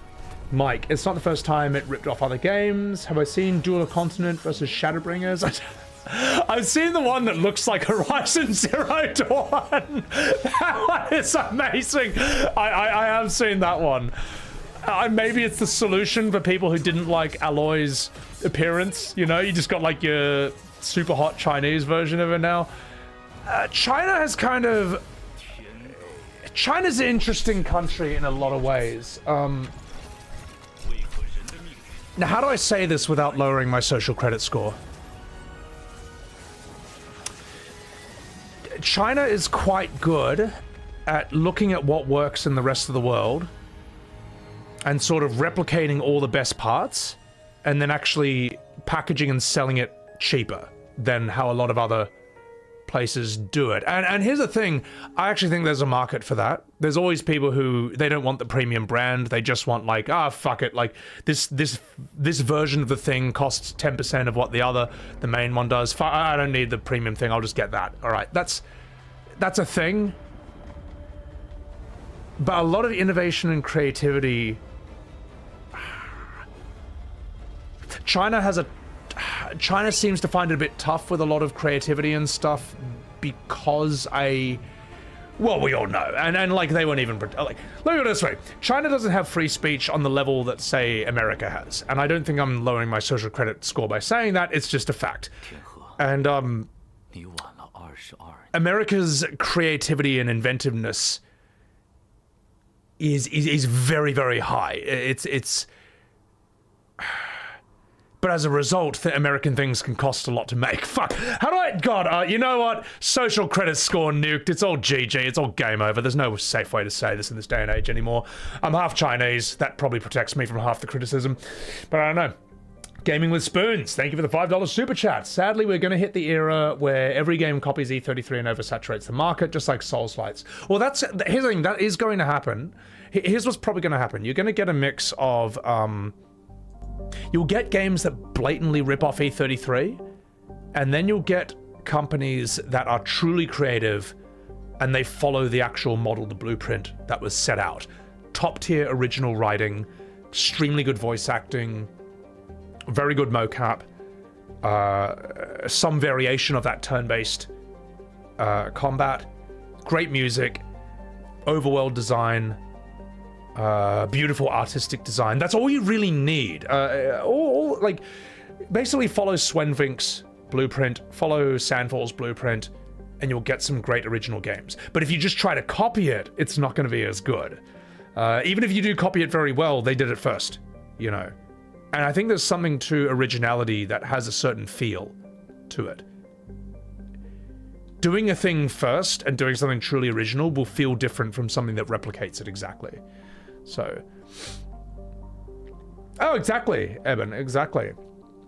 Mike, it's not the first time it ripped off other games. Have I seen Duel of Continent versus Shadowbringers? I've seen the one that looks like Horizon Zero Dawn. That one is amazing. I have seen that one. Maybe it's the solution for people who didn't like Aloy's appearance. You know, you just got like your super hot Chinese version of it now. China has kind of... China's an interesting country in a lot of ways. Now, how do I say this without lowering my social credit score? China is quite good at looking at what works in the rest of the world and sort of replicating all the best parts and then actually packaging and selling it cheaper than how a lot of other places do it. And here's the thing, I actually think there's a market for that. There's always people who, they don't want the premium brand, they just want like, fuck it, like this version of the thing costs 10% of what the main one does. I don't need the premium thing, I'll just get that. All right, that's a thing. But a lot of innovation and creativity, China seems to find it a bit tough with a lot of creativity and stuff because well, we all know, and like they weren't even like, let me put it this way, China doesn't have free speech on the level that say America has, and I don't think I'm lowering my social credit score by saying that, it's just a fact. And America's creativity and inventiveness is very, very high. It's but as a result, the American things can cost a lot to make. Fuck. How do I... God, you know what? Social credit score nuked. It's all GG. It's all game over. There's no safe way to say this in this day and age anymore. I'm half Chinese. That probably protects me from half the criticism. But I don't know. Gaming with Spoons, thank you for the $5 super chat. Sadly, we're going to hit the era where every game copies E33 and oversaturates the market, just like Soulslights. Well, here's the thing. That is going to happen. Here's what's probably going to happen. You're going to get a mix of... You'll get games that blatantly rip off E33, and then you'll get companies that are truly creative and they follow the actual model, the blueprint that was set out. Top tier original writing, extremely good voice acting, very good mocap, some variation of that turn-based combat, great music, overworld design, beautiful artistic design. That's all you really need. Like, basically follow Swenvink's blueprint, follow Sandfall's blueprint, and you'll get some great original games. But if you just try to copy it, it's not going to be as good. Even if you do copy it very well, they did it first, you know. And I think there's something to originality that has a certain feel to it. Doing a thing first and doing something truly original will feel different from something that replicates it exactly. So, oh, exactly, Eben, exactly.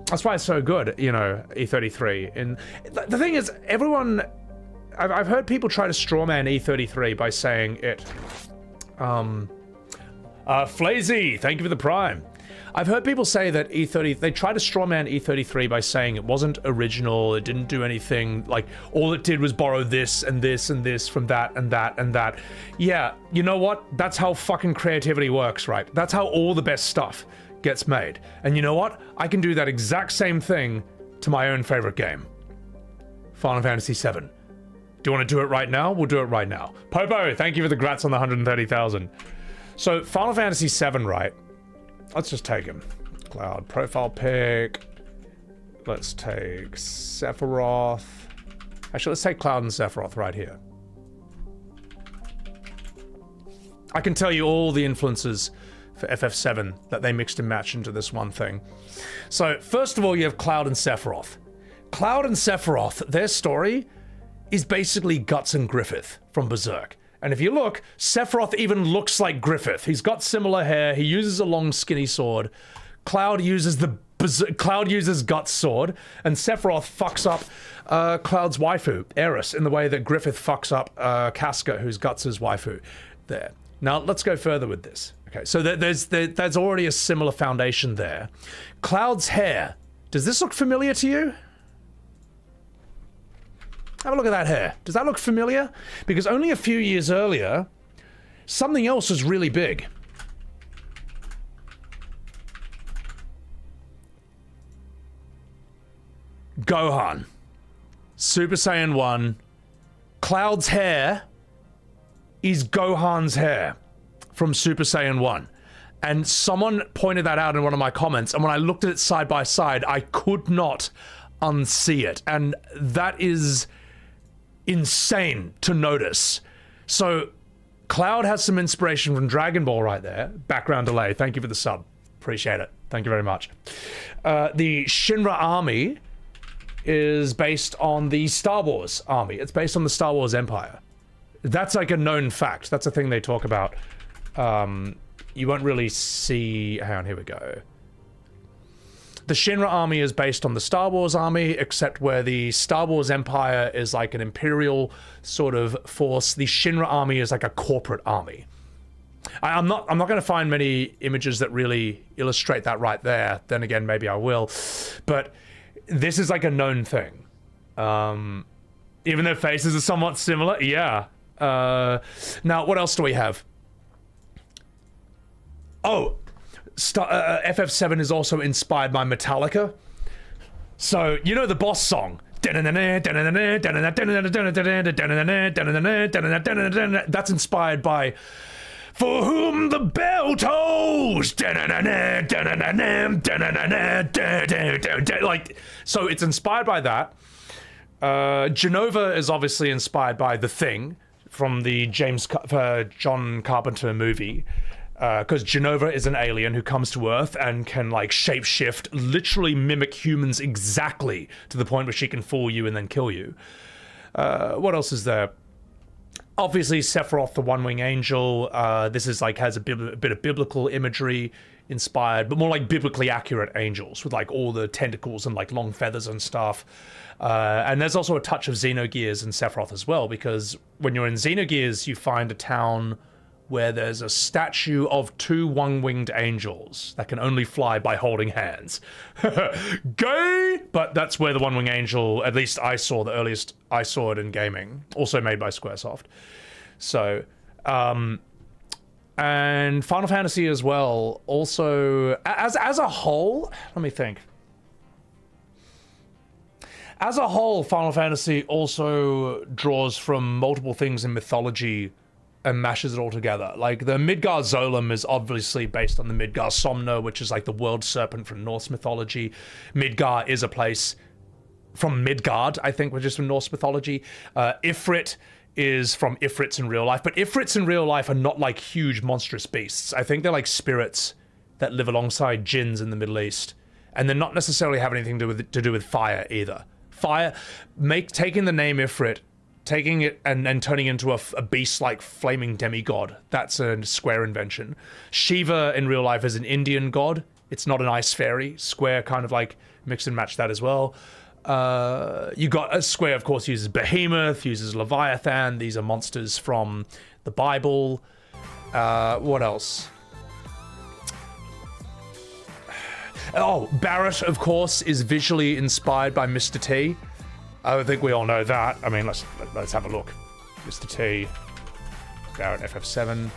That's why it's so good, you know, E33. And the thing is, everyone, I've heard people try to strawman E33 by saying it. Flazy, thank you for the Prime. I've heard people say that they try to strawman E33 by saying it wasn't original, it didn't do anything, like, all it did was borrow this and this and this from that and that and that. Yeah, you know what? That's how fucking creativity works, right? That's how all the best stuff gets made. And you know what? I can do that exact same thing to my own favorite game. Final Fantasy VII. Do you want to do it right now? We'll do it right now. Popo, thank you for the grats on the 130,000. So, Final Fantasy VII, right? Let's just take him. Cloud profile pic. Let's take Sephiroth. Actually, let's take Cloud and Sephiroth right here. I can tell you all the influences for FF7 that they mixed and matched into this one thing. So, first of all, you have Cloud and Sephiroth. Cloud and Sephiroth, their story is basically Guts and Griffith from Berserk. And if you look, Sephiroth even looks like Griffith. He's got similar hair. He uses a long, skinny sword. Cloud uses Guts' sword, and Sephiroth fucks up Cloud's waifu, Aerith, in the way that Griffith fucks up Casca, who's Guts' waifu. There. Now let's go further with this. Okay, so there's already a similar foundation there. Cloud's hair. Does this look familiar to you? Have a look at that hair. Does that look familiar? Because only a few years earlier, something else was really big. Gohan. Super Saiyan 1. Cloud's hair is Gohan's hair from Super Saiyan 1. And someone pointed that out in one of my comments, and when I looked at it side by side, I could not unsee it. And that is insane to notice. So Cloud has some inspiration from Dragon Ball right there. Background delay. Thank you for the sub. Appreciate it. Thank you very much. The Shinra army is based on the Star Wars army. It's based on the Star Wars Empire. That's like a known fact. That's a thing they talk about. You won't really see... Hang on, here we go. The Shinra army is based on the Star Wars army, except where the Star Wars Empire is like an imperial sort of force. The Shinra army is like a corporate army. I'm not going to find many images that really illustrate that right there. Then again, maybe I will. But this is like a known thing. Even their faces are somewhat similar. Yeah. Now, what else do we have? Oh, FF7 is also inspired by Metallica. So, you know the boss song. That's inspired by For Whom the Bell Tolls. Like, so it's inspired by that. Genova is obviously inspired by The Thing from the John Carpenter movie. Because Genova is an alien who comes to Earth and can, like, shapeshift, literally mimic humans exactly to the point where she can fool you and then kill you. What else is there? Obviously, Sephiroth, the One-Wing Angel. This is, like, has a bit of biblical imagery inspired, but more like biblically accurate angels with, like, all the tentacles and, like, long feathers and stuff. And there's also a touch of Xenogears in Sephiroth as well, because when you're in Xenogears, you find a town where there's a statue of two one-winged angels that can only fly by holding hands. Gay! But that's where the one-winged angel, at least I saw, the earliest I saw it in gaming, also made by Squaresoft. So, and Final Fantasy as well, also, as a whole, let me think. As a whole, Final Fantasy also draws from multiple things in mythology and mashes it all together. Like, the Midgar Zolom is obviously based on the Midgar Somna, which is like the world serpent from Norse mythology. Midgar is a place from Midgard, I think, which is from Norse mythology. Ifrit is from Ifrits in real life, but Ifrits in real life are not like huge monstrous beasts. I think they're like spirits that live alongside jinns in the Middle East, and they're not necessarily have anything to do with fire either. Fire, taking the name Ifrit, taking it and turning into a beast-like flaming demigod, that's a Square invention. Shiva in real life is an Indian god. It's not an ice fairy. Square kind of like mix and match that as well. You got Square, of course, uses Behemoth, uses Leviathan. These are monsters from the Bible. What else? Oh, Barrett, of course, is visually inspired by Mr. T. I think we all know that. I mean, let's have a look. Mr. T, Barrett, FF7.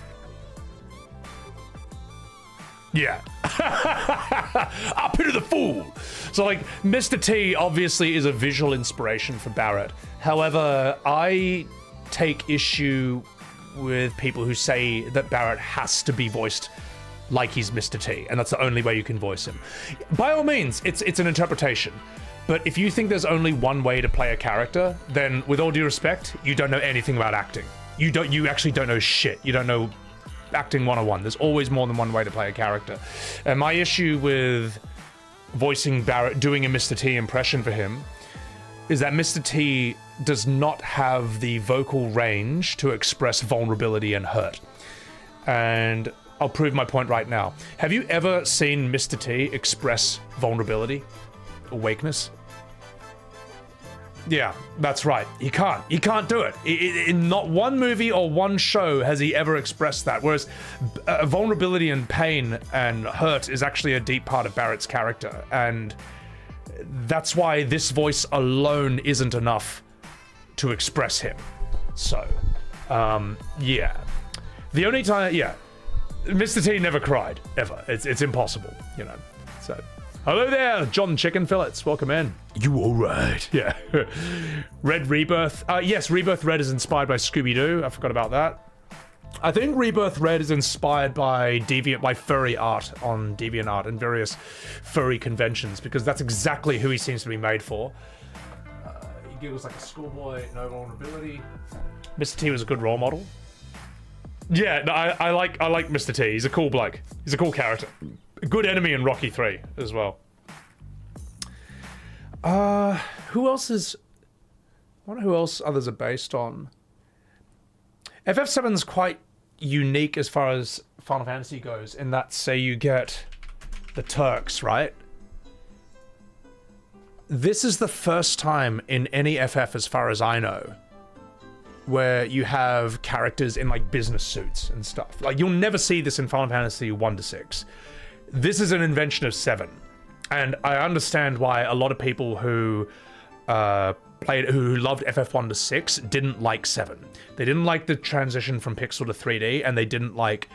Yeah. I pity the fool. So, like, Mr. T obviously is a visual inspiration for Barrett. However, I take issue with people who say that Barrett has to be voiced like he's Mr. T, and that's the only way you can voice him. By all means, it's an interpretation. But if you think there's only one way to play a character, then with all due respect, you don't know anything about acting. You actually don't know shit. You don't know acting 101. There's always more than one way to play a character. And my issue with voicing Barrett, doing a Mr. T impression for him, is that Mr. T does not have the vocal range to express vulnerability and hurt. And I'll prove my point right now. Have you ever seen Mr. T express vulnerability or weakness? Yeah, that's right. He can't do it. In not one movie or one show has he ever expressed that. Whereas vulnerability and pain and hurt is actually a deep part of Barrett's character. And that's why this voice alone isn't enough to express him. So, yeah. The only time, yeah. Mr. T never cried, ever. It's impossible, you know. So... Hello there, John Chicken Fillets. Welcome in. You all right? Yeah. Red Rebirth. Yes, Rebirth Red is inspired by Scooby-Doo. I forgot about that. I think Rebirth Red is inspired by furry art on DeviantArt and various furry conventions, because that's exactly who he seems to be made for. He giggles like a schoolboy, no vulnerability. Mr. T was a good role model. Yeah, no, I like Mr. T. He's a cool bloke. He's a cool character. A good enemy in Rocky 3 as well. Who else is... I wonder who else others are based on. FF7's quite unique as far as Final Fantasy goes, in that, say, you get the Turks, right? This is the first time in any FF, as far as I know, where you have characters in, like, business suits and stuff. Like, you'll never see this in Final Fantasy 1 to 6. This is an invention of 7, and I understand why a lot of people who who loved FF1 to 6 didn't like 7. They didn't like the transition from pixel to 3D, and they didn't like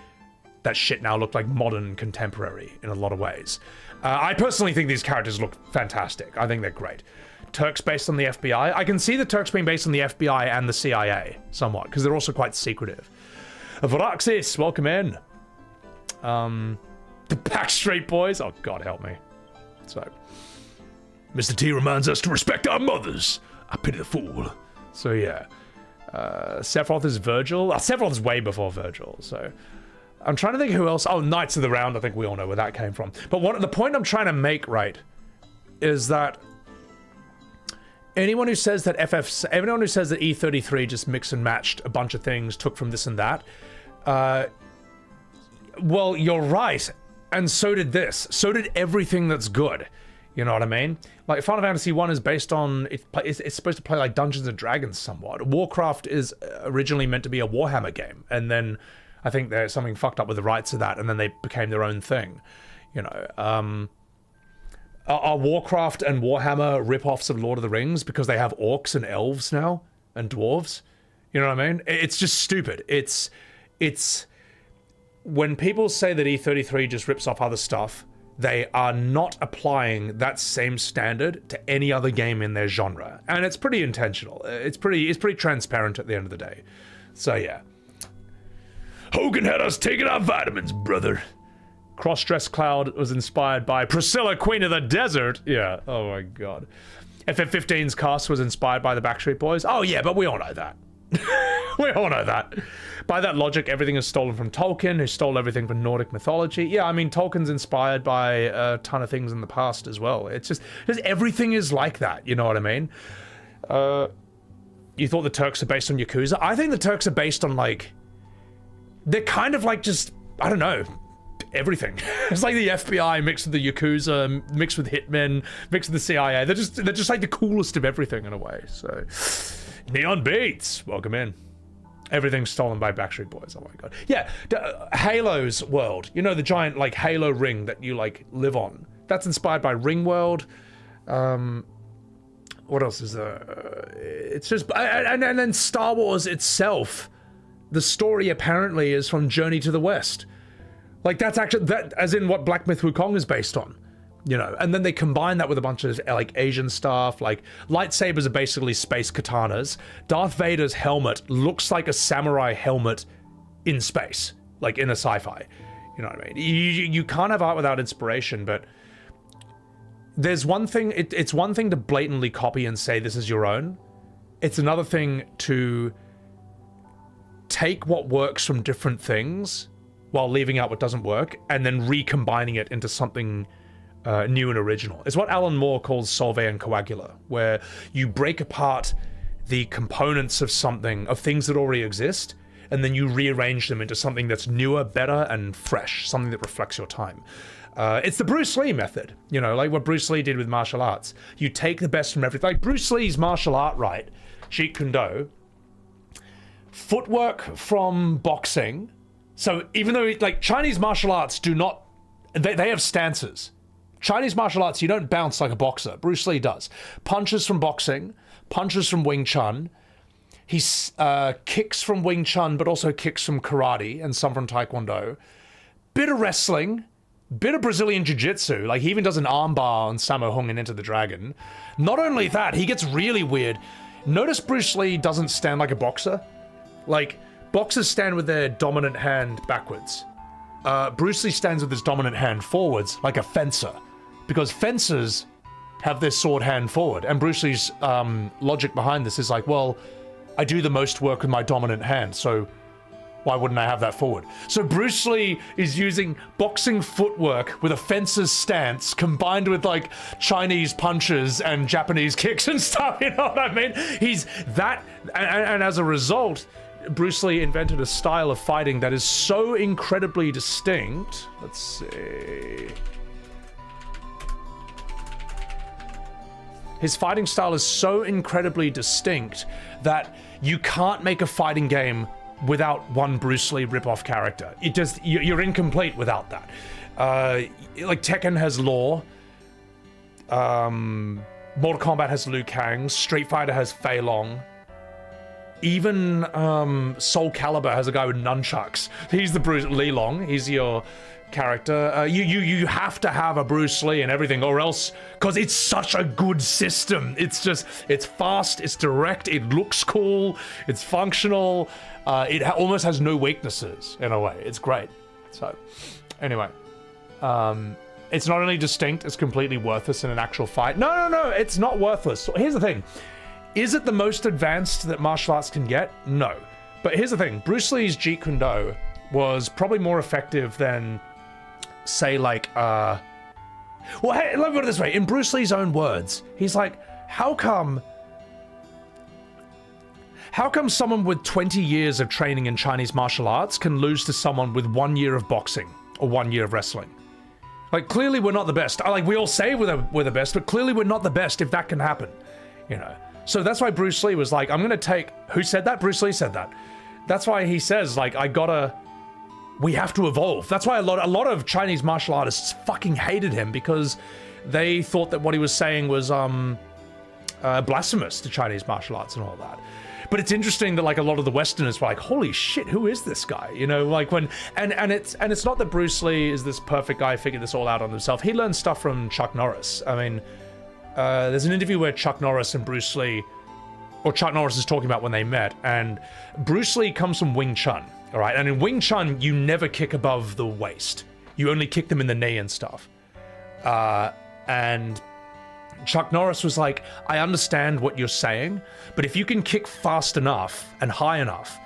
that shit now looked like modern contemporary in a lot of ways. I personally think these characters look fantastic. I think they're great. Turks based on the FBI. I can see the Turks being based on the FBI and the CIA somewhat, because they're also quite secretive. Varaxis, welcome in. The Backstreet Boys. Oh, God help me. So, Mr. T reminds us to respect our mothers. I pity the fool. So, yeah. Sephiroth is Virgil. Sephiroth is way before Virgil, so... I'm trying to think who else... Oh, Knights of the Round. I think we all know where that came from. But the point I'm trying to make, right, is that anyone who says that everyone who says that E33 just mixed and matched a bunch of things, took from this and that, well, you're right. And so did this. So did everything that's good. You know what I mean? Like, Final Fantasy 1 is based on... It's supposed to play like Dungeons & Dragons somewhat. Warcraft is originally meant to be a Warhammer game. And then I think there's something fucked up with the rights of that. And then they became their own thing. You know, are Warcraft and Warhammer rip-offs of Lord of the Rings because they have orcs and elves now? And dwarves? You know what I mean? It's just stupid. It's... When people say that E33 just rips off other stuff, they are not applying that same standard to any other game in their genre. And it's pretty intentional. It's pretty transparent at the end of the day. So yeah. Hogan had us taking our vitamins, brother. Cross-Dress Cloud was inspired by Priscilla, Queen of the Desert. Yeah, oh my god. FF15's cast was inspired by the Backstreet Boys. Oh yeah, but we all know that. We all know that. By that logic, everything is stolen from Tolkien, who stole everything from Nordic mythology. Yeah, I mean, Tolkien's inspired by a ton of things in the past as well. It's just everything is like that, you know what I mean? You thought the Turks are based on Yakuza? I think the Turks are based on, like... They're kind of like just, I don't know, everything. It's like the FBI mixed with the Yakuza, mixed with Hitmen, mixed with the CIA. They're just like the coolest of everything in a way, so... Neon Beats, welcome in. Everything's stolen by Backstreet Boys. Oh my god. Yeah, Halo's world. You know, the giant, like, Halo ring that you, like, live on. That's inspired by Ringworld. What else is there? It's just... And then Star Wars itself, the story apparently is from Journey to the West. Like, that's actually... that, as in what Black Myth Wukong is based on. You know, and then they combine that with a bunch of, like, Asian stuff, like, lightsabers are basically space katanas. Darth Vader's helmet looks like a samurai helmet in space, like, in a sci-fi. You know what I mean? You can't have art without inspiration, but there's one thing, it's one thing to blatantly copy and say this is your own. It's another thing to take what works from different things while leaving out what doesn't work, and then recombining it into something... new and original. It's what Alan Moore calls solve and coagula, where you break apart the components of something, of things that already exist, and then you rearrange them into something that's newer, better, and fresh, something that reflects your time. It's the Bruce Lee method, you know, like what Bruce Lee did with martial arts. You take the best from everything. Like Bruce Lee's martial art, right? Jeet Kune Do. Footwork from boxing. So even though, like, Chinese martial arts do not... They have stances. Chinese martial arts, you don't bounce like a boxer. Bruce Lee does. Punches from boxing. Punches from Wing Chun. He kicks from Wing Chun, but also kicks from karate and some from Taekwondo. Bit of wrestling. Bit of Brazilian Jiu-Jitsu. Like, he even does an armbar on Sammo Hung in Enter the Dragon. Not only that, he gets really weird. Notice Bruce Lee doesn't stand like a boxer. Like, boxers stand with their dominant hand backwards. Bruce Lee stands with his dominant hand forwards, like a fencer. Because fencers have their sword hand forward. And Bruce Lee's logic behind this is like, well, I do the most work with my dominant hand, so why wouldn't I have that forward? So Bruce Lee is using boxing footwork with a fencer's stance combined with like Chinese punches and Japanese kicks and stuff, you know what I mean? He's that, and as a result, Bruce Lee invented a style of fighting that is so incredibly distinct. Let's see. His fighting style is so incredibly distinct that you can't make a fighting game without one Bruce Lee ripoff character. It just, you're incomplete without that. Like Tekken has Law, Mortal Kombat has Liu Kang, Street Fighter has Fei Long, even Soul Calibur has a guy with nunchucks. He's the Bruce Lee Long. He's your character. You have to have a Bruce Lee and everything, or else, because it's such a good system. It's just, it's fast, it's direct, it looks cool, it's functional. It almost has no weaknesses in a way. It's great. So, anyway, it's not only distinct, it's completely worthless in an actual fight. No, it's not worthless. So here's the thing. Is it the most advanced that martial arts can get? No. But here's the thing. Bruce Lee's Jeet Kune Do was probably more effective than, say, like, well, hey, let me put it this way. In Bruce Lee's own words, he's like, how come someone with 20 years of training in Chinese martial arts can lose to someone with 1 year of boxing or 1 year of wrestling? Like, clearly we're not the best. Like, we all say we're the best, but clearly we're not the best if that can happen, you know? So that's why Bruce Lee was like, I'm gonna take... Who said that? Bruce Lee said that. That's why he says, like, we have to evolve. That's why a lot of Chinese martial artists fucking hated him, because they thought that what he was saying was blasphemous to Chinese martial arts and all that. But it's interesting that like a lot of the Westerners were like, holy shit, who is this guy? You know, like when and it's not that Bruce Lee is this perfect guy, figured this all out on himself. He learned stuff from Chuck Norris. I mean, there's an interview where Chuck Norris and Bruce Lee, or Chuck Norris is talking about when they met, and Bruce Lee comes from Wing Chun, all right? And in Wing Chun, you never kick above the waist. You only kick them in the knee and stuff. And Chuck Norris was like, I understand what you're saying, but if you can kick fast enough and high enough,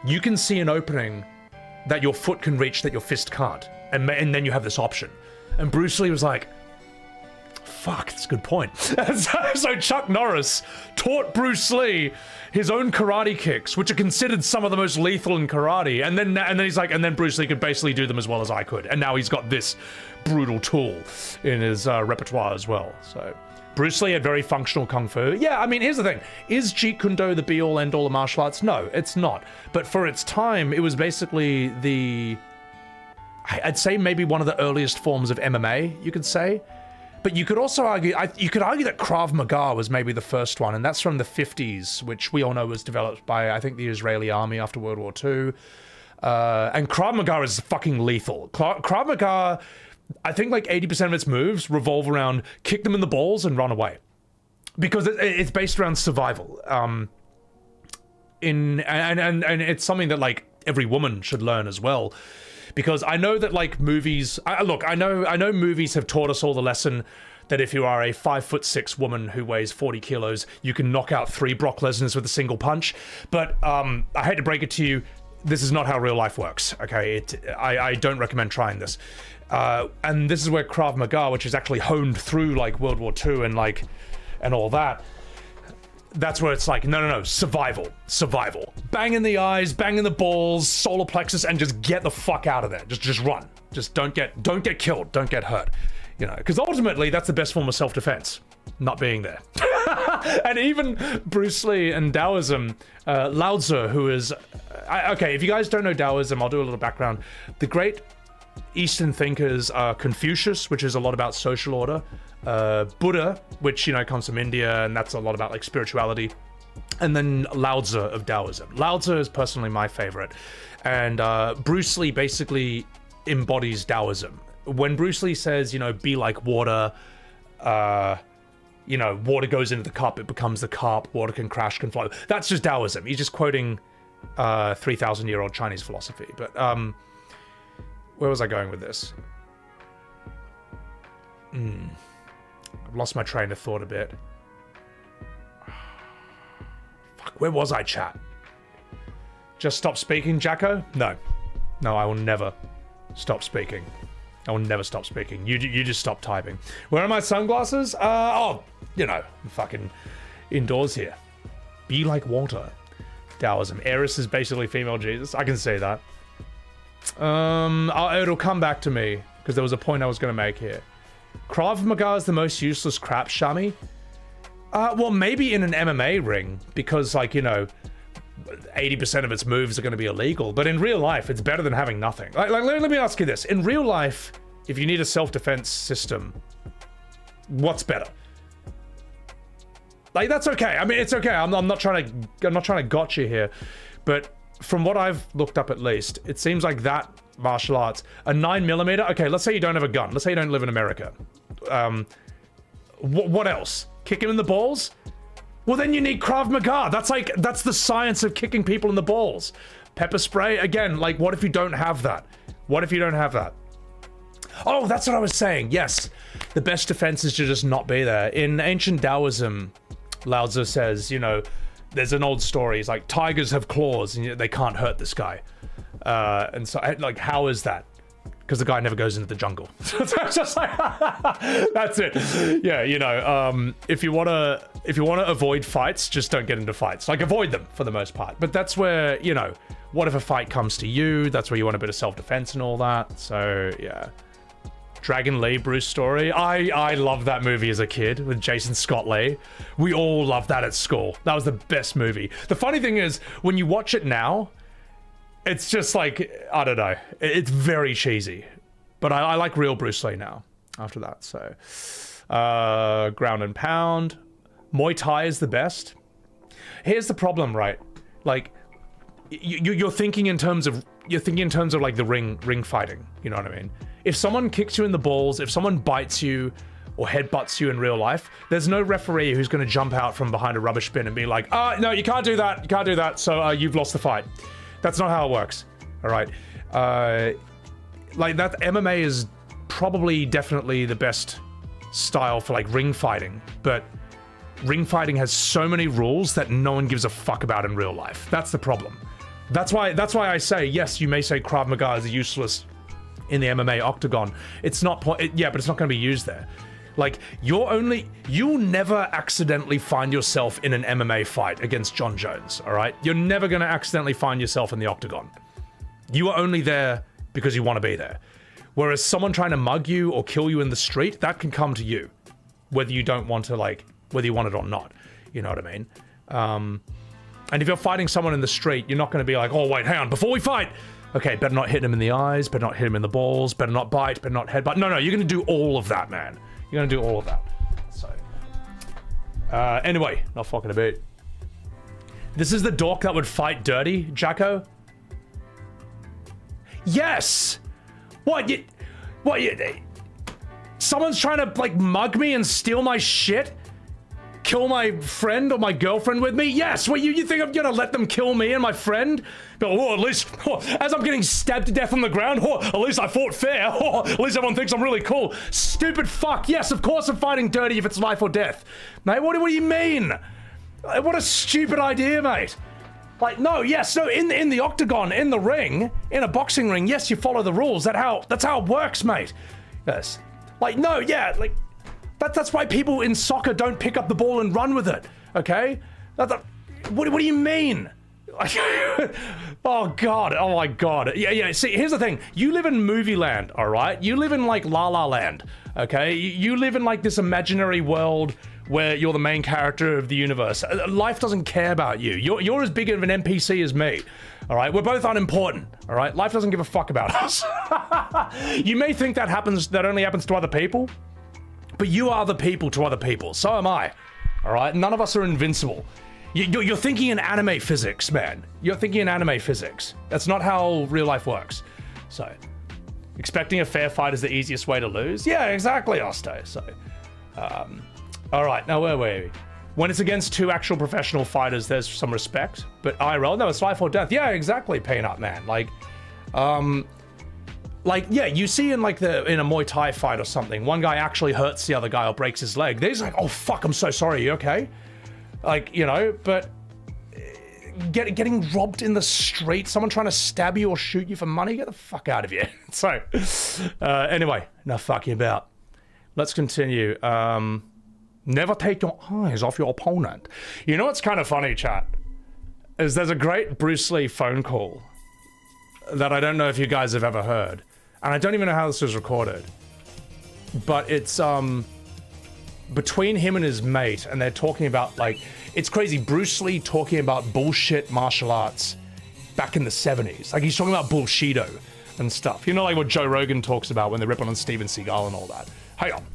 you can see an opening that your foot can reach that your fist can't. And then you have this option. And Bruce Lee was like, fuck, that's a good point. So Chuck Norris taught Bruce Lee his own karate kicks, which are considered some of the most lethal in karate. And then he's like, and then Bruce Lee could basically do them as well as I could. And now he's got this brutal tool in his repertoire as well. So Bruce Lee had very functional kung fu. Yeah, I mean, here's the thing. Is Jeet Kune Do the be-all, end-all of martial arts? No, it's not. But for its time, it was basically I'd say maybe one of the earliest forms of MMA, you could say. But you could also argue, you could argue that Krav Maga was maybe the first one, and that's from the 50s, which we all know was developed by, I think, the Israeli army after World War II. And Krav Maga is fucking lethal. Krav Maga, I think like 80% of its moves revolve around kick them in the balls and run away. Because it's based around survival. And it's something that like every woman should learn as well. Because I know that like movies, I know movies have taught us all the lesson that if you are a 5'6" woman who weighs 40 kilos, you can knock out 3 Brock Lesnars with a single punch. But I hate to break it to you, this is not how real life works, okay? I don't recommend trying this. And this is where Krav Maga, which is actually honed through like World War II and all that, that's where it's like, no, survival. Bang in the eyes, bang in the balls, solar plexus, and just get the fuck out of there. Just run. Just don't get killed, don't get hurt, you know, because ultimately that's the best form of self-defense, not being there. And even Bruce Lee and Taoism, Lao Tzu, who is, okay, if you guys don't know Taoism, I'll do a little background. The great Eastern thinkers are Confucius, which is a lot about social order, Buddha, which, you know, comes from India, and that's a lot about like spirituality, and then Lao Tzu of Taoism. Lao Tzu is personally my favorite, and Bruce Lee basically embodies Taoism. When Bruce Lee says, you know, be like water, you know, water goes into the cup, it becomes the cup, water can crash, can flow. That's just Taoism. He's just quoting 3,000-year-old Chinese philosophy. But where was I going with this? I've lost my train of thought a bit. Fuck, where was I, chat? Just stop speaking, Jacko? No. No, I will never stop speaking. I will never stop speaking. You just stop typing. Where are my sunglasses? Oh, you know, I'm fucking indoors here. Be like water. Taoism. Eris is basically female Jesus. I can say that. It'll come back to me, because there was a point I was going to make here. Krav Maga is the most useless crap, Shami. Well, maybe in an MMA ring, because, like, you know, 80% of its moves are going to be illegal. But in real life, it's better than having nothing. Like let me ask you this. In real life, if you need a self-defense system, what's better? Like, that's okay. I mean, it's okay. I'm not trying to gotcha here. But from what I've looked up at least, it seems like that martial arts, a 9mm, okay, let's say you don't have a gun. Let's say you don't live in America. What else? Kick him in the balls? Well, then you need Krav Maga. That's the science of kicking people in the balls. Pepper spray, again, like, what if you don't have that? What if you don't have that? Oh, that's what I was saying. Yes, the best defense is to just not be there. In ancient Taoism, Lao Tzu says, you know, there's an old story. It's like, tigers have claws and they can't hurt this guy. And so, like, how is that? Because the guy never goes into the jungle. It's just like, that's it. Yeah, you know, if you wanna avoid fights, just don't get into fights. Like, avoid them for the most part. But that's where, you know, what if a fight comes to you? That's where you want a bit of self-defense and all that. So yeah, Dragon Lee, Bruce story. I loved that movie as a kid with Jason Scott Lee. We all loved that at school. That was the best movie. The funny thing is, when you watch it now, it's just like, I don't know. It's very cheesy. But I like real Bruce Lee now after that. So, ground and pound. Muay Thai is the best. Here's the problem, right? Like, you're thinking in terms of like the ring fighting. You know what I mean? If someone kicks you in the balls, if someone bites you or headbutts you in real life, there's no referee who's going to jump out from behind a rubbish bin and be like, no, you can't do that. You can't do that. So you've lost the fight. That's not how it works. All right. Like, that MMA is probably definitely the best style for like ring fighting, but ring fighting has so many rules that no one gives a fuck about in real life. That's the problem. That's why I say, yes, you may say Krav Maga is useless in the MMA octagon. It's not, yeah, but it's not going to be used there. Like, you'll never accidentally find yourself in an MMA fight against John Jones, all right? You're never going to accidentally find yourself in the octagon. You are only there because you want to be there. Whereas someone trying to mug you or kill you in the street, that can come to you, whether you don't want to, like, whether you want it or not. You know what I mean? And if you're fighting someone in the street, you're not going to be like, oh, wait, hang on, before we fight, okay, better not hit him in the eyes, better not hit him in the balls, better not bite, better not headbutt. No, you're going to do all of that, man. You're going to do all of that. So, anyway, not fucking a bit. This is the dork that would fight dirty, Jacko? Yes! What, someone's trying to, like, mug me and steal my shit? Kill my friend or my girlfriend with me? Yes! What, you think I'm gonna let them kill me and my friend? Oh, at least, as I'm getting stabbed to death on the ground, at least I fought fair. At least everyone thinks I'm really cool. Stupid fuck. Yes, of course I'm fighting dirty if it's life or death. Mate, what do you mean? What a stupid idea, mate. Like, no, yes, no, in the octagon, in the ring, in a boxing ring, yes, you follow the rules. That's how it works, mate. Yes. Like, no, yeah, like, that's why people in soccer don't pick up the ball and run with it, okay? What do you mean? Oh god, oh my god. Yeah, see, here's the thing. You live in movie land, alright? You live in like La La Land, okay? You live in like this imaginary world where you're the main character of the universe. Life doesn't care about you. You're as big of an NPC as me, alright? We're both unimportant, alright? Life doesn't give a fuck about us. You may think that only happens to other people, but you are the people to other people. So am I, alright? None of us are invincible. You're thinking in anime physics, man. You're thinking in anime physics. That's not how real life works. So, expecting a fair fight is the easiest way to lose? Yeah, exactly, Osto. So, alright, now where were we? When it's against two actual professional fighters, there's some respect. But IRL, no, it's life or death. Yeah, exactly, Peanut Man. Like, yeah, you see in like in a Muay Thai fight or something, one guy actually hurts the other guy or breaks his leg. They're just like, oh fuck, I'm so sorry, you okay? Like, you know, but getting robbed in the street, someone trying to stab you or shoot you for money, get the fuck out of here. So, anyway, enough fucking about. Let's continue. Never take your eyes off your opponent. You know what's kind of funny, chat? Is there's a great Bruce Lee phone call that I don't know if you guys have ever heard. And I don't even know how this was recorded. But it's, between him and his mate, and they're talking about, like, it's crazy, Bruce Lee talking about bullshit martial arts back in the 70s. Like, he's talking about bullshido and stuff. You know, like what Joe Rogan talks about when they're ripping on Steven Seagal and all that. Hang on.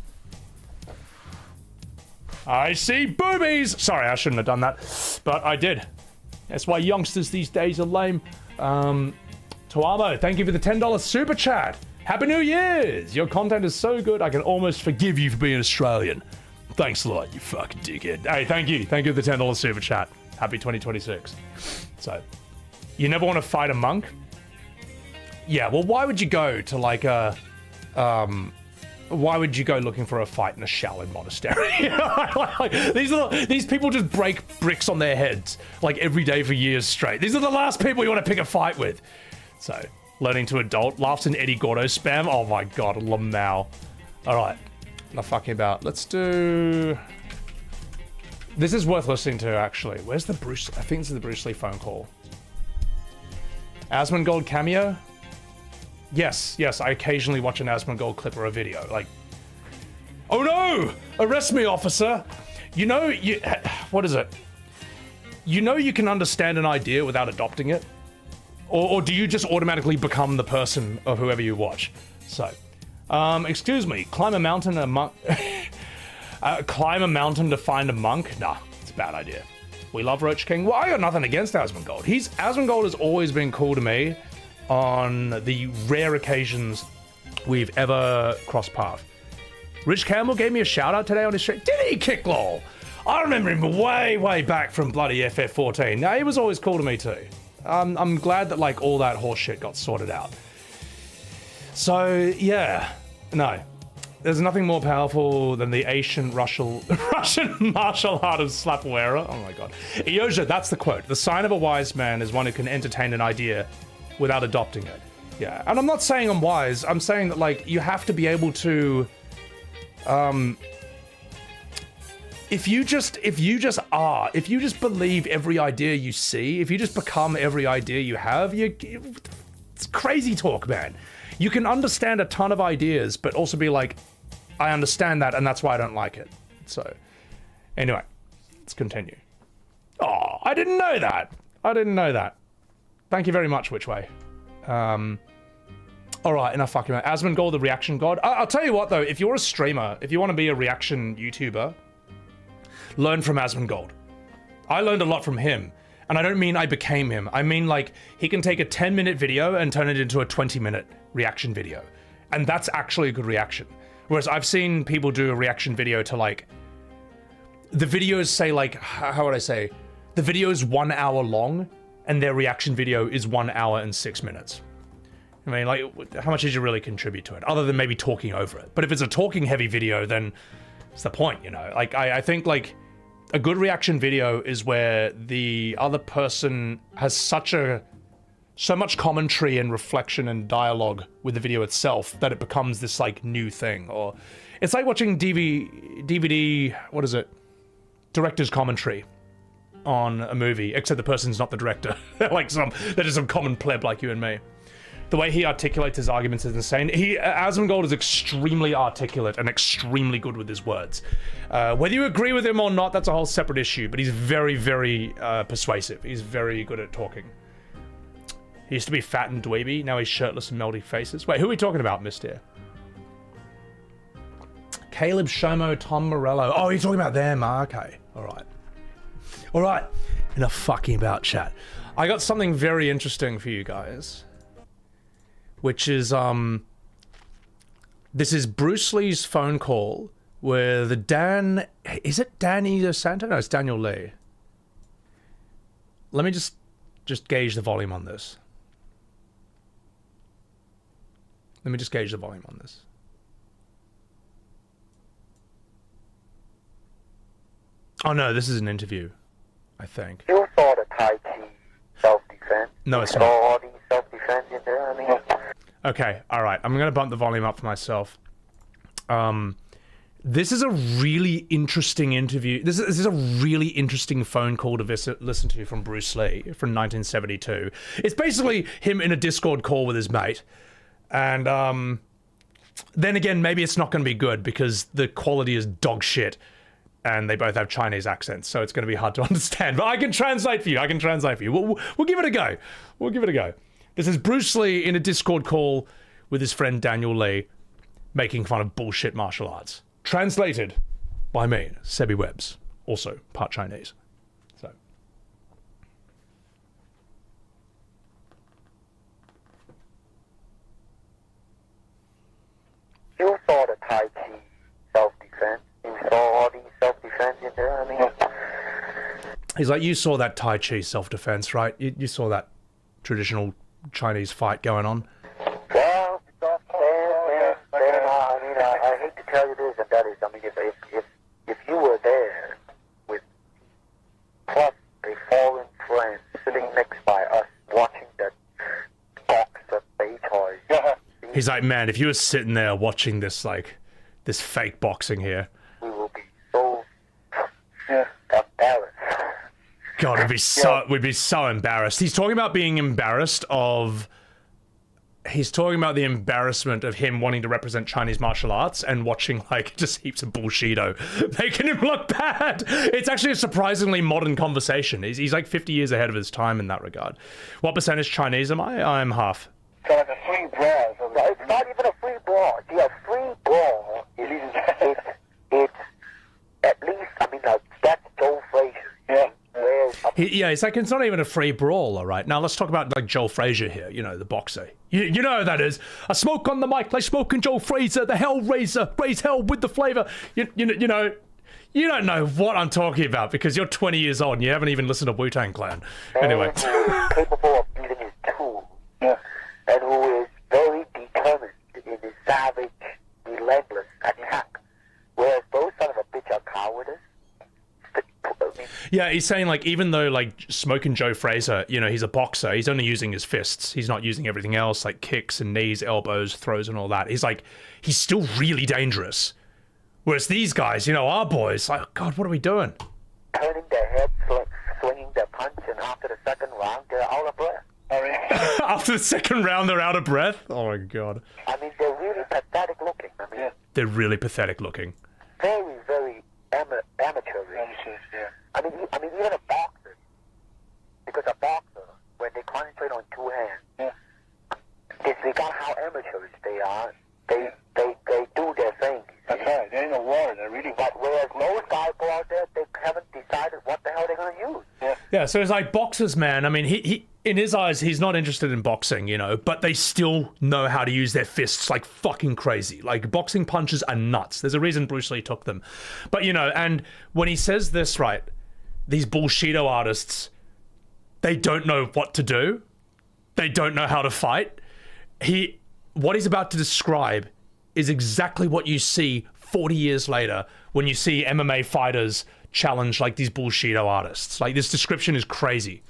I see boobies! Sorry, I shouldn't have done that, but I did. That's why youngsters these days are lame. Tuamo, thank you for the $10 super chat. Happy New Year's! Your content is so good, I can almost forgive you for being Australian. Thanks a lot, you fucking dickhead. Hey, thank you. Thank you for the $10 super chat. Happy 2026. So, you never want to fight a monk? Yeah, well, why would you go to like a, why would you go looking for a fight in a Shaolin monastery? These people just break bricks on their heads like every day for years straight. These are the last people you want to pick a fight with. So, learning to adult, laughs in Eddie Gordo spam. Oh my god, Lamau. Alright, enough fucking about. Let's do... This is worth listening to, actually. Where's the Bruce... I think this is the Bruce Lee phone call. Asmongold cameo? Yes, I occasionally watch an Asmongold clip or a video. Like, oh no! Arrest me, officer! You know, what is it? You know you can understand an idea without adopting it? Or do you just automatically become the person of whoever you watch? So, excuse me, climb a mountain climb a mountain to find a monk? Nah, it's a bad idea. We love Roach King. Well, I got nothing against Asmongold. Asmongold has always been cool to me on the rare occasions we've ever crossed paths. Rich Campbell gave me a shout out today on his stream. Did he, Kicklaw? I remember him way back from bloody FF14. Now, he was always cool to me too. I'm glad that like all that horse shit got sorted out. So yeah, no, there's nothing more powerful than the ancient Russian martial art of Slapoera. Oh my god, Iosha, that's the quote. The sign of a wise man is one who can entertain an idea without adopting it. Yeah, and I'm not saying I'm wise. I'm saying that like you have to be able to, if you just believe every idea you see, if you just become every idea you have, it's crazy talk, man. You can understand a ton of ideas, but also be like, I understand that, and that's why I don't like it. So, anyway, let's continue. Oh, I didn't know that. Thank you very much, Which Way. Alright, enough fucking about Asmongold, the reaction god. I'll tell you what, though, if you're a streamer, if you want to be a reaction YouTuber, learn from Asmongold. I learned a lot from him. And I don't mean I became him. I mean, like, he can take a 10-minute video and turn it into a 20-minute reaction video. And that's actually a good reaction. Whereas I've seen people do a reaction video to, like... The videos say, like... How would I say? The video is 1 hour long, and their reaction video is 1 hour and 6 minutes. I mean, like, how much did you really contribute to it? Other than maybe talking over it. But if it's a talking-heavy video, then... It's the point, you know? Like, I think, like... A good reaction video is where the other person has so much commentary and reflection and dialogue with the video itself that it becomes this like new thing. Or it's like watching DVD, what is it? Director's commentary. on a movie, except the person's not the director. They're just some common pleb like you and me. The way he articulates his arguments is insane. Asmongold is extremely articulate and extremely good with his words. Whether you agree with him or not, that's a whole separate issue, but he's very, very persuasive. He's very good at talking. He used to be fat and dweeby, now he's shirtless and melty faces. Wait, who are we talking about, mister? Caleb Shomo, Tom Morello. Oh, you're talking about them, okay. Alright. Enough fucking about chat. I got something very interesting for you guys. Which is, this is Bruce Lee's phone call with is it Danny DeSanto? No, it's Daniel Lee. Let me just gauge the volume on this. Oh no, this is an interview, I think. You saw the Tai Chi self-defense? No, it's not. All these self-defense in there, I mean... Okay, alright, I'm gonna bump the volume up for myself. This is a really interesting interview. This is a really interesting phone call to listen to from Bruce Lee from 1972. It's basically him in a Discord call with his mate. And then again, maybe it's not gonna be good because the quality is dog shit. And they both have Chinese accents, so it's going to be hard to understand. But I can translate for you. We'll give it a go. This is Bruce Lee in a Discord call with his friend Daniel Lee, making fun of bullshit martial arts. Translated by me, Sebi Webbs, also part Chinese. So. You saw the Tai Chi self-defense? You saw all these self-defense in there, I mean... He's like, you saw that Tai Chi self-defense, right? You saw that traditional Chinese fight going on? Well, I mean, I hate to tell you this, and that is, I mean, if you were there with plus a foreign friend sitting next by us watching that box of toys... He's like, man, if you were sitting there watching this, like, this fake boxing here... We will be so embarrassed. God, we'd be so embarrassed. He's talking about being embarrassed of... He's talking about the embarrassment of him wanting to represent Chinese martial arts and watching, like, just heaps of bullshito making him look bad. It's actually a surprisingly modern conversation. He's like 50 years ahead of his time in that regard. What percentage Chinese am I? I'm half. So like a free brawl. It's not even a free brawl. See, a free brawl it's at least, I mean, that's Joe Frazier. Yeah. It's like, it's not even a free brawl, all right? Now, let's talk about, like, Joe Frazier here, you know, the boxer. You know who that is. A smoke on the mic, like smoking Joe Frazier, the Hellraiser, raise hell with the flavor. You know, you don't know what I'm talking about because you're 20 years old and you haven't even listened to Wu-Tang Clan. Anyway. Capable of using his tools. Yeah. And who is very determined in his savage, relentless attack. Whereas those son of a bitch are cowardice. Yeah, he's saying, like, even though, like, smoking Joe Frazier, you know, he's a boxer, he's only using his fists. He's not using everything else, like kicks and knees, elbows, throws and all that. He's like, he's still really dangerous. Whereas these guys, you know, our boys, like, God, what are we doing? Turning their heads, swinging their punch, and after the second round, they're out of breath. After the second round, they're out of breath? Oh, my God. I mean, they're really pathetic looking. I mean, they're really pathetic looking. Very, very amateurish. Yeah. I mean, even a boxer, because a boxer, when they concentrate on two hands, disregard how amateurish they are. They do their thing. That's right. They ain't no war. They're really. But whereas most guys go out there, they haven't decided what the hell they're gonna use. Yeah. So it's like boxers, man. I mean, he in his eyes, he's not interested in boxing, you know, but they still know how to use their fists like fucking crazy. Like, boxing punches are nuts. There's a reason Bruce Lee took them. But, you know, and when he says this, right, these bullshito artists, they don't know what to do. They don't know how to fight. What he's about to describe is exactly what you see 40 years later when you see MMA fighters challenge, like, these bullshito artists. Like, this description is crazy.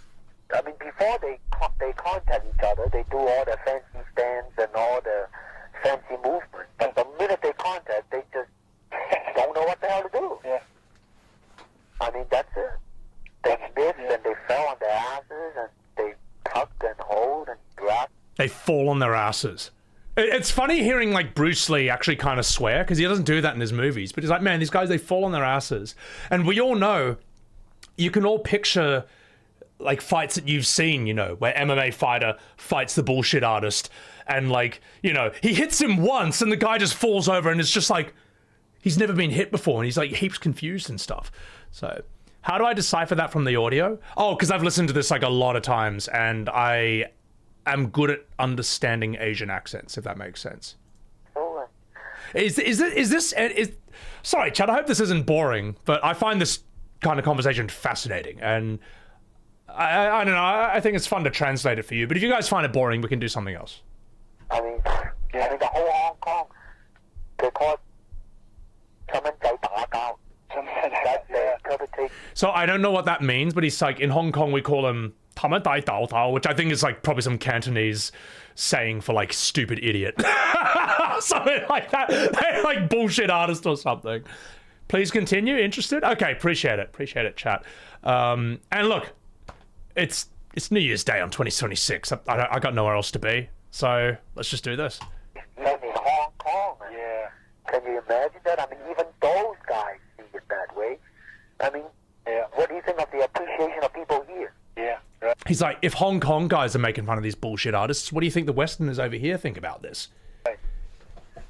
I mean, before they contact each other, they do all the fancy stands and all the fancy movements. But the minute they contact, they just don't know what the hell to do. Yeah. I mean, that's it. That's they fall on their asses. It's funny hearing like Bruce Lee actually kind of swear, because he doesn't do that in his movies, but he's like, man, these guys, they fall on their asses. And we all know, you can all picture like fights that you've seen, you know, where MMA fighter fights the bullshit artist, and like, you know, he hits him once and the guy just falls over, and it's just like, he's never been hit before, and he's like heaps confused and stuff. So how do I decipher that from the audio? Oh, because I've listened to this like a lot of times, and I am good at understanding Asian accents, if that makes sense. Sorry, Chad, I hope this isn't boring, but I find this kind of conversation fascinating, and I don't know, I think it's fun to translate it for you, but if you guys find it boring, we can do something else. I mean, the whole Hong Kong, they call it 他们在打交. That's the interpretation. So I don't know what that means, but he's like, in Hong Kong we call him 他们在打交, which I think is like probably some Cantonese saying for like stupid idiot. Something like that. They're like bullshit artist or something. Please continue. Interested? Okay, appreciate it, chat. And look, it's New Year's Day on 2026. I got nowhere else to be, so let's just do this. In Hong Kong, yeah. Can you imagine that? I mean, even those guys see it that way. I mean, what do you think of the appreciation of people here? Yeah, right. He's like, if Hong Kong guys are making fun of these bullshit artists, what do you think the Westerners over here think about this? Right.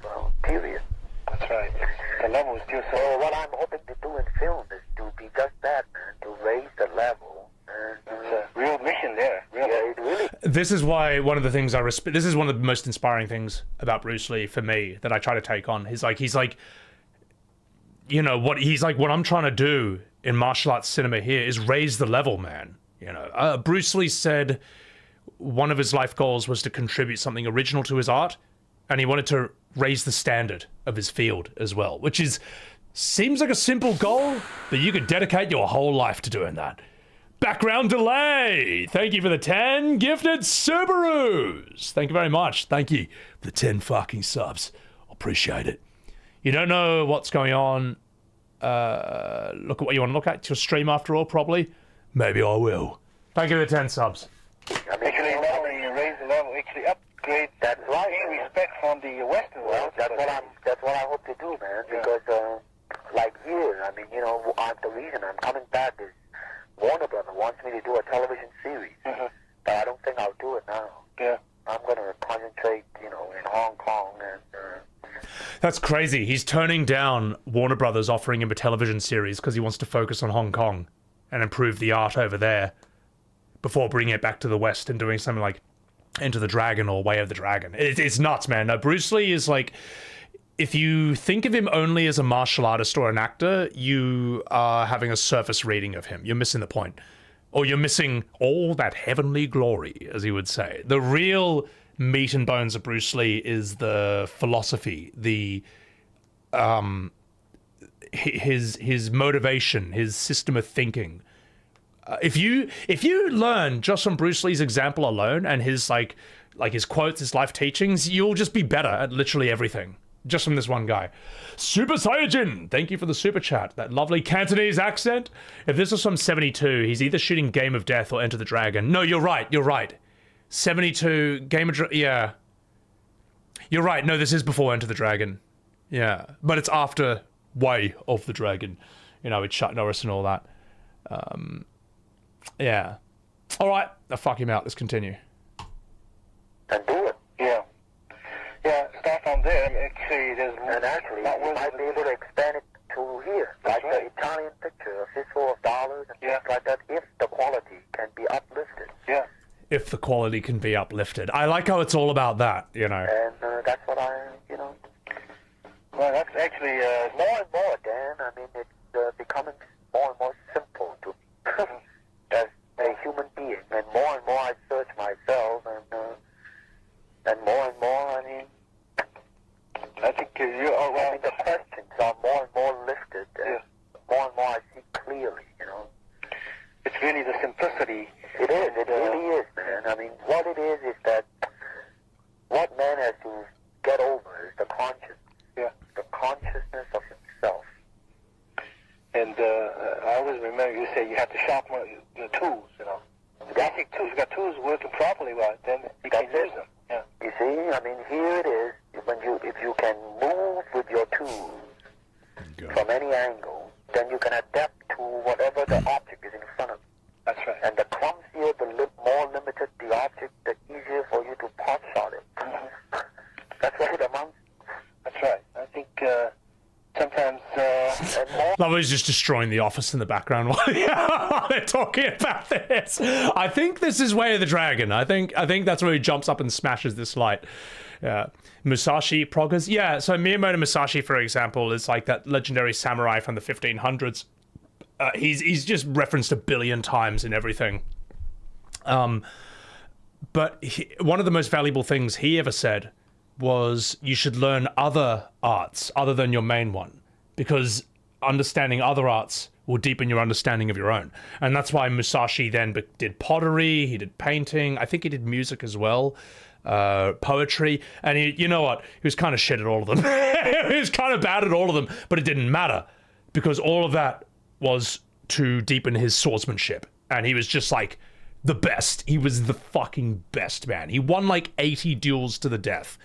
Well, period. That's right. The level is still so. What I'm hoping to do in film is to be just that, man, to raise the level. It's a real mission there. Really. Yeah, it really. This is why one of the things I respect. This is one of the most inspiring things about Bruce Lee for me that I try to take on. He's like, you know what? He's like, what I'm trying to do in martial arts cinema here is raise the level, man. You know, Bruce Lee said one of his life goals was to contribute something original to his art, and he wanted to raise the standard of his field as well, which seems like a simple goal, but you could dedicate your whole life to doing that. Background delay. Thank you for the 10 gifted Subarus. Thank you very much. Thank you for the 10 fucking subs. Appreciate it. You don't know what's going on. Look at what you want to look at. It's your stream after all, probably. Maybe I will. Thank you for the 10 subs. Actually, not only raise the level, actually upgrade that respect from the Western world. That's what I hope to do, man. Yeah. Because, like here, I mean, you know, the reason I'm coming back is Warner Brothers wants me to do a television series, but I don't think I'll do it now. Yeah, I'm going to concentrate, you know, in Hong Kong and. That's crazy. He's turning down Warner Brothers offering him a television series because he wants to focus on Hong Kong and improve the art over there before bringing it back to the West and doing something like Enter the Dragon or Way of the Dragon. It's nuts, man. No, Bruce Lee is like, if you think of him only as a martial artist or an actor, you are having a surface reading of him. You're missing the point. Or you're missing all that heavenly glory, as he would say. The real meat and bones of Bruce Lee is the philosophy, his motivation, his system of thinking. If you learn just from Bruce Lee's example alone and his like his quotes, his life teachings, you'll just be better at literally everything. Just from this one guy. Super Saiyajin! Thank you for the super chat. That lovely Cantonese accent. If this was from 72, he's either shooting Game of Death or Enter the Dragon. No, you're right. 72, Game of yeah. You're right. No, this is before Enter the Dragon. Yeah. But it's after Way of the Dragon. You know, with Chuck Norris and all that. Yeah. Alright. Fuck him out. Let's continue. And do it. Yeah. Yeah, start from there. Actually, there's more. And actually, you might be able to expand it to here. That's like right. The Italian picture, a fistful of dollars and things like that, if the quality can be uplifted. Yeah. If the quality can be uplifted. I like how it's all about that, you know. And that's what you know. Well, that's actually more and more, Dan. I mean, it's becoming more and more simple to me as a human being. And more I search myself, and more, I mean, I think I mean, the questions are more and more lifted, and more I see clearly, you know. It's really the simplicity. It is, it really is, man. I mean, what it is that what man has to get over is the consciousness. Yeah. The consciousness of himself. And I always remember you say you have to sharpen the tools, you know. The basic tools, you got tools working properly, well, then you can use them. Yeah. You see, I mean, here it is. If you can move with your tools from any angle, then you can adapt to whatever the object is in front of you. That's right. And the clumsier, the more limited the object, the easier for you to pot shot it. Mm-hmm. That's what it amounts. That's right. I think sometimes. Lover's just destroying the office in the background while they're talking about this. I think this is Way of the Dragon. I think that's where he jumps up and smashes this light. Musashi Proggers. Yeah, so Miyamoto Musashi, for example, is like that legendary samurai from the 1500s. He's just referenced a billion times in everything. But one of the most valuable things he ever said was you should learn other arts other than your main one, because understanding other arts will deepen your understanding of your own. And that's why Musashi then did pottery, he did painting, I think he did music as well, poetry, and you know what? He was kind of shit at all of them. He was kind of bad at all of them, but it didn't matter, because all of that was to deepen his swordsmanship. And he was just like the best. He was the fucking best, man. He won like 80 duels to the death.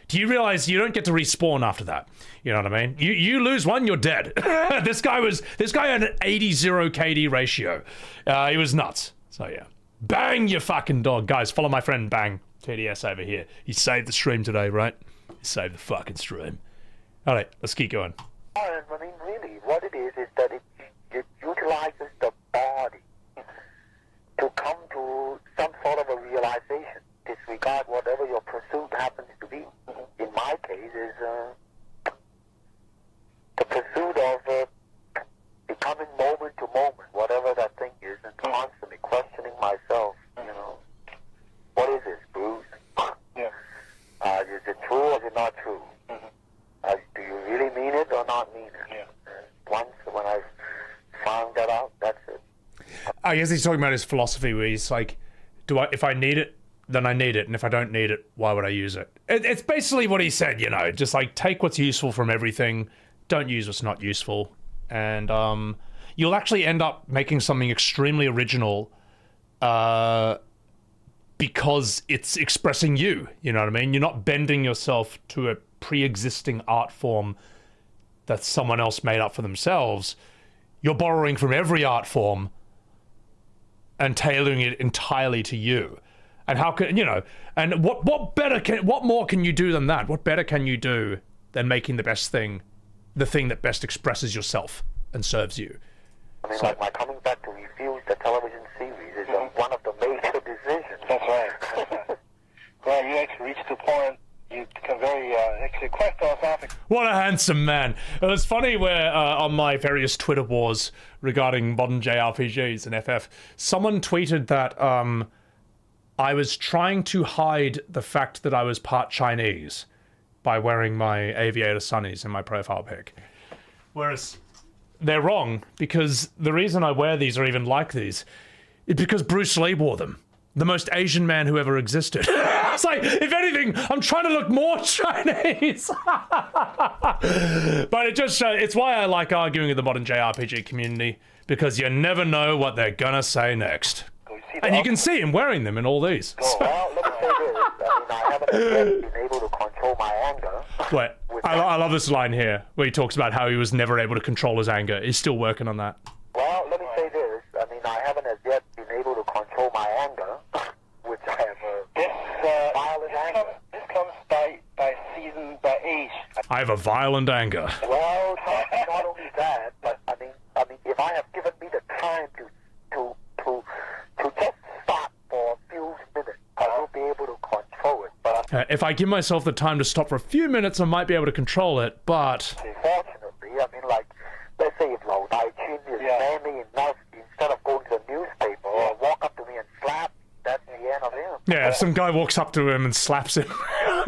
Do you realize you don't get to respawn after that? You know what I mean? You lose one, you're dead. This guy had an 80-0 KD ratio. He was nuts. So yeah. Bang your fucking dog. Guys, follow my friend Bang TDS over here. He saved the stream today, right? He saved the fucking stream. Alright, let's keep going. I mean, really, what it is that it utilizes the body to come to some sort of a realization. Disregard whatever your pursuit happens to be. In my case, is the pursuit of becoming moment to moment, whatever that thing is, and constantly questioning myself. You know, what is this, Bruce? Yeah. Is it true or is it not true? Do you really mean it or not mean it? Yeah. Once when I found that out, that's it. I guess he's talking about his philosophy, where he's like, if I need it, then I need it, and if I don't need it, why would I use it? It's basically what he said, you know, just like take what's useful from everything, don't use what's not useful, and you'll actually end up making something extremely original because it's expressing you know what I mean? You're not bending yourself to a pre-existing art form that someone else made up for themselves. You're borrowing from every art form and tailoring it entirely to you. And how can, you know, and what more can you do than that? What better can you do than making the thing that best expresses yourself and serves you? I mean, like my coming back to reviews the television series is one of the major decisions. That's right. Well, you actually reached a point, you become very, actually quite philosophical. What a handsome man. It was funny where on my various Twitter wars regarding modern JRPGs and FF, someone tweeted that I was trying to hide the fact that I was part Chinese by wearing my aviator sunnies in my profile pic. Whereas they're wrong, because the reason I wear these or even like these is because Bruce Lee wore them. The most Asian man who ever existed. It's like, if anything, I'm trying to look more Chinese. But it's why I like arguing with the modern JRPG community, because you never know what they're gonna say next. And you can see him wearing them in all these. Oh, well, let me say this. I mean, I haven't yet been able to control my anger. Wait, I love this line here, where he talks about how he was never able to control his anger. He's still working on that. Well, let me say this. I mean, I haven't as yet been able to control my anger, which I have violent anger. This comes by age. I have a violent anger. Well, not only that, but I mean, if I have given me the time to just stop for a few minutes, I will be able to control it. But if I give myself the time to stop for a few minutes, I might be able to control it, but... Unfortunately, I mean, like, let's say if Lao Dai Chin is manly enough, instead of going to the newspaper or walk up to me and slap, that's the end of him. Yeah, if some guy walks up to him and slaps him,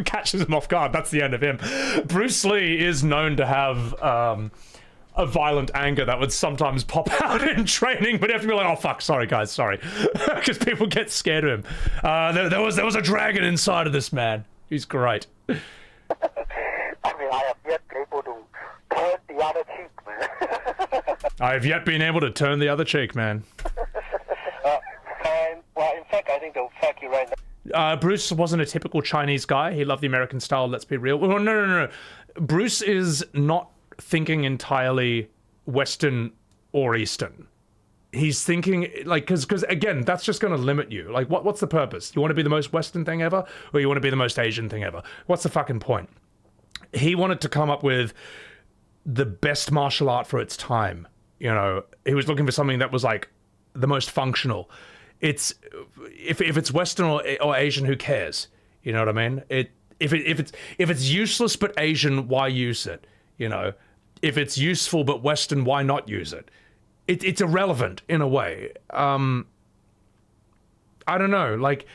catches him off guard, that's the end of him. Bruce Lee is known to have a violent anger that would sometimes pop out in training, but you have to be like, oh fuck, sorry guys, sorry. Because people get scared of him. There was a dragon inside of this man. He's great. I mean, I have yet been able to turn the other cheek, man. I have yet been able to turn the other cheek, man. Well, in fact, I think they'll fuck you right now. Bruce wasn't a typical Chinese guy. He loved the American style, let's be real. Oh, no. Bruce is not thinking entirely Western or Eastern. He's thinking, like, because again, that's just going to limit you. Like, what's the purpose? You want to be the most Western thing ever? Or you want to be the most Asian thing ever? What's the fucking point? He wanted to come up with the best martial art for its time. You know, he was looking for something that was, like, the most functional. It's if it's Western or Asian, who cares? You know what I mean? If it's useless but Asian, why use it? You know, if it's useful but Western, why not use it? It's irrelevant in a way. I don't know. Like,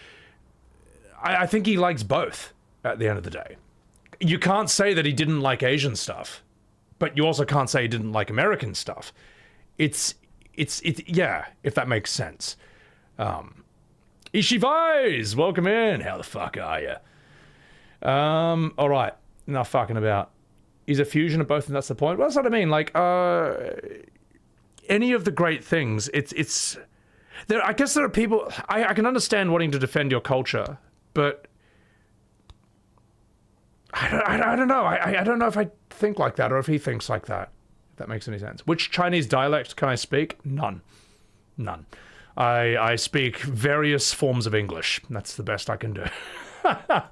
I think he likes both at the end of the day. You can't say that he didn't like Asian stuff, but you also can't say he didn't like American stuff. It's yeah, if that makes sense. Ishivais, welcome in. How the fuck are you? All right, enough fucking about. He's a fusion of both, and that's the point. Well, that's what I mean. Like, any of the great things, it's there. I guess there are people. I can understand wanting to defend your culture, but I don't know. I don't know if I think like that or if he thinks like that. If that makes any sense. Which Chinese dialect can I speak? None. I speak various forms of English. That's the best I can do. I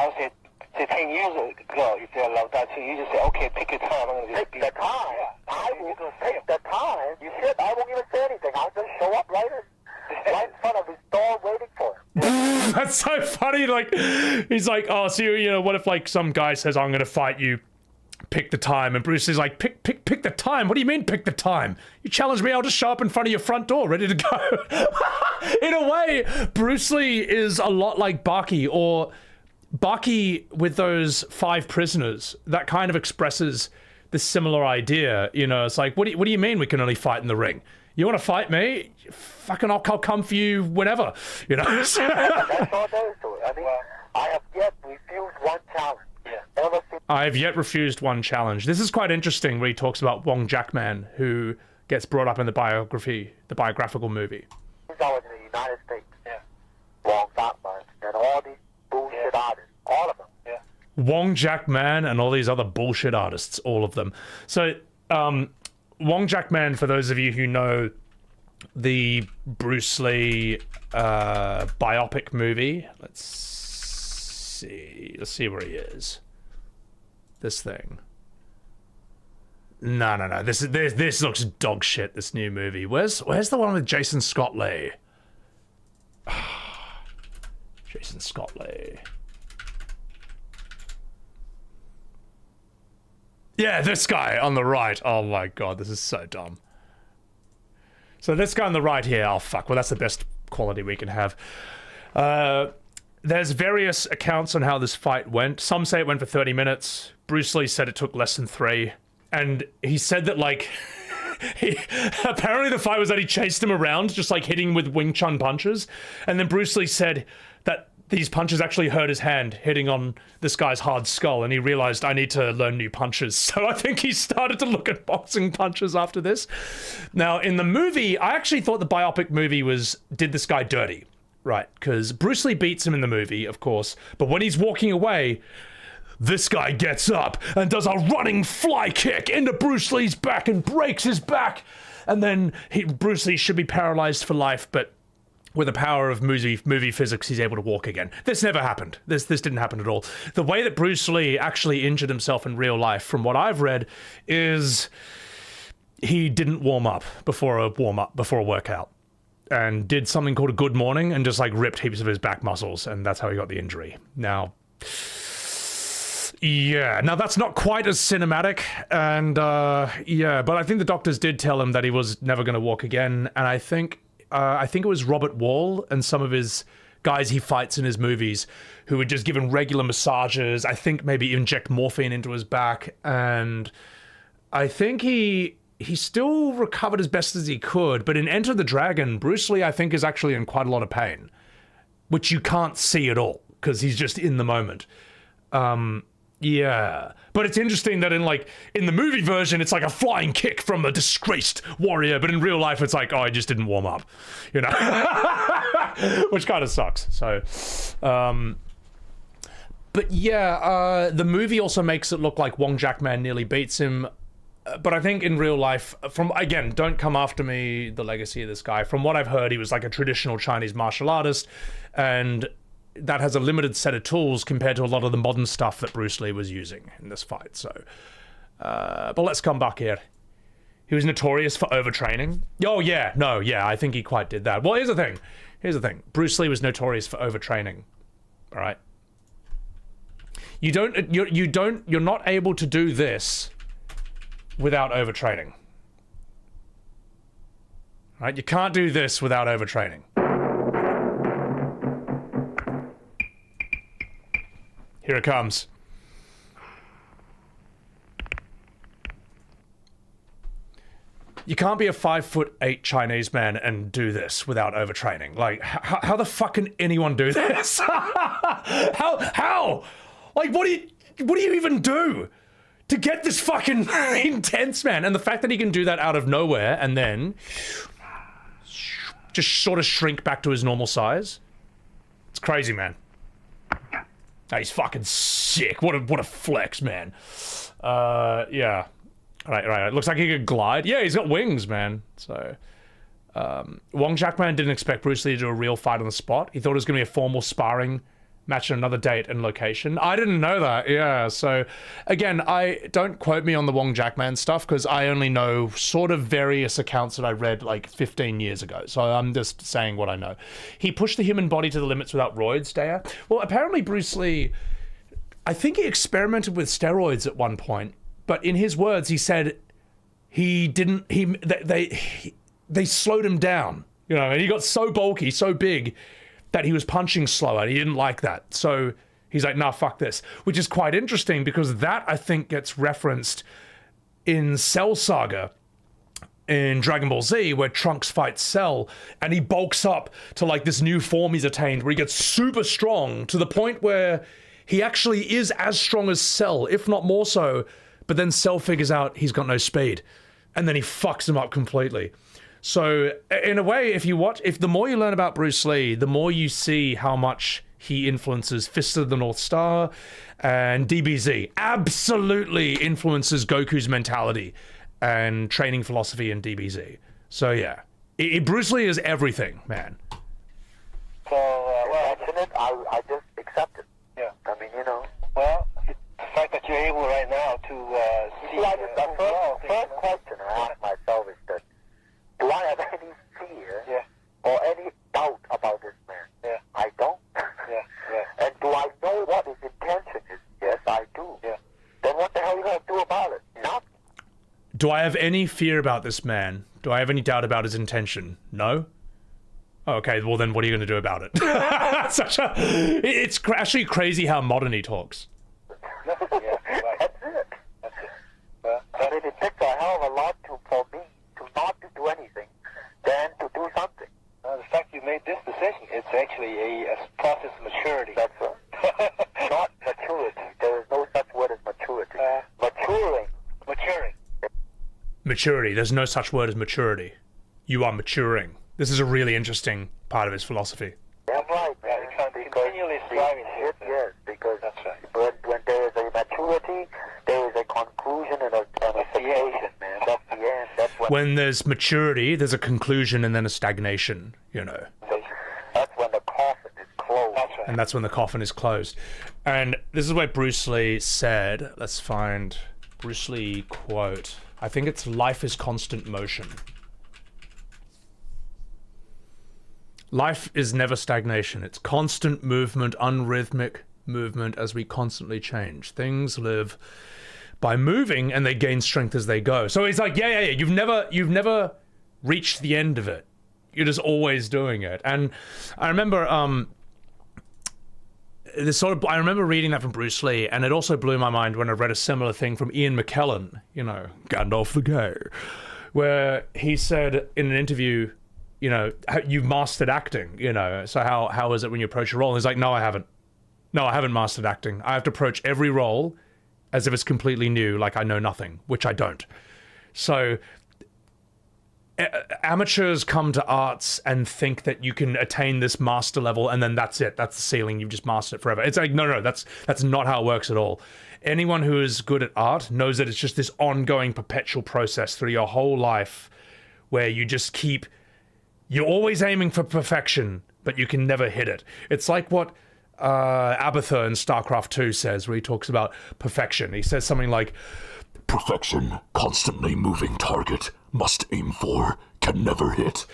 would say 10 years ago, if you love that, you just say, okay, pick your time. I'm going to just pick the time. I will pick the time. You should. I won't even say anything. I'll just show up right in front of his door waiting for him. That's so funny. Like, he's like, oh, so you know, what if like some guy says, I'm going to fight you? Pick the time, and Bruce is like, pick the time. What do you mean pick the time? You challenge me, I'll just show up in front of your front door ready to go. In a way, Bruce Lee is a lot like Baki, or Baki with those 5 prisoners. That kind of expresses this similar idea. You know, it's like, what do you mean we can only fight in the ring? You want to fight me? Fucking I'll come for you whenever. You know. That's all there is to it. I mean, I have yet refused one challenge. I have yet refused one challenge. This is quite interesting where he talks about Wong Jackman, who gets brought up in the biographical movie. He's always in the United States. Yeah. Wong Jackman and all these bullshit artists. All of them. Yeah. Wong Jackman and all these other bullshit artists. All of them. So, Wong Jackman, for those of you who know the Bruce Lee biopic movie, let's see where he is. This thing. No. This looks dog shit. This new movie. Where's the one with Jason Scott Lee? Jason Scott Lee. Yeah, this guy on the right. Oh my god, this is so dumb. So this guy on the right here. Oh fuck. Well, that's the best quality we can have. There's various accounts on how this fight went. Some say it went for 30 minutes. Bruce Lee said it took less than 3. And he said that, like, apparently the fight was that he chased him around, just, like, hitting with Wing Chun punches. And then Bruce Lee said that these punches actually hurt his hand, hitting on this guy's hard skull. And he realized, I need to learn new punches. So I think he started to look at boxing punches after this. Now, in the movie, I actually thought the biopic movie did this guy dirty. Right, because Bruce Lee beats him in the movie, of course, but when he's walking away, this guy gets up and does a running fly kick into Bruce Lee's back and breaks his back. And then Bruce Lee should be paralyzed for life, but with the power of movie physics, he's able to walk again. This never happened. This didn't happen at all. The way that Bruce Lee actually injured himself in real life, from what I've read, is he didn't warm up before a workout. And did something called a good morning and just like ripped heaps of his back muscles, and that's how he got the injury. Now, yeah, now that's not quite as cinematic, and yeah, but I think the doctors did tell him that he was never going to walk again, and I think it was Robert Wall and some of his guys he fights in his movies who were just given regular massages, I think maybe inject morphine into his back, and I think he still recovered as best as he could, but in Enter the Dragon, Bruce Lee, I think, is actually in quite a lot of pain, which you can't see at all, because he's just in the moment. Yeah. But it's interesting that in the movie version, it's like a flying kick from a disgraced warrior, but in real life, it's like, oh, I just didn't warm up, you know? which kind of sucks. So, but yeah, the movie also makes it look like Wong Jackman nearly beats him. But I think in real life, again, don't come after me, the legacy of this guy. From what I've heard, he was like a traditional Chinese martial artist, and that has a limited set of tools compared to a lot of the modern stuff that Bruce Lee was using in this fight. So, but let's come back here. He was notorious for overtraining. Oh yeah, no, yeah, I think he quite did that. Well, here's the thing. Bruce Lee was notorious for overtraining. All right. You're not able to do this without overtraining. Right? You can't do this without overtraining. Here it comes. You can't be a 5'8" Chinese man and do this without overtraining. Like, how the fuck can anyone do this? How? Like, what do you even do to get this fucking intense, man? And the fact that he can do that out of nowhere and then just sort of shrink back to his normal size, it's crazy, man. Oh, he's fucking sick. What a flex, man. Yeah. Right. Looks like he could glide. Yeah, he's got wings, man. So, Wong Jackman didn't expect Bruce Lee to do a real fight on the spot. He thought it was going to be a formal sparring match at another date and location. I didn't know that. Yeah. So, again, don't quote me on the Wong Jackman stuff because I only know sort of various accounts that I read like 15 years ago. So I'm just saying what I know. He pushed the human body to the limits without roids, Daya. Well, apparently Bruce Lee, I think he experimented with steroids at one point. But in his words, he said they slowed him down, you know, and he got so bulky, so big that he was punching slower. He didn't like that. So he's like, nah, fuck this, which is quite interesting because that I think gets referenced in Cell Saga in Dragon Ball Z where Trunks fights Cell and he bulks up to like this new form he's attained where he gets super strong to the point where he actually is as strong as Cell, if not more so. But then Cell figures out he's got no speed, and then he fucks him up completely. So, in a way, if the more you learn about Bruce Lee, the more you see how much he influences Fist of the North Star and DBZ. Absolutely influences Goku's mentality and training philosophy in DBZ. So, yeah. Bruce Lee is everything, man. So, well, I just accept it. Yeah. I mean, you know. Well, the fact that you're able right now to see the first question I ask myself is that, do I have any fear or any doubt about this man? Yeah. I don't. Yeah. And do I know what his intention is? Yes, I do. Yeah. Then what the hell are you going to do about it? Nothing. Do I have any fear about this man? Do I have any doubt about his intention? No? Okay, well then what are you going to do about it? It's actually crazy how modern he talks. Yeah, right. That's it. Well, but it takes a hell of a lot for me to not to do anything than to do something. The fact you made this decision, it's actually a process of maturity. That's right. Not maturity. There is no such word as maturity. Maturing. Maturity. There's no such word as maturity. You are maturing. This is a really interesting part of his philosophy. That's right. Continually striving. Yes, because that's right. But when there is a maturity, there is a conclusion and a stagnation, man. That's the end. That's when there's maturity, there's a conclusion and then a stagnation, you know. That's when the coffin is closed. That's right. And that's when the coffin is closed. And this is what Bruce Lee said. Let's find Bruce Lee quote. I think it's life is constant motion. Life is never stagnation. It's constant movement, unrhythmic movement as we constantly change. Things live by moving and they gain strength as they go. So it's like, yeah. You've never reached the end of it. You're just always doing it. And I remember I remember reading that from Bruce Lee, and it also blew my mind when I read a similar thing from Ian McKellen, you know, Gandalf the Gay, where he said in an interview, you know, you've mastered acting, you know, so how is it when you approach a role? And he's like, no, I haven't mastered acting. I have to approach every role as if it's completely new, like I know nothing, which I don't. So amateurs come to arts and think that you can attain this master level and then that's it. That's the ceiling. You've just mastered it forever. It's like, no, that's not how it works at all. Anyone who is good at art knows that it's just this ongoing perpetual process through your whole life where you just you're always aiming for perfection, but you can never hit it. It's like what Abathur in StarCraft 2 says, where he talks about perfection. He says something like, perfection, constantly moving target, must aim for, can never hit.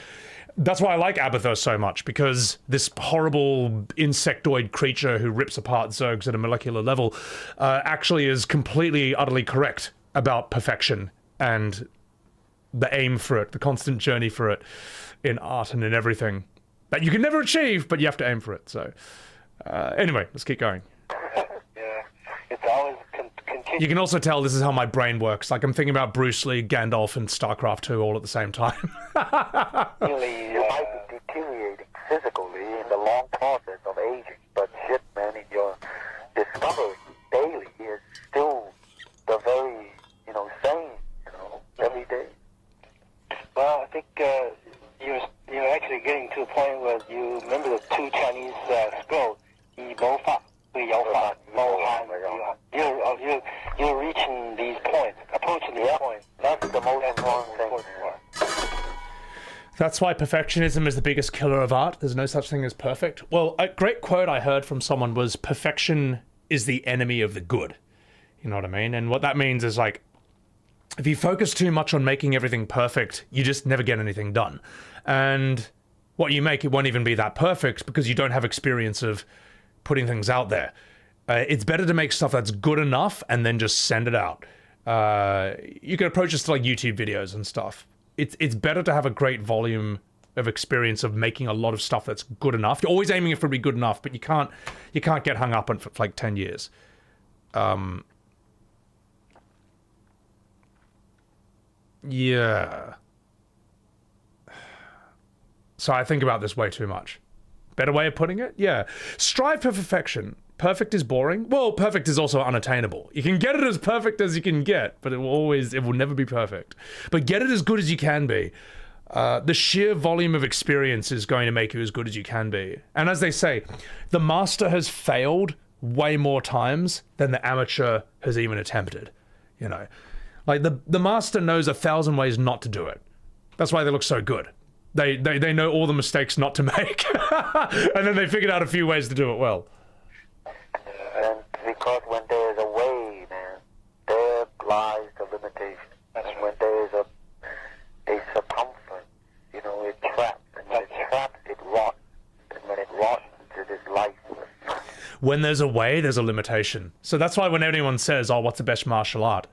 That's why I like Abathur so much, because this horrible insectoid creature who rips apart Zergs at a molecular level actually is completely, utterly correct about perfection and the aim for it, the constant journey for it in art and in everything that you can never achieve, but you have to aim for it. So anyway, let's keep going. Yeah, it's always You can also tell this is how my brain works. Like, I'm thinking about Bruce Lee, Gandalf, and StarCraft 2 all at the same time. Really, you might be deteriorating physically in the long process of aging, but shit, man, in your discovery daily is still the very, same, every day. Well, I think you're actually getting to a point where you remember the two Chinese scrolls, 以谋法, 对摇法, 谋汉, you're reaching these points, approaching these points. That's the most important thing. That's why perfectionism is the biggest killer of art. There's no such thing as perfect. Well, a great quote I heard from someone was, perfection is the enemy of the good. You know what I mean? And what that means is, like, if you focus too much on making everything perfect, you just never get anything done. And what you make, it won't even be that perfect because you don't have experience of putting things out there. It's better to make stuff that's good enough and then just send it out. You can approach this to like YouTube videos and stuff. It's better to have a great volume of experience of making a lot of stuff that's good enough. You're always aiming for it to be good enough, but you can't get hung up on it for like 10 years. Yeah. So I think about this way too much. Better way of putting it? Yeah. Strive for perfection. Perfect is boring. Well, perfect is also unattainable. You can get it as perfect as you can get, but it will never be perfect. But get it as good as you can be. The sheer volume of experience is going to make you as good as you can be. And as they say, the master has failed way more times than the amateur has even attempted. Like the master knows 1,000 ways not to do it. That's why they look so good. They know all the mistakes not to make. And then they figured out a few ways to do it well. And because when there is a way, man, there lies the limitation. And when there is a circumference, it traps. And when it traps, it rots. And when it rots, it is lifeless. When there's a way, there's a limitation. So that's why when anyone says, oh, what's the best martial art?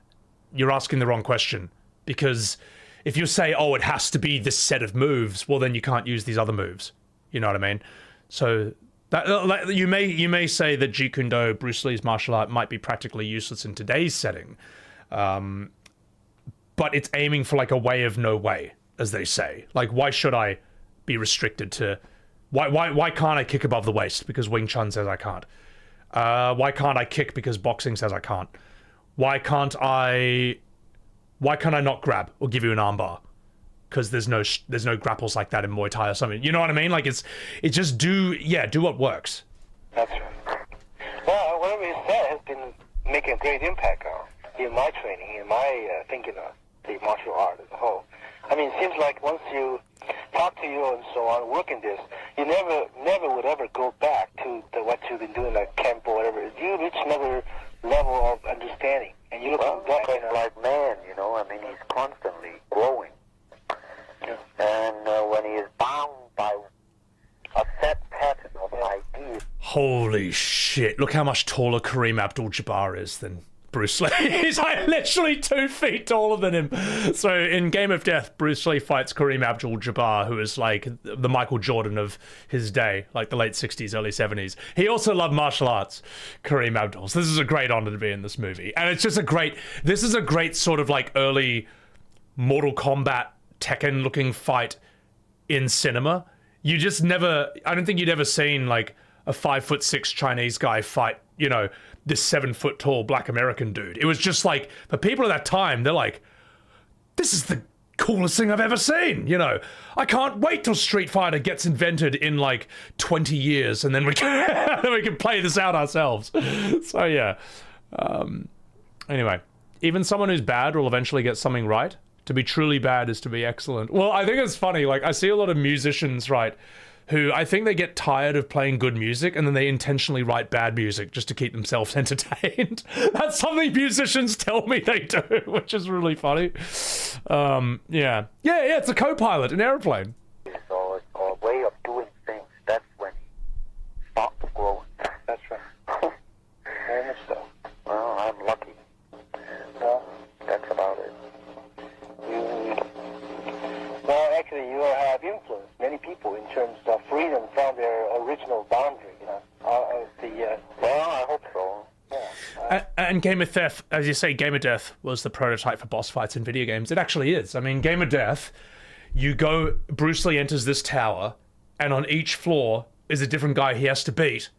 You're asking the wrong question. Because if you say, oh, it has to be this set of moves, well, then you can't use these other moves. You know what I mean? So that, you may say that Jeet Kune Do, Bruce Lee's martial art, might be practically useless in today's setting. But it's aiming for like a way of no way, as they say. Like, why should I be restricted to... Why can't I kick above the waist because Wing Chun says I can't? Why can't I kick because boxing says I can't? Why can't I not grab or give you an armbar? Because there's no grapples like that in Muay Thai or something. You know what I mean? Like, it's just do what works. That's right. Well, whatever you said has been making a great impact in my training, in my thinking of the martial art as a whole. I mean, it seems like once you talk to you and so on, work in this, you never would ever go back to what you've been doing, like camp or whatever. You reach another level of understanding, and you look back. Like man, I mean, he's constantly growing. Yeah. And when he is bound by a set pattern of ideas. Holy shit! Look how much taller Kareem Abdul-Jabbar is than Bruce Lee. He's like literally 2 feet taller than him. So in Game of Death, Bruce Lee fights Kareem Abdul-Jabbar, who is like the Michael Jordan of his day, like the late 60s, early 70s. He also loved martial arts, Kareem Abdul. So this is a great honor to be in this movie. And it's just this is a great sort of like early Mortal Kombat Tekken looking fight in cinema. You just never, I don't think you'd ever seen like a 5'6" Chinese guy fight, this 7 foot tall black American dude. It was just like, for people at that time, they're like, this is the coolest thing I've ever seen, you know. I can't wait till Street Fighter gets invented in like 20 years and then we can, we can play this out ourselves. So yeah. Anyway, even someone who's bad will eventually get something right. To be truly bad is to be excellent. Well, I think it's funny, like I see a lot of musicians, right, who I think they get tired of playing good music and then they intentionally write bad music just to keep themselves entertained. That's something musicians tell me they do, which is really funny. Yeah, it's a co-pilot, an airplane. Or a way of doing things, that's when he stops growing. That's right. Very much so. Well, I'm lucky. Well, that's about it. Well, actually, you have influenced many people in terms of freedom from their original boundary, you know. Well, I hope so. Yeah. And Game of Death, as you say, Game of Death was the prototype for boss fights in video games. It actually is. I mean, Game of Death, Bruce Lee enters this tower, and on each floor is a different guy he has to beat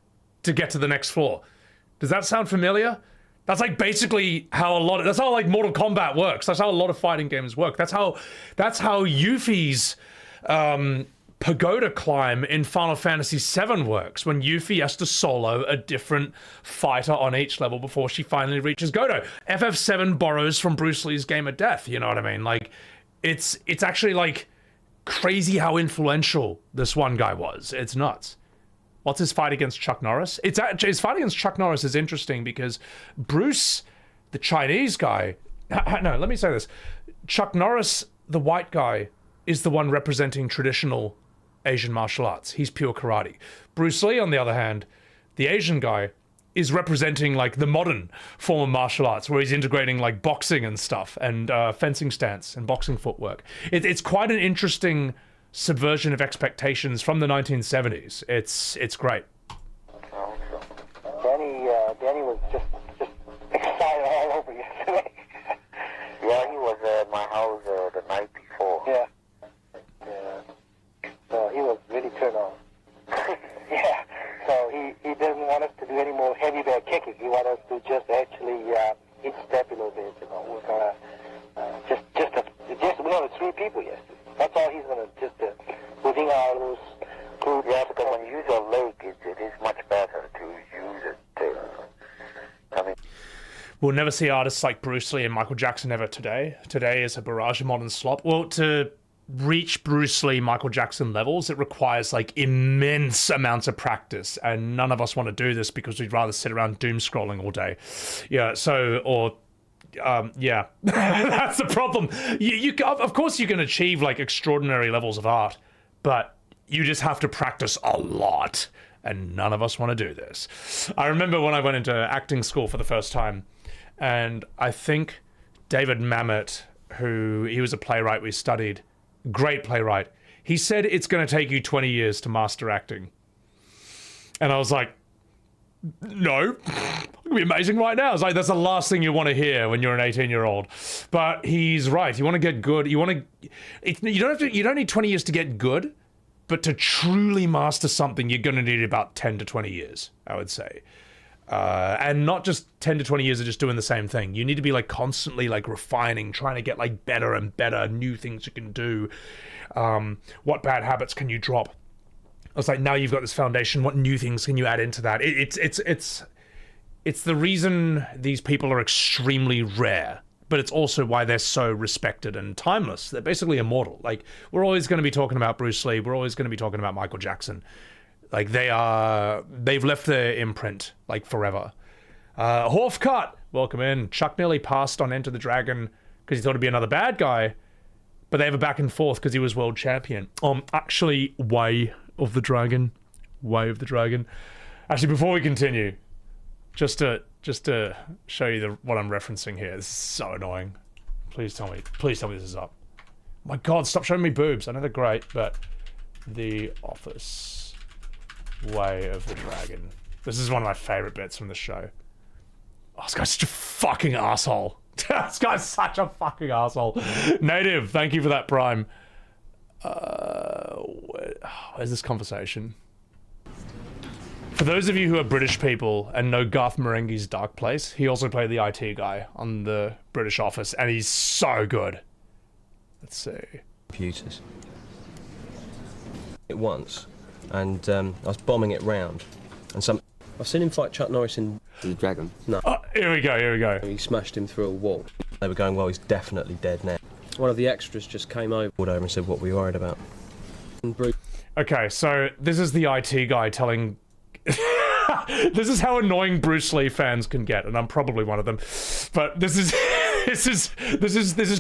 to get to the next floor. Does that sound familiar? That's like basically how that's how like Mortal Kombat works. That's how a lot of fighting games work. That's how Yuffie's pagoda climb in Final Fantasy VII works, when Yuffie has to solo a different fighter on each level before she finally reaches Godo. FF7 borrows from Bruce Lee's Game of Death, you know what I mean? Like, it's actually like crazy how influential this one guy was. It's nuts. What's his fight against Chuck Norris? His fight against Chuck Norris is interesting because Bruce, the Chinese guy... No, let me say this. Chuck Norris, the white guy, is the one representing traditional Asian martial arts. He's pure karate. Bruce Lee, on the other hand, the Asian guy, is representing like the modern form of martial arts, where he's integrating like boxing and stuff, and fencing stance and boxing footwork. It's quite an interesting subversion of expectations from the 1970s. It's great. Danny was just excited all over yesterday. Yeah, he was at my house the night before. Yeah. So he was really turned on. Yeah. So he doesn't want us to do any more heavy bag kicking. He wants us to just actually hit step a little bit. You know, we're gonna just we only 3 people yesterday. That's all he's gonna just within our little group. Yeah, because when you use your leg, it is much better to use it. We'll never see artists like Bruce Lee and Michael Jackson ever today. Today is a barrage of modern slop. Well, to reach Bruce Lee, Michael Jackson levels, it requires like immense amounts of practice, and none of us want to do this because we'd rather sit around doom scrolling all day. Yeah, yeah, that's the problem. You of course you can achieve like extraordinary levels of art, but you just have to practice a lot, and none of us want to do this. I remember when I went into acting school for the first time, and I think David Mamet, he was a playwright we studied, great playwright, he said it's going to take you 20 years to master acting. And I was like, no, it'll be amazing right now. It's like, that's the last thing you want to hear when you're an 18-year-old. But he's right. You want to get good. You don't need 20 years to get good, but to truly master something, you're going to need about 10 to 20 years, I would say. And not just 10 to 20 years of just doing the same thing. You need to be like constantly like refining, trying to get like better and better, new things you can do. What bad habits can you drop? I was like, now you've got this foundation, what new things can you add into that? It's the reason these people are extremely rare, but it's also why they're so respected and timeless. They're basically immortal. Like, we're always going to be talking about Bruce Lee. We're always going to be talking about Michael Jackson. Like, they've left their imprint, like, forever. Horfcut, welcome in. Chuck nearly passed on Enter the Dragon because he thought it'd be another bad guy, but they have a back and forth because he was world champion. Actually, Way of the Dragon. Actually, before we continue, just to show you what I'm referencing here. This is so annoying. Please tell me this is up. My God, stop showing me boobs. I know they're great, but The Office, Way of the Dragon. This is one of my favorite bits from the show. Oh, this guy's such a fucking asshole. This guy's such a fucking asshole. Native, thank you for that Prime. Where's this conversation? For those of you who are British people and know Garth Marenghi's Dark Place, he also played the IT guy on the British Office, and he's so good. Let's see. Computers. It once, and I was bombing it round, and I've seen him fight Chuck Norris in The Dragon? No. Oh, here we go. He smashed him through a wall. They were going, well, he's definitely dead now. One of the extras just came over and said, what were you worried about? And Bruce. Okay, so this is the IT guy telling... This is how annoying Bruce Lee fans can get, and I'm probably one of them. But this is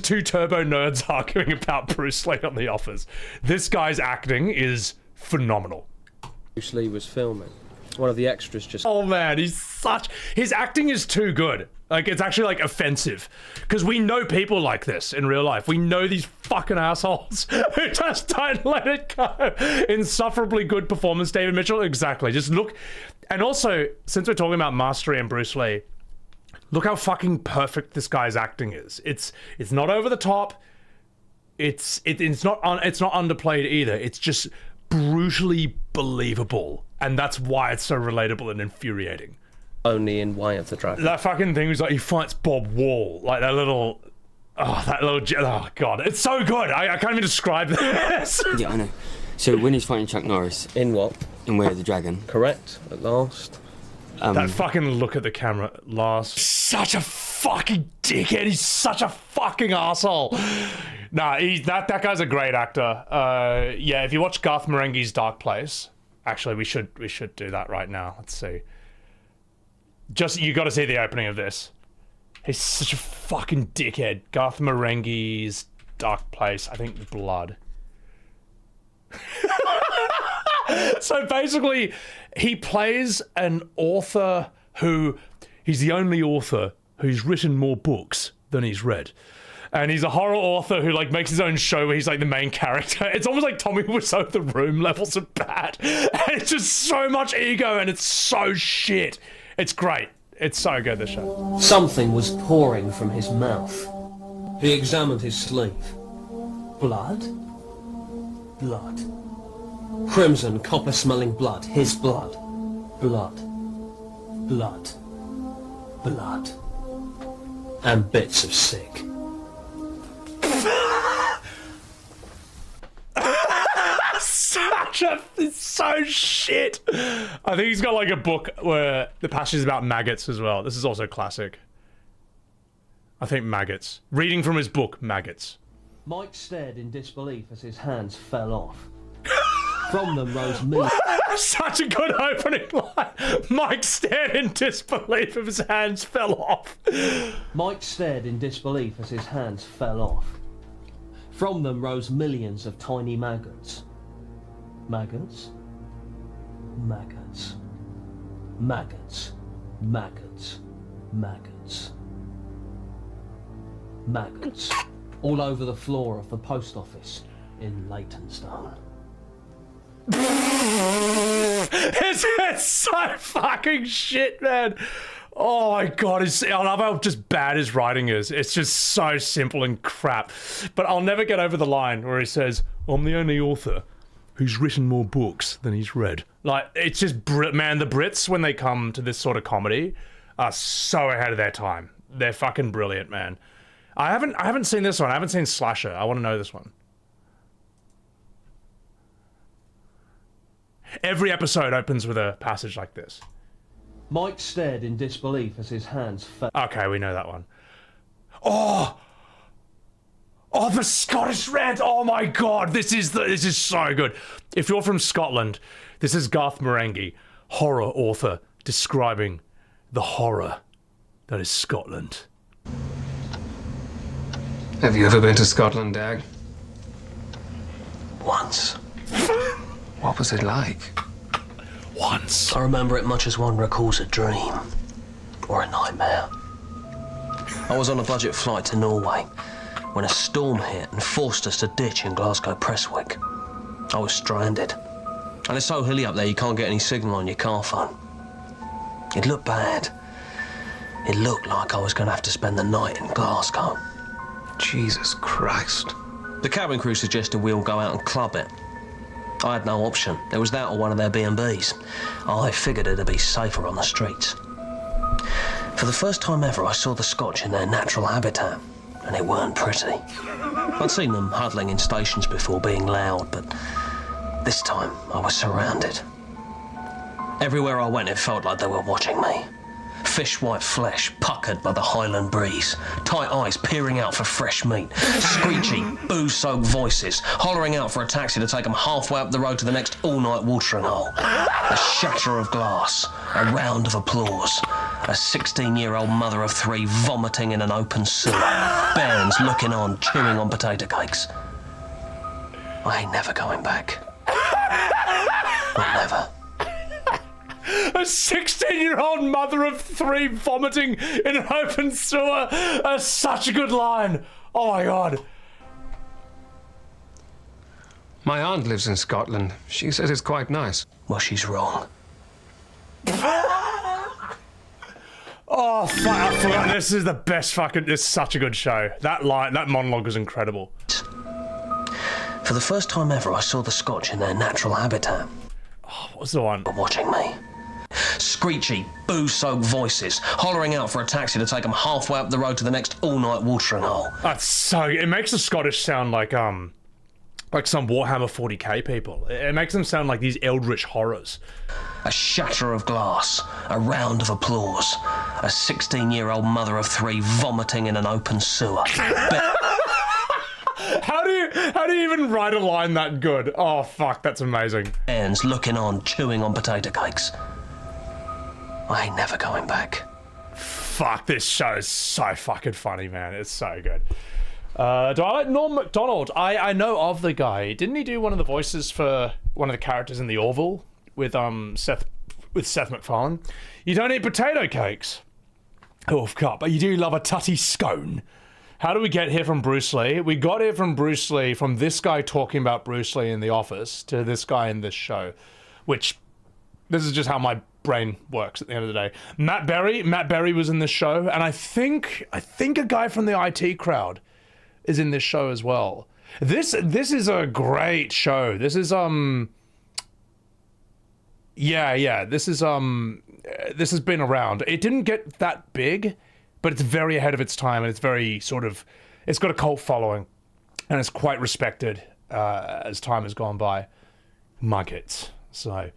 two turbo nerds arguing about Bruce Lee on The Office. This guy's acting is phenomenal. Bruce Lee was filming. One of the extras just... Oh man, his acting is too good. Like, it's actually, like, offensive. Because we know people like this in real life. We know these fucking assholes who just don't let it go. Insufferably good performance, David Mitchell. Exactly. Just look... And also, since we're talking about mastery and Bruce Lee, look how fucking perfect this guy's acting is. It's not over the top. It's not underplayed either. It's just brutally believable. And that's why it's so relatable and infuriating. Only in Way of the Dragon. That fucking thing was like, he fights Bob Wall. Like, oh god, it's so good. I can't even describe this. Yeah, I know. So when he's fighting Chuck Norris... In what? In Way of the Dragon. Correct, at last. That fucking look at the camera at last. Such a fucking dickhead. He's such a fucking asshole. Nah, that guy's a great actor. Yeah, if you watch Garth Marenghi's Dark Place, actually we should do that right now. Let's see. You got to see the opening of this. He's such a fucking dickhead. Garth Marenghi's Dark Place. I think Blood. So basically, he plays an author he's the only author who's written more books than he's read. And he's a horror author who, like, makes his own show where he's, like, the main character. It's almost like Tommy Wiseau, The Room levels of bad. And it's just so much ego, and it's so shit. It's great. It's so good, this show. Something was pouring from his mouth. He examined his sleeve. Blood? Blood. Crimson, copper-smelling blood. His blood. Blood. Blood. Blood. And bits of sick. It's so shit. I think he's got like a book where the passage is about maggots as well. This is also classic. I think maggots. Reading from his book, Maggots. Mike stared in disbelief as his hands fell off. From them rose millions. Such a good opening line. Mike stared in disbelief as his hands fell off. Mike stared in disbelief as his hands fell off. From them rose millions of tiny maggots. Maggots? Maggots. Maggots. Maggots. Maggots. Maggots. All over the floor of the post office in Leytonstone. It's so fucking shit, man. Oh my god, I love how just bad his writing is. It's just so simple and crap. But I'll never get over the line where he says, I'm the only author who's written more books than he's read. Like, it's just man, the Brits, when they come to this sort of comedy, are so ahead of their time. They're fucking brilliant, man. I haven't seen this one. I haven't seen Slasher. I want to know this one. Every episode opens with a passage like this. Mike stared in disbelief as his hands fell. Okay, we know that one. Oh, the Scottish rant. Oh my god, this is so good. If you're from Scotland, this is Garth Marenghi, horror author, describing the horror that is Scotland. Have you ever been to Scotland, Dag? Once. What was it like? Once. I remember it much as one recalls a dream. Or a nightmare. I was on a budget flight to Norway when a storm hit and forced us to ditch in Glasgow Prestwick. I was stranded. And it's so hilly up there you can't get any signal on your car phone. It looked bad. It looked like I was going to have to spend the night in Glasgow. Jesus Christ. The cabin crew suggested we all go out and club it. I had no option. It was that or one of their B&Bs. I figured it'd be safer on the streets. For the first time ever, I saw the Scotch in their natural habitat. and it weren't pretty. I'd seen them huddling in stations before, being loud, but this time I was surrounded. Everywhere I went, it felt like they were watching me. Fish-white flesh puckered by the Highland breeze, tight eyes peering out for fresh meat, screechy, booze-soaked voices hollering out for a taxi to take them halfway up the road to the next all-night watering hole. A shatter of glass, a round of applause, a 16-year-old mother of three vomiting in an open sewer, bairns looking on, chewing on potato cakes. I ain't never going back. Not never. A 16-year-old mother of three vomiting in an open sewer. That's such a good line. Oh my god. My aunt lives in Scotland. She says it's quite nice. Well, she's wrong. Oh, fuck, I forgot. This is the best fucking... This is such a good show. That line, that monologue was incredible. For the first time ever, I saw the Scotch in their natural habitat. Oh, what was the one? Watching me. Screechy, booze-soaked voices hollering out for a taxi to take them halfway up the road to the next all-night watering hole. That's so... It makes the Scottish sound like some Warhammer 40k people. It makes them sound like these eldritch horrors. A shatter of glass, a round of applause, a 16-year-old mother of three vomiting in an open sewer. How do you even write a line that good? Oh fuck, that's amazing. Bairns looking on, chewing on potato cakes. I ain't never going back. Fuck, this show is so fucking funny, man. It's so good. Do I like Norm Macdonald? I know of the guy. Didn't he do one of the voices for one of the characters in the Orville with Seth MacFarlane? You don't eat potato cakes. Oh, God, but you do love a tutty scone. How do we get here from Bruce Lee? We got here from Bruce Lee, from this guy talking about Bruce Lee in The Office, to this guy in this show, which, this is just how my brain works at the end of the day. Matt Berry was in this show, and I think a guy from the IT crowd is in this show as well. This is a great show. This is this has been around. It didn't get that big, but it's very ahead of its time, and it's very it's got a cult following, and it's quite respected as time has gone by. Muggets. So,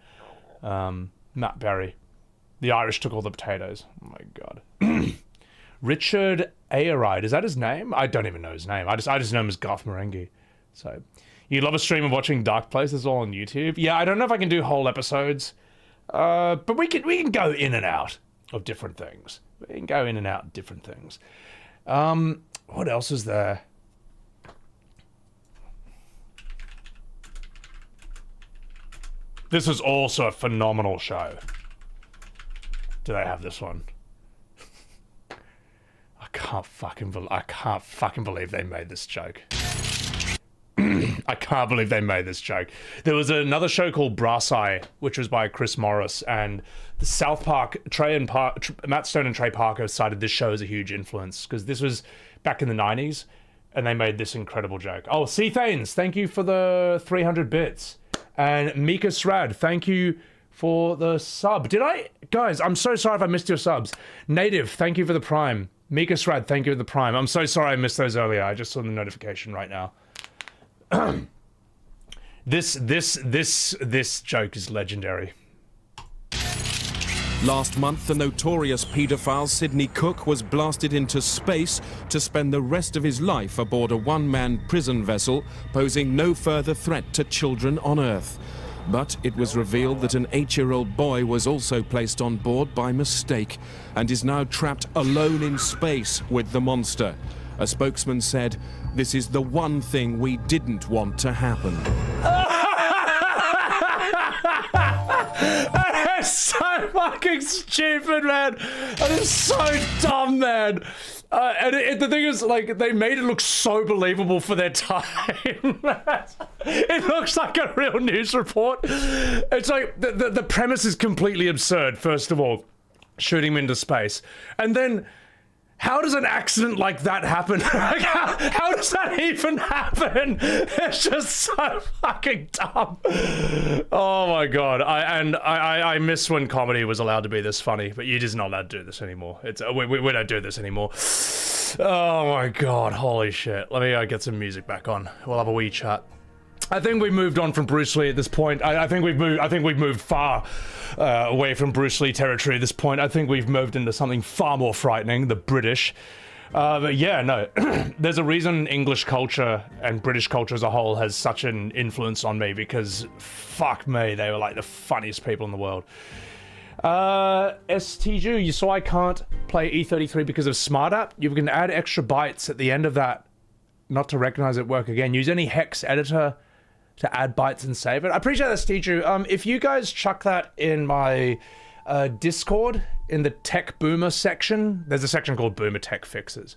Matt Berry. The Irish took all the potatoes. Oh my god. Richard Ayride, is that his name? I don't even know his name. I just know him as Garth Marenghi. So, you love a stream of watching Dark Places all on YouTube? Yeah, I don't know if I can do whole episodes, but we can go in and out of different things. We can go in and out of different things. What else is there? This was also a phenomenal show. Do they have this one? I can't fucking believe they made this joke. I can't believe they made this joke. There was another show called Brass Eye, which was by Chris Morris, and the South Park, Matt Stone and Trey Parker cited this show as a huge influence, because this was back in the 90s, and they made this incredible joke. Oh, C. Thanes, thank you for the 300 bits. And Mika Srad, thank you for the sub. Guys, I'm so sorry if I missed your subs. Native, thank you for the Prime. Mika Srad, thank you for the Prime. I'm so sorry I missed those earlier. I just saw the notification right now. This joke is legendary. Last month, the notorious paedophile Sidney Cook was blasted into space to spend the rest of his life aboard a one-man prison vessel, posing no further threat to children on Earth. But it was revealed that an 8-year-old boy was also placed on board by mistake and is now trapped alone in space with the monster. A spokesman said, "This is the one thing we didn't want to happen." That is so fucking stupid, man. That is so dumb, man. And the thing is, like, they made it look so believable for their time. It looks like a real news report. It's like, the premise is completely absurd, first of all. Shooting him into space. And then, how does an accident like that happen? Like, how does that even happen? It's just so fucking dumb. Oh my god. I miss when comedy was allowed to be this funny, but you're just not allowed to do this anymore. We don't do this anymore. Oh my god, holy shit. Let me get some music back on. We'll have a wee chat. I think we've moved on from Bruce Lee at this point. I think we've moved far away from Bruce Lee territory at this point. I think we've moved into something far more frightening, the British. But yeah, no, there's a reason English culture and British culture as a whole has such an influence on me, because fuck me, they were like the funniest people in the world. STG, you saw I can't play E33 because of Smart App. You can add extra bytes at the end of that not to recognize it work again. Use any hex editor to add bytes and save it. I appreciate that, STG. If you guys chuck that in my Discord, in the Tech Boomer section, there's a section called Boomer Tech Fixes.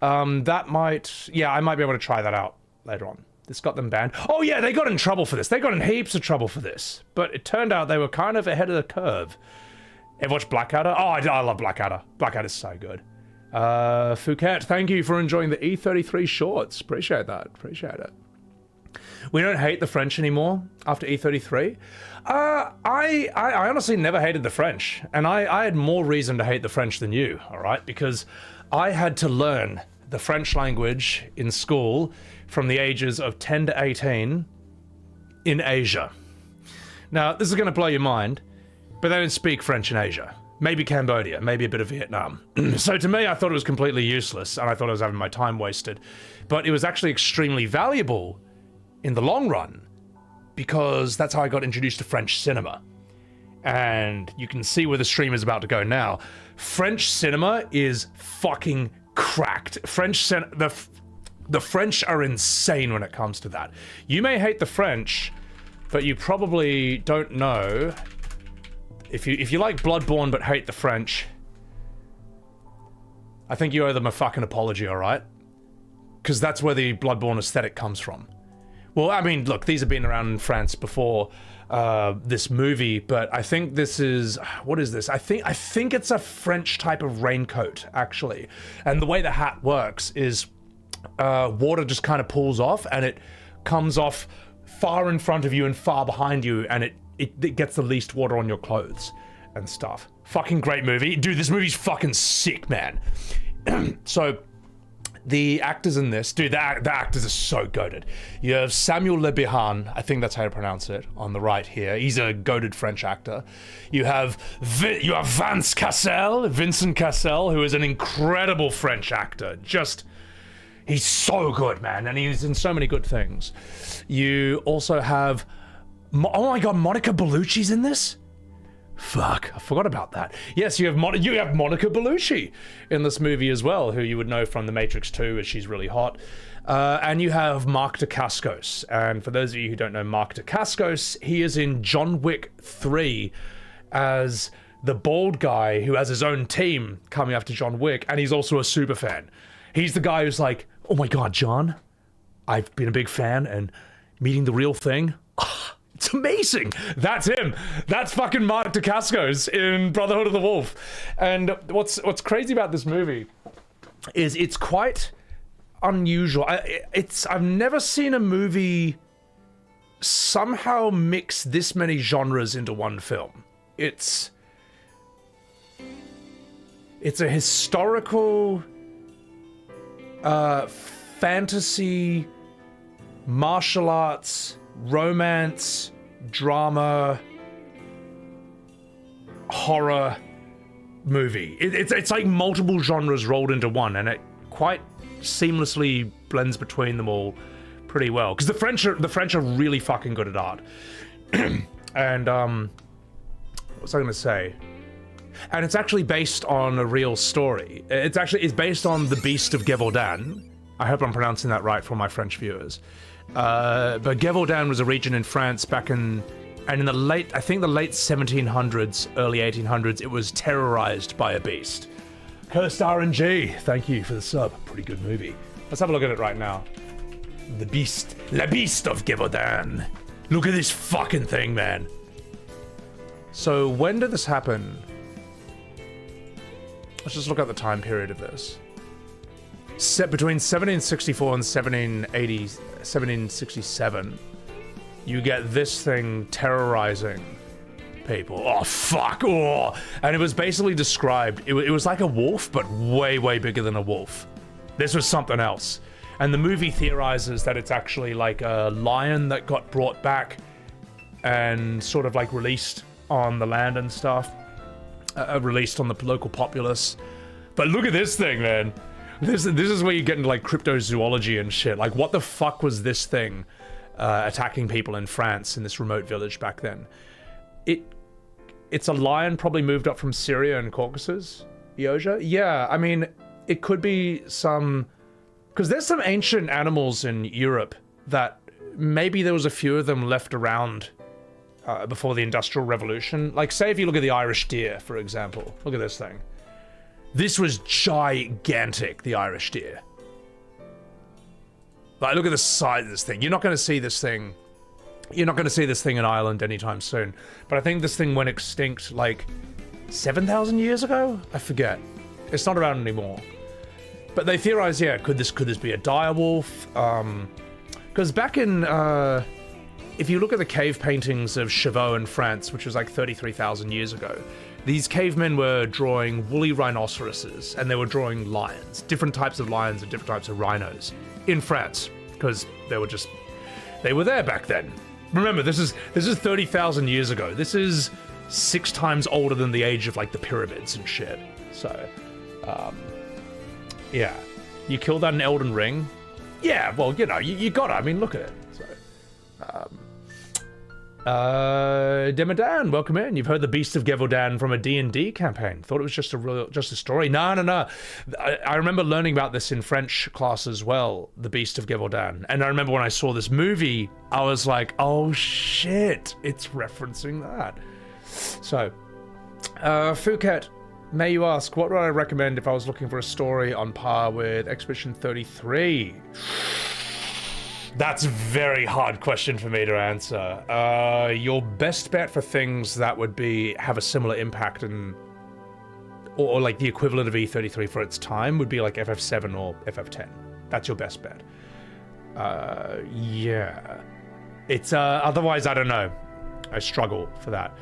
That might, yeah, I might be able to try that out later on. This got them banned. Oh yeah, they got in trouble for this. They got in heaps of trouble for this. But it turned out they were kind of ahead of the curve. Ever watched Blackadder? Oh, I love Blackadder. Blackadder's so good. Phuket, thank you for enjoying the E33 shorts. Appreciate that. Appreciate it. We don't hate the French anymore after E33. I honestly never hated the French, and I had more reason to hate the French than you, all right? Because I had to learn the French language in school from the ages of 10 to 18 in Asia. Now, this is going to blow your mind, but they don't speak French in Asia. Maybe Cambodia, maybe a bit of Vietnam. So to me, I thought it was completely useless, and I thought I was having my time wasted. But it was actually extremely valuable in the long run, because that's how I got introduced to French cinema. And you can see where the stream is about to go now. French cinema is fucking cracked. The French are insane when it comes to that. You may hate the French, but you probably don't know. If you like Bloodborne but hate the French, I think you owe them a fucking apology, alright? Because that's where the Bloodborne aesthetic comes from. Well, I mean, look, these have been around in France before this movie, but I think this is... What is this? I think it's a French type of raincoat, actually. And the way the hat works is water just kind of pulls off, and it comes off far in front of you and far behind you, and it gets the least water on your clothes and stuff. Fucking great movie. Dude, this movie's fucking sick, man. So... the actors in this, dude, the actors are so goated. You have Samuel Le Bihan, I think that's how you pronounce it, on the right here. He's a goated French actor. You have Vincent Cassel, who is an incredible French actor. Just, he's so good, man, and he's in so many good things. You also have, oh my god, Monica Bellucci's in this? Fuck, I forgot about that. Yes, you have Monica Bellucci in this movie as well, who you would know from The Matrix 2, as she's really hot. And you have Mark Dacascos. And for those of you who don't know Mark Dacascos, he is in John Wick 3 as the bald guy who has his own team coming after John Wick, and he's also a super fan. He's the guy who's like, oh my god, John, I've been a big fan, and meeting the real thing, it's amazing. That's him. That's fucking Mark Dacascos in Brotherhood of the Wolf. And what's crazy about this movie is it's quite unusual. I've never seen a movie somehow mix this many genres into one film. It's a historical fantasy, martial arts, romance, drama, horror movie. It's like multiple genres rolled into one, and it quite seamlessly blends between them all pretty well. Because the French are really fucking good at art. And what was I gonna say? And it's actually based on a real story. It's based on the Beast of Gévaudan. I hope I'm pronouncing that right for my French viewers. But Gévaudan was a region in France in the late 1700s, early 1800s, it was terrorized by a beast. Cursed RNG, thank you for the sub. Pretty good movie. Let's have a look at it right now. The Beast, La Beast of Gévaudan. Look at this fucking thing, man. So when did this happen? Let's just look at the time period of this. Between 1764 and 1767, you get this thing terrorizing people. Oh, fuck. Oh. And it was basically described, it was like a wolf, but way, way bigger than a wolf. This was something else. And the movie theorizes that it's actually like a lion that got brought back and sort of like released on the land and stuff. Released on the local populace. But look at this thing, man. This is where you get into like cryptozoology and shit. Like, what the fuck was this thing attacking people in France in this remote village back then? It's a lion probably moved up from Syria and Caucasus. Eosia? Yeah, I mean, it could be some... Because there's some ancient animals in Europe that maybe there was a few of them left around before the Industrial Revolution. Like, say if you look at the Irish deer, for example. Look at this thing. This was gigantic, the Irish deer. Like, look at the size of this thing. You're not going to see this thing... You're not going to see this thing in Ireland anytime soon. But I think this thing went extinct, like, 7,000 years ago? I forget. It's not around anymore. But they theorize, yeah, could this be a direwolf? Because back in, if you look at the cave paintings of Chauveau in France, which was like 33,000 years ago, these cavemen were drawing woolly rhinoceroses, and they were drawing lions, different types of lions and different types of rhinos in France, because they were there back then. Remember, this is 30,000 years ago. This is 6 times older than the age of like the pyramids and shit. So, yeah. You killed that in Elden Ring? Yeah, well, you know, you got it. I mean, look at it. So, Demadan, welcome in. You've heard the Beast of Gévaudan from a D&D campaign. Thought it was just a story. No. I remember learning about this in French class as well, the Beast of Gévaudan. And I remember when I saw this movie, I was like, oh shit, it's referencing that. So, Phuket, may you ask, what would I recommend if I was looking for a story on par with Expedition 33? That's a very hard question for me to answer. Your best bet for things that would have a similar impact or like the equivalent of E33 for its time would be like FF7 or FF10. That's your best bet. Yeah. It's, otherwise, I don't know. I struggle for that.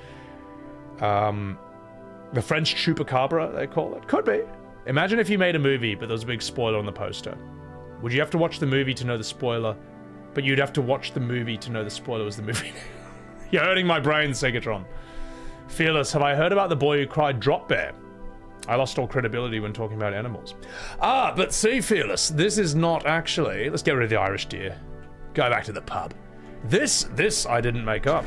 The French Chupacabra, they call it. Could be. Imagine if you made a movie, but there was a big spoiler on the poster. Would you have to watch the movie to know the spoiler? But you'd have to watch the movie to know the spoiler was the movie. You're hurting my brain, Segatron. Fearless, have I heard about the boy who cried drop bear? I lost all credibility when talking about animals. But see, Fearless, this is not actually... Let's get rid of the Irish deer. Go back to the pub. This I didn't make up.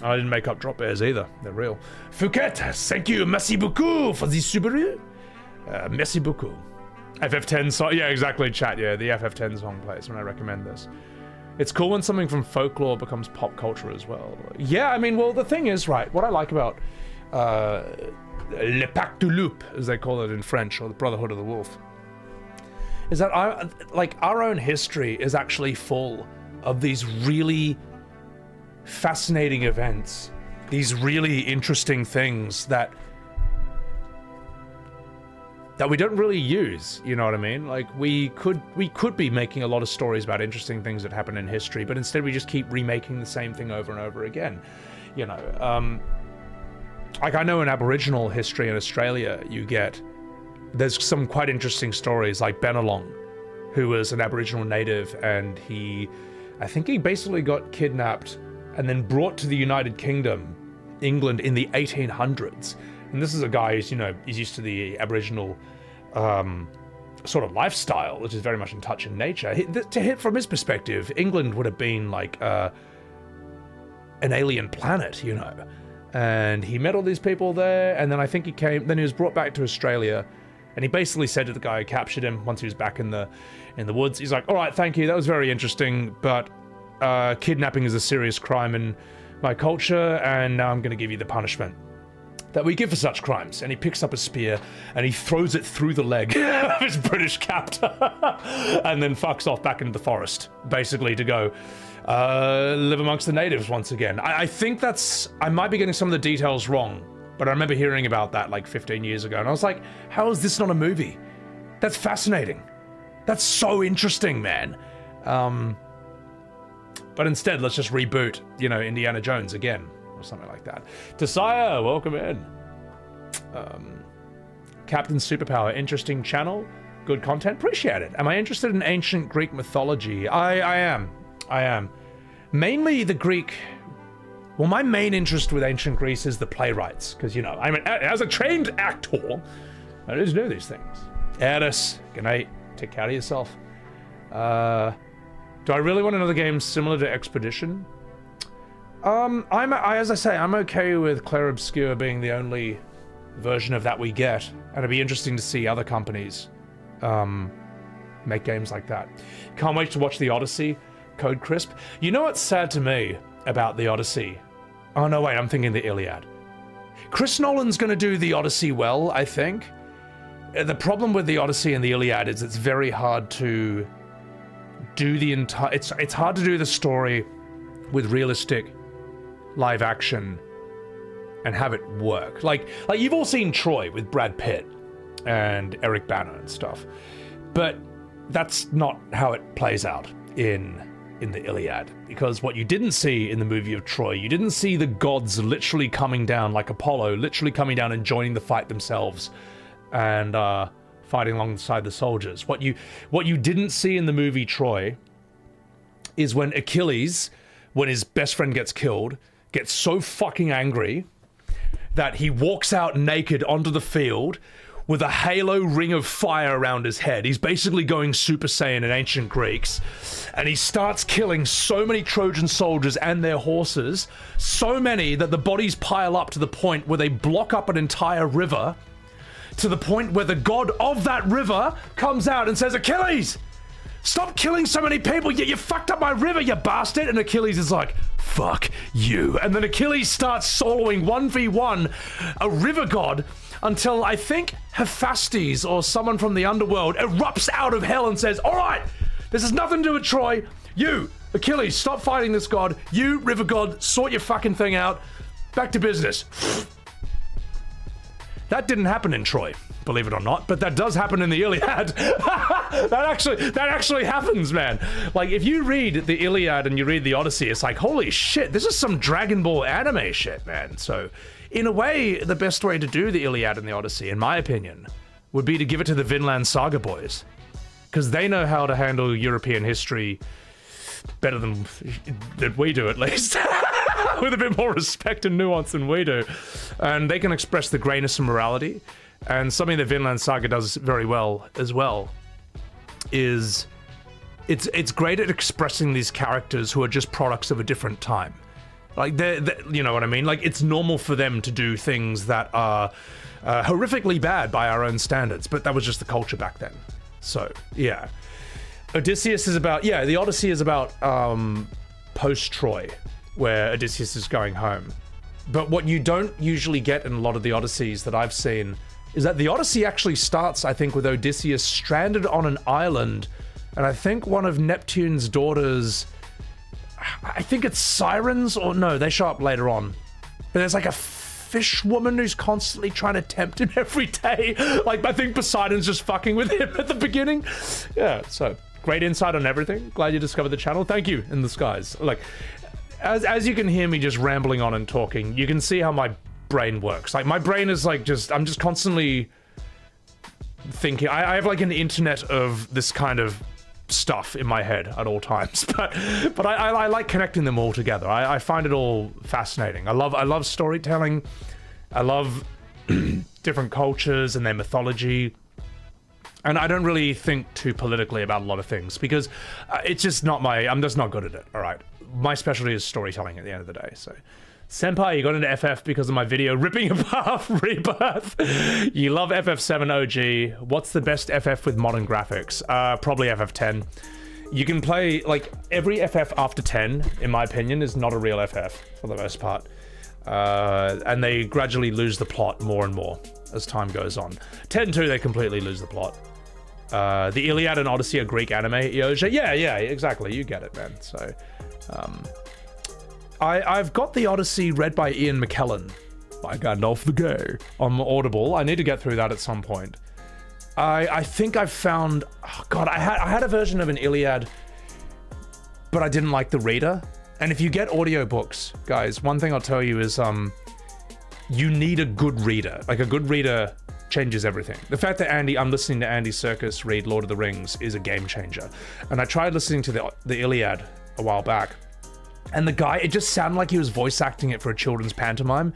I didn't make up drop bears either. They're real. Phuket, thank you. Merci beaucoup for the Subaru. Merci beaucoup. FF10 song. Yeah, exactly, chat. Yeah, the FF10 song plays when I recommend this. It's cool when something from folklore becomes pop culture as well. Yeah, I mean, well, the thing is, right, what I like about Le Pacte du Loup, as they call it in French, or the Brotherhood of the Wolf, is that our own history is actually full of these really fascinating events, these really interesting things that we don't really use, you know what I mean? Like, we could be making a lot of stories about interesting things that happen in history, but instead we just keep remaking the same thing over and over again, you know. Like, I know in Aboriginal history in Australia, there's some quite interesting stories, like Benelong, who was an Aboriginal native, and I think he basically got kidnapped and then brought to the United Kingdom, England, in the 1800s. And this is a guy who's, you know, he's used to the Aboriginal sort of lifestyle, which is very much in touch in nature. From his perspective, England would have been like an alien planet, you know. And he met all these people there, and then I think he was brought back to Australia, and he basically said to the guy who captured him once he was back in the woods, he's like, all right, thank you, that was very interesting, but kidnapping is a serious crime in my culture, and now I'm going to give you the punishment that we give for such crimes. And he picks up a spear and he throws it through the leg of his British captor and then fucks off back into the forest, basically to go live amongst the natives once again. I think I might be getting some of the details wrong, but I remember hearing about that like 15 years ago, and I was like, how is this not a movie? That's fascinating. That's so interesting, man. But instead, let's just reboot, you know, Indiana Jones again, or something like that. Tasaya, welcome in. Captain Superpower, interesting channel. good content. Appreciate it. Am I interested in ancient Greek mythology? I am. Mainly the Greek. Well, my main interest with ancient Greece is the playwrights, because, you know, I mean, as a trained actor, I just know these things. Eris, good night. Take care of yourself. Do I really want another game similar to Expedition? As I say, I'm okay with Clair Obscur being the only version of that we get, and it'd be interesting to see other companies make games like that. Can't wait to watch the Odyssey, Code Crisp. You know what's sad to me about the Odyssey? Oh no, wait, I'm thinking the Iliad. Chris Nolan's gonna do the Odyssey well, I think. The problem with the Odyssey and the Iliad is it's very hard to do the entire... It's hard to do the story with realistic live action and have it work. Like you've all seen Troy with Brad Pitt and Eric Bana and stuff, but that's not how it plays out in the Iliad, because what you didn't see in the movie of Troy, you didn't see the gods literally coming down, like Apollo, literally coming down and joining the fight themselves and fighting alongside the soldiers. What you didn't see in the movie Troy is when Achilles, when his best friend gets killed, gets so fucking angry that he walks out naked onto the field with a halo ring of fire around his head. He's basically going Super Saiyan in ancient Greeks, and he starts killing so many Trojan soldiers and their horses, so many that the bodies pile up to the point where they block up an entire river, to the point where the god of that river comes out and says, Achilles, stop killing so many people, you fucked up my river, you bastard. And Achilles is like, fuck you. And then Achilles starts soloing 1v1 a river god until I think Hephaestus or someone from the underworld erupts out of hell and says, all right, this has nothing to do with Troy. You, Achilles, stop fighting this god. You, river god, sort your fucking thing out. Back to business. That didn't happen in Troy, believe it or not, but that does happen in the Iliad. that actually happens, man. Like, if you read the Iliad and you read the Odyssey, it's like, holy shit, this is some Dragon Ball anime shit, man. So, in a way, the best way to do the Iliad and the Odyssey, in my opinion, would be to give it to the Vinland Saga boys. Because they know how to handle European history better than we do, at least. With a bit more respect and nuance than we do. And they can express the grayness and morality. And something that Vinland Saga does very well as well is it's great at expressing these characters who are just products of a different time. Like, they're you know what I mean? Like, it's normal for them to do things that are horrifically bad by our own standards, but that was just the culture back then. So, yeah. Odysseus is about, the Odyssey is about post-Troy, where Odysseus is going home. But what you don't usually get in a lot of the Odysseys that I've seen is that the Odyssey actually starts, I think, with Odysseus stranded on an island, and I think one of Neptune's daughters, I think it's Sirens, or no, they show up later on. But there's like a fish woman who's constantly trying to tempt him every day. Like, I think Poseidon's just fucking with him at the beginning. Yeah, so great insight on everything. Glad you discovered the channel. Thank you, in the skies. Like, as you can hear me just rambling on and talking, you can see how my brain works. Like, my brain is like I'm just constantly thinking. I have like an internet of this kind of stuff in my head at all times, but I like connecting them all together. I find it all fascinating. I love storytelling. I love different cultures and their mythology. And I don't really think too politically about a lot of things because it's just not I'm just not good at it, all right? My specialty is storytelling at the end of the day, so. Senpai, you got into FF because of my video ripping apart Rebirth. You love FF7 OG. What's the best FF with modern graphics? Probably FF10. You can play, like, every FF after 10, in my opinion, is not a real FF, for the most part. And they gradually lose the plot more and more as time goes on. 10-2, they completely lose the plot. The Iliad and Odyssey are Greek anime, Yoja. Yeah, exactly. You get it, man. So, I've got the Odyssey read by Ian McKellen, by Gandalf the Gay, on Audible. I need to get through that at some point. I think I've found... Oh God, I had a version of an Iliad, but I didn't like the reader. And if you get audiobooks, guys, one thing I'll tell you is you need a good reader. Like, a good reader changes everything. The fact that I'm listening to Andy Serkis read Lord of the Rings is a game changer. And I tried listening to the Iliad a while back, and the guy, it just sounded like he was voice acting it for a children's pantomime.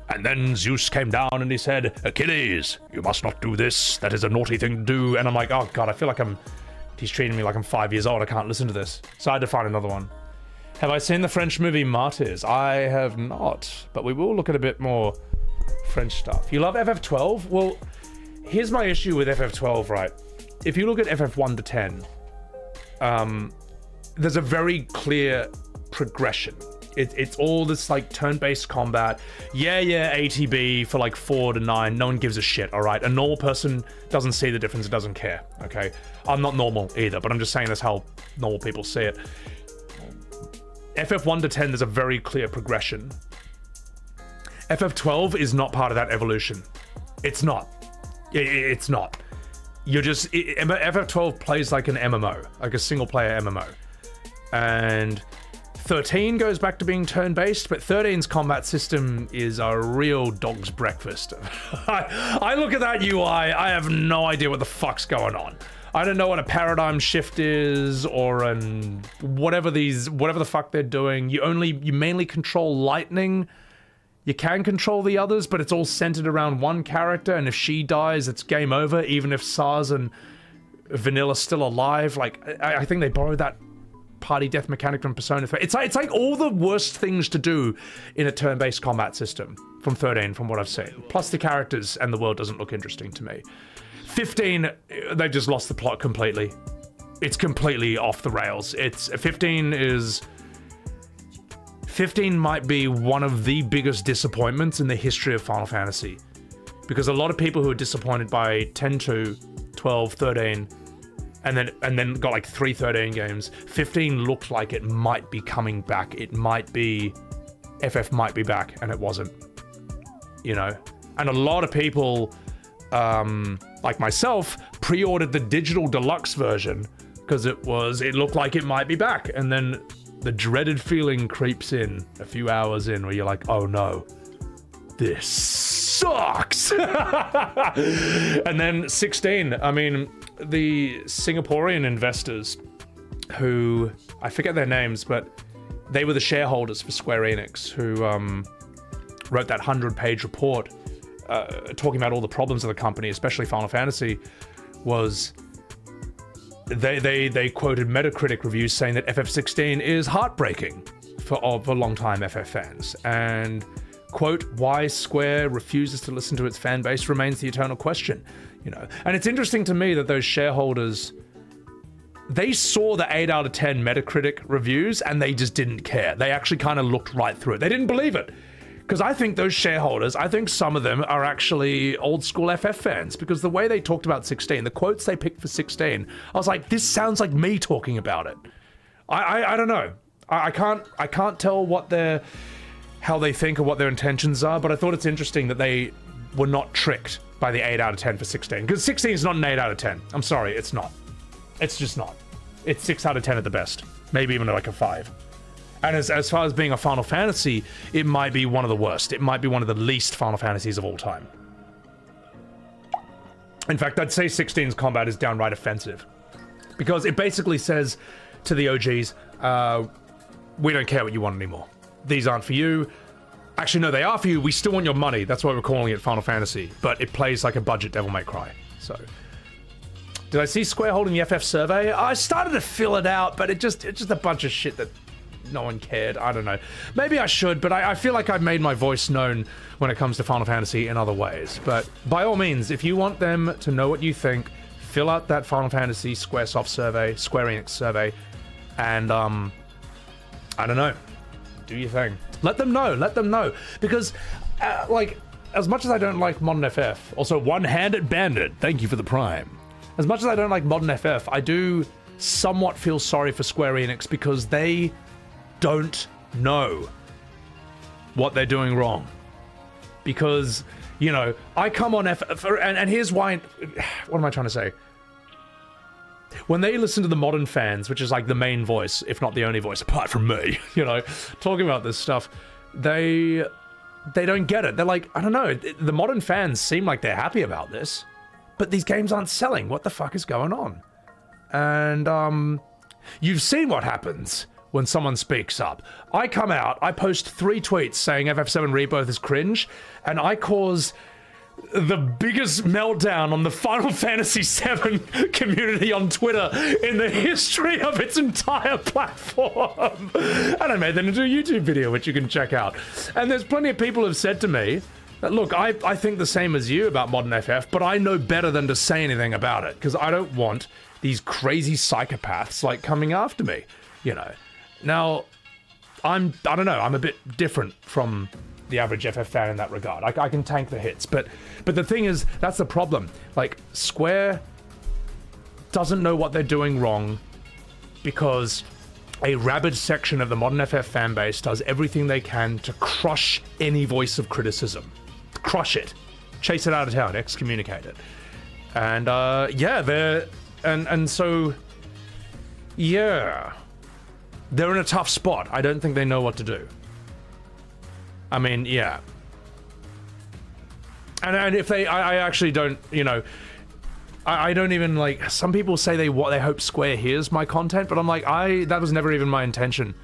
And then Zeus came down and he said, Achilles, you must not do this. That is a naughty thing to do. And I'm like, oh God, I feel like he's treating me like I'm 5 years old. I can't listen to this. So I had to find another one. Have I seen the French movie Martyrs? I have not, but we will look at a bit more French stuff. You love FF12? Well, here's my issue with FF12, right? If you look at FF1 to 10, there's a very clear progression. It's all this like turn-based combat. Yeah, ATB for like 4 to 9. No one gives a shit, all right? A normal person doesn't see the difference, doesn't care, okay? I'm not normal either, but I'm just saying that's how normal people see it. FF1 to 10, there's a very clear progression. FF12 is not part of that evolution. It's not. It's not. You're just... FF12 plays like an MMO, like a single-player MMO. And 13 goes back to being turn-based, but 13's combat system is a real dog's breakfast. I look at that UI, I have no idea what the fuck's going on. I don't know what a paradigm shift is, or whatever the fuck they're doing. You mainly control lightning. You can control the others, but it's all centered around one character, and if she dies, it's game over, even if Sars and Vanilla's still alive. Like, I think they borrowed that party death mechanic from Persona 3. It's like all the worst things to do in a turn-based combat system from 13, from what I've seen. Plus the characters and the world doesn't look interesting to me. 15, they've just lost the plot completely. It's completely off the rails. 15 might be one of the biggest disappointments in the history of Final Fantasy. Because a lot of people who are disappointed by 10-2, 12, 13, and then got like 3 13 games, 15 looked like it might be coming back. It might be... FF might be back, and it wasn't. You know? And a lot of people, like myself, pre-ordered the digital deluxe version because it looked like it might be back. And then the dreaded feeling creeps in a few hours in where you're like, oh no, this sucks. And then 16, I mean, the Singaporean investors who, I forget their names, but they were the shareholders for Square Enix who wrote that 100-page report talking about all the problems of the company, especially Final Fantasy, was they quoted Metacritic reviews saying that FF16 is heartbreaking for long-time FF fans. And, quote, why Square refuses to listen to its fan base remains the eternal question. You know, and it's interesting to me that those shareholders, they saw the 8 out of 10 Metacritic reviews and they just didn't care. They actually kind of looked right through it. They didn't believe it. Because I think those shareholders, I think some of them are actually old school FF fans, because the way they talked about 16, the quotes they picked for 16, I was like, this sounds like me talking about it. I don't know. I can't tell how they think or what their intentions are, but I thought it's interesting that they were not tricked by the 8 out of 10 for 16. Because 16 is not an 8 out of 10. I'm sorry, it's not. It's just not. It's 6 out of 10 at the best. Maybe even like a 5. And as far as being a Final Fantasy, it might be one of the worst. It might be one of the least Final Fantasies of all time. In fact, I'd say 16's combat is downright offensive. Because it basically says to the OGs, we don't care what you want anymore. These aren't for you. Actually, no, they are for you. We still want your money. That's why we're calling it Final Fantasy. But it plays like a budget Devil May Cry. So... Did I see Square holding the FF survey? I started to fill it out, but it's just a bunch of shit that no one cared. I don't know. Maybe I should, but I feel like I've made my voice known when it comes to Final Fantasy in other ways. But by all means, if you want them to know what you think, fill out that Final Fantasy Squaresoft survey, Square Enix survey, and I don't know. Do your thing. Let them know. Because, like, as much as I don't like Modern FF, also One-Handed Bandit, thank you for the Prime. As much as I don't like Modern FF, I do somewhat feel sorry for Square Enix because they don't know what they're doing wrong. Because, you know, I come on FF, and here's why, what am I trying to say? When they listen to the modern fans, which is like the main voice, if not the only voice, apart from me, you know, talking about this stuff, they they don't get it. They're like, I don't know, the modern fans seem like they're happy about this, but these games aren't selling. What the fuck is going on? And you've seen what happens when someone speaks up. I come out, I post 3 tweets saying FF7 Rebirth is cringe, and I cause the biggest meltdown on the Final Fantasy VII community on Twitter in the history of its entire platform. And I made that into a YouTube video, which you can check out. And there's plenty of people who have said to me that, look, I think the same as you about modern FF, but I know better than to say anything about it, because I don't want these crazy psychopaths, like, coming after me, you know. Now, I don't know, I'm a bit different from the average FF fan in that regard. I can tank the hits, but the thing is, that's the problem. Like, Square doesn't know what they're doing wrong because a rabid section of the modern FF fan base does everything they can to crush any voice of criticism. Crush it. Chase it out of town. Excommunicate it. And, yeah, so, yeah. They're in a tough spot. I don't think they know what to do. I mean, yeah. And if I actually don't, you know, I don't even, like, some people say they hope Square hears my content, but I'm like, that was never even my intention.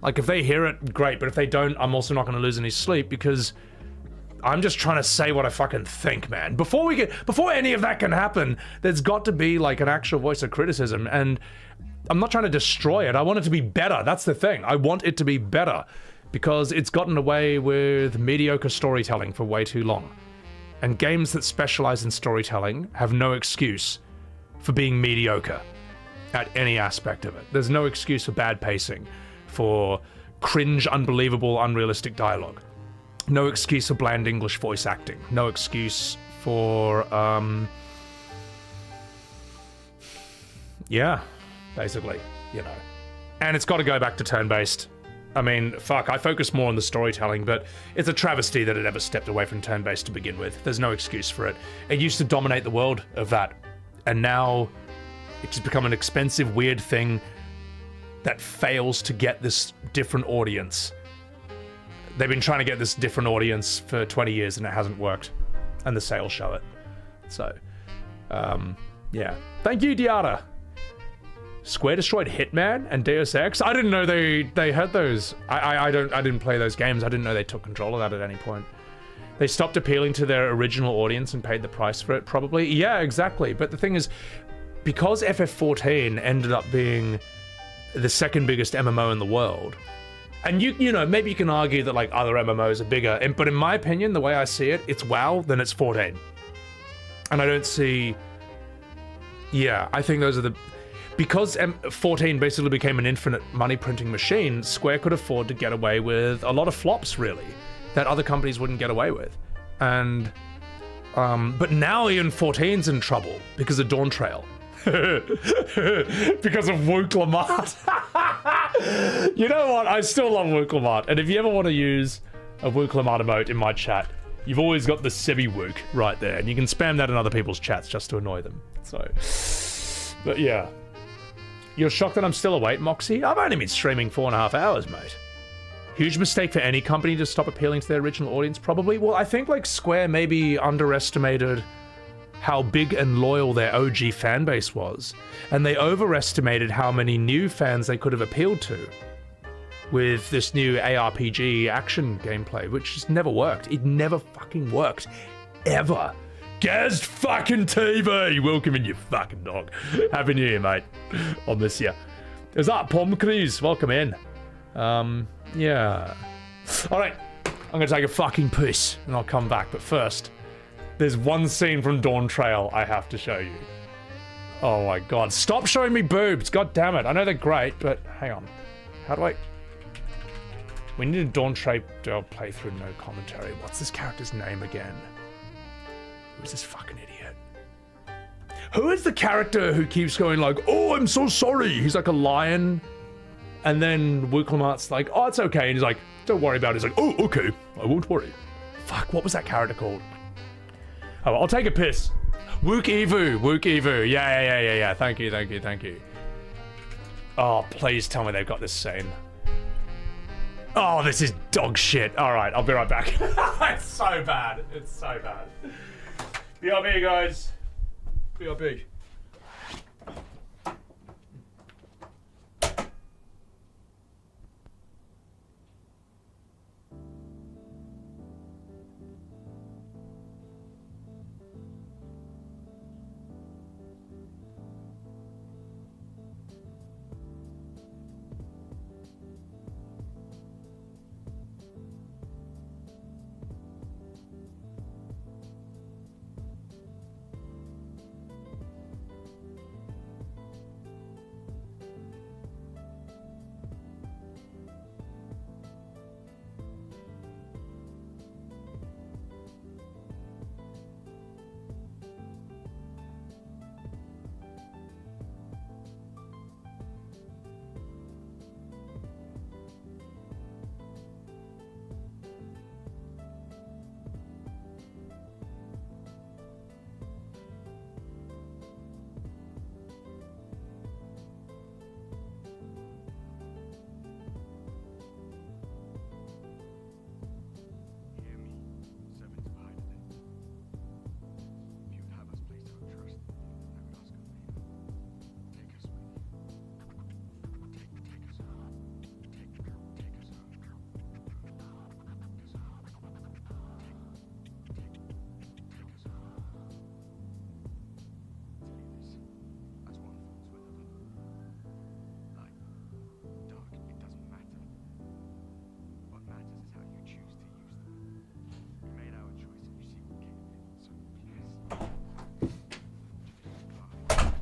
Like, if they hear it, great, but if they don't, I'm also not going to lose any sleep, because I'm just trying to say what I fucking think, man. Before any of that can happen, there's got to be, like, an actual voice of criticism, and I'm not trying to destroy it. I want it to be better. That's the thing. I want it to be better, because it's gotten away with mediocre storytelling for way too long. And games that specialize in storytelling have no excuse for being mediocre at any aspect of it. There's no excuse for bad pacing, for cringe, unbelievable, unrealistic dialogue. No excuse for bland English voice acting. No excuse for, yeah, basically, you know. And it's got to go back to turn-based. I mean, fuck, I focus more on the storytelling, but it's a travesty that it ever stepped away from turn-based to begin with. There's no excuse for it. It used to dominate the world of that, and now it's just become an expensive, weird thing that fails to get this different audience. They've been trying to get this different audience for 20 years, and it hasn't worked, and the sales show it. So, yeah. Thank you, Diara. Square destroyed Hitman and Deus Ex. I didn't know they had those. I didn't play those games. I didn't know they took control of that at any point. They stopped appealing to their original audience and paid the price for it, probably. Yeah, exactly. But the thing is, because FF14 ended up being the second biggest MMO in the world, and you know, maybe you can argue that, like, other MMOs are bigger, but in my opinion, the way I see it, it's WoW, then it's 14. And I don't see... Yeah, I think those are the... Because 14 basically became an infinite money printing machine, Square could afford to get away with a lot of flops, really, that other companies wouldn't get away with. And, but now even 14's in trouble because of Dawn Trail. Because of Wook Lamart. You know what? I still love Wook Lamart. And if you ever want to use a Wook Lamart emote in my chat, you've always got the Sebi Wook right there. And you can spam that in other people's chats just to annoy them. So, but yeah. You're shocked that I'm still awake, Moxie? I've only been streaming 4.5 hours, mate. Huge mistake for any company to stop appealing to their original audience, probably. Well, I think, like, Square maybe underestimated how big and loyal their OG fan base was. And they overestimated how many new fans they could have appealed to with this new ARPG action gameplay, which just never worked. It never fucking worked. Ever. Gaz fucking TV! Welcome in, you fucking dog. Happy New Year, mate. I'll miss ya. Is that Pomcrease? Welcome in. Yeah. Alright, I'm gonna take a fucking piss and I'll come back, but first, there's one scene from Dawn Trail I have to show you. Oh my god. Stop showing me boobs! God damn it. I know they're great, but hang on. How do I... We need a Dawn Trail playthrough, no commentary. What's this character's name again? Who's this fucking idiot? Who is the character who keeps going like, oh, I'm so sorry? He's like a lion. And then Wook Lamart's like, oh, it's okay. And he's like, don't worry about it. He's like, oh, okay. I won't worry. Fuck, what was that character called? Oh, I'll take a piss. Wook Evu. Wook Evu. Yeah. Thank you. Oh, please tell me they've got this scene. Oh, this is dog shit. All right, I'll be right back. It's so bad. It's so bad. BRB, guys. BRB.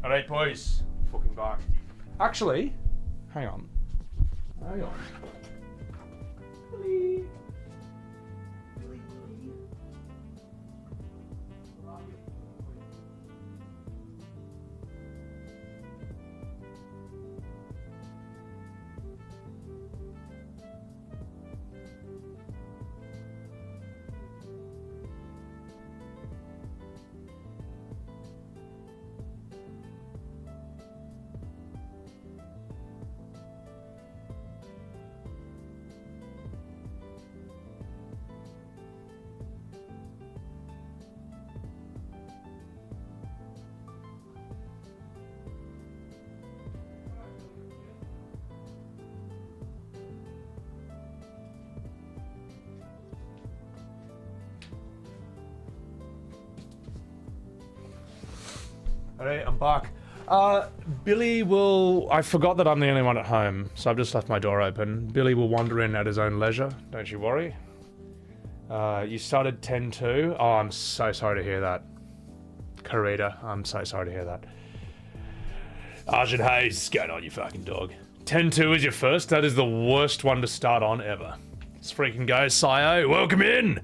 Alright, boys. Fucking back. Actually, hang on. Hang on. Billy. Billy. Where are you? Alright, I'm back. Billy will... I forgot that I'm the only one at home, so I've just left my door open. Billy will wander in at his own leisure, don't you worry. You started 10-2. Oh, I'm so sorry to hear that. Karita, I'm so sorry to hear that. Arjun Hayes, what's going on, you fucking dog? 10-2 is your first? That is the worst one to start on ever. Let's freaking go, Sio. Welcome in!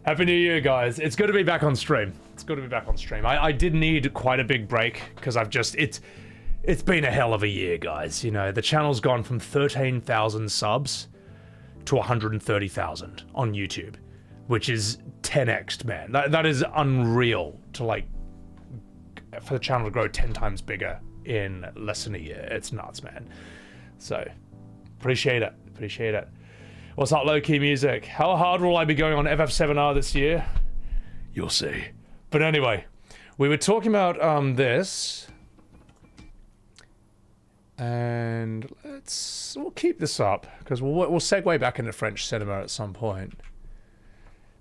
Happy New Year, guys. It's good to be back on stream. It's good to be back on stream. I did need quite a big break because I've just... It's been a hell of a year, guys. You know, the channel's gone from 13,000 subs to 130,000 on YouTube, which is 10x'd, man. That is unreal to, like, for the channel to grow 10 times bigger in less than a year. It's nuts, man. So, appreciate it. Appreciate it. What's up, low-key music? How hard will I be going on FF7R this year? You'll see. But anyway, we were talking about this, and we'll keep this up because we'll segue back into French cinema at some point.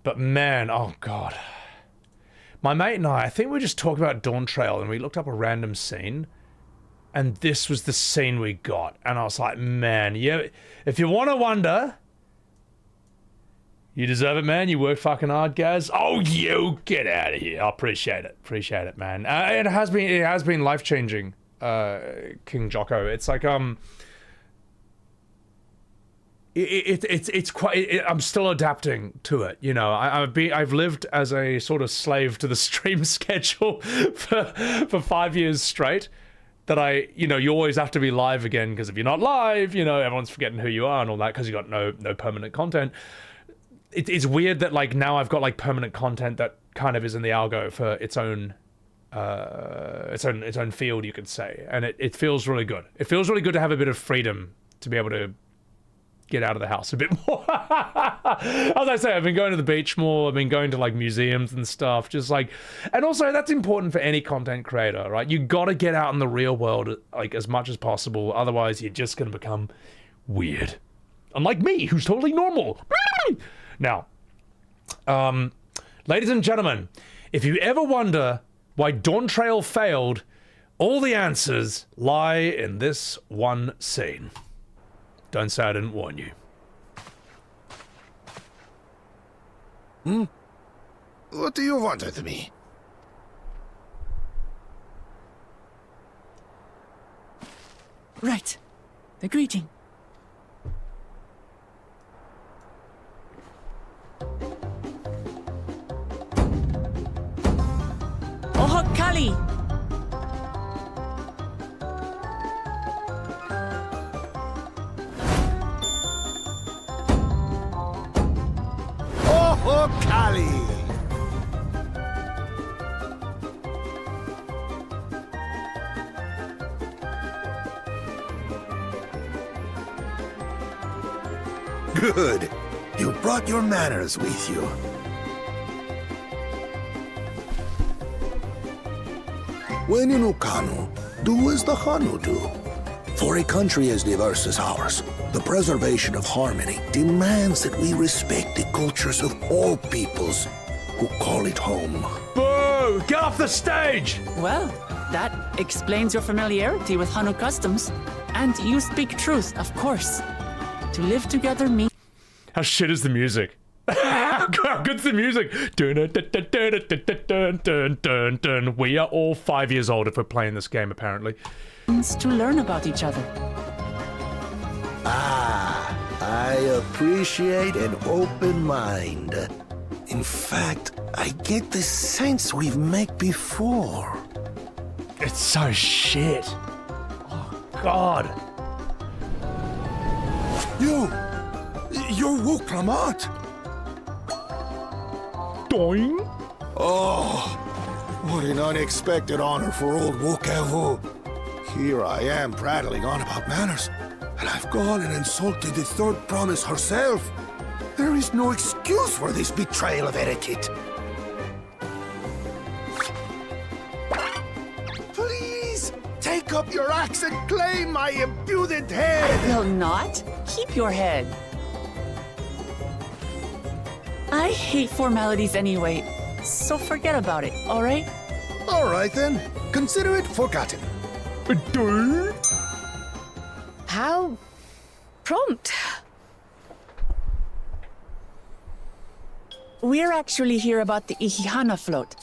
But man, oh god, my mate and I think we just talked about Dawn Trail, and we looked up a random scene, and this was the scene we got, and I was like, man, yeah, if you want to wonder. You deserve it, man. You work fucking hard, Gaz. Oh, you get out of here. I appreciate it. Appreciate it, man. It has been life changing, King Jocko. It's like it's quite. I'm still adapting to it. You know, I've lived as a sort of slave to the stream schedule for 5 years straight. That you always have to be live again because if you're not live, everyone's forgetting who you are and all that because you got no permanent content. It's weird that like now I've got like permanent content that kind of is in the algo for its own field, you could say, and it feels really good. It feels really good to have a bit of freedom to be able to get out of the house a bit more. As I say, I've been going to the beach more. I've been going to like museums and stuff. Just like, and also that's important for any content creator, right? You got to get out in the real world like as much as possible. Otherwise, you're just going to become weird. Unlike me, who's totally normal. Now, ladies and gentlemen, if you ever wonder why Dawn Trail failed, all the answers lie in this one scene. Don't say I didn't warn you. What do you want with me? Right. The greeting. Oho Kali! Oh, Kali! Good. You brought your manners with you. When in Ukanu, do as the Hanu do. For a country as diverse as ours, the preservation of harmony demands that we respect the cultures of all peoples who call it home. Boo! Get off the stage! Well, that explains your familiarity with Hanu customs. And you speak truth, of course. To live together means... How shit is the music? How good's the music? Dun, dun, dun, dun, dun, dun, dun, dun. We are all 5 years old if we're playing this game, apparently. ...to learn about each other. Ah, I appreciate an open mind. In fact, I get the sense we've met before. It's so shit. Oh, God. You're Wuklamat. Doing? Oh, what an unexpected honor for old Wukavu. Here I am prattling on about manners, and I've gone and insulted the third promise herself. There is no excuse for this betrayal of etiquette. Please, take up your axe and claim my impudent head. Will not? Keep your head. I hate formalities anyway, so forget about it, all right? All right then, consider it forgotten. How prompt. We're actually here about the Ihihana float.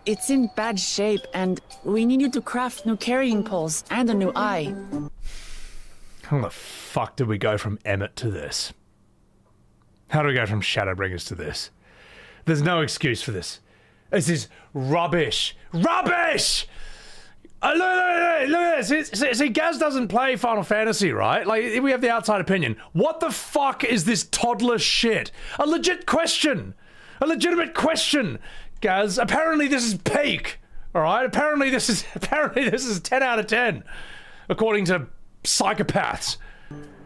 It's in bad shape, and we need you to craft new carrying poles and a new eye. How the fuck did we go from Emmett to this? How do we go from Shadowbringers to this? There's no excuse for this. This is rubbish. Rubbish! Look at this. See, Gaz doesn't play Final Fantasy, right? Like, we have the outside opinion. What the fuck is this toddler shit? A legit question. A legitimate question. Gaz, apparently this is peak. All right? Apparently this is 10 out of 10. According to psychopaths.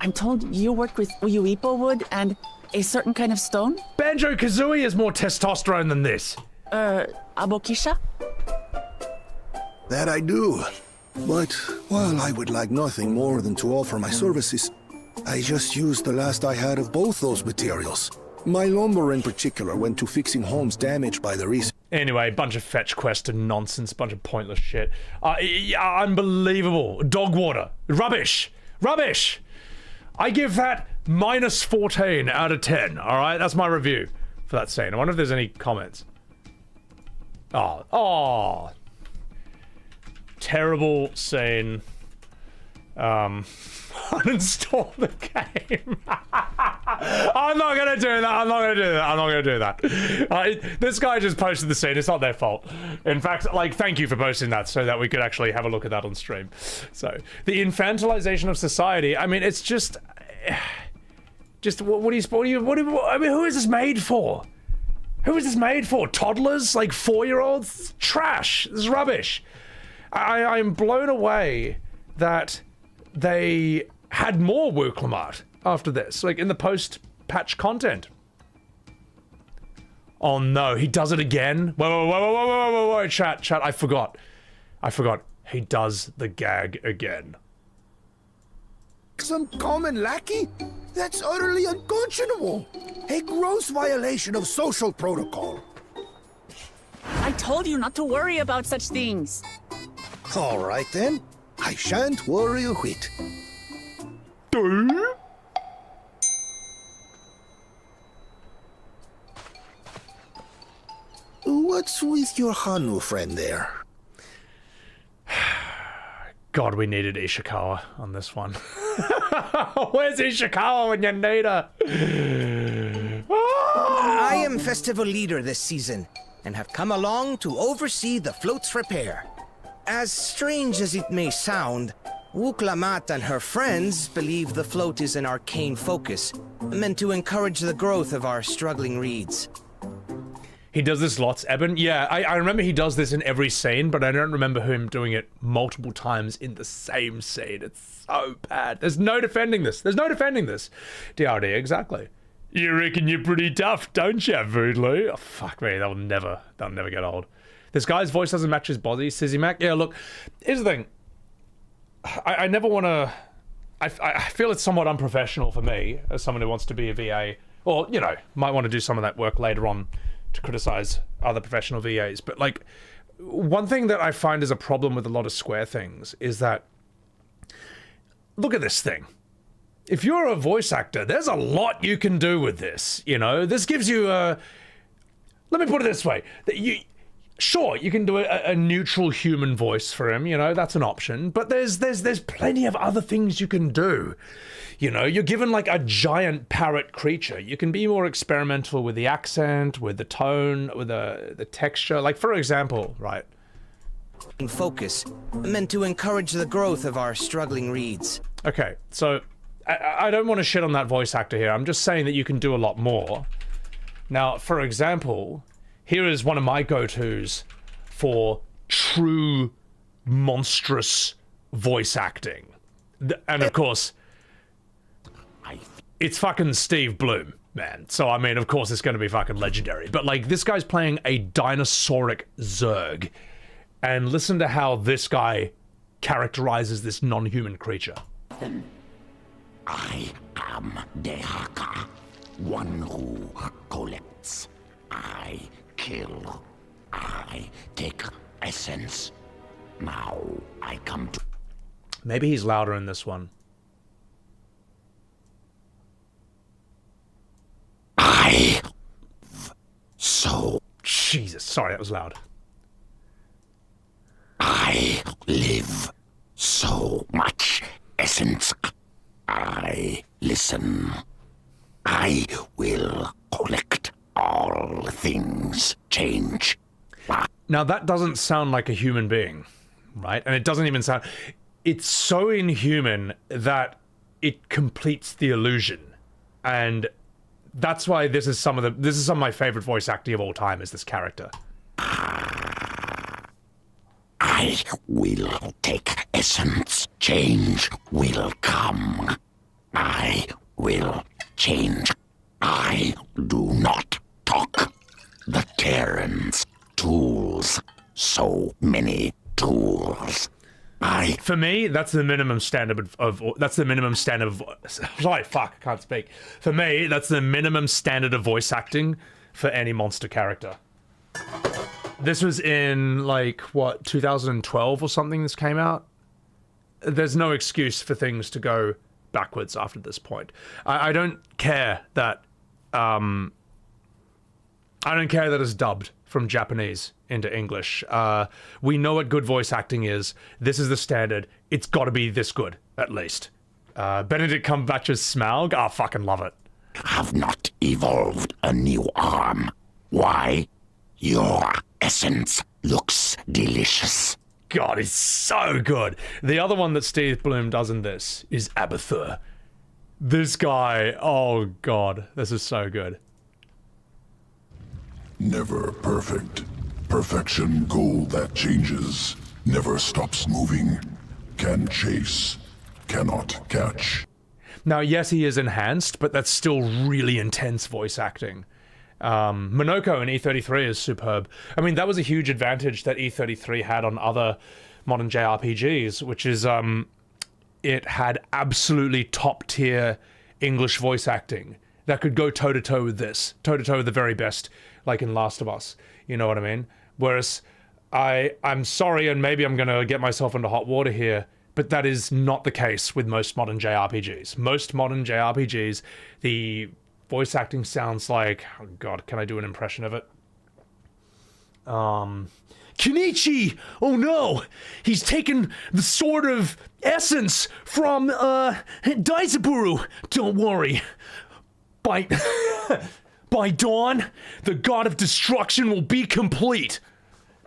I'm told you work with Uyuipo wood and a certain kind of stone? Banjo-Kazooie has more testosterone than this. Abokisha? That I do. But while I would like nothing more than to offer my services, I just used the last I had of both those materials. My lumber in particular went to fixing homes damaged by the recent... Anyway, bunch of fetch quest and nonsense, bunch of pointless shit. Unbelievable. Dog water. Rubbish. Rubbish. I give that minus 14 out of 10, alright? That's my review for that scene. I wonder if there's any comments. Oh. Terrible scene. Uninstall the game. I'm not gonna do that. This guy just posted the scene. It's not their fault. In fact, like, thank you for posting that so that we could actually have a look at that on stream. So, the infantilization of society. I mean, it's just who is this made for? Who is this made for? Toddlers? Like 4-year-olds? Trash. This is rubbish. I'm blown away that they had more Wuklamat. after this, like in the post-patch content. Oh no, he does it again? Whoa, chat, I forgot. He does the gag again. Some common lackey? That's utterly unconscionable. A gross violation of social protocol. I told you not to worry about such things. All right then. I shan't worry a whit. What's with your Hanu friend there? God, we needed Ishikawa on this one. Where's Ishikawa when you need her? I am festival leader this season, and have come along to oversee the float's repair. As strange as it may sound, Wuklamat and her friends believe the float is an arcane focus, meant to encourage the growth of our struggling reeds. He does this lots, Eben. Yeah, I remember he does this in every scene, but I don't remember him doing it multiple times in the same scene. It's so bad. There's no defending this. DRD, exactly. You reckon you're pretty tough, don't you, Voodoo? Oh, fuck me, that'll never get old. This guy's voice doesn't match his body, Sizzy Mac. Yeah, look, here's the thing. I never want to... I feel it's somewhat unprofessional for me, as someone who wants to be a VA, or, you know, might want to do some of that work later on to criticize other professional VAs. But, like, one thing that I find is a problem with a lot of Square things is that... Look at this thing. If you're a voice actor, there's a lot you can do with this, you know? This gives you a... Let me put it this way. Sure, you can do a neutral human voice for him, you know, that's an option. But there's plenty of other things you can do. You know, you're given like a giant parrot creature. You can be more experimental with the accent, with the tone, with the texture. Like, for example, right? Focus, meant to encourage the growth of our struggling reeds. Okay, so I don't want to shit on that voice actor here. I'm just saying that you can do a lot more. Now, for example... Here is one of my go-tos for true monstrous voice acting. And of course, it's fucking Steve Bloom, man. So, I mean, of course it's going to be fucking legendary. But, like, this guy's playing a dinosauric Zerg. And listen to how this guy characterizes this non-human creature. I am Dehaka, one who collects. I kill. I take essence. Now I come to... Maybe he's louder in this one. So... Jesus, sorry, that was loud. I live so much essence. I listen. I will collect. All things change. Now that doesn't sound like a human being, right? And it doesn't even sound... It's so inhuman that it completes the illusion. And that's why this is some of my favorite voice acting of all time, is this character. I will take essence. Change will come. I will change. I do not talk. The Terrans. Tools. So many tools. For me, that's the minimum standard of sorry, fuck, I can't speak. For me, that's the minimum standard of voice acting for any monster character. This was in, like, what, 2012 or something this came out? There's no excuse for things to go backwards after this point. I don't care that it's dubbed from Japanese into English. We know what good voice acting is. This is the standard. It's got to be this good, at least. Benedict Cumberbatch's Smaug? I fucking love it. Have not evolved a new arm. Why? Your essence looks delicious. God, it's so good. The other one that Steve Bloom does in this is Abathur. This guy, oh god, this is so good. Never perfect. Perfection goal that changes. Never stops moving. Can chase. Cannot catch. Now, yes, he is enhanced, but that's still really intense voice acting. Monoko in E33 is superb. I mean, that was a huge advantage that E33 had on other modern JRPGs, which is it had absolutely top-tier English voice acting that could go toe-to-toe with this. Toe-to-toe with the very best, like in Last of Us. You know what I mean? Whereas, I'm sorry, and maybe I'm going to get myself into hot water here, but that is not the case with most modern JRPGs. Most modern JRPGs, the voice acting sounds like... Oh god, can I do an impression of it? Kenichi! Oh no! He's taken the sort of essence from, Daisaburu! Don't worry. By dawn, the god of destruction will be complete.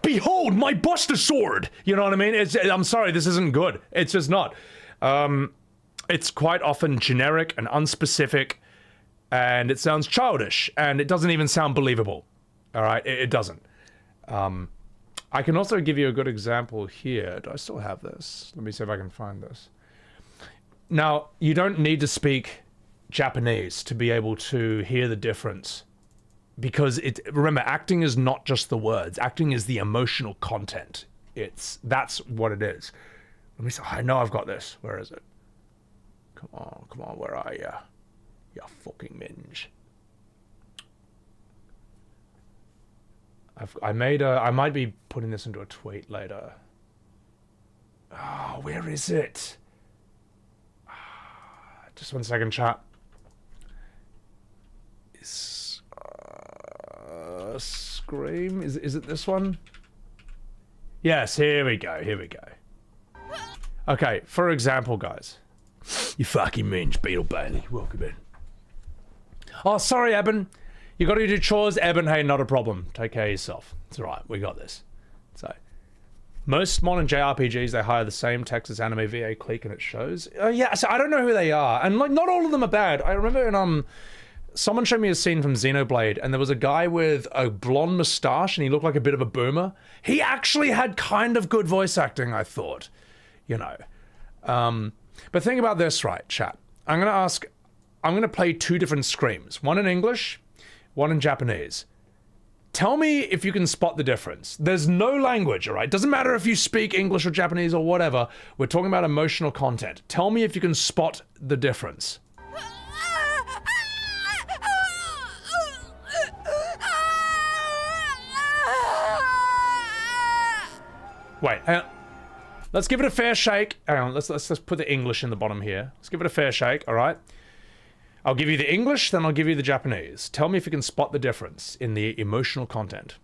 Behold, my Buster Sword! You know what I mean? I'm sorry, this isn't good. It's just not. It's quite often generic and unspecific, and it sounds childish, and it doesn't even sound believable. Alright? It doesn't. I can also give you a good example here. Do I still have this? Let me see if I can find this. Now, you don't need to speak Japanese to be able to hear the difference. Because remember, acting is not just the words. Acting is the emotional content. That's what it is. Let me see. I know I've got this. Where is it? Come on, where are you? You fucking minge. I might be putting this into a tweet later. Oh, where is it? Just 1 second, chat. Scream? Is it this one? Yes, here we go. Okay, for example, guys. You fucking minge, Beetle Bailey. Welcome in. Oh, sorry, Eben. You gotta do chores, Eben. Hey, not a problem. Take care of yourself. It's alright, we got this. So, most modern JRPGs, they hire the same Texas anime VA clique and it shows. Yeah, so I don't know who they are. And like, not all of them are bad. I remember in, someone showed me a scene from Xenoblade, and there was a guy with a blonde moustache, and he looked like a bit of a boomer. He actually had kind of good voice acting, I thought. You know. But think about this, right, chat. I'm gonna play 2 different screams. One in English, one in Japanese. Tell me if you can spot the difference. There's no language, alright? Doesn't matter if you speak English or Japanese or whatever. We're talking about emotional content. Tell me if you can spot the difference. Wait, hang on. Let's give it a fair shake. Hang on, let's put the English in the bottom here. Let's give it a fair shake, alright? I'll give you the English, then I'll give you the Japanese. Tell me if you can spot the difference in the emotional content.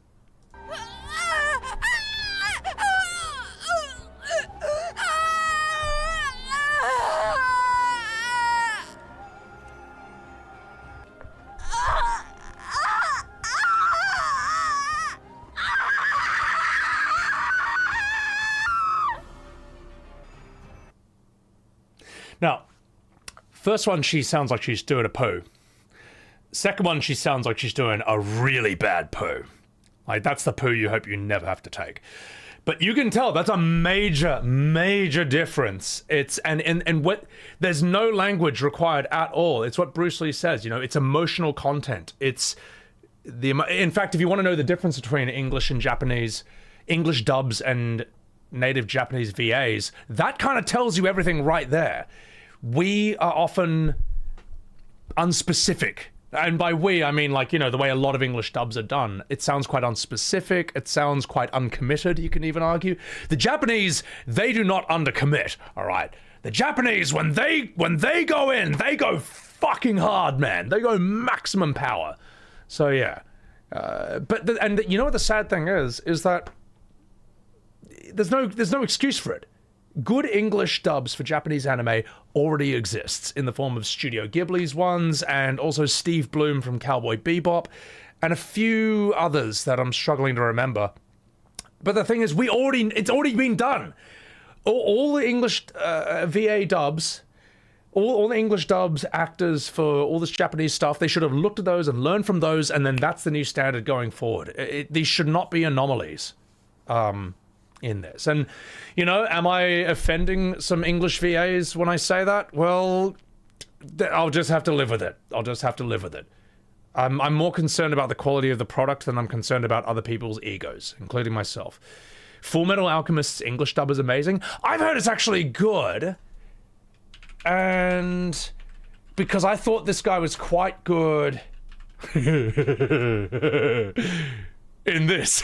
Now, first one, she sounds like she's doing a poo. Second one, she sounds like she's doing a really bad poo. Like, that's the poo you hope you never have to take. But you can tell that's a major, major difference. There's no language required at all. It's what Bruce Lee says, you know, it's emotional content. In fact, if you want to know the difference between English and Japanese, English dubs and native Japanese VAs, that kind of tells you everything right there. We are often unspecific. And by we, I mean, like, you know, the way a lot of English dubs are done. It sounds quite unspecific. It sounds quite uncommitted, you can even argue. The Japanese, they do not undercommit, all right? The Japanese, when they go in, they go fucking hard, man. They go maximum power. So, yeah. And you know what the sad thing is that there's no excuse for it. Good English dubs for Japanese anime already exists in the form of Studio Ghibli's ones, and also Steve Bloom from Cowboy Bebop, and a few others that I'm struggling to remember. But the thing is, it's already been done. All the English VA dubs, all the English dubs, actors for all this Japanese stuff, they should have looked at those and learned from those, and then that's the new standard going forward. These should not be anomalies. In this. And, you know, am I offending some English VAs when I say that? Well, I'll just have to live with it. I'll just have to live with it. I'm more concerned about the quality of the product than I'm concerned about other people's egos, including myself. Full Metal Alchemist's English dub is amazing. I've heard it's actually good. And because I thought this guy was quite good in this.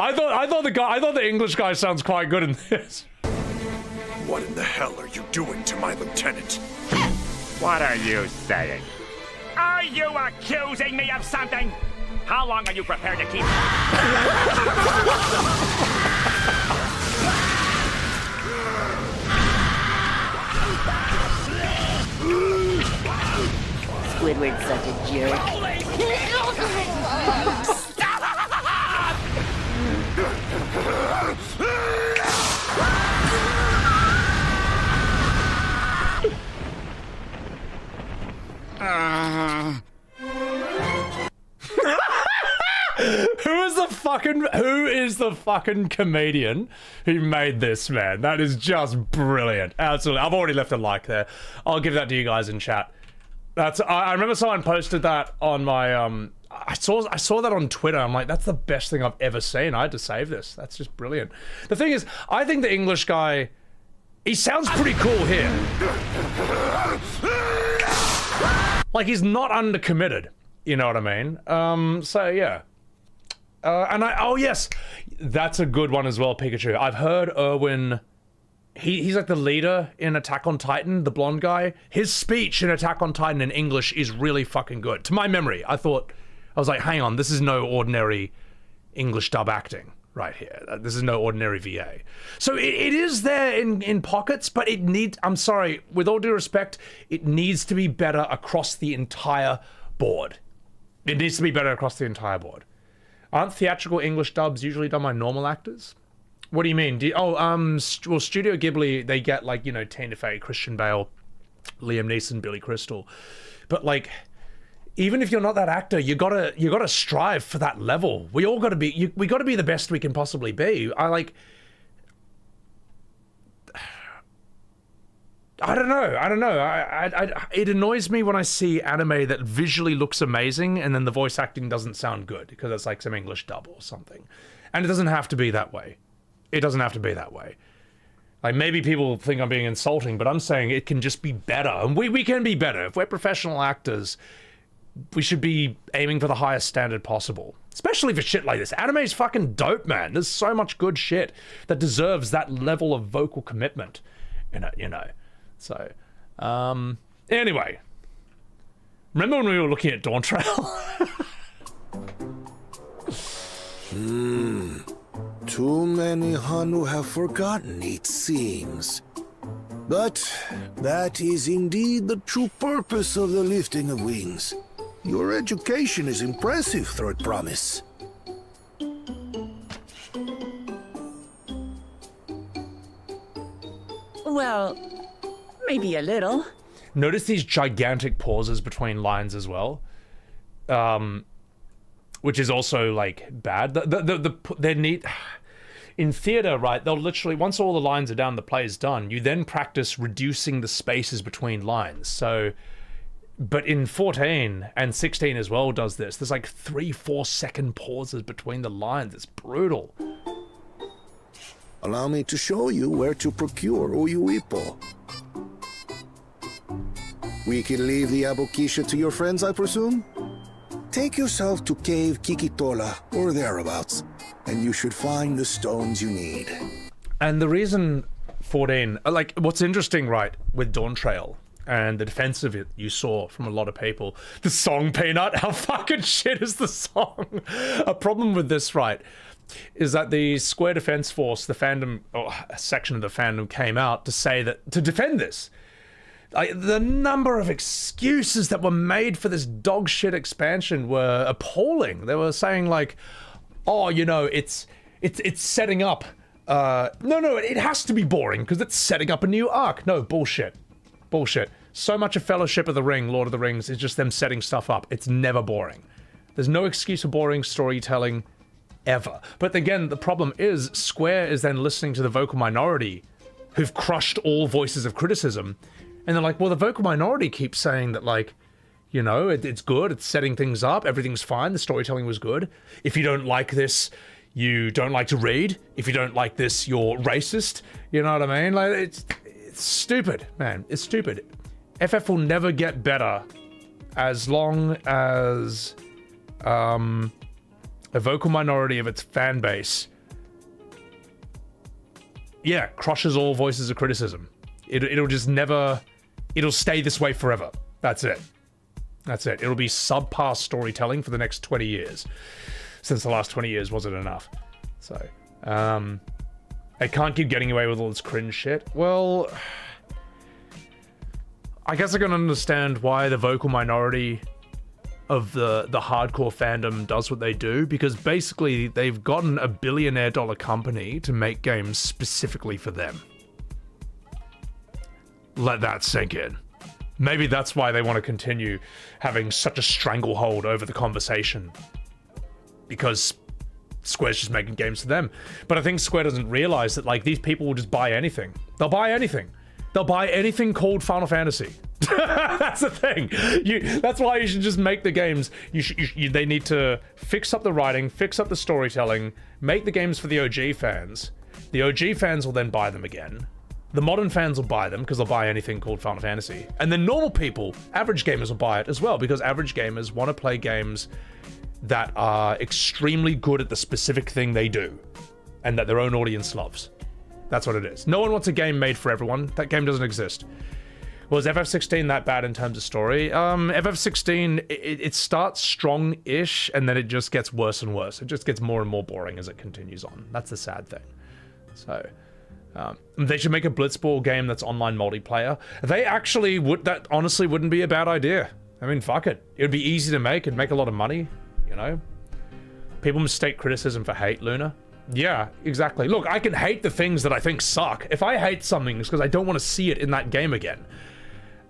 I thought the English guy sounds quite good in this. What in the hell are you doing to my lieutenant? What are you saying? Are you accusing me of something? How long are you prepared to keep? Squidward's such a jerk. Who is the fucking comedian who made this, man? That is just brilliant. Absolutely. I've already left a like there. I'll give that to you guys in chat. I remember someone posted that on my I saw that on Twitter. I'm like, that's the best thing I've ever seen. I had to save this. That's just brilliant. The thing is, I think the English guy, he sounds pretty cool here. Like, he's not undercommitted. You know what I mean? So yeah. Oh yes, that's a good one as well, Pikachu. I've heard Erwin, he's like the leader in Attack on Titan, the blonde guy. His speech in Attack on Titan in English is really fucking good. To my memory, I was like, hang on, this is no ordinary English dub acting right here. This is no ordinary VA. So it is there in pockets, but it needs, I'm sorry, with all due respect, it needs to be better across the entire board. It needs to be better across the entire board. Aren't theatrical English dubs usually done by normal actors? What do you mean? Well, Studio Ghibli, they get, like, you know, Tina Fey, Christian Bale, Liam Neeson, Billy Crystal. But, like, even if you're not that actor, you gotta strive for that level. We all gotta be, we gotta be the best we can possibly be. I don't know. It annoys me when I see anime that visually looks amazing and then the voice acting doesn't sound good because it's like some English dub or something. And it doesn't have to be that way. It doesn't have to be that way. Like, maybe people think I'm being insulting, but I'm saying it can just be better. And we can be better. If we're professional actors, we should be aiming for the highest standard possible. Especially for shit like this. Anime's fucking dope, man. There's so much good shit that deserves that level of vocal commitment. You know. So, anyway. Remember when we were looking at Dawn Trail? Too many Hanu have forgotten, it seems. But that is indeed the true purpose of the lifting of wings. Your education is impressive, Third Promise. Well, maybe a little. Notice these gigantic pauses between lines as well, which is also, like, bad. They need, in theater, right? They'll literally, once all the lines are down, the play is done. You then practice reducing the spaces between lines. So, but in 14 and 16 as well does this. There's like 3-4 second pauses between the lines. It's brutal. Allow me to show you where to procure Uyuipo. We can leave the Abokisha to your friends, I presume? Take yourself to Cave Kikitola, or thereabouts, and you should find the stones you need. And the reason 14, like, what's interesting, right, with Dawn Trail, and the defense of it you saw from a lot of people, the song Peanut, how fucking shit is the song? A problem with this, right, is that the Square Defense Force, the fandom, or a section of the fandom came out to say that, to defend this. Like, the number of excuses that were made for this dog shit expansion were appalling. They were saying, like, oh, you know, it's setting up, no, it has to be boring because it's setting up a new arc. No, bullshit. So much of Fellowship of the Ring, Lord of the Rings, is just them setting stuff up. It's never boring. There's no excuse for boring storytelling ever. But again, the problem is Square is then listening to the vocal minority who've crushed all voices of criticism. And they're like, well, the vocal minority keeps saying that, like, you know, it's good, it's setting things up, everything's fine, the storytelling was good. If you don't like this, you don't like to read. If you don't like this, you're racist. You know what I mean? Like, it's stupid, man. It's stupid. FF will never get better as long as a vocal minority of its fan base, yeah, crushes all voices of criticism. It'll just never... It'll stay this way forever. That's it. That's it. It'll be subpar storytelling for the next 20 years. Since the last 20 years wasn't enough. So, they can't keep getting away with all this cringe shit. Well, I guess I can understand why the vocal minority of the hardcore fandom does what they do, because basically they've gotten a billionaire dollar company to make games specifically for them. Let that sink in. Maybe that's why they want to continue having such a stranglehold over the conversation. Because Square's just making games for them. But I think Square doesn't realize that, like, these people will just buy anything. They'll buy anything. They'll buy anything called Final Fantasy. That's the thing. That's why you should just make the games. They need to fix up the writing, fix up the storytelling, make the games for the OG fans. The OG fans will then buy them again. The modern fans will buy them because they'll buy anything called Final Fantasy. And then normal people, average gamers, will buy it as well, because average gamers want to play games that are extremely good at the specific thing they do and that their own audience loves. That's what it is. No one wants a game made for everyone. That game doesn't exist. Was FF16 that bad in terms of story? FF16, it starts strong-ish, and then it just gets worse and worse. It just gets more and more boring as it continues on. That's the sad thing. So, they should make a Blitzball game that's online multiplayer. They actually would. That honestly wouldn't be a bad idea. I mean, fuck it. It would be easy to make. It'd make a lot of money, you know? People mistake criticism for hate, Luna. Yeah, exactly. Look, I can hate the things that I think suck. If I hate something, it's because I don't want to see it in that game again.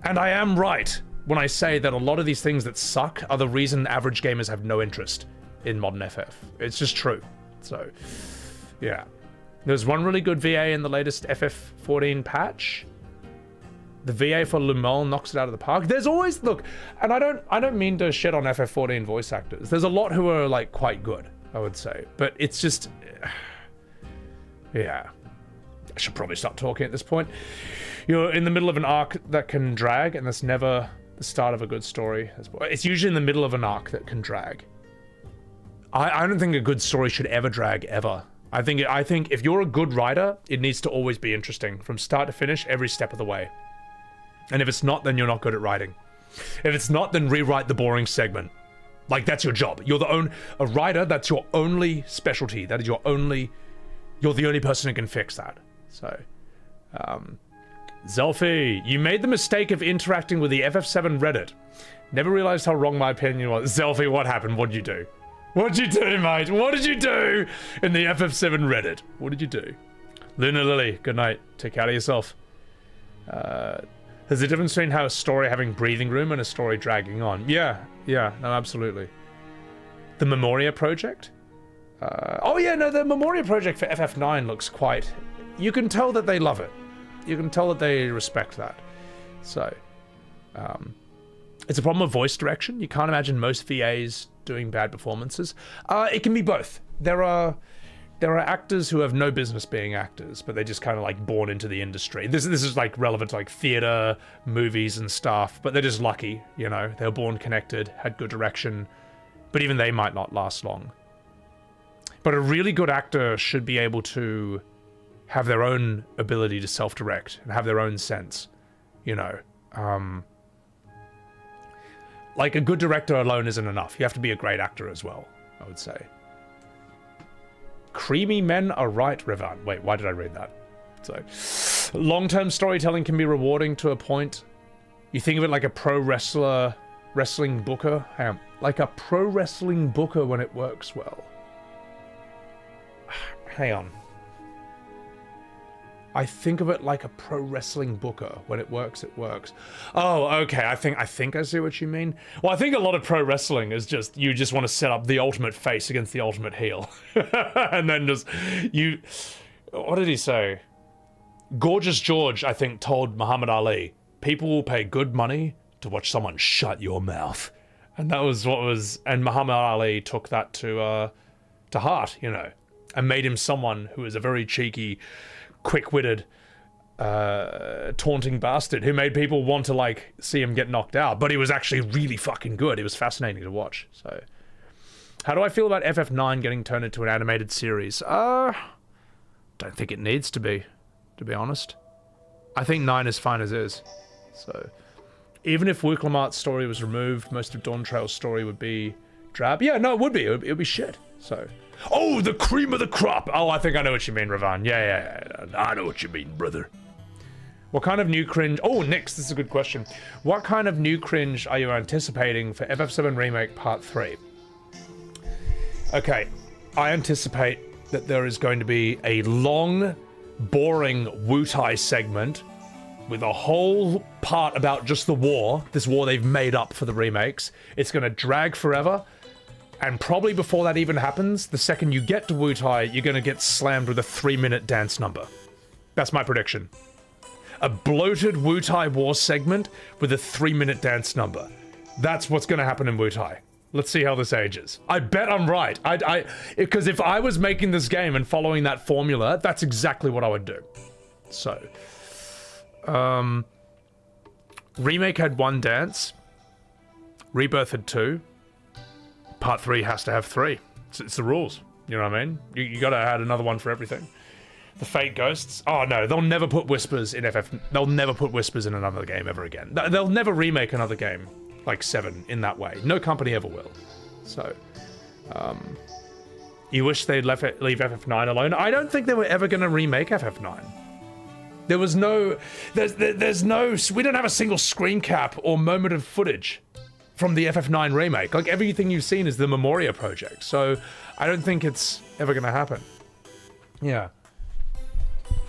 And I am right when I say that a lot of these things that suck are the reason average gamers have no interest in modern FF. It's just true. So, yeah. There's one really good VA in the latest FF14 patch. The VA for Le Mans knocks it out of the park. There's always, look, and I don't mean to shit on FF14 voice actors. There's a lot who are, like, quite good, I would say. But it's just, yeah. I should probably stop talking at this point. You're in the middle of an arc that can drag, and that's never the start of a good story. It's usually in the middle of an arc that can drag. I don't think a good story should ever drag, ever. I think if you're a good writer, it needs to always be interesting from start to finish, every step of the way. And if it's not, then you're not good at writing. If it's not, then rewrite the boring segment. Like, that's your job. You're a writer, that's your only specialty. That is you're the only person who can fix that. So, Zelfie, you made the mistake of interacting with the FF7 Reddit. Never realized how wrong my opinion was. Zelfie, what happened? What'd you do? What'd you do, mate? What did you do in the FF7 Reddit? What did you do? Luna Lily, good night. Take care of yourself. There's a difference between how a story having breathing room and a story dragging on. Yeah, no, absolutely. The Memoria project? Oh yeah, no, the Memoria project for FF9 looks quite... You can tell that they love it. You can tell that they respect that. So, it's a problem of voice direction. You can't imagine most VAs doing bad performances. It can be both. There are actors who have no business being actors, but they're just kind of like born into the industry. This is like relevant to like theater, movies and stuff, but they're just lucky, you know. They were born connected, had good direction, but even they might not last long. But a really good actor should be able to have their own ability to self-direct and have their own sense, you know. Like, a good director alone isn't enough. You have to be a great actor as well, I would say. Creamy men are right, Revan. Wait, why did I read that? So, long-term storytelling can be rewarding to a point. You think of it like a pro wrestling booker. Like a pro wrestling booker when it works well. Hang on. I think of it like a pro wrestling booker. When it works, it works. Oh, okay. I think I see what you mean. Well, I think a lot of pro wrestling is just, you just want to set up the ultimate face against the ultimate heel. And then just, what did he say? Gorgeous George, I think, told Muhammad Ali, people will pay good money to watch someone shut your mouth. And that was what was, and Muhammad Ali took that to heart, you know, and made him someone who was a very cheeky, quick-witted, taunting bastard who made people want to, like, see him get knocked out. But he was actually really fucking good. It was fascinating to watch. So, how do I feel about FF9 getting turned into an animated series? Don't think it needs to be honest. I think 9 is fine as is. So, even if Wuklamart's story was removed, most of Dawn Trail's story would be drab. Yeah, no, it would be. It would be shit. So, oh, the cream of the crop. Oh, I think I know what you mean, Ravan. Yeah. I know what you mean, brother. What kind of new cringe? Oh, Nix, this is a good question. What kind of new cringe are you anticipating for FF7 Remake Part 3? Okay, I anticipate that there is going to be a long, boring Wutai segment with a whole part about just the war, this war they've made up for the remakes. It's going to drag forever, and probably before that even happens, the second you get to Wutai, you're going to get slammed with a 3-minute dance number. That's my prediction. A bloated Wutai war segment with a 3-minute dance number. That's what's going to happen in Wutai. Let's see how this ages. I bet I'm right. Because if I was making this game and following that formula, that's exactly what I would do. So, Remake had 1 dance. Rebirth had 2. Part 3 has to have 3. It's the rules. You know what I mean? You gotta add another one for everything. The Fate Ghosts. Oh no, they'll never put Whispers in FF. They'll never put Whispers in another game ever again. They'll never remake another game like 7 in that way. No company ever will. So, you wish they'd leave FF9 alone? I don't think they were ever gonna remake FF9. There was no, there's no, we don't have a single screen cap or moment of footage from the FF9 remake. Like, everything you've seen is the Memoria project. So, I don't think it's ever gonna happen. Yeah.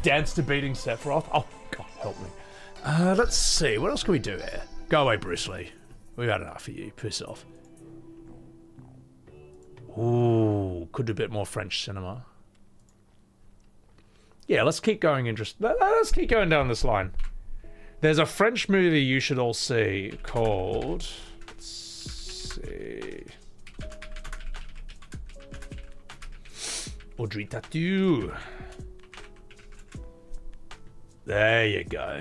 Dance to beating Sephiroth? Oh, God, help me. Let's see, what else can we do here? Go away, Bruce Lee. We've had enough of you, piss off. Ooh, could do a bit more French cinema. Yeah, let's keep going let's keep going down this line. There's a French movie you should all see called... Let's see... Audrey Tautou. There you go.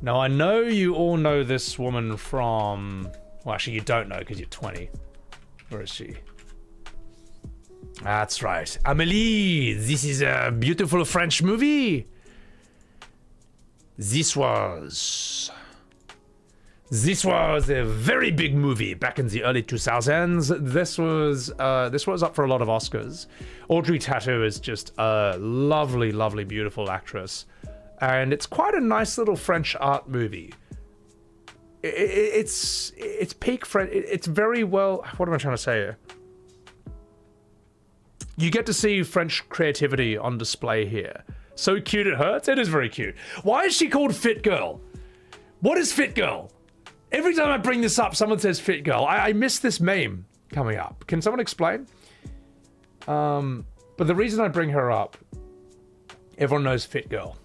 Now, I know you all know this woman from... Well, actually, you don't know because you're 20. Where is she? That's right. Amélie! This is a beautiful French movie. This was a very big movie back in the early 2000s. This was up for a lot of Oscars. Audrey Tautou is just a lovely, lovely, beautiful actress. And it's quite a nice little French art movie. It's peak French. It's very well... What am I trying to say here? You get to see French creativity on display here. So cute it hurts. It is very cute. Why is she called Fit Girl? What is Fit Girl? Every time I bring this up, someone says Fit Girl. I miss this meme coming up. Can someone explain? But the reason I bring her up, everyone knows Fit Girl.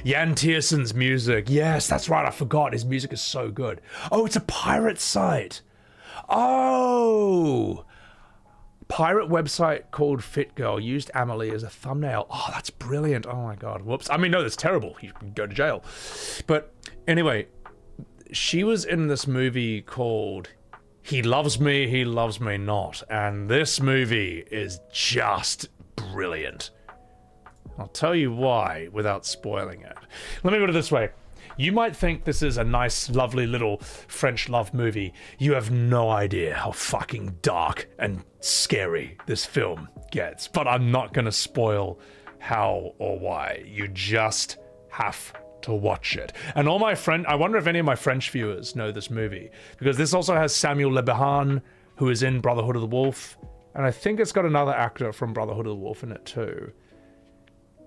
Jan Tierson's music. Yes, that's right. I forgot. His music is so good. Oh, it's a pirate site. Oh. Pirate website called Fit Girl used Amelie as a thumbnail. Oh, that's brilliant. Oh my God. Whoops. I mean, no, that's terrible. You can go to jail. But anyway, she was in this movie called He Loves Me Not. And this movie is just brilliant. I'll tell you why without spoiling it. Let me put it this way. You might think this is a nice, lovely little French love movie. You have no idea how fucking dark and scary this film gets. But I'm not going to spoil how or why. You just have to watch it. And all my I wonder if any of my French viewers know this movie. Because this also has Samuel Le Bihan, who is in Brotherhood of the Wolf. And I think it's got another actor from Brotherhood of the Wolf in it too.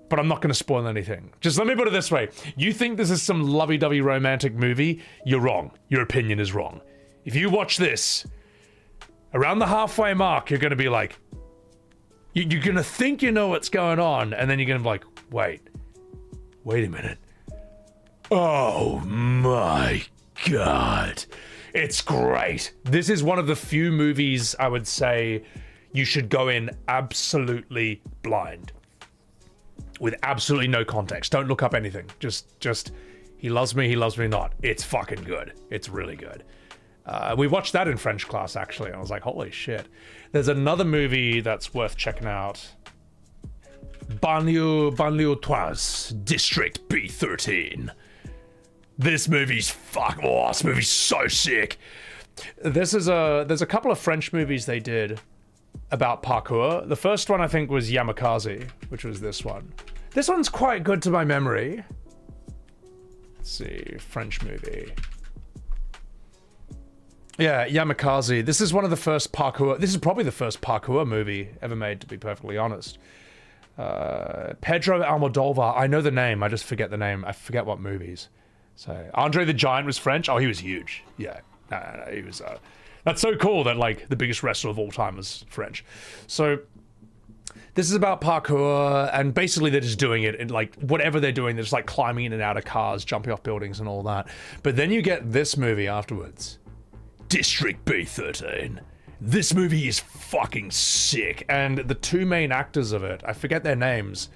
But I'm not going to spoil anything. Just let me put it this way. You think this is some lovey-dovey romantic movie? You're wrong. Your opinion is wrong. If you watch this, around the halfway mark, you're going to be like... You're going to think you know what's going on, and then you're going to be like, wait, wait a minute. Oh my god. It's great. This is one of the few movies I would say you should go in absolutely blind. With absolutely no context. Don't look up anything. Just, he loves me not. It's fucking good. It's really good. We watched that in French class, actually, and I was like, holy shit. There's another movie that's worth checking out. Banlieue Trois, District B13. This movie's this movie's so sick. There's a couple of French movies they did about parkour. The first one I think was Yamakasi, which was this one. This one's quite good to my memory. Let's see, French movie. Yeah, Yamakasi. This is one of the first parkour. This is probably the first parkour movie ever made, to be perfectly honest. Pedro Almodovar. I know the name. I just forget the name. I forget what movies. So Andre the Giant was French. Oh, he was huge. Yeah, no, he was. That's so cool that like the biggest wrestler of all time was French. So this is about parkour, and basically they're just doing it in like whatever they're doing. They're just like climbing in and out of cars, jumping off buildings, and all that. But then you get this movie afterwards, District B13. This movie is fucking sick, and the two main actors of it, I forget their names,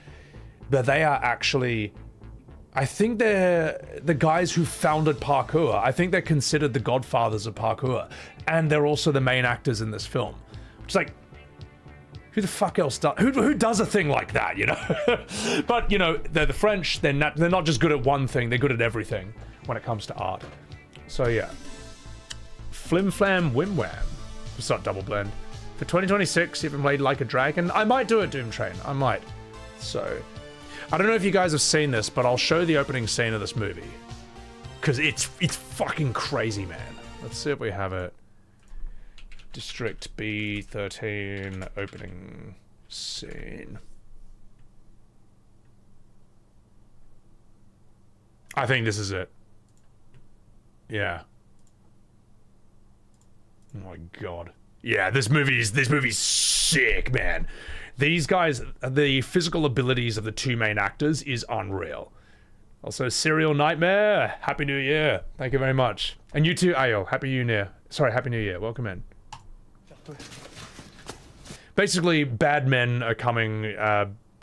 but they are actually, I think they're the guys who founded parkour. I think they're considered the godfathers of parkour, and they're also the main actors in this film. It's like, who the fuck else does, who does a thing like that, you know? But, you know, they're the French, they're not just good at one thing, they're good at everything when it comes to art. So yeah. Flim Flam Wim Wham. It's not double blend. For 2026, if I played Like a Dragon, I might do it, Doom Train. I might. So, I don't know if you guys have seen this, but I'll show the opening scene of this movie. Because it's fucking crazy, man. Let's see if we have it. District B13 opening scene. I think this is it. Yeah. Oh my god. Yeah, this movie's sick, man. These guys, the physical abilities of the two main actors is unreal. Also, Serial Nightmare, Happy New Year. Thank you very much. And you too, Ayo, Happy New Year. Sorry, Happy New Year. Welcome in. Basically, bad men are coming,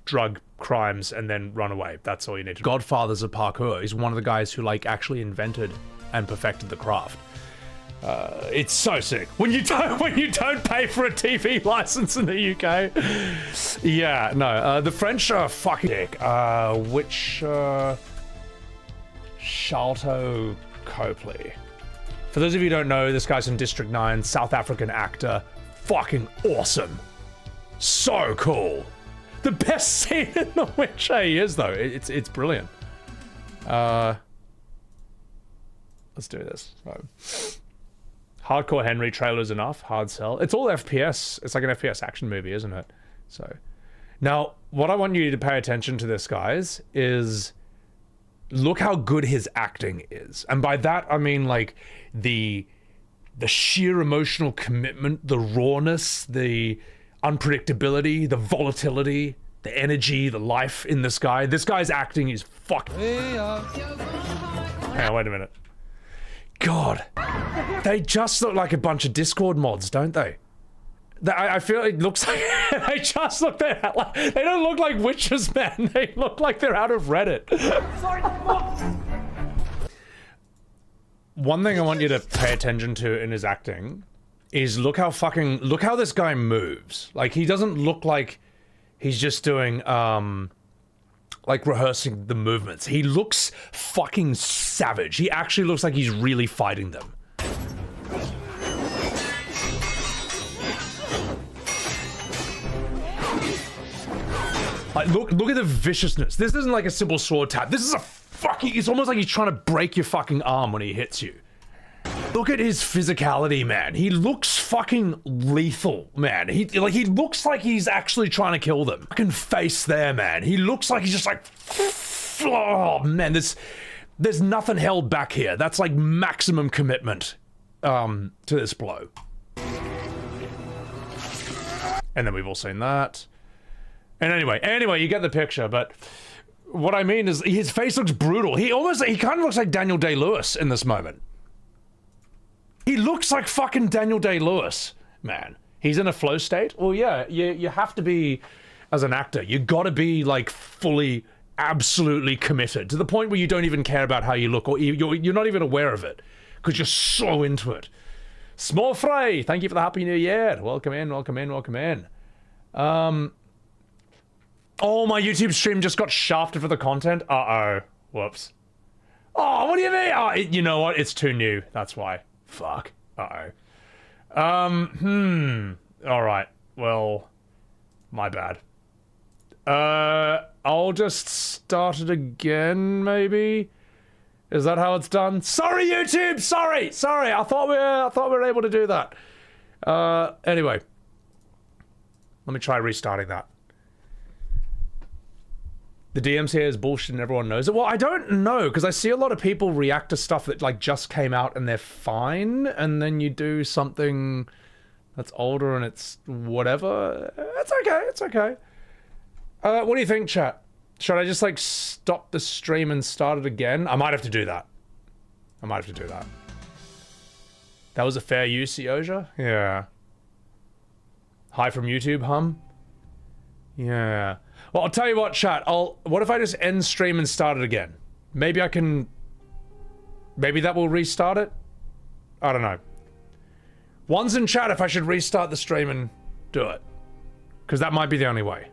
drug crimes, and then run away. That's all you need to do. Godfathers of parkour. He's one of the guys who, like, actually invented and perfected the craft. It's so sick when you don't pay for a TV license in the UK. Yeah, no, the French are fucking sick. Sharlto Copley. For those of you who don't know, this guy's in District 9, South African actor. Fucking awesome. So cool. The best scene in The Witcher he is though. It's brilliant. Let's do this. So. Hardcore Henry trailer's enough. Hard sell. It's all FPS. It's like an FPS action movie, isn't it? So, now, what I want you to pay attention to this, guys, is look how good his acting is. And by that, I mean, like, the sheer emotional commitment, the rawness, the unpredictability, the volatility, the energy, the life in this guy. This guy's acting is fucking... Hang on, wait a minute. God, they just look like a bunch of Discord mods, don't they? I feel it looks like they just look they don't look like witches, man. They look like they're out of Reddit. One thing I want you to pay attention to in his acting is look how this guy moves. Like, he doesn't look like he's just doing like rehearsing the movements. He looks fucking savage. He actually looks like he's really fighting them. Like, look at the viciousness. This isn't like a simple sword tap. This is a fucking... It's almost like he's trying to break your fucking arm when he hits you. Look at his physicality, man. He looks fucking lethal, man. He looks like he's actually trying to kill them. Fucking face there, man. He looks like he's just like... Oh, man, there's nothing held back here. That's like maximum commitment to this blow. And then we've all seen that. And anyway, you get the picture, but what I mean is his face looks brutal. He kind of looks like Daniel Day-Lewis in this moment. He looks like fucking Daniel Day-Lewis, man. He's in a flow state. Well, yeah, you have to be, as an actor, you gotta be like fully, absolutely committed to the point where you don't even care about how you look, or you're not even aware of it because you're so into it. Small Fry, thank you for the Happy New Year. Welcome in, welcome in, welcome in. Oh, my YouTube stream just got shafted for the content. Uh-oh. Whoops. Oh, what do you mean? Oh, you know what? It's too new. That's why. Fuck. Uh-oh. Alright. Well, my bad. I'll just start it again, maybe? Is that how it's done? Sorry, YouTube! Sorry! I thought we were able to do that. Anyway. Let me try restarting that. The DMs here is bullshit and everyone knows it. Well, I don't know, because I see a lot of people react to stuff that, like, just came out and they're fine, and then you do something that's older and it's whatever. It's okay, it's okay. What do you think, chat? Should I just, like, stop the stream and start it again? I might have to do that. That was a fair use, Sioja? Yeah. Hi from YouTube, hum? Yeah. Well, I'll tell you what, chat. What if I just end stream and start it again? Maybe that will restart it? I don't know. One's in chat if I should restart the stream and do it. Because that might be the only way.